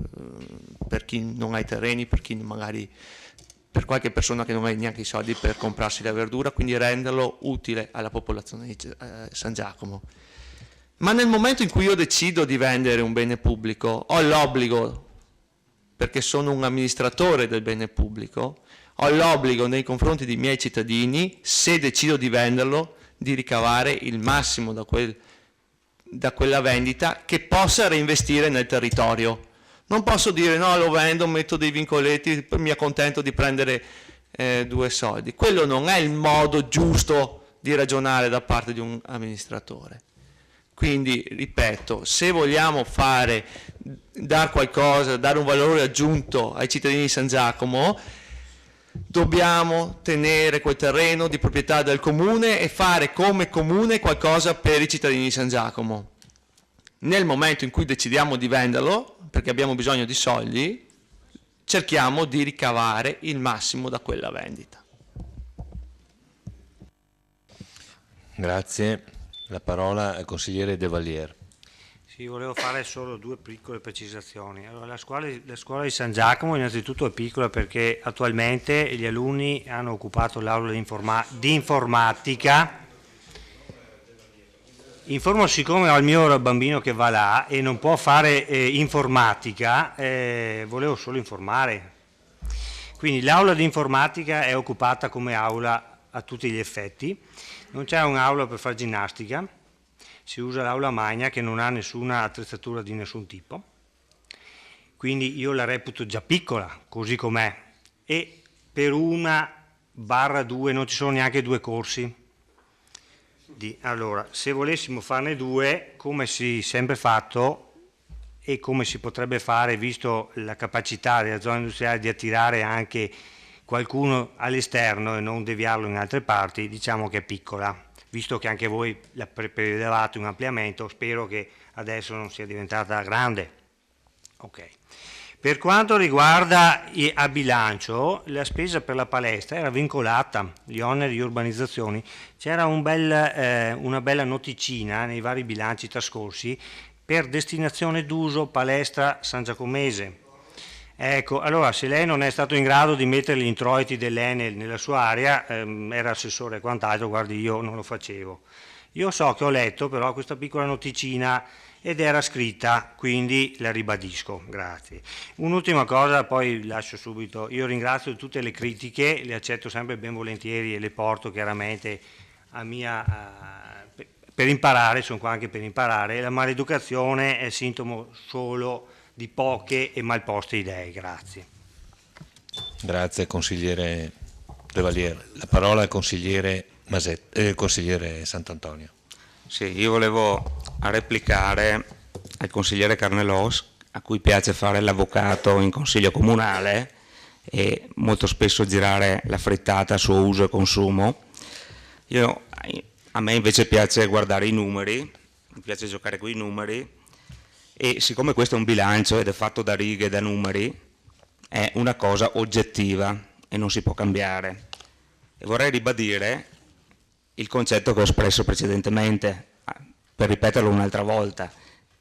N: chi non ha i terreni, per chi magari, per qualche persona che non ha neanche i soldi per comprarsi la verdura, quindi renderlo utile alla popolazione di San Giacomo. Ma nel momento in cui io decido di vendere un bene pubblico, ho l'obbligo, perché sono un amministratore del bene pubblico, ho l'obbligo nei confronti dei miei cittadini, se decido di venderlo, di ricavare il massimo da quella vendita che possa reinvestire nel territorio. Non posso dire no, lo vendo, metto dei vincoletti, mi accontento di prendere 2 soldi. Quello non è il modo giusto di ragionare da parte di un amministratore. Quindi, ripeto, se vogliamo dare qualcosa, dare un valore aggiunto ai cittadini di San Giacomo, dobbiamo tenere quel terreno di proprietà del comune e fare come comune qualcosa per i cittadini di San Giacomo. Nel momento in cui decidiamo di venderlo, perché abbiamo bisogno di soldi, cerchiamo di ricavare il massimo da quella vendita.
T: Grazie. La parola al consigliere De Valier.
Q: Sì, volevo fare solo due piccole precisazioni. Allora, la scuola di San Giacomo innanzitutto è piccola perché attualmente gli alunni hanno occupato l'aula di informatica. Informo, siccome ho il mio bambino che va là e non può fare informatica, volevo solo informare. Quindi l'aula di informatica è occupata come aula a tutti gli effetti, non c'è un'aula per fare ginnastica, si usa l'aula magna che non ha nessuna attrezzatura di nessun tipo, quindi io la reputo già piccola, così com'è, e per 1/2 non ci sono neanche 2 corsi. Allora, se volessimo farne 2, come si è sempre fatto e come si potrebbe fare, visto la capacità della zona industriale di attirare anche qualcuno all'esterno e non deviarlo in altre parti, diciamo che è piccola, visto che anche voi la prevedevate un ampliamento, spero che adesso non sia diventata grande. Ok. Per quanto riguarda a bilancio, la spesa per la palestra era vincolata, gli oneri di urbanizzazione, c'era una bella noticina nei vari bilanci trascorsi per destinazione d'uso palestra San Giacomese. Ecco, allora se lei non è stato in grado di mettere gli introiti dell'Enel nella sua area, era assessore e quant'altro, guardi, io non lo facevo. Io so che ho letto però questa piccola noticina ed era scritta, quindi la ribadisco, grazie. Un'ultima cosa, poi lascio subito, io ringrazio tutte le critiche, le accetto sempre ben volentieri e le porto chiaramente per imparare, sono qua anche per imparare, la maleducazione è sintomo solo di poche e malposte idee, grazie.
T: Grazie consigliere De Valier. La parola al consigliere Sant'Antonio.
K: Sì, io volevo replicare al consigliere Carnelos, a cui piace fare l'avvocato in consiglio comunale e molto spesso girare la frittata a suo uso e consumo. A me invece piace guardare i numeri, mi piace giocare con i numeri, e siccome questo è un bilancio ed è fatto da righe e da numeri, è una cosa oggettiva e non si può cambiare. E vorrei ribadire il concetto che ho espresso precedentemente, per ripeterlo un'altra volta,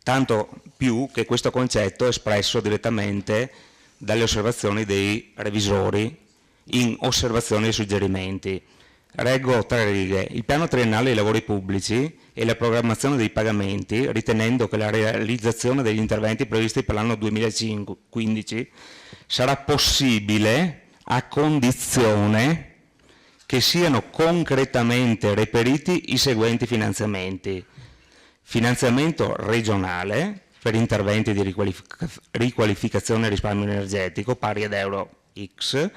K: tanto più che questo concetto è espresso direttamente dalle osservazioni dei revisori in osservazioni e suggerimenti. Reggo 3 righe. Il piano triennale dei lavori pubblici e la programmazione dei pagamenti, ritenendo che la realizzazione degli interventi previsti per l'anno 2015 sarà possibile a condizione che siano concretamente reperiti i seguenti finanziamenti. Finanziamento regionale per interventi di riqualificazione e risparmio energetico pari ad euro X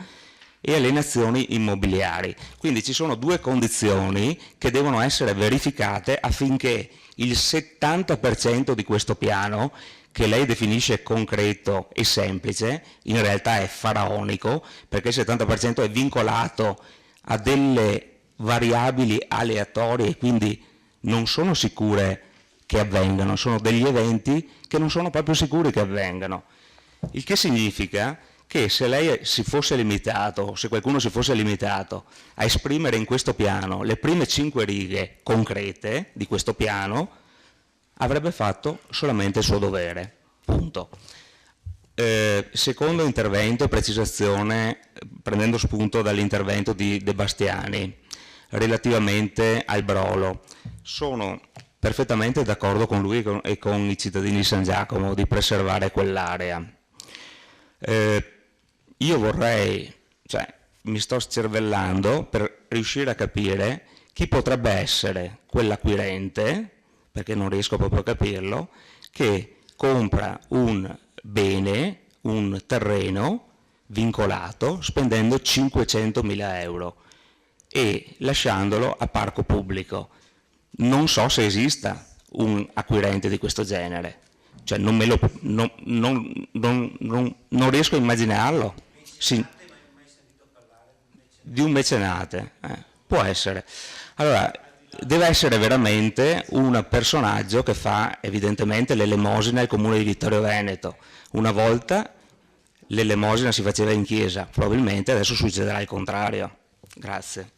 K: e alienazioni immobiliari. Quindi ci sono 2 condizioni che devono essere verificate affinché il 70% di questo piano, che lei definisce concreto e semplice, in realtà è faraonico, perché il 70% è vincolato a delle variabili aleatorie e quindi non sono sicure che avvengano, sono degli eventi che non sono proprio sicuri che avvengano. Il che significa che se lei si fosse limitato, se qualcuno si fosse limitato a esprimere in questo piano le prime 5 righe concrete di questo piano, avrebbe fatto solamente il suo dovere. Punto. Secondo intervento e precisazione, prendendo spunto dall'intervento di De Bastiani, relativamente al Brolo. Sono perfettamente d'accordo con lui e con i cittadini di San Giacomo di preservare quell'area. Io vorrei, mi sto scervellando per riuscire a capire chi potrebbe essere quell'acquirente, perché non riesco proprio a capirlo, che compra un bene, un terreno vincolato spendendo 500.000 euro e lasciandolo a parco pubblico. Non so se esista un acquirente di questo genere, non riesco a immaginarlo. Sì. di un mecenate, può essere. Allora, deve essere veramente un personaggio che fa evidentemente l'elemosina al comune di Vittorio Veneto. Una volta l'elemosina si faceva in chiesa, probabilmente adesso succederà il contrario. Grazie.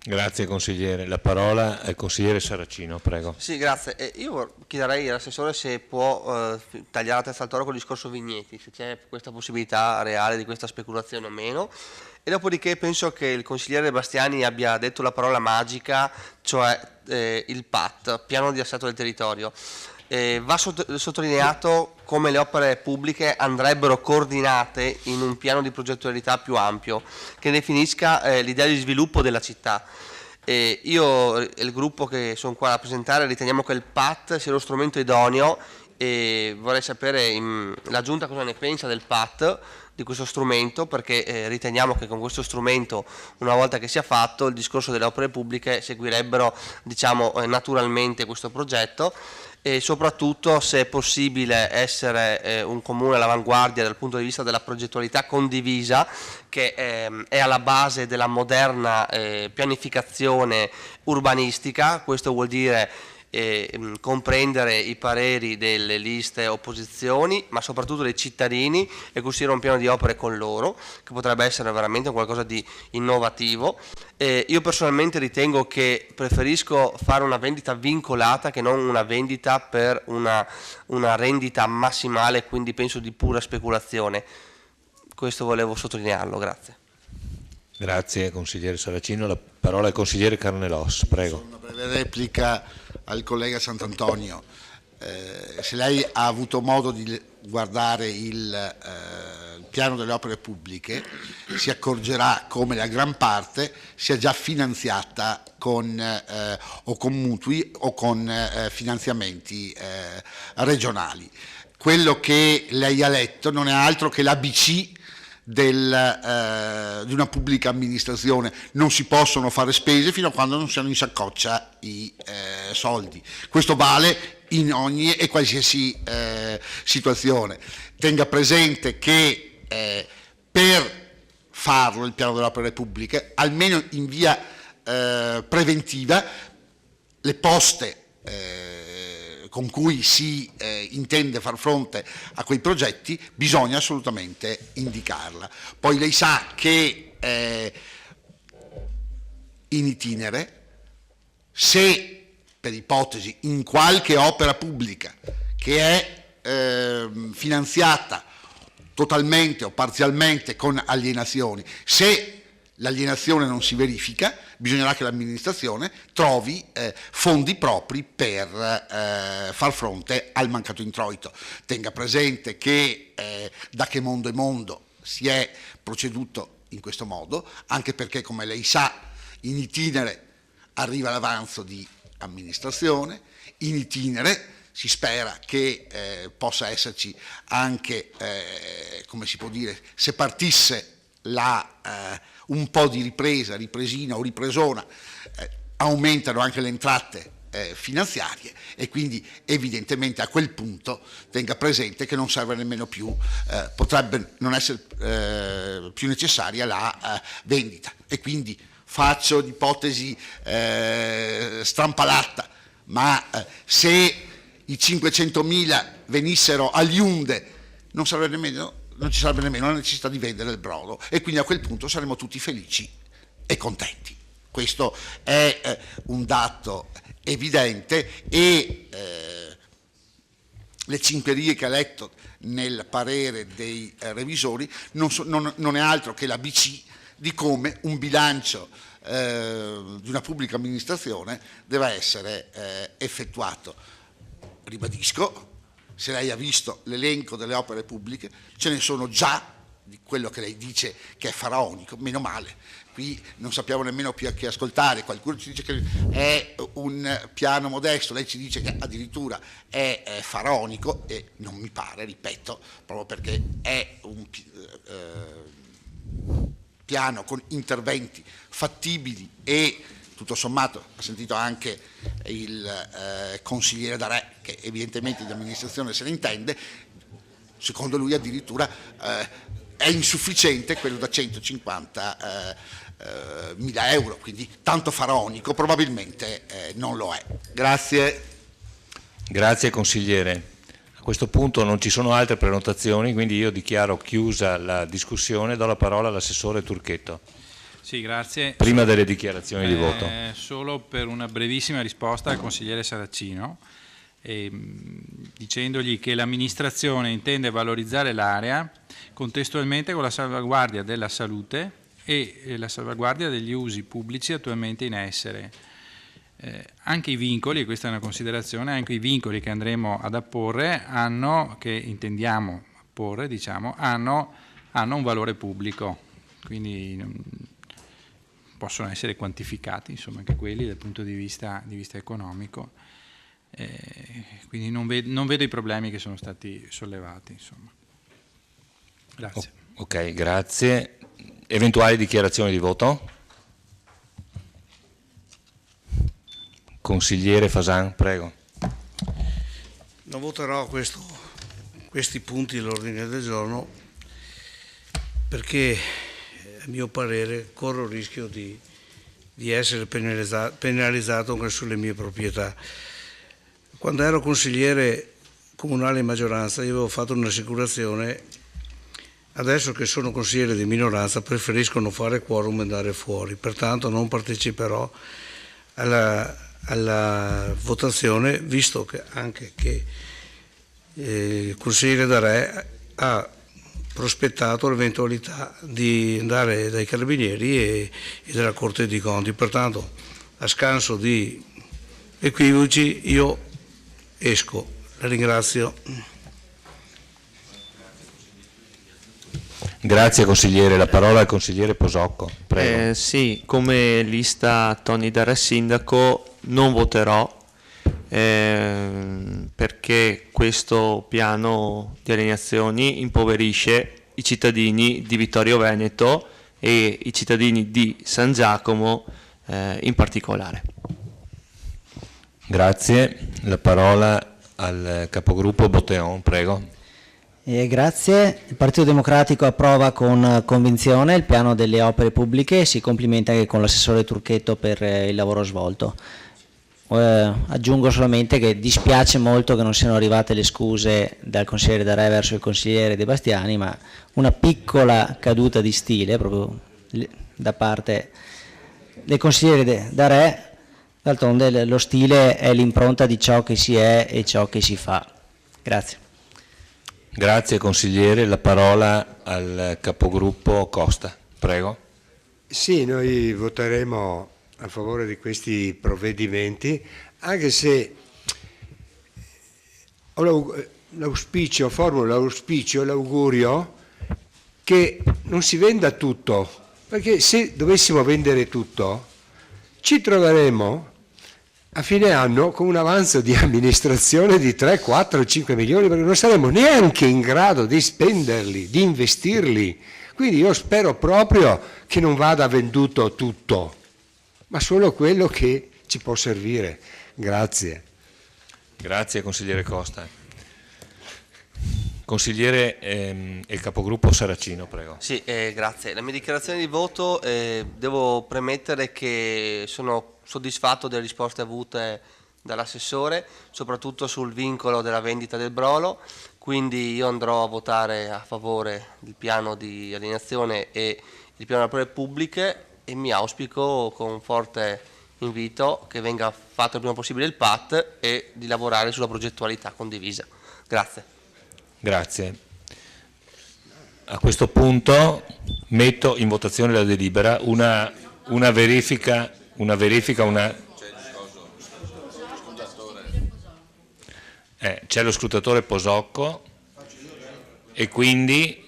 T: Grazie consigliere. La parola al consigliere Saracino, prego.
M: Sì, grazie. Io chiederei all'assessore se può tagliare la testa al toro con il discorso vigneti, se c'è questa possibilità reale di questa speculazione o meno. E dopodiché penso che il consigliere Bastiani abbia detto la parola magica, cioè il PAT, piano di assetto del territorio. Va sottolineato come le opere pubbliche andrebbero coordinate in un piano di progettualità più ampio che definisca l'idea di sviluppo della città. Io e il gruppo che sono qua a rappresentare riteniamo che il PAT sia lo strumento idoneo e vorrei sapere la Giunta cosa ne pensa del PAT, di questo strumento, perché riteniamo che con questo strumento, una volta che sia fatto, il discorso delle opere pubbliche seguirebbero, diciamo, naturalmente questo progetto. E soprattutto se è possibile essere un comune all'avanguardia dal punto di vista della progettualità condivisa, che è alla base della moderna pianificazione urbanistica. Questo vuol dire comprendere i pareri delle liste opposizioni, ma soprattutto dei cittadini, e costruire un piano di opere con loro, che potrebbe essere veramente qualcosa di innovativo. Io personalmente ritengo che preferisco fare una vendita vincolata che non una vendita per una rendita massimale, quindi penso di pura speculazione. Questo volevo sottolinearlo, grazie.
T: Grazie consigliere Saracino. La parola al consigliere Carnelós, prego.
L: Una breve replica al collega Sant'Antonio. Se lei ha avuto modo di guardare il piano delle opere pubbliche, si accorgerà come la gran parte sia già finanziata o con mutui o con finanziamenti regionali. Quello che lei ha letto non è altro che l'ABC di una pubblica amministrazione. Non si possono fare spese fino a quando non siano in saccoccia i soldi. Questo vale in ogni e qualsiasi situazione. Tenga presente che per farlo il piano delle opere pubbliche, almeno in via preventiva, le poste con cui si intende far fronte a quei progetti bisogna assolutamente indicarla. Poi lei sa che in itinere, se per ipotesi in qualche opera pubblica che è finanziata totalmente o parzialmente con alienazioni, se l'alienazione non si verifica, bisognerà che l'amministrazione trovi fondi propri per far fronte al mancato introito. Tenga presente che da che mondo è mondo si è proceduto in questo modo, anche perché, come lei sa, in itinere arriva l'avanzo di amministrazione, in itinere si spera che possa esserci anche, come si può dire, se partisse un po' di ripresina o ripresona, aumentano anche le entrate finanziarie, e quindi evidentemente a quel punto tenga presente che non serve nemmeno più, potrebbe non essere più necessaria la vendita. E quindi faccio l'ipotesi strampalata, ma se i 500.000 venissero agli Iunde non ci sarebbe nemmeno la necessità di vendere il brodo, e quindi a quel punto saremo tutti felici e contenti. Questo è un dato evidente, e le 5 righe che ha letto nel parere dei revisori non è altro che l'ABC di come un bilancio di una pubblica amministrazione deve essere effettuato. Ribadisco, se lei ha visto l'elenco delle opere pubbliche, ce ne sono già di quello che lei dice che è faraonico, meno male. Qui non sappiamo nemmeno più a chi ascoltare, qualcuno ci dice che è un piano modesto, lei ci dice che addirittura è faraonico, e non mi pare, ripeto, proprio perché è un piano con interventi fattibili e tutto sommato, ha sentito anche il consigliere Darè, che evidentemente di amministrazione se ne intende, secondo lui addirittura è insufficiente quello da 150 mila euro, quindi tanto faraonico probabilmente non lo è. Grazie.
A: Grazie consigliere. A questo punto non ci sono altre prenotazioni, quindi io dichiaro chiusa la discussione. Do la parola all'assessore Turchetto.
P: Sì, grazie.
A: Prima delle dichiarazioni di voto.
P: Solo per una brevissima risposta al consigliere Saracino, dicendogli che l'amministrazione intende valorizzare l'area contestualmente con la salvaguardia della salute e la salvaguardia degli usi pubblici attualmente in essere. Anche i vincoli, e questa è una considerazione, anche i vincoli che andremo ad apporre che intendiamo apporre, diciamo, hanno un valore pubblico, quindi possono essere quantificati, insomma, anche quelli dal punto di vista economico. Quindi non vedo i problemi che sono stati sollevati, insomma. Grazie.
A: Ok, grazie. Eventuali dichiarazioni di voto? Consigliere Fasan, prego.
D: Non voterò questi punti dell'ordine del giorno perché, a mio parere, corro il rischio di essere penalizzato anche sulle mie proprietà. Quando ero consigliere comunale in maggioranza io avevo fatto un'assicurazione. Adesso che sono consigliere di minoranza preferisco non fare quorum e andare fuori, pertanto non parteciperò alla votazione, visto che anche il consigliere Darè ha prospettato l'eventualità di andare dai carabinieri e dalla Corte dei Conti. Pertanto, a scanso di equivoci, io esco. La ringrazio.
A: Grazie consigliere, la parola al consigliere Posocco. Prego.
N: Sì, come lista Tony Darè sindaco non voterò perché questo piano di alienazioni impoverisce i cittadini di Vittorio Veneto e i cittadini di San Giacomo in particolare.
A: Grazie, la parola al capogruppo Botteon, prego.
J: Grazie. Il Partito Democratico approva con convinzione il piano delle opere pubbliche e si complimenta anche con l'assessore Turchetto per il lavoro svolto. Aggiungo solamente che dispiace molto che non siano arrivate le scuse dal consigliere Darè verso il consigliere De Bastiani, ma una piccola caduta di stile proprio da parte del consigliere Darè. D'altronde lo stile è l'impronta di ciò che si è e ciò che si fa. Grazie.
A: Grazie consigliere, la parola al capogruppo Costa, prego.
I: Sì, noi voteremo a favore di questi provvedimenti, anche se formulo l'auspicio, l'augurio che non si venda tutto, perché se dovessimo vendere tutto ci troveremo a fine anno con un avanzo di amministrazione di 3, 4, 5 milioni, perché non saremo neanche in grado di spenderli, di investirli. Quindi io spero proprio che non vada venduto tutto, ma solo quello che ci può servire. Grazie.
A: Grazie consigliere Costa. Consigliere e capogruppo Saracino, prego.
M: Sì, grazie. La mia dichiarazione di voto, devo premettere che sono soddisfatto delle risposte avute dall'assessore, soprattutto sul vincolo della vendita del Brolo, quindi io andrò a votare a favore del piano di alienazione e il piano delle opere pubbliche e mi auspico con un forte invito che venga fatto il prima possibile il PAT e di lavorare sulla progettualità condivisa. Grazie.
A: Grazie. A questo punto metto in votazione la delibera, una verifica. C'è lo scrutatore Posocco e quindi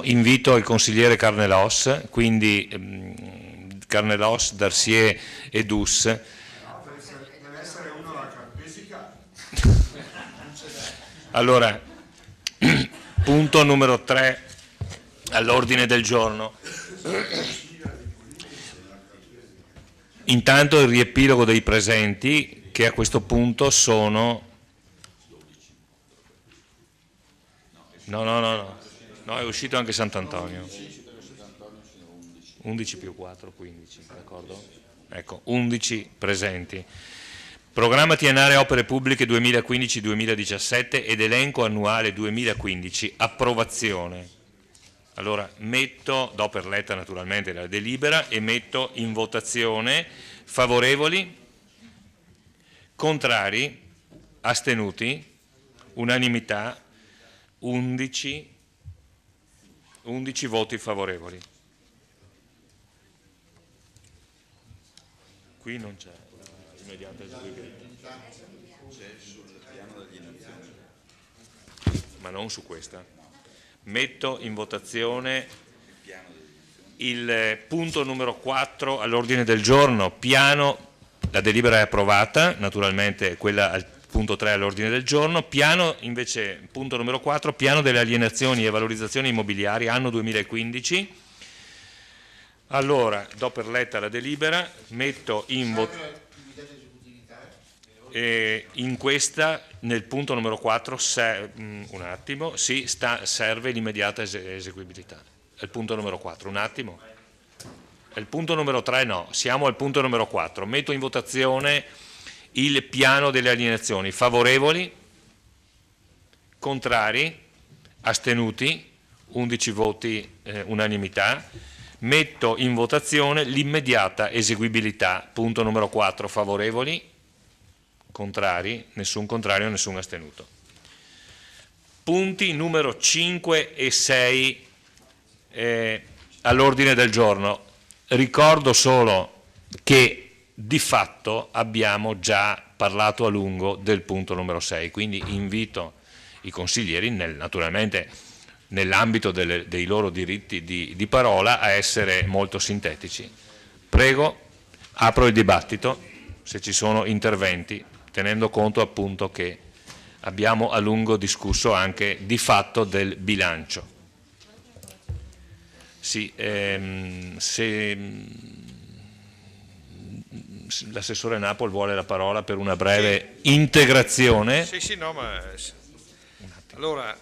A: invito il consigliere Carnelos, quindi Carnelos, Darcier e Dus.
I: Deve essere uno la cartesica.
A: Allora, punto numero 3 all'ordine del giorno. Intanto il riepilogo dei presenti, che a questo punto sono... No. No, è uscito anche Sant'Antonio. 11 più 4, 15, d'accordo? Ecco, 11 presenti. Programma triennale opere pubbliche 2015-2017 ed elenco annuale 2015, approvazione. Allora do per letta naturalmente la delibera e metto in votazione favorevoli, contrari, astenuti, unanimità, 11 voti favorevoli. Qui non c'è immediata eseguibilità.
B: C'è sul piano delle alienazioni.
A: Ma non su questa. Metto in votazione il punto numero 4 all'ordine del giorno, la delibera è approvata, naturalmente quella al punto 3 all'ordine del giorno, piano invece, punto numero 4, piano delle alienazioni e valorizzazioni immobiliari anno 2015. Allora, do per letta la delibera, metto in votazione. In questa, nel punto numero 4, un attimo, serve l'immediata eseguibilità. È il punto numero 4, un attimo. È il punto numero 3 no, siamo al punto numero 4. Metto in votazione il piano delle alienazioni. Favorevoli? Contrari? Astenuti? 11 voti unanimità. Metto in votazione l'immediata eseguibilità. Punto numero 4. Favorevoli? Contrari, nessun contrario, nessun astenuto. Punti numero 5 e 6 all'ordine del giorno. Ricordo solo che di fatto abbiamo già parlato a lungo del punto numero 6, quindi invito i consiglieri, naturalmente nell'ambito dei loro diritti di parola, a essere molto sintetici. Prego, apro il dibattito, se ci sono interventi, tenendo conto appunto che abbiamo a lungo discusso anche di fatto del bilancio. Sì, se l'assessore Napoli vuole la parola per una breve integrazione.
F: Sì, no, ma allora,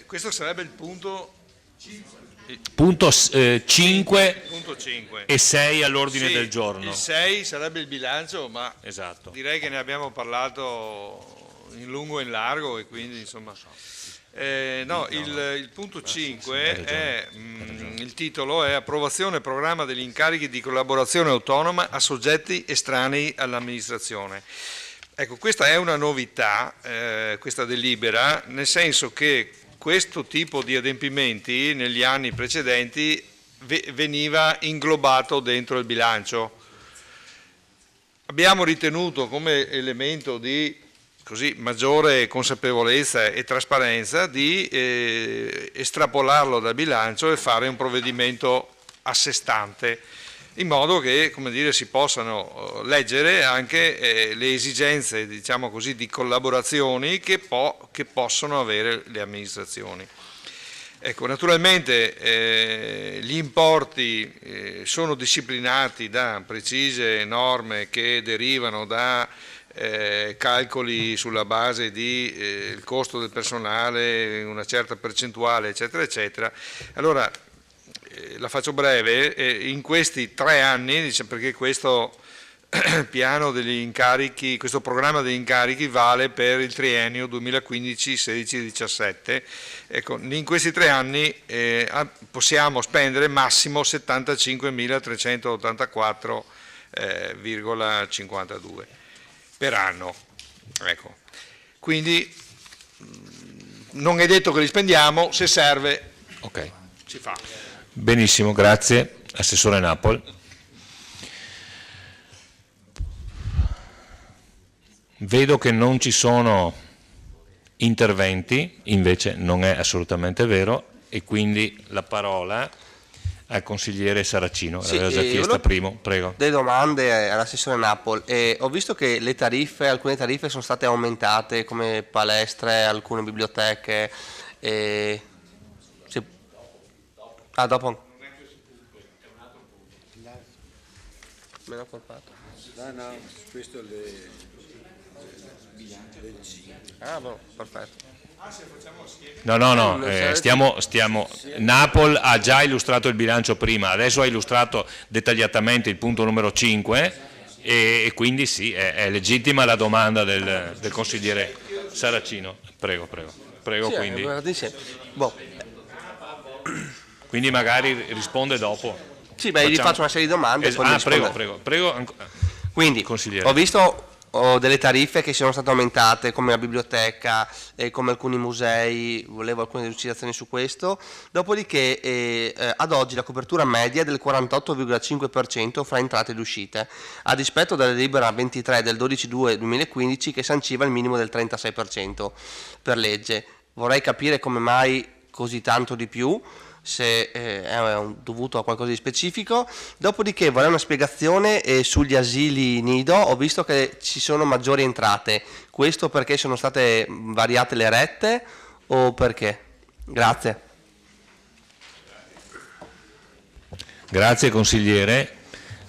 F: questo sarebbe il punto
A: 5
F: punto 5
A: e 6 all'ordine del giorno.
F: Il 6 sarebbe il bilancio, ma
A: esatto.
F: Direi che ne abbiamo parlato in lungo e in largo e quindi insomma il punto 5 è il titolo è approvazione programma degli incarichi di collaborazione autonoma a soggetti estranei all'amministrazione. Ecco, questa è una novità, questa delibera, nel senso che questo tipo di adempimenti negli anni precedenti veniva inglobato dentro il bilancio. Abbiamo ritenuto come elemento di maggiore consapevolezza e trasparenza di estrapolarlo dal bilancio e fare un provvedimento a sé stante, in modo che, come dire, si possano leggere anche le esigenze, diciamo così, di collaborazioni che possono avere le amministrazioni. Ecco, naturalmente gli importi sono disciplinati da precise norme che derivano da calcoli sulla base di il costo del personale, una certa percentuale, eccetera, eccetera. Allora, la faccio breve, in questi 3 anni, perché questo piano degli incarichi, questo programma degli incarichi vale per il triennio 2015-16-17, ecco, in questi 3 anni possiamo spendere massimo 75.384,52 per anno. Ecco. Quindi non è detto che li spendiamo, se serve si fa.
A: Benissimo, grazie. Assessore Napoli. Vedo che non ci sono interventi, invece non è assolutamente vero, e quindi la parola al consigliere Saracino. L'aveva già chiesta prima, prego.
M: Delle domande all'assessore Napoli. Ho visto che le tariffe, alcune tariffe sono state aumentate, come palestre, alcune biblioteche. Dopo. Me l'ho colpato.
S: No, questo è il bilancio del 5.
M: Perfetto.
A: No, Napol ha già illustrato il bilancio prima, adesso ha illustrato dettagliatamente il punto numero 5 e quindi sì, è legittima la domanda del consigliere Saracino. Prego,
M: Sì,
A: quindi.
M: Boh.
A: Quindi magari risponde dopo.
M: Sì, beh, gli faccio una serie di domande. E poi
A: prego.
M: Quindi,
A: consigliere.
M: ho visto delle tariffe che sono state aumentate, come la biblioteca e come alcuni musei, volevo alcune delucidazioni su questo. Dopodiché, ad oggi la copertura media è del 48,5% fra entrate ed uscite, a dispetto della delibera 23 del 12/2/2015 che sanciva il minimo del 36% per legge. Vorrei capire come mai così tanto di più, se è dovuto a qualcosa di specifico. Dopodiché vorrei una spiegazione sugli asili nido. Ho visto che ci sono maggiori entrate, questo perché sono state variate le rette o perché? Grazie.
A: Grazie consigliere,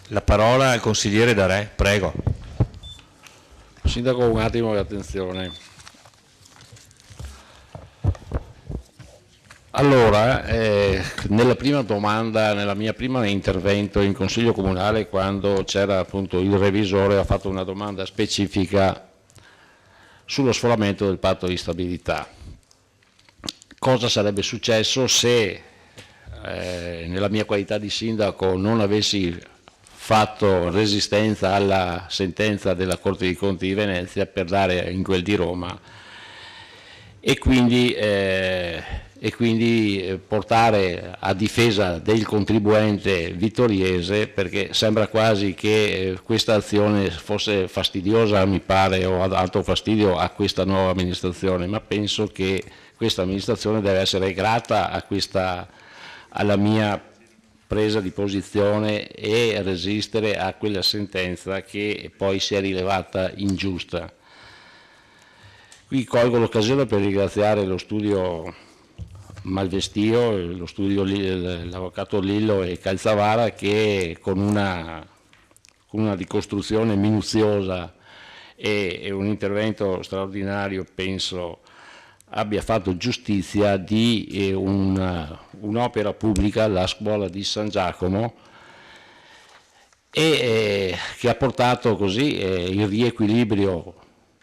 A: la parola al consigliere Darè, prego.
H: Sindaco, un attimo di attenzione. Allora, nella prima domanda, nella mia prima intervento in Consiglio Comunale, quando c'era appunto il revisore, ha fatto una domanda specifica sullo sforamento del patto di stabilità. Cosa sarebbe successo se nella mia qualità di sindaco non avessi fatto resistenza alla sentenza della Corte dei Conti di Venezia per dare in quel di Roma e quindi portare a difesa del contribuente vittoriese, perché sembra quasi che questa azione fosse fastidiosa, mi pare, o ha dato fastidio a questa nuova amministrazione, ma penso che questa amministrazione deve essere grata alla mia presa di posizione e resistere a quella sentenza che poi si è rilevata ingiusta. Qui colgo l'occasione per ringraziare lo studio Malvestio, lo studio l'avvocato Lillo e Calzavara, che con una ricostruzione minuziosa e un intervento straordinario penso abbia fatto giustizia di un'opera pubblica, la scuola di San Giacomo, e che ha portato così il riequilibrio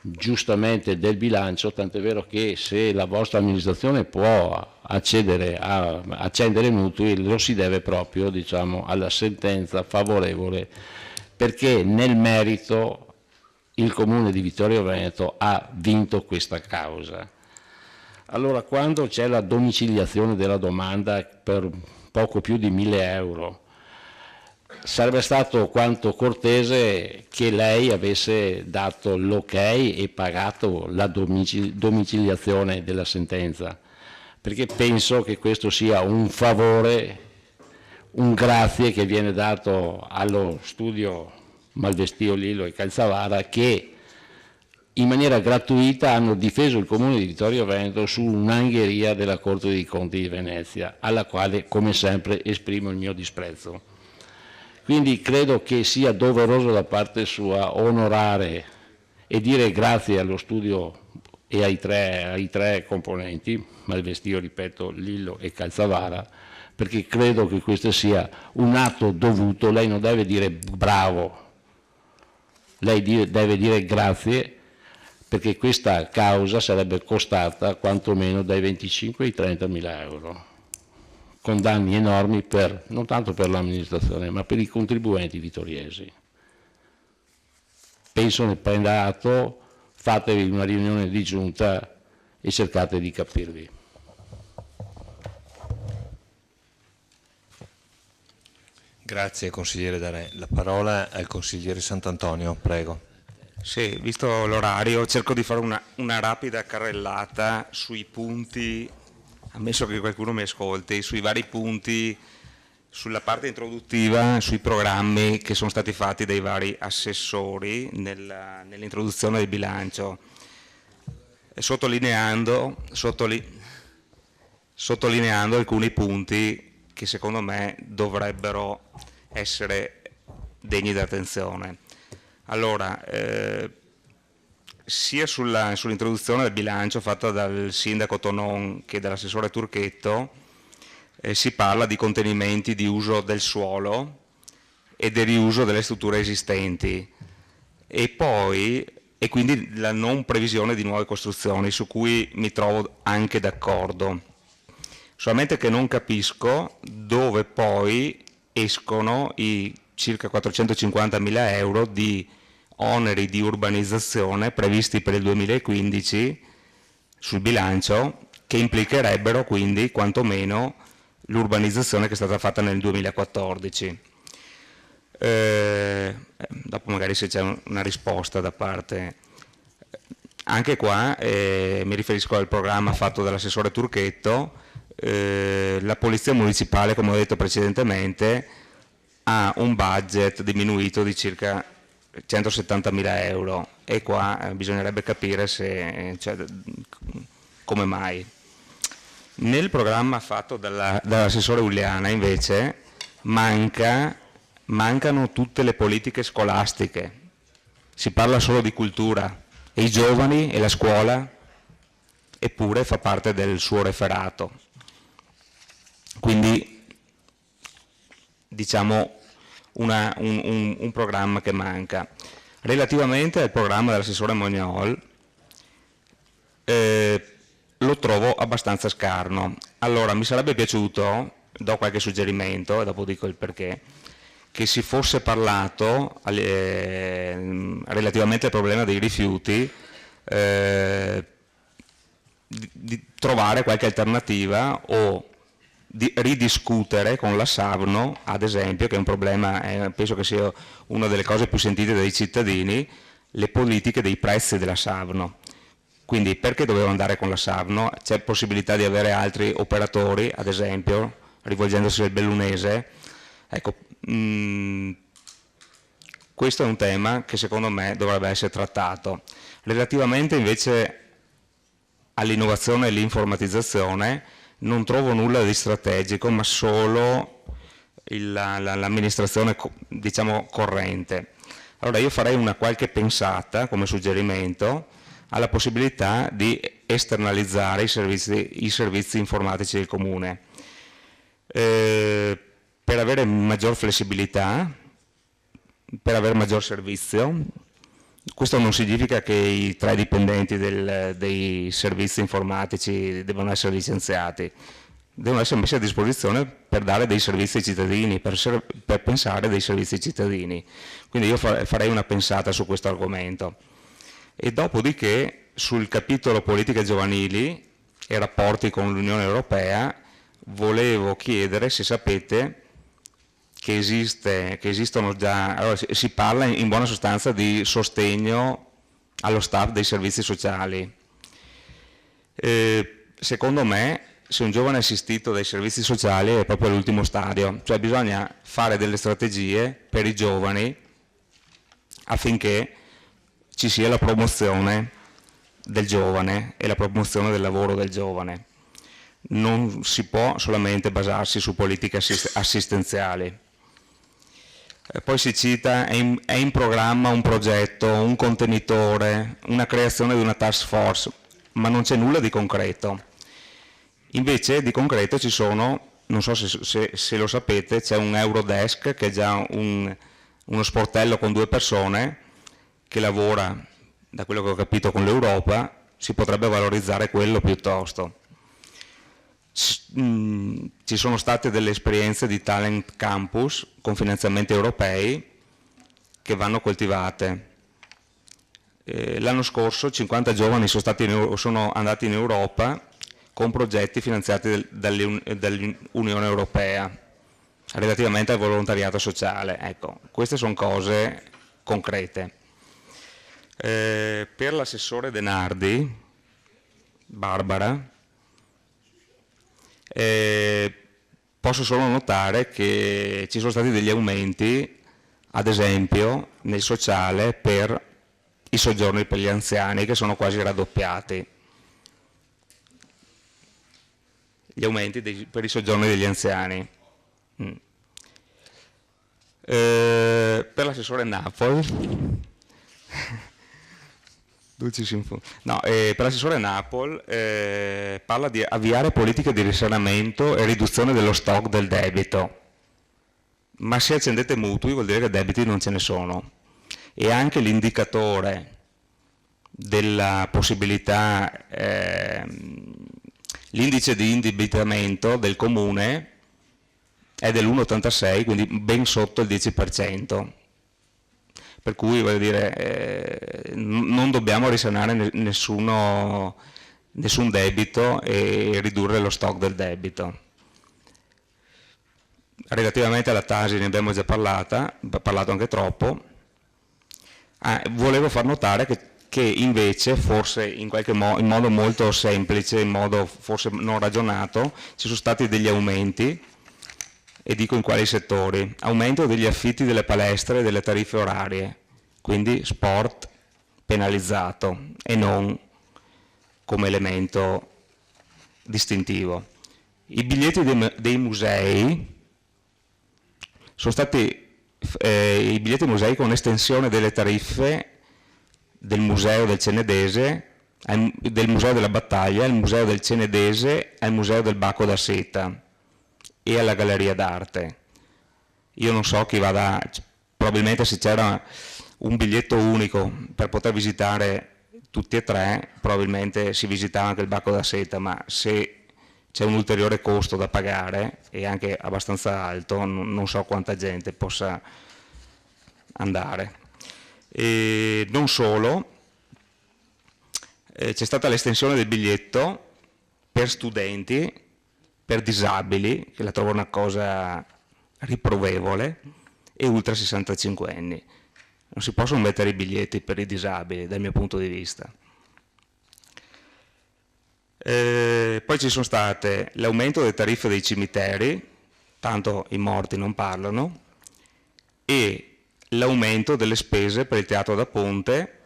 H: giustamente del bilancio, tant'è vero che se la vostra amministrazione può accedere a accendere mutui lo si deve proprio, diciamo, alla sentenza favorevole, perché nel merito il Comune di Vittorio Veneto ha vinto questa causa. Allora, quando c'è la domiciliazione della domanda per poco più di 1.000 euro, sarebbe stato quanto cortese che lei avesse dato l'ok e pagato la domiciliazione della sentenza, perché penso che questo sia un favore, un grazie che viene dato allo studio Malvestio, Lillo e Calzavara, che in maniera gratuita hanno difeso il Comune di Vittorio Veneto su un'angheria della Corte dei Conti di Venezia, alla quale, come sempre, esprimo il mio disprezzo. Quindi credo che sia doveroso da parte sua onorare e dire grazie allo studio e ai tre componenti, Malvestio, ripeto, Lillo e Calzavara, perché credo che questo sia un atto dovuto. Lei non deve dire bravo, lei deve dire grazie, perché questa causa sarebbe costata quantomeno dai 25 ai 30.000 euro, con danni enormi non tanto per l'amministrazione, ma per i contribuenti vittoriesi. Penso ne prenda atto, fatevi una riunione di giunta e cercate di capirvi.
A: Grazie consigliere Darè. La parola al consigliere Sant'Antonio, prego.
K: Sì, visto l'orario, cerco di fare una rapida carrellata sui punti, ammesso che qualcuno mi ascolti, sui vari punti, sulla parte introduttiva, sui programmi che sono stati fatti dai vari assessori nell'introduzione del bilancio, e sottolineando alcuni punti che secondo me dovrebbero essere degni di attenzione. Allora, sia sull'introduzione del bilancio fatta dal sindaco Tonon che dall'assessore Turchetto si parla di contenimenti di uso del suolo e del riuso delle strutture esistenti e quindi la non previsione di nuove costruzioni, su cui mi trovo anche d'accordo. Solamente che non capisco dove poi escono i circa 450.000 euro di oneri di urbanizzazione previsti per il 2015 sul bilancio, che implicherebbero quindi quantomeno l'urbanizzazione che è stata fatta nel 2014. Dopo magari se c'è una risposta da parte. Anche qua mi riferisco al programma fatto dall'assessore Turchetto. La polizia municipale, come ho detto precedentemente, ha un budget diminuito di circa 170.000 euro e qua bisognerebbe capire come mai. Nel programma fatto dall'assessore Uliana invece mancano tutte le politiche scolastiche, si parla solo di cultura e i giovani e la scuola eppure fa parte del suo referato. Quindi diciamo un programma che manca. Relativamente al programma dell'assessore Mognol lo trovo abbastanza scarno. Allora mi sarebbe piaciuto, do qualche suggerimento e dopo dico il perché, che si fosse parlato relativamente al problema dei rifiuti di trovare qualche alternativa o di ridiscutere con la Savno, ad esempio, che è un problema, penso che sia una delle cose più sentite dai cittadini, le politiche dei prezzi della Savno. Quindi perché dovevo andare con la Savno? C'è possibilità di avere altri operatori, ad esempio, rivolgendosi al bellunese? Ecco, questo è un tema che secondo me dovrebbe essere trattato. Relativamente invece all'innovazione e all'informatizzazione non trovo nulla di strategico, ma solo l'amministrazione diciamo corrente. Allora io farei una qualche pensata come suggerimento alla possibilità di esternalizzare i servizi informatici del Comune per avere maggior flessibilità, per avere maggior servizio. Questo non significa che i 3 dipendenti dei servizi informatici devono essere licenziati, devono essere messi a disposizione per dare dei servizi ai cittadini, per pensare dei servizi ai cittadini. Quindi io farei una pensata su questo argomento. E dopodiché sul capitolo politiche giovanili e rapporti con l'Unione Europea volevo chiedere se sapete che esistono già, allora, si parla in buona sostanza di sostegno allo staff dei servizi sociali. Secondo me, se un giovane è assistito dai servizi sociali è proprio all'ultimo stadio, cioè bisogna fare delle strategie per i giovani affinché ci sia la promozione del giovane e la promozione del lavoro del giovane. Non si può solamente basarsi su politiche assistenziali. Poi si cita, è in programma un progetto, un contenitore, una creazione di una task force, ma non c'è nulla di concreto. Invece di concreto ci sono, non so se lo sapete, c'è un Eurodesk che è già uno sportello con 2 persone che lavora, da quello che ho capito, con l'Europa. Si potrebbe valorizzare quello piuttosto. Ci sono state delle esperienze di Talent Campus con finanziamenti europei che vanno coltivate. L'anno scorso 50 giovani sono andati in Europa con progetti finanziati dall'Unione Europea relativamente al volontariato sociale. Ecco, queste sono cose concrete. Per l'assessore Denardi, Barbara, posso solo notare che ci sono stati degli aumenti, ad esempio nel sociale per i soggiorni per gli anziani, che sono quasi raddoppiati. Gli aumenti per i soggiorni degli anziani. Per l'assessore Napoli No, per l'assessore Napol parla di avviare politiche di risanamento e riduzione dello stock del debito, ma se accendete mutui vuol dire che debiti non ce ne sono, e anche l'indicatore della possibilità, l'indice di indebitamento del comune è dell'1,86, quindi ben sotto il 10%. Per cui voglio dire, non dobbiamo risanare nessun debito e ridurre lo stock del debito. Relativamente alla Tasi ne abbiamo già parlato anche troppo. Volevo far notare che invece, forse in modo molto semplice, in modo forse non ragionato, ci sono stati degli aumenti, e dico in quali settori: aumento degli affitti delle palestre e delle tariffe orarie, quindi sport penalizzato e non come elemento distintivo. I biglietti dei musei sono stati i biglietti musei con estensione delle tariffe del museo del Cenedese, del museo della Battaglia, al museo del Cenedese, al museo del Bacco da Seta e alla Galleria d'Arte. Io non so chi vada, probabilmente se c'era un biglietto unico per poter visitare tutti e tre, probabilmente si visitava anche il Bacco da Seta, ma se c'è un ulteriore costo da pagare, e anche abbastanza alto, non so quanta gente possa andare. E non solo, c'è stata l'estensione del biglietto per studenti, per disabili, che la trovo una cosa riprovevole, e ultra 65 anni. Non si possono mettere i biglietti per i disabili, dal mio punto di vista. Poi ci sono state l'aumento delle tariffe dei cimiteri, tanto i morti non parlano, e l'aumento delle spese per il teatro da ponte,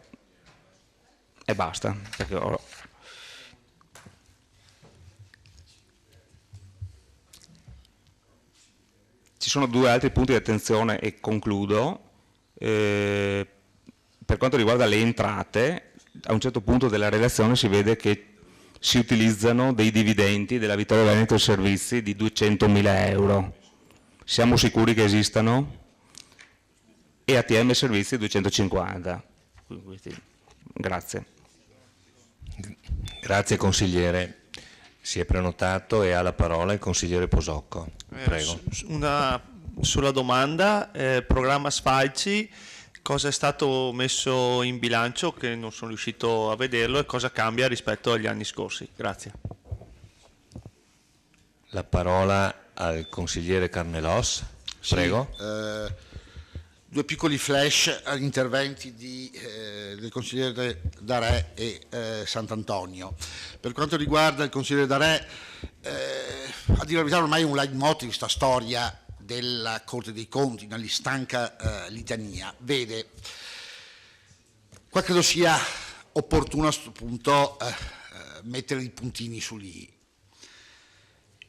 K: e basta, perché ci sono due altri punti di attenzione e concludo. Per quanto riguarda le entrate, a un certo punto della relazione si vede che si utilizzano dei dividendi della Vittorio Veneto Servizi di 200.000 euro. Siamo sicuri che esistano? E ATM Servizi 250. Grazie.
T: Grazie consigliere. Si è prenotato e ha la parola il consigliere Posocco. Prego.
N: Una sola domanda, programma Sfalci, cosa è stato messo in bilancio che non sono riuscito a vederlo e cosa cambia rispetto agli anni scorsi? Grazie.
T: La parola al consigliere Carnelos. Prego.
L: Sì, due piccoli flash agli interventi del consigliere Darè e Sant'Antonio. Per quanto riguarda il consigliere Darè, a dire la verità ormai è un leitmotiv questa storia della Corte dei Conti, una stanca litania. Vede, qua credo sia opportuno a questo punto mettere i puntini sulle i.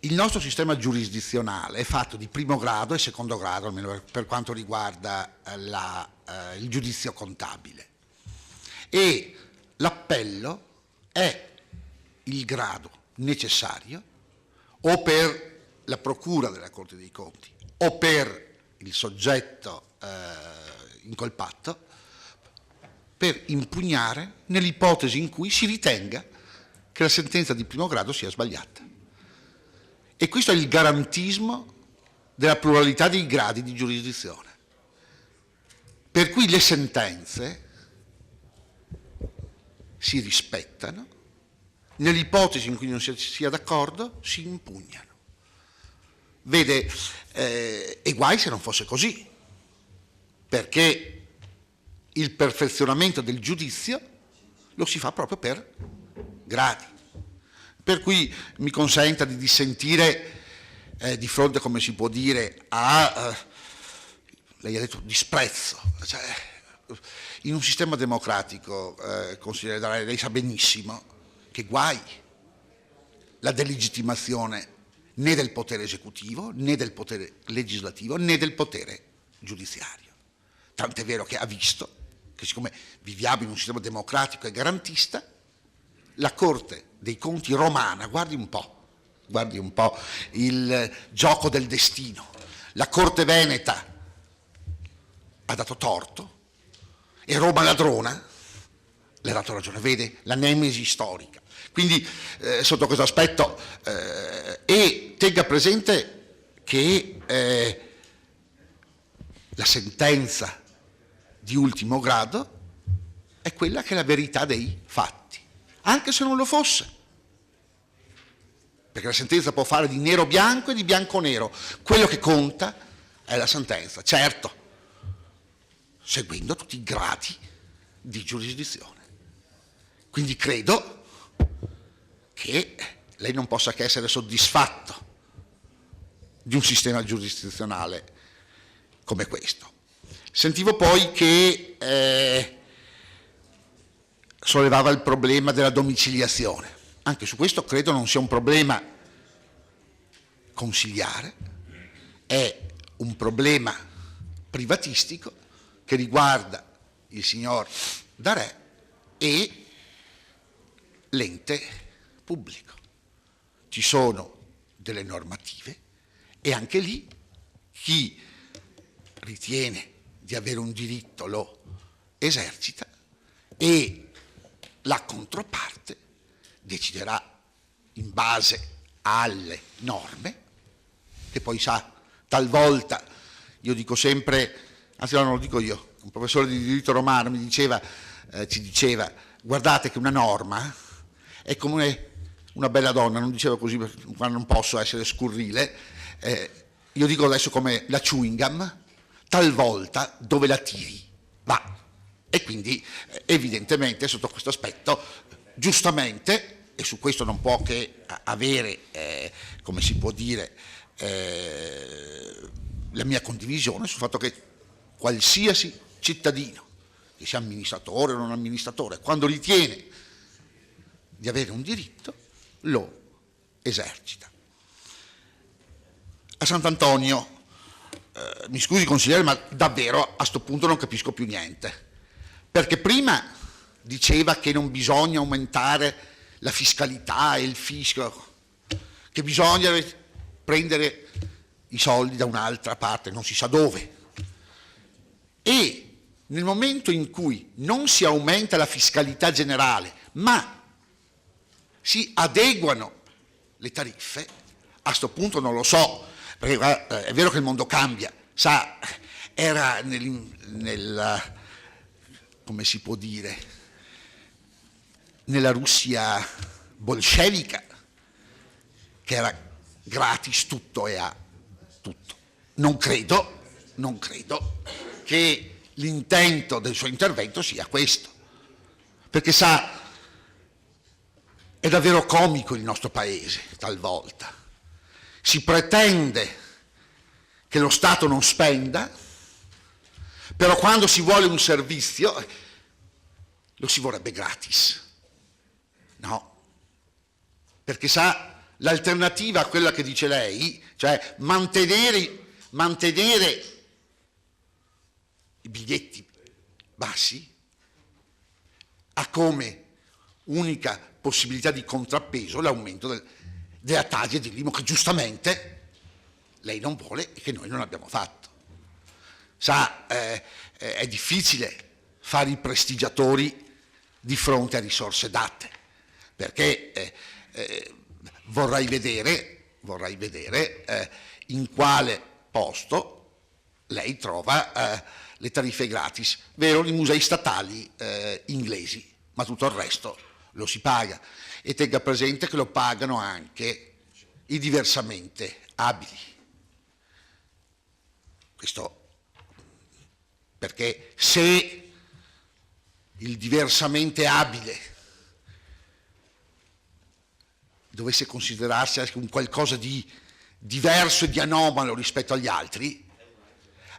L: Il nostro sistema giurisdizionale è fatto di primo grado e secondo grado, almeno per quanto riguarda il giudizio contabile. E l'appello è il grado necessario o per la procura della Corte dei Conti o per il soggetto incolpato per impugnare nell'ipotesi in cui si ritenga che la sentenza di primo grado sia sbagliata. E questo è il garantismo della pluralità dei gradi di giurisdizione. Per cui le sentenze si rispettano, nell'ipotesi in cui non si sia d'accordo si impugnano. Vede, e guai se non fosse così, perché il perfezionamento del giudizio lo si fa proprio per gradi. Per cui mi consenta di dissentire di fronte, come si può dire, lei ha detto disprezzo. Cioè, in un sistema democratico, consigliere Darè, lei sa benissimo che guai la delegittimazione né del potere esecutivo, né del potere legislativo, né del potere giudiziario. Tant'è vero che ha visto che siccome viviamo in un sistema democratico e garantista, la Corte dei Conti romana, guardi un po' il gioco del destino, la Corte veneta ha dato torto e Roma ladrona le ha dato ragione, vede la nemesi storica. Quindi sotto questo aspetto e tenga presente che la sentenza di ultimo grado è quella che è la verità dei fatti, anche se non lo fosse, perché la sentenza può fare di nero bianco e di bianco nero, quello che conta è la sentenza, certo, seguendo tutti i gradi di giurisdizione. Quindi credo che lei non possa che essere soddisfatto di un sistema giurisdizionale come questo. Sentivo poi che sollevava il problema della domiciliazione. Anche su questo credo non sia un problema consiliare, è un problema privatistico che riguarda il signor Darè e l'ente pubblico. Ci sono delle normative e anche lì chi ritiene di avere un diritto lo esercita e la controparte deciderà in base alle norme, che poi sa, talvolta, io dico sempre, anzi no, non lo dico io, un professore di diritto romano mi diceva, ci diceva, guardate che una norma è come una bella donna, non dicevo così quando non posso essere scurrile, io dico adesso come la chewing gum, talvolta dove la tiri va, e quindi evidentemente sotto questo aspetto giustamente, e su questo non può che avere come si può dire la mia condivisione sul fatto che qualsiasi cittadino, che sia amministratore o non amministratore, quando ritiene di avere un diritto lo esercita. A Sant'Antonio, mi scusi consigliere, ma davvero a sto punto non capisco più niente, perché prima diceva che non bisogna aumentare la fiscalità e il fisco, che bisogna prendere i soldi da un'altra parte, non si sa dove, e nel momento in cui non si aumenta la fiscalità generale ma si adeguano le tariffe, a sto punto non lo so, perché guarda, è vero che il mondo cambia, sa, era come si può dire, nella Russia bolscevica, che era gratis tutto e a tutto. Non credo che l'intento del suo intervento sia questo, perché sa, è davvero comico il nostro paese talvolta. Si pretende che lo Stato non spenda, però quando si vuole un servizio lo si vorrebbe gratis. No, perché sa, l'alternativa a quella che dice lei, cioè mantenere i biglietti bassi, ha come unica possibilità di contrappeso l'aumento della taglia di Limo, che giustamente lei non vuole e che noi non abbiamo fatto. Sa, è difficile fare i prestigiatori di fronte a risorse date, perché vorrei vedere in quale posto lei trova le tariffe gratis, vero, i musei statali inglesi, ma tutto il resto lo si paga, e tenga presente che lo pagano anche i diversamente abili. Questo perché se il diversamente abile dovesse considerarsi un qualcosa di diverso e di anomalo rispetto agli altri,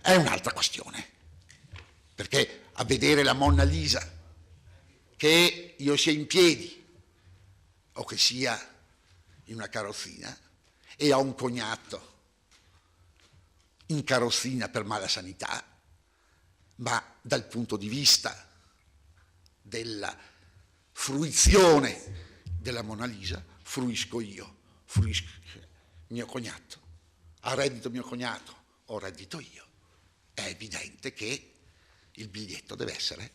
L: è un'altra questione, perché a vedere la Monna Lisa, che io sia in piedi o che sia in una carrozzina, e ho un cognato in carrozzina per mala sanità, ma dal punto di vista della fruizione della Mona Lisa fruisco io, fruisco mio cognato, ha reddito mio cognato, ho reddito io. È evidente che il biglietto deve essere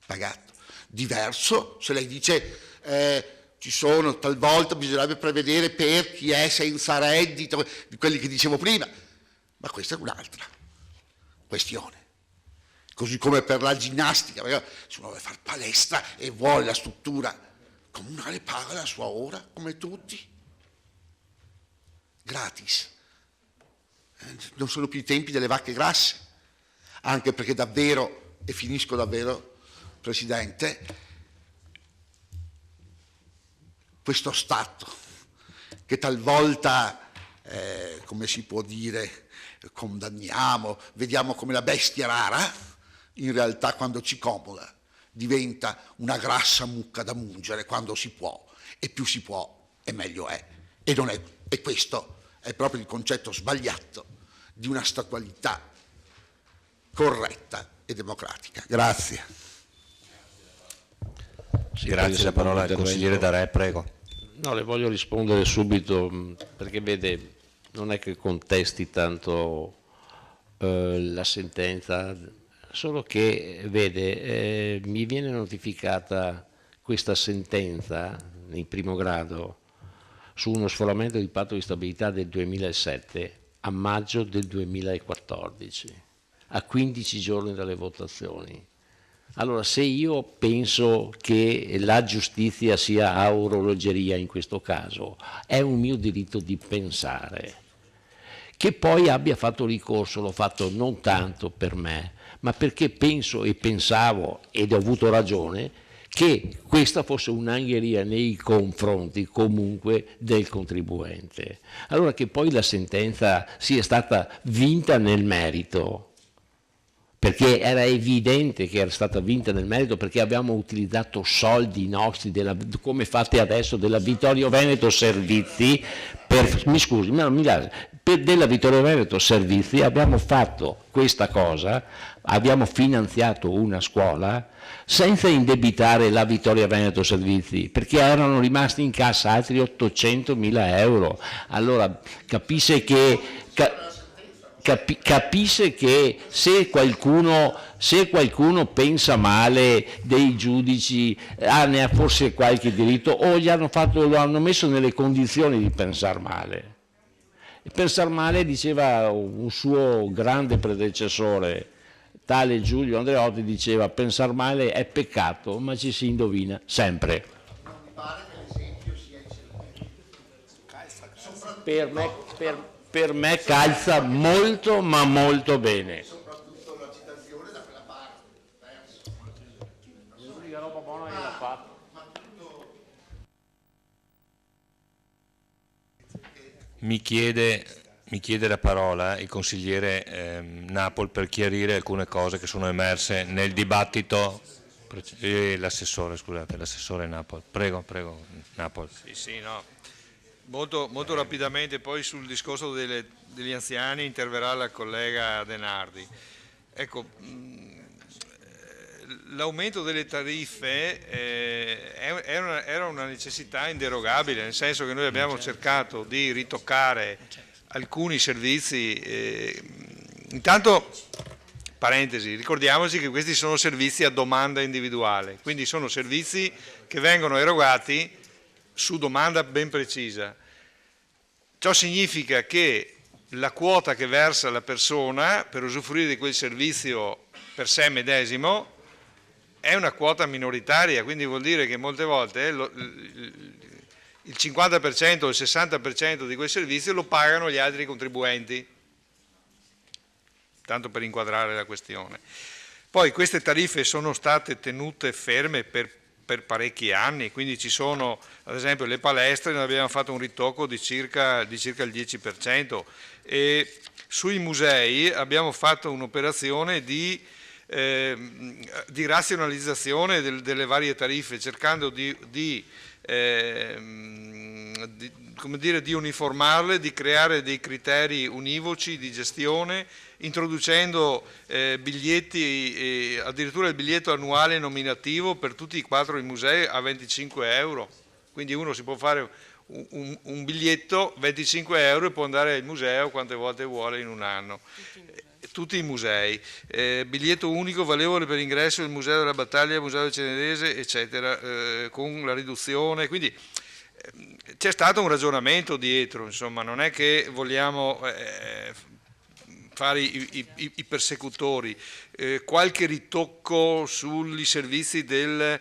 L: pagato. Diverso se lei dice ci sono, talvolta bisognerebbe prevedere per chi è senza reddito, di quelli che dicevo prima, ma questa è un'altra questione. Così come per la ginnastica, se uno vuole fare palestra e vuole la struttura comunale, paga la sua ora come tutti, gratis. Non sono più i tempi delle vacche grasse, anche perché davvero, e finisco davvero, Presidente, questo Stato che talvolta, come si può dire, condanniamo, vediamo come la bestia rara, in realtà quando ci comoda diventa una grassa mucca da mungere quando si può, e più si può e meglio è. E questo è proprio il concetto sbagliato di una statualità corretta e democratica. Grazie.
H: Sì,
T: Grazie, la parola al consigliere D'Arè, prego.
H: No, le voglio rispondere subito, perché vede, non è che contesti tanto la sentenza, solo che vede, mi viene notificata questa sentenza in primo grado su uno sforamento di patto di stabilità del 2007 a maggio del 2014, a 15 giorni dalle votazioni. Allora, se io penso che la giustizia sia a orologeria in questo caso, è un mio diritto di pensare. Che poi abbia fatto ricorso, l'ho fatto non tanto per me, ma perché penso e pensavo, ed ho avuto ragione, che questa fosse un'angheria nei confronti comunque del contribuente. Allora, che poi la sentenza sia stata vinta nel merito, perché era evidente che era stata vinta nel merito, perché abbiamo utilizzato soldi nostri, come fate adesso, della Vittorio Veneto Servizi, della Vittorio Veneto Servizi abbiamo fatto questa cosa, abbiamo finanziato una scuola senza indebitare la Vittorio Veneto Servizi, perché erano rimasti in cassa altri 800.000 euro. Allora capisce che se qualcuno pensa male dei giudici, ne ha forse qualche diritto, o lo hanno messo nelle condizioni di pensare male. Pensare male, diceva un suo grande predecessore, tale Giulio Andreotti, diceva: pensare male è peccato, ma ci si indovina sempre. Per me calza molto, ma molto bene.
L: Soprattutto la citazione da quella parte.
H: L'unica roba buona che l'ha fatta.
T: Mi chiede la parola il consigliere Napoli per chiarire alcune cose che sono emerse nel dibattito. L'assessore Napoli. Prego, Napoli.
F: Sì, no. Molto rapidamente, poi sul discorso degli anziani interverrà la collega Denardi. Ecco, l'aumento delle tariffe era una necessità inderogabile, nel senso che noi abbiamo cercato di ritoccare alcuni servizi. Intanto, parentesi, ricordiamoci che questi sono servizi a domanda individuale, quindi sono servizi che vengono erogati su domanda ben precisa. Ciò significa che la quota che versa la persona per usufruire di quel servizio per sé medesimo è una quota minoritaria, quindi vuol dire che molte volte il 50% o il 60% di quel servizio lo pagano gli altri contribuenti, tanto per inquadrare la questione. Poi queste tariffe sono state tenute ferme per parecchi anni, quindi ci sono, ad esempio, le palestre, noi abbiamo fatto un ritocco di circa il 10%, e sui musei abbiamo fatto un'operazione di razionalizzazione delle varie tariffe, cercando di come dire, di uniformarle, di creare dei criteri univoci di gestione, introducendo biglietti, addirittura il biglietto annuale nominativo per tutti i 4 i musei a 25 euro. Quindi uno si può fare un biglietto 25 euro e può andare al museo quante volte vuole in un anno. Tutti i musei, biglietto unico valevole per ingresso al Museo della Battaglia, al Museo del Cenedese, eccetera, con la riduzione. Quindi c'è stato un ragionamento dietro, insomma, non è che vogliamo fare i persecutori, qualche ritocco sui servizi della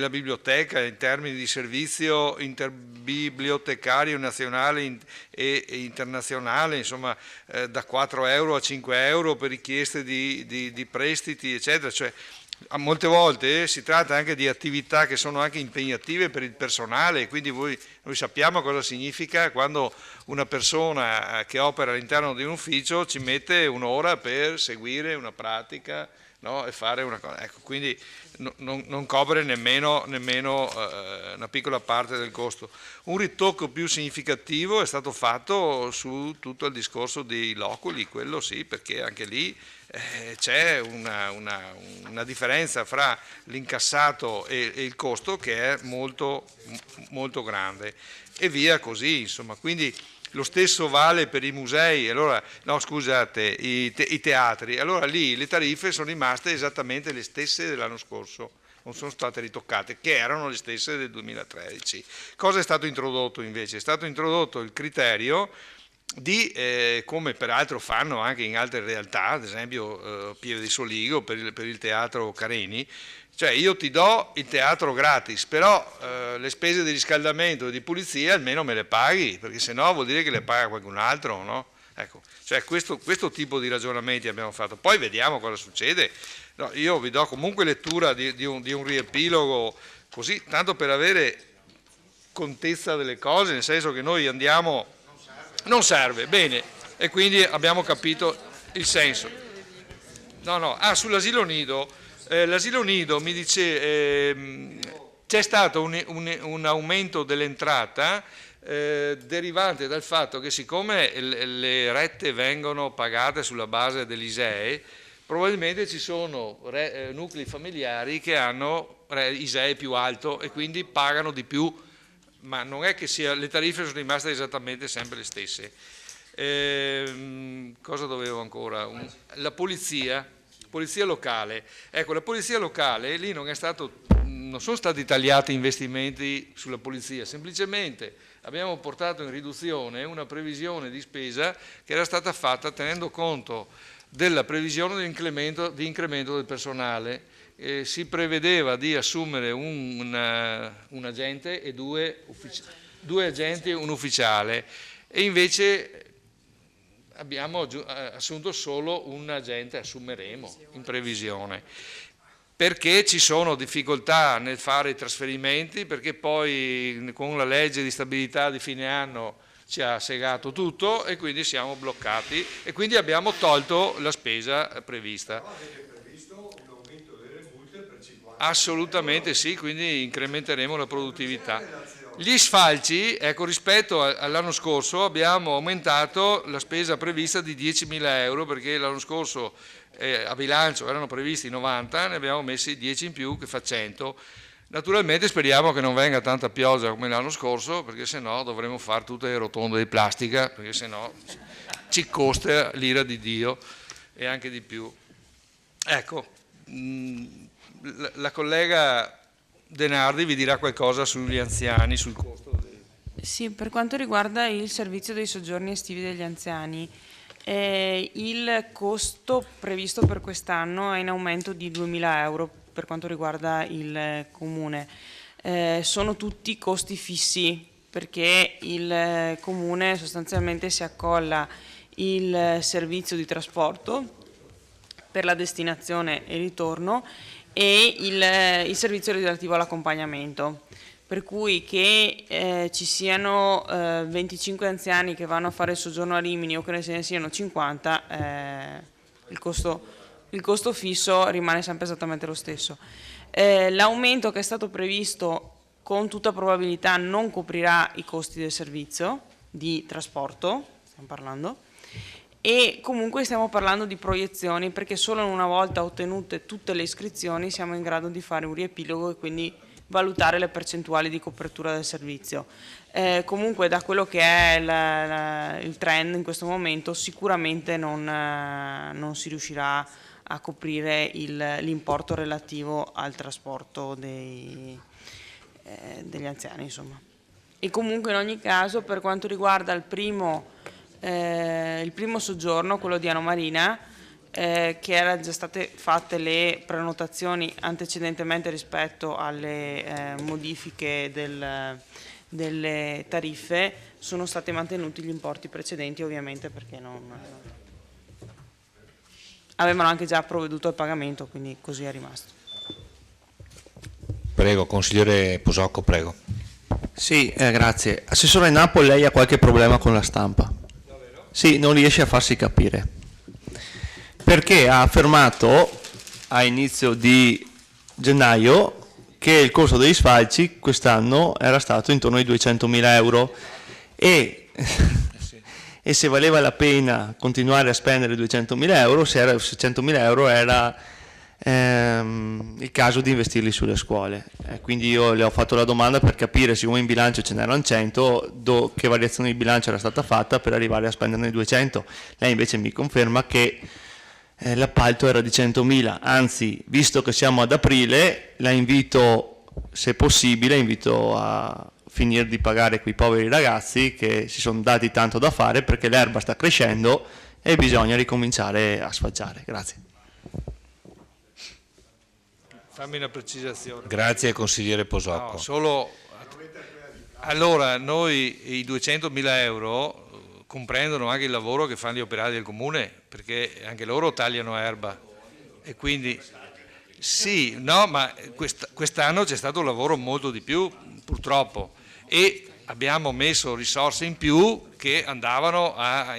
F: biblioteca in termini di servizio interbibliotecario nazionale e internazionale, insomma, da 4 euro a 5 euro per richieste di prestiti, eccetera. Cioè, molte volte si tratta anche di attività che sono anche impegnative per il personale, quindi noi sappiamo cosa significa quando una persona che opera all'interno di un ufficio ci mette un'ora per seguire una pratica, no? E fare una cosa. Ecco, quindi non copre nemmeno una piccola parte del costo. Un ritocco più significativo è stato fatto su tutto il discorso dei loculi, quello sì, perché anche lì c'è una differenza fra l'incassato e il costo che è molto, molto grande, e via così, insomma. Quindi lo stesso vale per i musei, allora, no, scusate, i teatri. Allora lì le tariffe sono rimaste esattamente le stesse dell'anno scorso, non sono state ritoccate, che erano le stesse del 2013. Cosa è stato introdotto invece? È stato introdotto il criterio di, come peraltro fanno anche in altre realtà, ad esempio Pieve di Soligo per il teatro Careni, cioè io ti do il teatro gratis, però le spese di riscaldamento e di pulizia almeno me le paghi, perché sennò vuol dire che le paga qualcun altro, no? Ecco, cioè questo tipo di ragionamenti abbiamo fatto, poi vediamo cosa succede. No, io vi do comunque lettura di un riepilogo così, tanto per avere contezza delle cose, nel senso che noi andiamo... Non serve, bene, e quindi abbiamo capito il senso. Sull'asilo nido, l'asilo nido mi dice, c'è stato un aumento dell'entrata derivante dal fatto che siccome le rette vengono pagate sulla base dell'ISEE, probabilmente ci sono nuclei familiari che hanno ISEE più alto e quindi pagano di più. Ma non è che le tariffe sono rimaste esattamente sempre le stesse. Cosa dovevo ancora? La polizia locale. Ecco, la polizia locale, lì non sono stati tagliati investimenti sulla polizia, semplicemente abbiamo portato in riduzione una previsione di spesa che era stata fatta tenendo conto della previsione di incremento del personale. Si prevedeva di assumere un agente e due agenti e un ufficiale, e invece abbiamo assunto solo un agente, assumeremo in previsione, perché ci sono difficoltà nel fare i trasferimenti, perché poi con la legge di stabilità di fine anno ci ha segato tutto e quindi siamo bloccati, e quindi abbiamo tolto la spesa prevista. Assolutamente sì, quindi incrementeremo la produttività. Gli sfalci, ecco, rispetto all'anno scorso abbiamo aumentato la spesa prevista di 10.000 euro, perché l'anno scorso a bilancio erano previsti 90, ne abbiamo messi 10 in più, che fa 100. Naturalmente speriamo che non venga tanta pioggia come l'anno scorso, perché sennò dovremo fare tutte le rotonde di plastica, perché sennò ci costa l'ira di Dio e anche di più. Ecco, la collega Denardi vi dirà qualcosa sugli anziani, sul costo.
O: Sì, per quanto riguarda il servizio dei soggiorni estivi degli anziani, il costo previsto per quest'anno è in aumento di 2.000 euro per quanto riguarda il Comune. Sono tutti costi fissi, perché il Comune sostanzialmente si accolla il servizio di trasporto per la destinazione e ritorno e il servizio relativo all'accompagnamento, per cui che ci siano 25 anziani che vanno a fare il soggiorno a Rimini o che ne siano 50, il costo fisso rimane sempre esattamente lo stesso. L'aumento che è stato previsto con tutta probabilità non coprirà i costi del servizio di trasporto, stiamo parlando, e comunque stiamo parlando di proiezioni, perché solo una volta ottenute tutte le iscrizioni siamo in grado di fare un riepilogo e quindi valutare le percentuali di copertura del servizio. Comunque da quello che è il trend in questo momento sicuramente non si riuscirà a coprire l'importo relativo al trasporto degli anziani, insomma. E comunque in ogni caso, per quanto riguarda il primo soggiorno, quello di Ano Marina, che erano già state fatte le prenotazioni antecedentemente rispetto alle modifiche delle tariffe, sono stati mantenuti gli importi precedenti, ovviamente perché avevano anche già provveduto al pagamento, quindi così è rimasto.
A: Prego, consigliere Posocco, prego.
N: Sì, grazie. Assessore Napoli, lei ha qualche problema con la stampa? Sì, non riesce a farsi capire. Perché ha affermato a inizio di gennaio che il costo degli sfalci quest'anno era stato intorno ai 200.000 euro e se valeva la pena continuare a spendere 200.000 euro, se 100.000 euro era il caso di investirli sulle scuole. Quindi io le ho fatto la domanda per capire, siccome in bilancio ce n'erano 100, che variazione di bilancio era stata fatta per arrivare a spenderne 200. Lei invece mi conferma che l'appalto era di 100.000, anzi, visto che siamo ad aprile, la invito, se possibile, a finire di pagare quei poveri ragazzi che si sono dati tanto da fare, perché l'erba sta crescendo e bisogna ricominciare a sfalciare. Grazie.
F: Fammi una precisazione.
A: Grazie consigliere Posocco.
F: No, solo... Allora, noi i 200.000 euro comprendono anche il lavoro che fanno gli operai del comune, perché anche loro tagliano erba e quindi sì, no, ma quest'anno c'è stato un lavoro molto di più purtroppo e abbiamo messo risorse in più che andavano a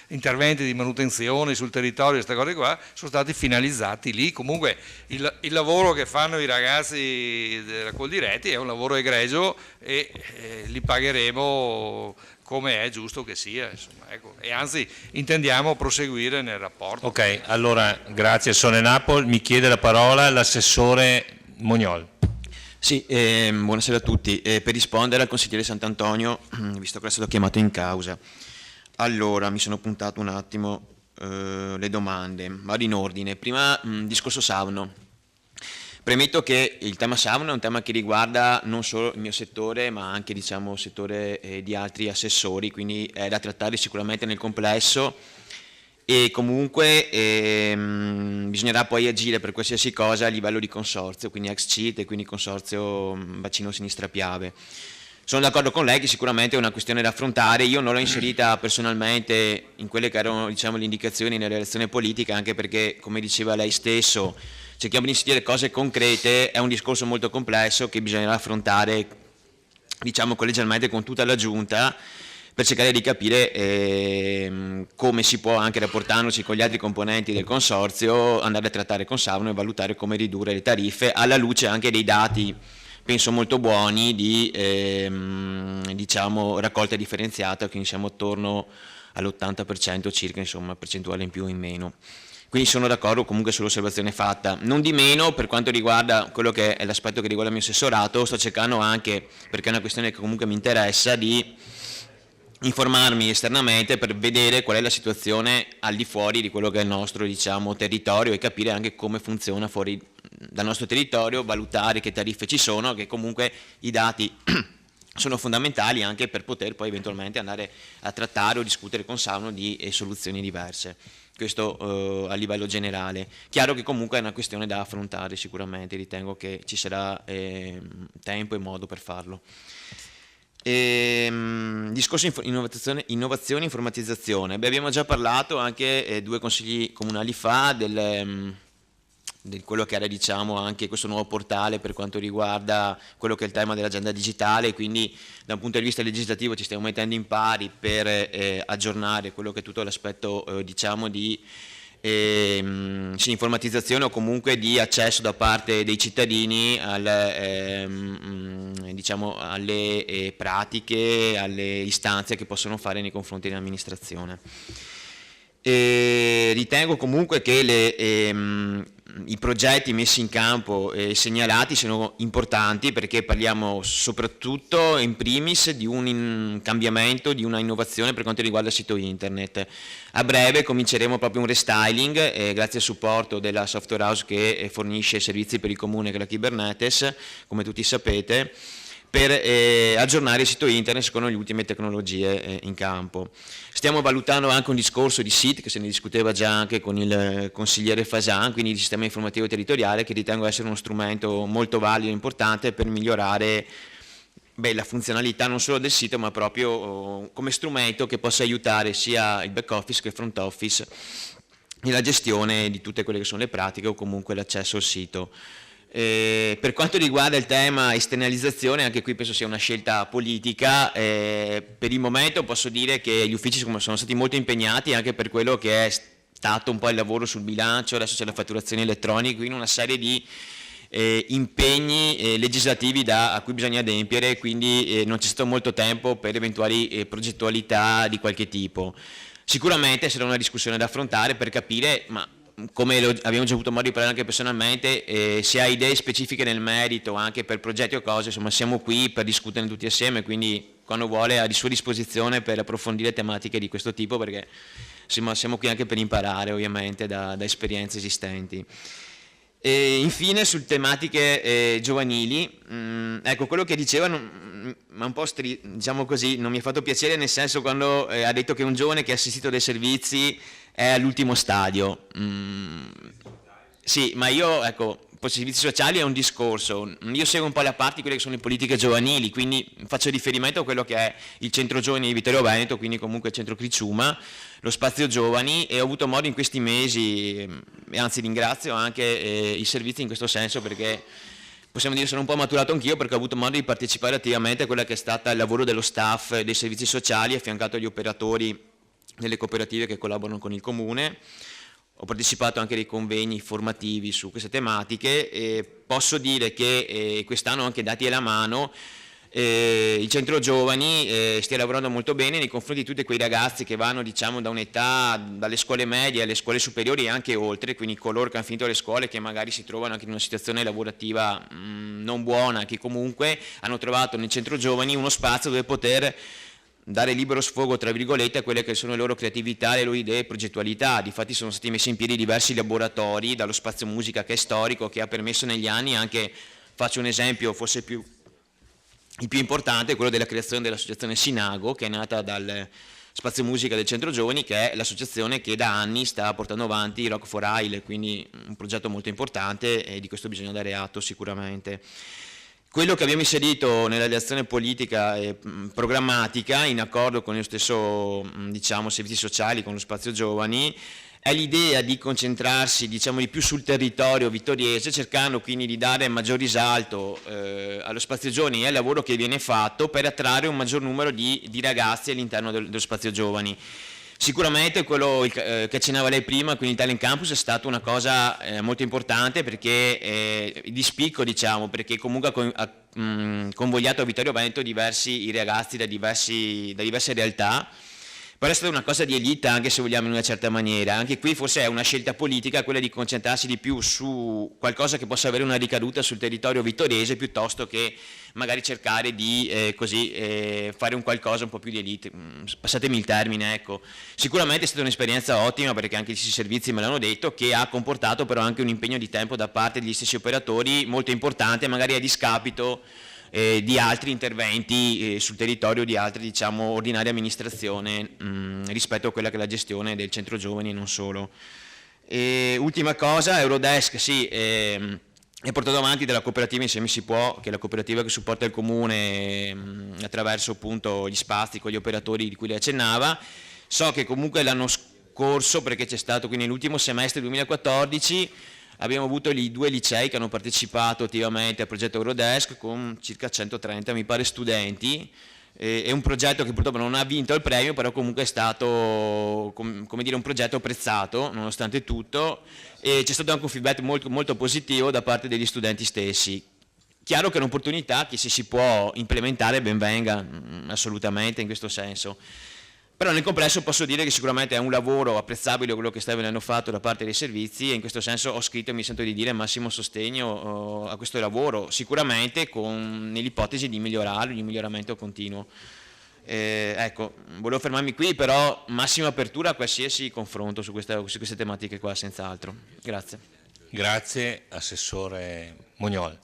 F: interventi di manutenzione sul territorio, queste cose qua sono stati finalizzati lì. Comunque il lavoro che fanno i ragazzi della Coldiretti è un lavoro egregio e li pagheremo come è giusto che sia, insomma, ecco. E anzi intendiamo proseguire nel rapporto.
A: Ok, allora grazie. Sono Napoli, mi chiede la parola l'assessore Mognol.
U: Sì, buonasera a tutti. Per rispondere al consigliere Sant'Antonio, visto che è stato chiamato in causa, allora mi sono puntato un attimo le domande, vado in ordine. Prima discorso Sauno. Premetto che il tema Sauno è un tema che riguarda non solo il mio settore, ma anche il settore di altri assessori, quindi è da trattare sicuramente nel complesso e comunque bisognerà poi agire per qualsiasi cosa a livello di consorzio, quindi ex CIT e quindi consorzio Bacino Sinistra Piave. Sono d'accordo con lei che sicuramente è una questione da affrontare, io non l'ho inserita personalmente in quelle che erano le indicazioni nella relazione politica, anche perché, come diceva lei stesso, cerchiamo di inserire cose concrete, è un discorso molto complesso che bisognerà affrontare collegialmente con tutta la Giunta per cercare di capire come si può, anche rapportandoci con gli altri componenti del consorzio, andare a trattare con Sauno e valutare come ridurre le tariffe alla luce anche dei dati, penso molto buoni, di raccolta differenziata, quindi siamo attorno all'80% circa, insomma, percentuale in più o in meno. Quindi sono d'accordo comunque sull'osservazione fatta. Non di meno, per quanto riguarda quello che è l'aspetto che riguarda il mio assessorato, sto cercando anche, perché è una questione che comunque mi interessa, di informarmi esternamente per vedere qual è la situazione al di fuori di quello che è il nostro territorio e capire anche come funziona fuori dal nostro territorio, valutare che tariffe ci sono, che comunque i dati sono fondamentali anche per poter poi eventualmente andare a trattare o discutere con Sauno di soluzioni diverse. Questo a livello generale. Chiaro che comunque è una questione da affrontare sicuramente, ritengo che ci sarà tempo e modo per farlo. Discorso innovazione e informatizzazione. Abbiamo già parlato anche 2 consigli comunali fa di quello che era anche questo nuovo portale per quanto riguarda quello che è il tema dell'agenda digitale, quindi da un punto di vista legislativo ci stiamo mettendo in pari per aggiornare quello che è tutto l'aspetto di informatizzazione o comunque di accesso da parte dei cittadini diciamo, alle pratiche, alle istanze che possono fare nei confronti dell'amministrazione. Ritengo comunque che i progetti messi in campo e segnalati siano importanti, perché parliamo soprattutto in primis di un cambiamento, di una innovazione per quanto riguarda il sito internet. A breve cominceremo proprio un restyling grazie al supporto della software house che fornisce servizi per il comune, che è la Kubernetes, come tutti sapete, per aggiornare il sito internet secondo le ultime tecnologie in campo. Stiamo valutando anche un discorso di SIT, che se ne discuteva già anche con il consigliere Fasan, quindi il sistema informativo territoriale, che ritengo essere uno strumento molto valido e importante per migliorare la funzionalità non solo del sito, ma proprio come strumento che possa aiutare sia il back office che il front office nella gestione di tutte quelle che sono le pratiche o comunque l'accesso al sito. Per quanto riguarda il tema esternalizzazione, anche qui penso sia una scelta politica. Per il momento posso dire che gli uffici sono stati molto impegnati anche per quello che è stato un po' il lavoro sul bilancio, adesso c'è la fatturazione elettronica, quindi una serie di impegni legislativi a cui bisogna adempiere, quindi non c'è stato molto tempo per eventuali progettualità di qualche tipo. Sicuramente sarà una discussione da affrontare per capire, ma come abbiamo già avuto modo di parlare anche personalmente, se ha idee specifiche nel merito anche per progetti o cose, insomma siamo qui per discuterne tutti assieme, quindi quando vuole a sua disposizione per approfondire tematiche di questo tipo, perché insomma, siamo qui anche per imparare ovviamente da esperienze esistenti. E infine su tematiche giovanili, ecco, quello che dicevano ma un po' diciamo così, non mi ha fatto piacere, nel senso quando ha detto che un giovane che ha assistito dei servizi è all'ultimo stadio. Sì, ma io, ecco, servizi sociali è un discorso, io seguo un po' la parte di quelle che sono le politiche giovanili, quindi faccio riferimento a quello che è il centro giovani di Vittorio Veneto, quindi comunque il centro Criciuma, lo spazio giovani, e ho avuto modo in questi mesi, e anzi ringrazio anche i servizi in questo senso, perché possiamo dire sono un po' maturato anch'io, perché ho avuto modo di partecipare attivamente a quella che è stata il lavoro dello staff dei servizi sociali, affiancato agli operatori delle cooperative che collaborano con il comune. Ho partecipato anche a dei convegni formativi su queste tematiche e posso dire che quest'anno, anche dati alla mano, il centro giovani stia lavorando molto bene nei confronti di tutti quei ragazzi che vanno, diciamo, da un'età, dalle scuole medie alle scuole superiori e anche oltre, quindi coloro che hanno finito le scuole, che magari si trovano anche in una situazione lavorativa non buona, che comunque hanno trovato nel centro giovani uno spazio dove poter dare libero sfogo, tra virgolette, a quelle che sono le loro creatività, le loro idee e progettualità. Difatti sono stati messi in piedi diversi laboratori, dallo spazio musica che è storico, che ha permesso negli anni anche, faccio un esempio, forse il più importante, quello della creazione dell'associazione Sinago, che è nata dal spazio musica del centro giovani, che è l'associazione che da anni sta portando avanti Rock for Rail, quindi un progetto molto importante e di questo bisogna dare atto sicuramente. Quello che abbiamo inserito nella relazione politica e programmatica, in accordo con lo stesso, diciamo, servizi sociali, con lo spazio giovani, è l'idea di concentrarsi, diciamo, di più sul territorio vittoriese, cercando quindi di dare maggior risalto allo spazio giovani e al lavoro che viene fatto per attrarre un maggior numero di ragazzi all'interno dello spazio giovani. Sicuramente quello che accennava lei prima, quindi Italian Campus, è stata una cosa molto importante, perché di spicco, diciamo, perché comunque ha convogliato a Vittorio Veneto diversi ragazzi da diverse realtà, però è stata una cosa di elite, anche se vogliamo, in una certa maniera. Anche qui forse è una scelta politica quella di concentrarsi di più su qualcosa che possa avere una ricaduta sul territorio vittoriese, piuttosto che magari cercare di fare un qualcosa un po' più di elite, passatemi il termine, ecco. Sicuramente è stata un'esperienza ottima, perché anche i servizi me l'hanno detto, che ha comportato però anche un impegno di tempo da parte degli stessi operatori molto importante, magari a discapito di altri interventi sul territorio di altre, diciamo, ordinaria amministrazione rispetto a quella che è la gestione del centro giovani e non solo. Ultima cosa, Eurodesk, sì, è portato avanti dalla cooperativa Insieme si può, che è la cooperativa che supporta il comune attraverso appunto gli spazi con gli operatori di cui lei accennava. So che comunque l'anno scorso, perché c'è stato quindi nell'ultimo semestre 2014, abbiamo avuto i 2 licei che hanno partecipato attivamente al progetto Eurodesk con circa 130, mi pare, studenti. È un progetto che purtroppo non ha vinto il premio, però comunque è stato, come dire, un progetto apprezzato nonostante tutto, e c'è stato anche un feedback molto, molto positivo da parte degli studenti stessi. chiaro che è un'opportunità che se si può implementare ben venga, assolutamente in questo senso. Però nel complesso posso dire che sicuramente è un lavoro apprezzabile quello che sta venendo fatto da parte dei servizi, e in questo senso ho scritto e mi sento di dire massimo sostegno a questo lavoro, sicuramente nell'ipotesi di migliorarlo, di miglioramento continuo. Ecco, volevo fermarmi qui, però massima apertura a qualsiasi confronto su queste tematiche qua, senz'altro. Grazie.
A: Grazie, Assessore Mognol.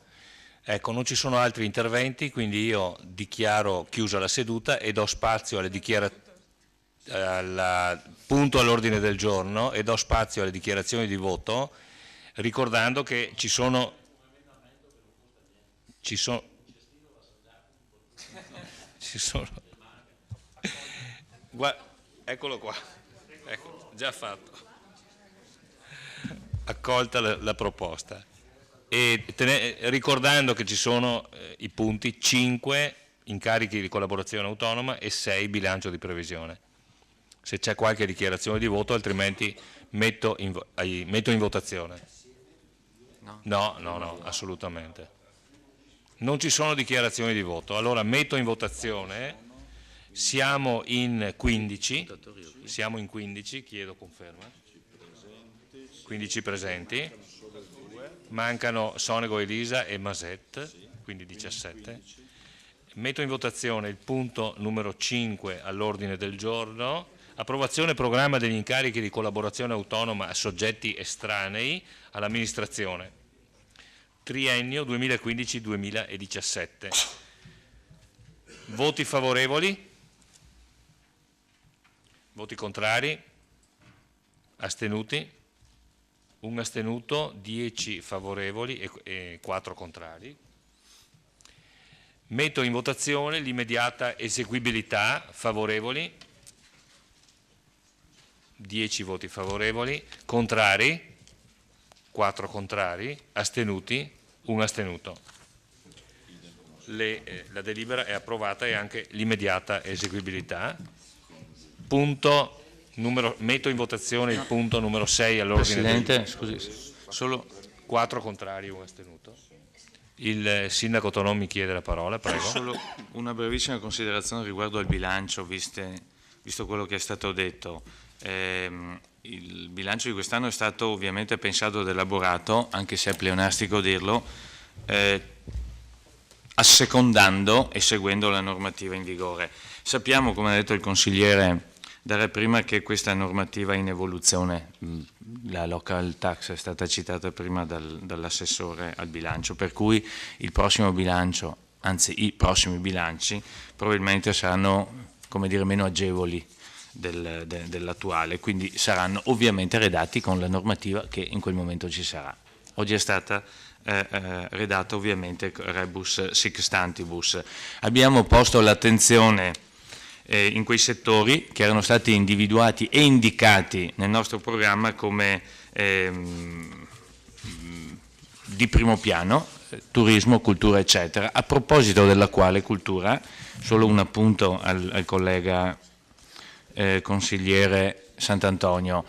A: Ecco, non ci sono altri interventi, quindi io dichiaro chiusa la seduta e do spazio alle punto all'ordine del giorno e do spazio alle dichiarazioni di voto, ricordando che ci sono eccolo qua, ecco, già fatto, accolta la proposta, e ricordando che ci sono i punti 5 incarichi di collaborazione autonoma e 6 bilancio di previsione. Se c'è qualche dichiarazione di voto, altrimenti metto in votazione. No, assolutamente. Non ci sono dichiarazioni di voto. Allora metto in votazione, siamo in 15, chiedo conferma. 15 presenti, mancano Sonego, Elisa e Maset, quindi 17. Metto in votazione il punto numero 5 all'ordine del giorno. Approvazione programma degli incarichi di collaborazione autonoma a soggetti estranei all'amministrazione. Triennio 2015-2017. Voti favorevoli? Voti contrari? Astenuti? Un astenuto, 10 favorevoli e 4 contrari. Metto in votazione l'immediata eseguibilità. Favorevoli? 10 voti favorevoli, contrari, 4 contrari, astenuti, 1 astenuto. La delibera è approvata e anche l'immediata eseguibilità. Metto in votazione il punto numero 6 all'ordine del giorno.
E: Presidente, scusi, solo
A: 4 contrari, 1 astenuto. Il Sindaco Tonon mi chiede la parola, prego.
E: Solo una brevissima considerazione riguardo al bilancio, visto quello che è stato detto. Il bilancio di quest'anno è stato ovviamente pensato ed elaborato, anche se è pleonastico dirlo, assecondando e seguendo la normativa in vigore. Sappiamo, come ha detto il consigliere Dare prima, che questa normativa è in evoluzione. La local tax è stata citata prima dall'assessore al bilancio, per cui il prossimo bilancio, anzi i prossimi bilanci, probabilmente saranno, come dire, meno agevoli dell'attuale, quindi saranno ovviamente redatti con la normativa che in quel momento ci sarà. Oggi è stata redatta ovviamente rebus sic stantibus. Abbiamo posto l'attenzione in quei settori che erano stati individuati e indicati nel nostro programma come di primo piano, turismo, cultura eccetera. A proposito della quale cultura, solo un appunto al collega consigliere Sant'Antonio,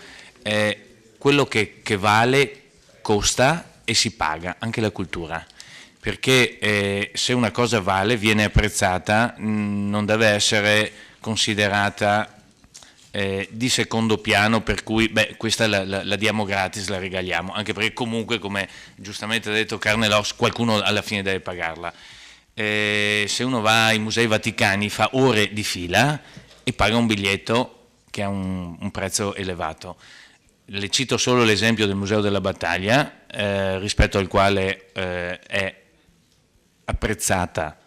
E: quello che vale costa e si paga, anche la cultura, perché se una cosa vale, viene apprezzata, non deve essere considerata di secondo piano, per cui questa la diamo gratis, la regaliamo, anche perché comunque, come giustamente ha detto Carnelos, qualcuno alla fine deve pagarla. Se uno va ai Musei Vaticani, fa ore di fila e paga un biglietto che ha un prezzo elevato. Le cito solo l'esempio del Museo della Battaglia, rispetto al quale è apprezzata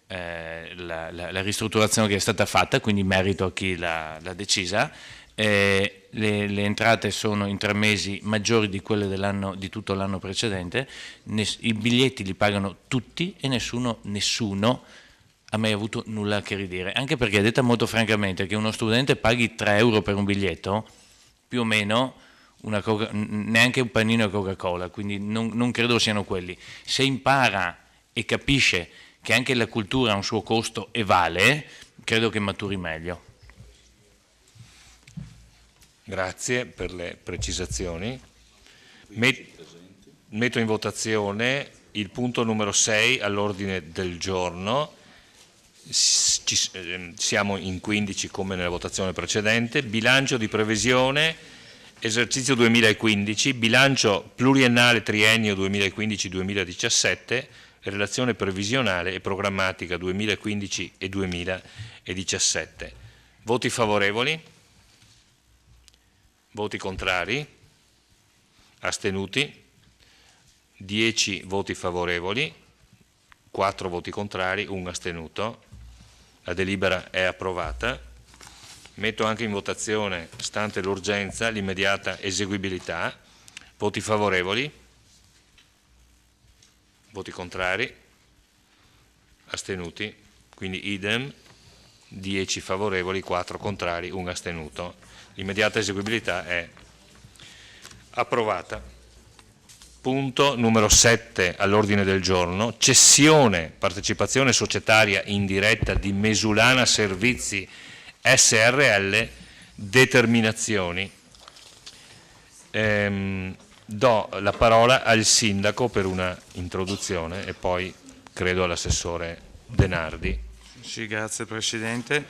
E: la ristrutturazione che è stata fatta, quindi merito a chi l'ha decisa. Le entrate sono in 3 mesi maggiori di quelle di tutto l'anno precedente, i biglietti li pagano tutti e nessuno ha mai avuto nulla a che ridire, anche perché, detta molto francamente, che uno studente paghi 3 euro per un biglietto, più o meno neanche un panino a Coca-Cola, quindi non credo siano quelli. Se impara e capisce che anche la cultura ha un suo costo e vale, credo che maturi meglio.
A: Grazie per le precisazioni. Metto in votazione il punto numero 6 all'ordine del giorno. Siamo in 15 come nella votazione precedente. Bilancio di previsione esercizio 2015, bilancio pluriennale triennio 2015-2017, relazione previsionale e programmatica 2015 e 2017. Voti favorevoli? Voti contrari? Astenuti? 10 voti favorevoli, 4 voti contrari, 1 astenuto. La delibera è approvata. Metto anche in votazione, stante l'urgenza, l'immediata eseguibilità. Voti favorevoli? Voti contrari? Astenuti? Quindi idem, 10 favorevoli, 4 contrari, 1 astenuto. L'immediata eseguibilità è approvata. Punto numero 7 all'ordine del giorno, cessione, partecipazione societaria indiretta di Mesulana Servizi SRL, determinazioni. Do la parola al sindaco per una introduzione e poi credo all'assessore Denardi.
E: Sì, grazie Presidente.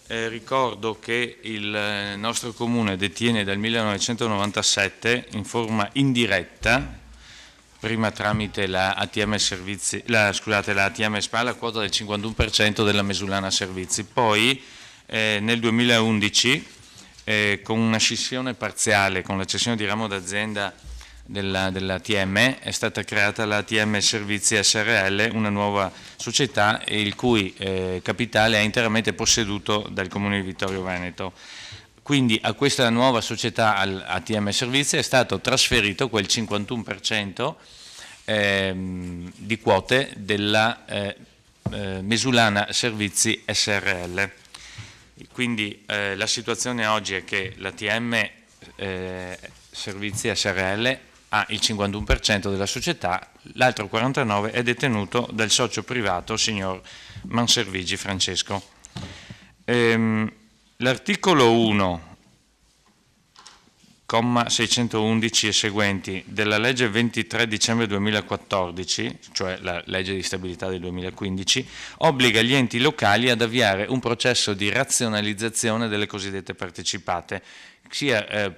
E: Ricordo che il nostro Comune detiene dal 1997 in forma indiretta, prima tramite la ATM Servizi, la ATM SpA, la quota del 51% della Mesulana Servizi. Poi nel 2011 con una scissione parziale, con la cessione di ramo d'azienda dell'ATM, è stata creata l'ATM Servizi SRL, una nuova società il cui capitale è interamente posseduto dal Comune di Vittorio Veneto. Quindi a questa nuova società, ATM Servizi, è stato trasferito quel 51% di quote della Mesulana Servizi SRL. Quindi la situazione oggi è che l'ATM Servizi SRL ha il 51% della società, l'altro 49% è detenuto dal socio privato signor Manservigi Francesco. L'articolo 1, comma 611 e seguenti della legge 23 dicembre 2014, cioè la legge di stabilità del 2015, obbliga gli enti locali ad avviare un processo di razionalizzazione delle cosiddette partecipate, sia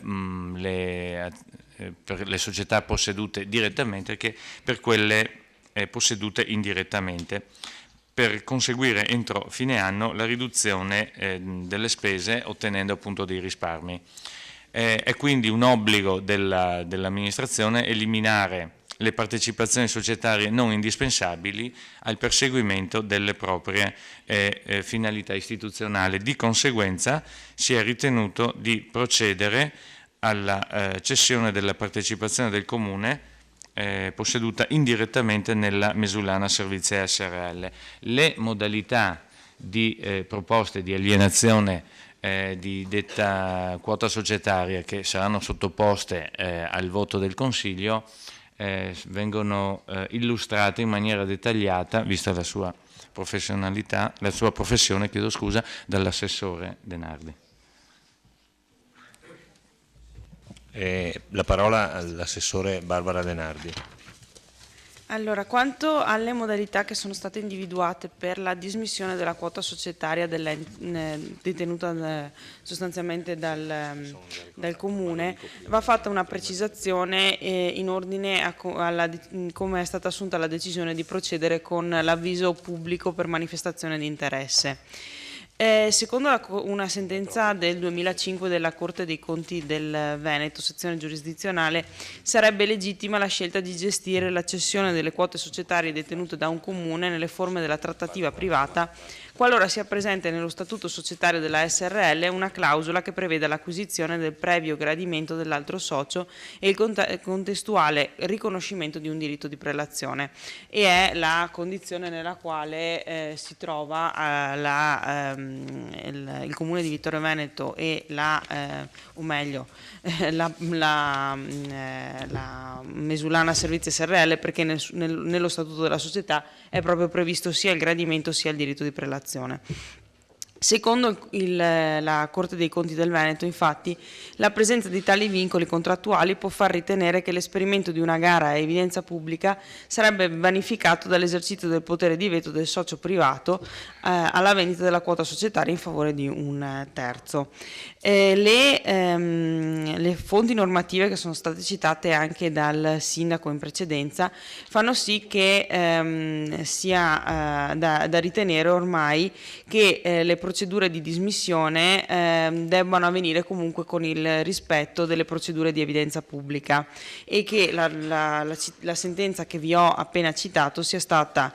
E: per le società possedute direttamente che per quelle possedute indirettamente, per conseguire entro fine anno la riduzione delle spese ottenendo appunto dei risparmi. È quindi un obbligo dell'amministrazione eliminare le partecipazioni societarie non indispensabili al perseguimento delle proprie finalità istituzionali. Di conseguenza si è ritenuto di procedere alla cessione della partecipazione del Comune posseduta indirettamente nella Mesulana Servizi SRL. Le modalità di proposte di alienazione di detta quota societaria che saranno sottoposte al voto del Consiglio vengono illustrate in maniera dettagliata, vista la sua professionalità, la sua professione, chiedo scusa, dall'assessore Denardi.
A: La parola all'assessore Barbara Denardi.
O: Allora, quanto alle modalità che sono state individuate per la dismissione della quota societaria detenuta sostanzialmente dal Comune, va fatta una precisazione in ordine a come è stata assunta la decisione di procedere con l'avviso pubblico per manifestazione di interesse. Secondo una sentenza del 2005 della Corte dei Conti del Veneto, sezione giurisdizionale, sarebbe legittima la scelta di gestire la cessione delle quote societarie detenute da un comune nelle forme della trattativa privata, qualora sia presente nello statuto societario della SRL una clausola che preveda l'acquisizione del previo gradimento dell'altro socio e il contestuale riconoscimento di un diritto di prelazione, e è la condizione nella quale si trova il Comune di Vittorio Veneto e la Mesulana Servizi SRL, perché nello statuto della società è proprio previsto sia il gradimento sia il diritto di prelazione. Secondo la Corte dei Conti del Veneto, infatti, la presenza di tali vincoli contrattuali può far ritenere che l'esperimento di una gara a evidenza pubblica sarebbe vanificato dall'esercizio del potere di veto del socio privato alla vendita della quota societaria in favore di un terzo. Le fonti normative che sono state citate anche dal sindaco in precedenza fanno sì che sia da ritenere ormai che le procedure di dismissione debbano avvenire comunque con il rispetto delle procedure di evidenza pubblica e che la sentenza che vi ho appena citato sia stata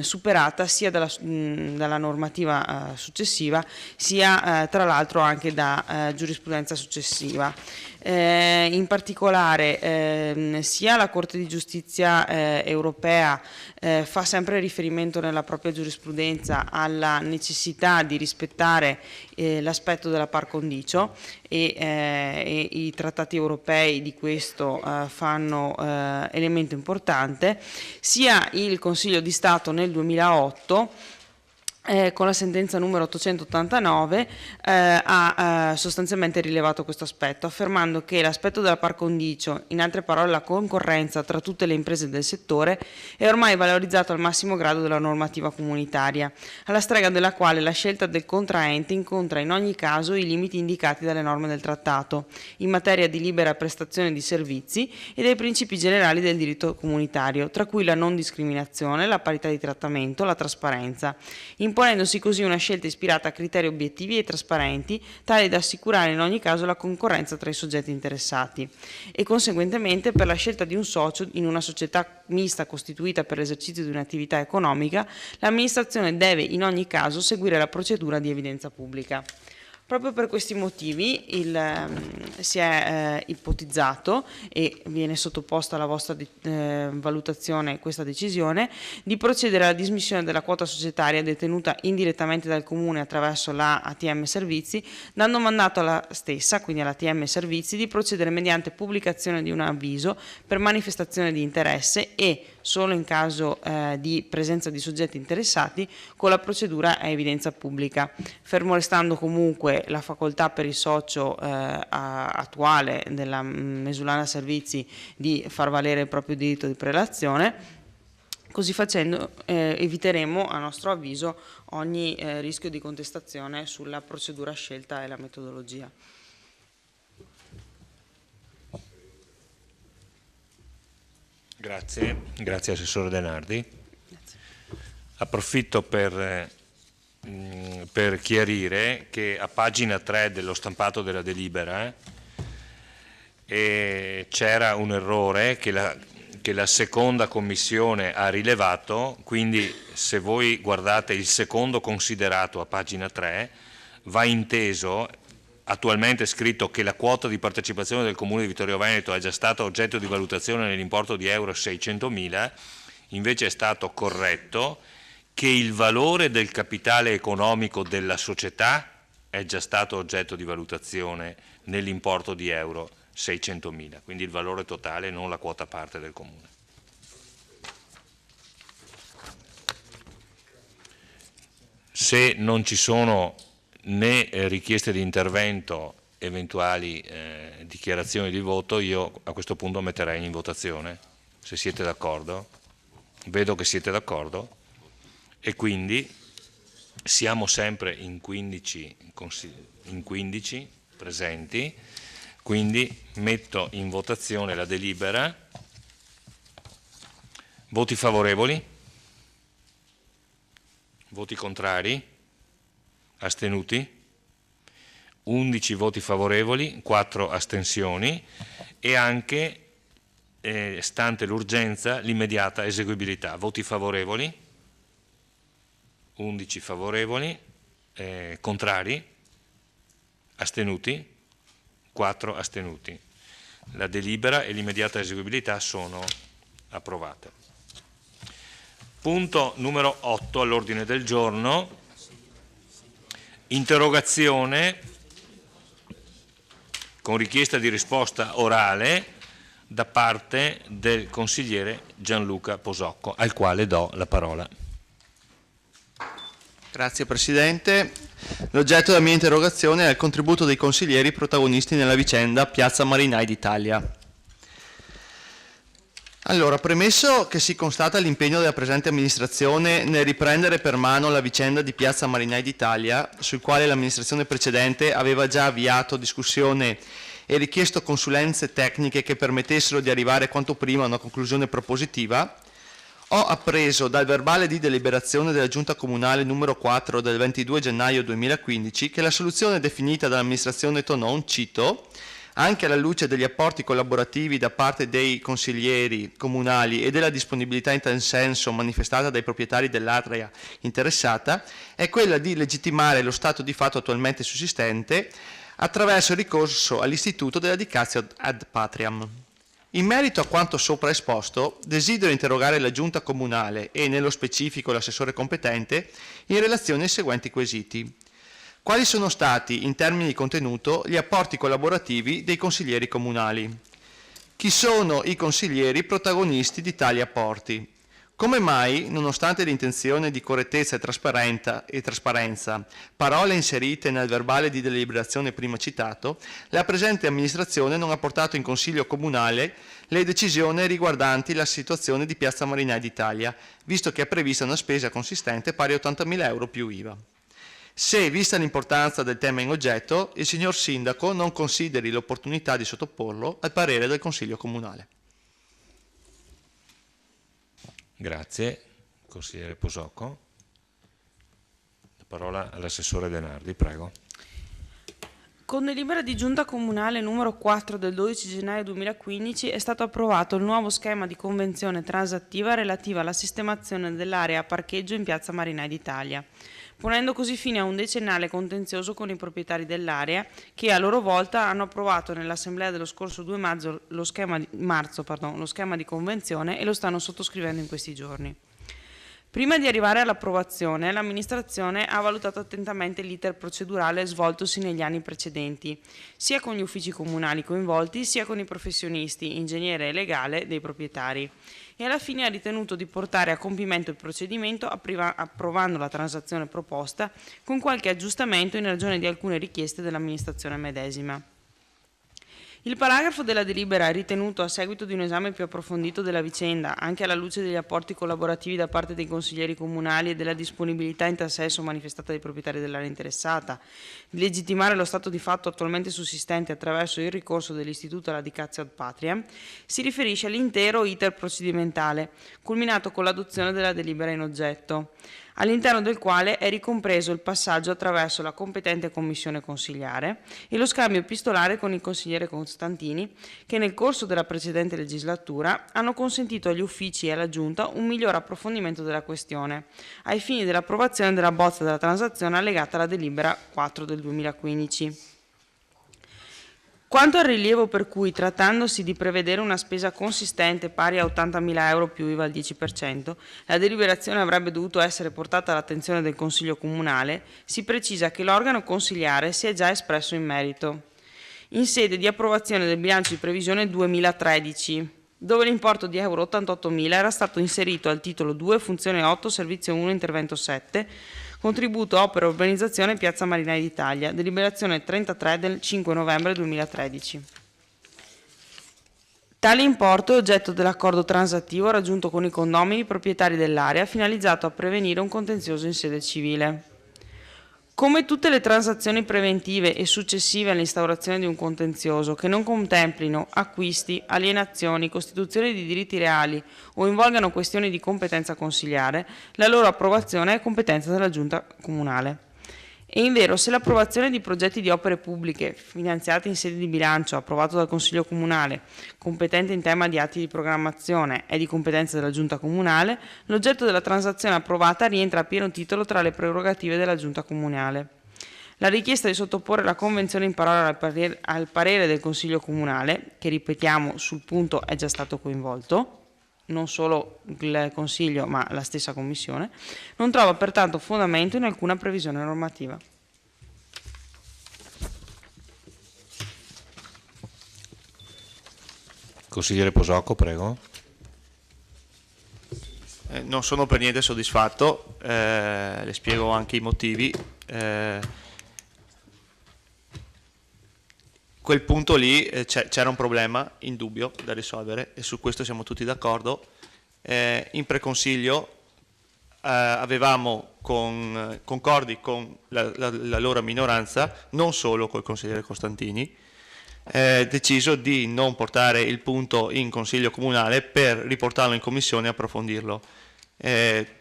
O: superata sia dalla normativa successiva sia tra l'altro anche da giurisprudenza successiva. In particolare sia la Corte di Giustizia europea fa sempre riferimento nella propria giurisprudenza alla necessità di rispettare l'aspetto della par condicio e i trattati europei di questo fanno elemento importante, sia il Consiglio di Stato nel 2008 con la sentenza numero 889 ha sostanzialmente rilevato questo aspetto, affermando che l'aspetto della par condicio, in altre parole la concorrenza tra tutte le imprese del settore, è ormai valorizzato al massimo grado della normativa comunitaria, alla strega della quale la scelta del contraente incontra in ogni caso i limiti indicati dalle norme del trattato in materia di libera prestazione di servizi e dai principi generali del diritto comunitario, tra cui la non discriminazione, la parità di trattamento, la trasparenza, imponendosi così una scelta ispirata a criteri obiettivi e trasparenti, tali da assicurare in ogni caso la concorrenza tra i soggetti interessati e conseguentemente per la scelta di un socio in una società mista costituita per l'esercizio di un'attività economica, l'amministrazione deve in ogni caso seguire la procedura di evidenza pubblica. Proprio per questi motivi si è ipotizzato e viene sottoposta alla vostra valutazione questa decisione di procedere alla dismissione della quota societaria detenuta indirettamente dal Comune attraverso la ATM Servizi, dando mandato alla stessa, quindi alla ATM Servizi, di procedere mediante pubblicazione di un avviso per manifestazione di interesse e, solo in caso di presenza di soggetti interessati, con la procedura a evidenza pubblica, fermo restando comunque la facoltà per il socio attuale della Mesulana Servizi di far valere il proprio diritto di prelazione. Così facendo eviteremo, a nostro avviso, ogni rischio di contestazione sulla procedura scelta e la metodologia.
A: Grazie Assessore De Nardi. Approfitto per chiarire che a pagina 3 dello stampato della delibera c'era un errore che la seconda commissione ha rilevato, quindi se voi guardate il secondo considerato a pagina 3 va inteso. Attualmente è scritto che la quota di partecipazione del Comune di Vittorio Veneto è già stata oggetto di valutazione nell'importo di euro 600.000, invece è stato corretto che il valore del capitale economico della società è già stato oggetto di valutazione nell'importo di euro 600.000, quindi il valore totale, non la quota parte del Comune. Se non ci sono né richieste di intervento, eventuali dichiarazioni di voto, io a questo punto metterei in votazione, se siete d'accordo. Vedo che siete d'accordo e quindi siamo sempre in 15 presenti, quindi metto in votazione la delibera. Voti favorevoli? Voti contrari? Astenuti? 11 voti favorevoli, 4 astensioni e anche, stante l'urgenza, l'immediata eseguibilità. Voti favorevoli? 11 favorevoli, contrari? Astenuti? 4 astenuti. La delibera e l'immediata eseguibilità sono approvate. Punto numero 8 all'ordine del giorno. Interrogazione con richiesta di risposta orale da parte del consigliere Gianluca Posocco, al quale do la parola.
N: Grazie Presidente. L'oggetto della mia interrogazione è il contributo dei consiglieri protagonisti nella vicenda Piazza Marinai d'Italia. Allora, premesso che si constata l'impegno della presente amministrazione nel riprendere per mano la vicenda di Piazza Marinai d'Italia, sul quale l'amministrazione precedente aveva già avviato discussione e richiesto consulenze tecniche che permettessero di arrivare quanto prima a una conclusione propositiva, ho appreso dal verbale di deliberazione della Giunta Comunale numero 4 del 22 gennaio 2015 che la soluzione definita dall'amministrazione Tonon, cito, anche alla luce degli apporti collaborativi da parte dei consiglieri comunali e della disponibilità in tal senso manifestata dai proprietari dell'area interessata, è quella di legittimare lo stato di fatto attualmente sussistente attraverso il ricorso all'istituto della dicatio ad patriam. In merito a quanto sopra esposto, desidero interrogare la Giunta Comunale e, nello specifico, l'assessore competente in relazione ai seguenti quesiti. Quali sono stati, in termini di contenuto, gli apporti collaborativi dei consiglieri comunali? Chi sono i consiglieri protagonisti di tali apporti? Come mai, nonostante l'intenzione di correttezza e trasparenza, parole inserite nel verbale di deliberazione prima citato, la presente amministrazione non ha portato in Consiglio Comunale le decisioni riguardanti la situazione di Piazza Marinai d'Italia, visto che è prevista una spesa consistente pari a 80.000 euro più IVA? Se, vista l'importanza del tema in oggetto, il signor Sindaco non consideri l'opportunità di sottoporlo al parere del Consiglio Comunale.
A: Grazie. Consigliere Posocco. La parola all'assessore Denardi, prego.
O: Con delibera di Giunta Comunale numero 4 del 12 gennaio 2015 è stato approvato il nuovo schema di convenzione transattiva relativa alla sistemazione dell'area a parcheggio in Piazza Marinai d'Italia, ponendo così fine a un decennale contenzioso con i proprietari dell'area che a loro volta hanno approvato nell'assemblea dello scorso 2 marzo lo schema di convenzione e lo stanno sottoscrivendo in questi giorni. Prima di arrivare all'approvazione, l'amministrazione ha valutato attentamente l'iter procedurale svoltosi negli anni precedenti, sia con gli uffici comunali coinvolti, sia con i professionisti, ingegnere e legale dei proprietari, e alla fine ha ritenuto di portare a compimento il procedimento approvando la transazione proposta con qualche aggiustamento in ragione di alcune richieste dell'amministrazione medesima. Il paragrafo della delibera è ritenuto, a seguito di un esame più approfondito della vicenda, anche alla luce degli apporti collaborativi da parte dei consiglieri comunali e della disponibilità in tal senso manifestata dai proprietari dell'area interessata, di legittimare lo stato di fatto attualmente sussistente attraverso il ricorso dell'istituto alla dicatio ad patriam, si riferisce all'intero iter procedimentale, culminato con l'adozione della delibera in oggetto, all'interno del quale è ricompreso il passaggio attraverso la competente commissione consigliare e lo scambio epistolare con il consigliere Costantini, che nel corso della precedente legislatura hanno consentito agli uffici e alla Giunta un miglior approfondimento della questione, ai fini dell'approvazione della bozza della transazione allegata alla delibera 4 del 2015. Quanto al rilievo per cui, trattandosi di prevedere una spesa consistente pari a 80.000 euro più IVA al 10%, la deliberazione avrebbe dovuto essere portata all'attenzione del Consiglio Comunale, si precisa che l'organo consigliare si è già espresso in merito, in sede di approvazione del bilancio di previsione 2013, dove l'importo di euro 88.000 era stato inserito al titolo 2, funzione 8, servizio 1, intervento 7, contributo opera urbanizzazione Piazza Marinai d'Italia, deliberazione 33 del 5 novembre 2013. Tale importo è oggetto dell'accordo transattivo raggiunto con i condomini proprietari dell'area finalizzato a prevenire un contenzioso in sede civile. Come tutte le transazioni preventive e successive all'instaurazione di un contenzioso che non contemplino acquisti, alienazioni, costituzione di diritti reali o involgano questioni di competenza consigliare, la loro approvazione è competenza della Giunta Comunale. E invero, se l'approvazione di progetti di opere pubbliche finanziati in sede di bilancio approvato dal Consiglio Comunale, competente in tema di atti di programmazione, è di competenza della Giunta Comunale, l'oggetto della transazione approvata rientra a pieno titolo tra le prerogative della Giunta Comunale. La richiesta di sottoporre la Convenzione in parola al parere del Consiglio Comunale, che ripetiamo sul punto è già stato coinvolto, non solo il Consiglio ma la stessa Commissione, non trova pertanto fondamento in alcuna previsione normativa.
A: Consigliere Posocco, prego.
N: non sono per niente soddisfatto, le spiego anche i motivi. Quel punto lì c'era un problema indubbio da risolvere e su questo siamo tutti d'accordo. In preconsiglio avevamo concordi con la loro minoranza, non solo col consigliere Costantini, deciso di non portare il punto in consiglio comunale per riportarlo in commissione e approfondirlo.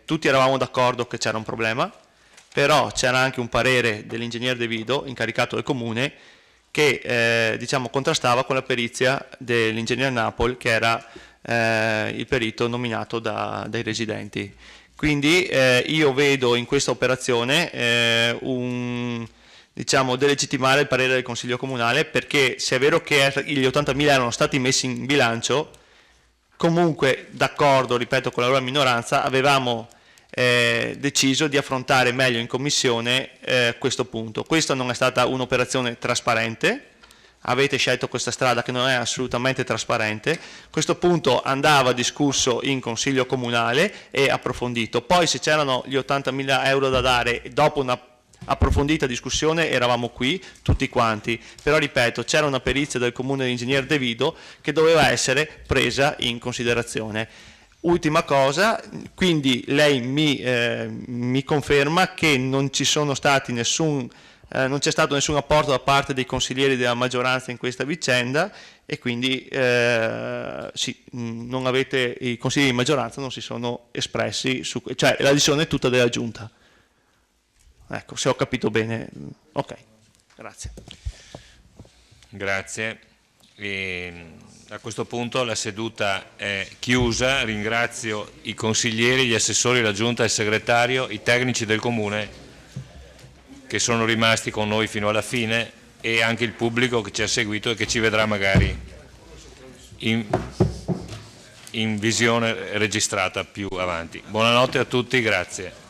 N: Tutti eravamo d'accordo che c'era un problema, però c'era anche un parere dell'ingegner De Vido, incaricato del comune, che diciamo, contrastava con la perizia dell'ingegner Napoli, che era il perito nominato dai residenti. Quindi io vedo in questa operazione diciamo, delegittimare il parere del Consiglio Comunale, perché se è vero che gli 80.000 erano stati messi in bilancio, comunque d'accordo, ripeto, con la loro minoranza, avevamo deciso di affrontare meglio in commissione questo punto. Questa non è stata un'operazione trasparente, avete scelto questa strada che non è assolutamente trasparente. Questo punto andava discusso in Consiglio Comunale e approfondito. Poi se c'erano gli 80.000 euro da dare dopo una approfondita discussione eravamo qui tutti quanti, però ripeto, c'era una perizia del comune dell'ingegner De Vido che doveva essere presa in considerazione. Ultima cosa, quindi lei mi conferma che non ci sono stati non c'è stato nessun apporto da parte dei consiglieri della maggioranza in questa vicenda e quindi sì, i consiglieri di maggioranza non si sono espressi, cioè la decisione è tutta della Giunta. Ecco, se ho capito bene. Ok, grazie.
A: Grazie. A questo punto la seduta è chiusa, ringrazio i consiglieri, gli assessori, la Giunta, il segretario, i tecnici del Comune che sono rimasti con noi fino alla fine e anche il pubblico che ci ha seguito e che ci vedrà magari in visione registrata più avanti. Buonanotte a tutti, grazie.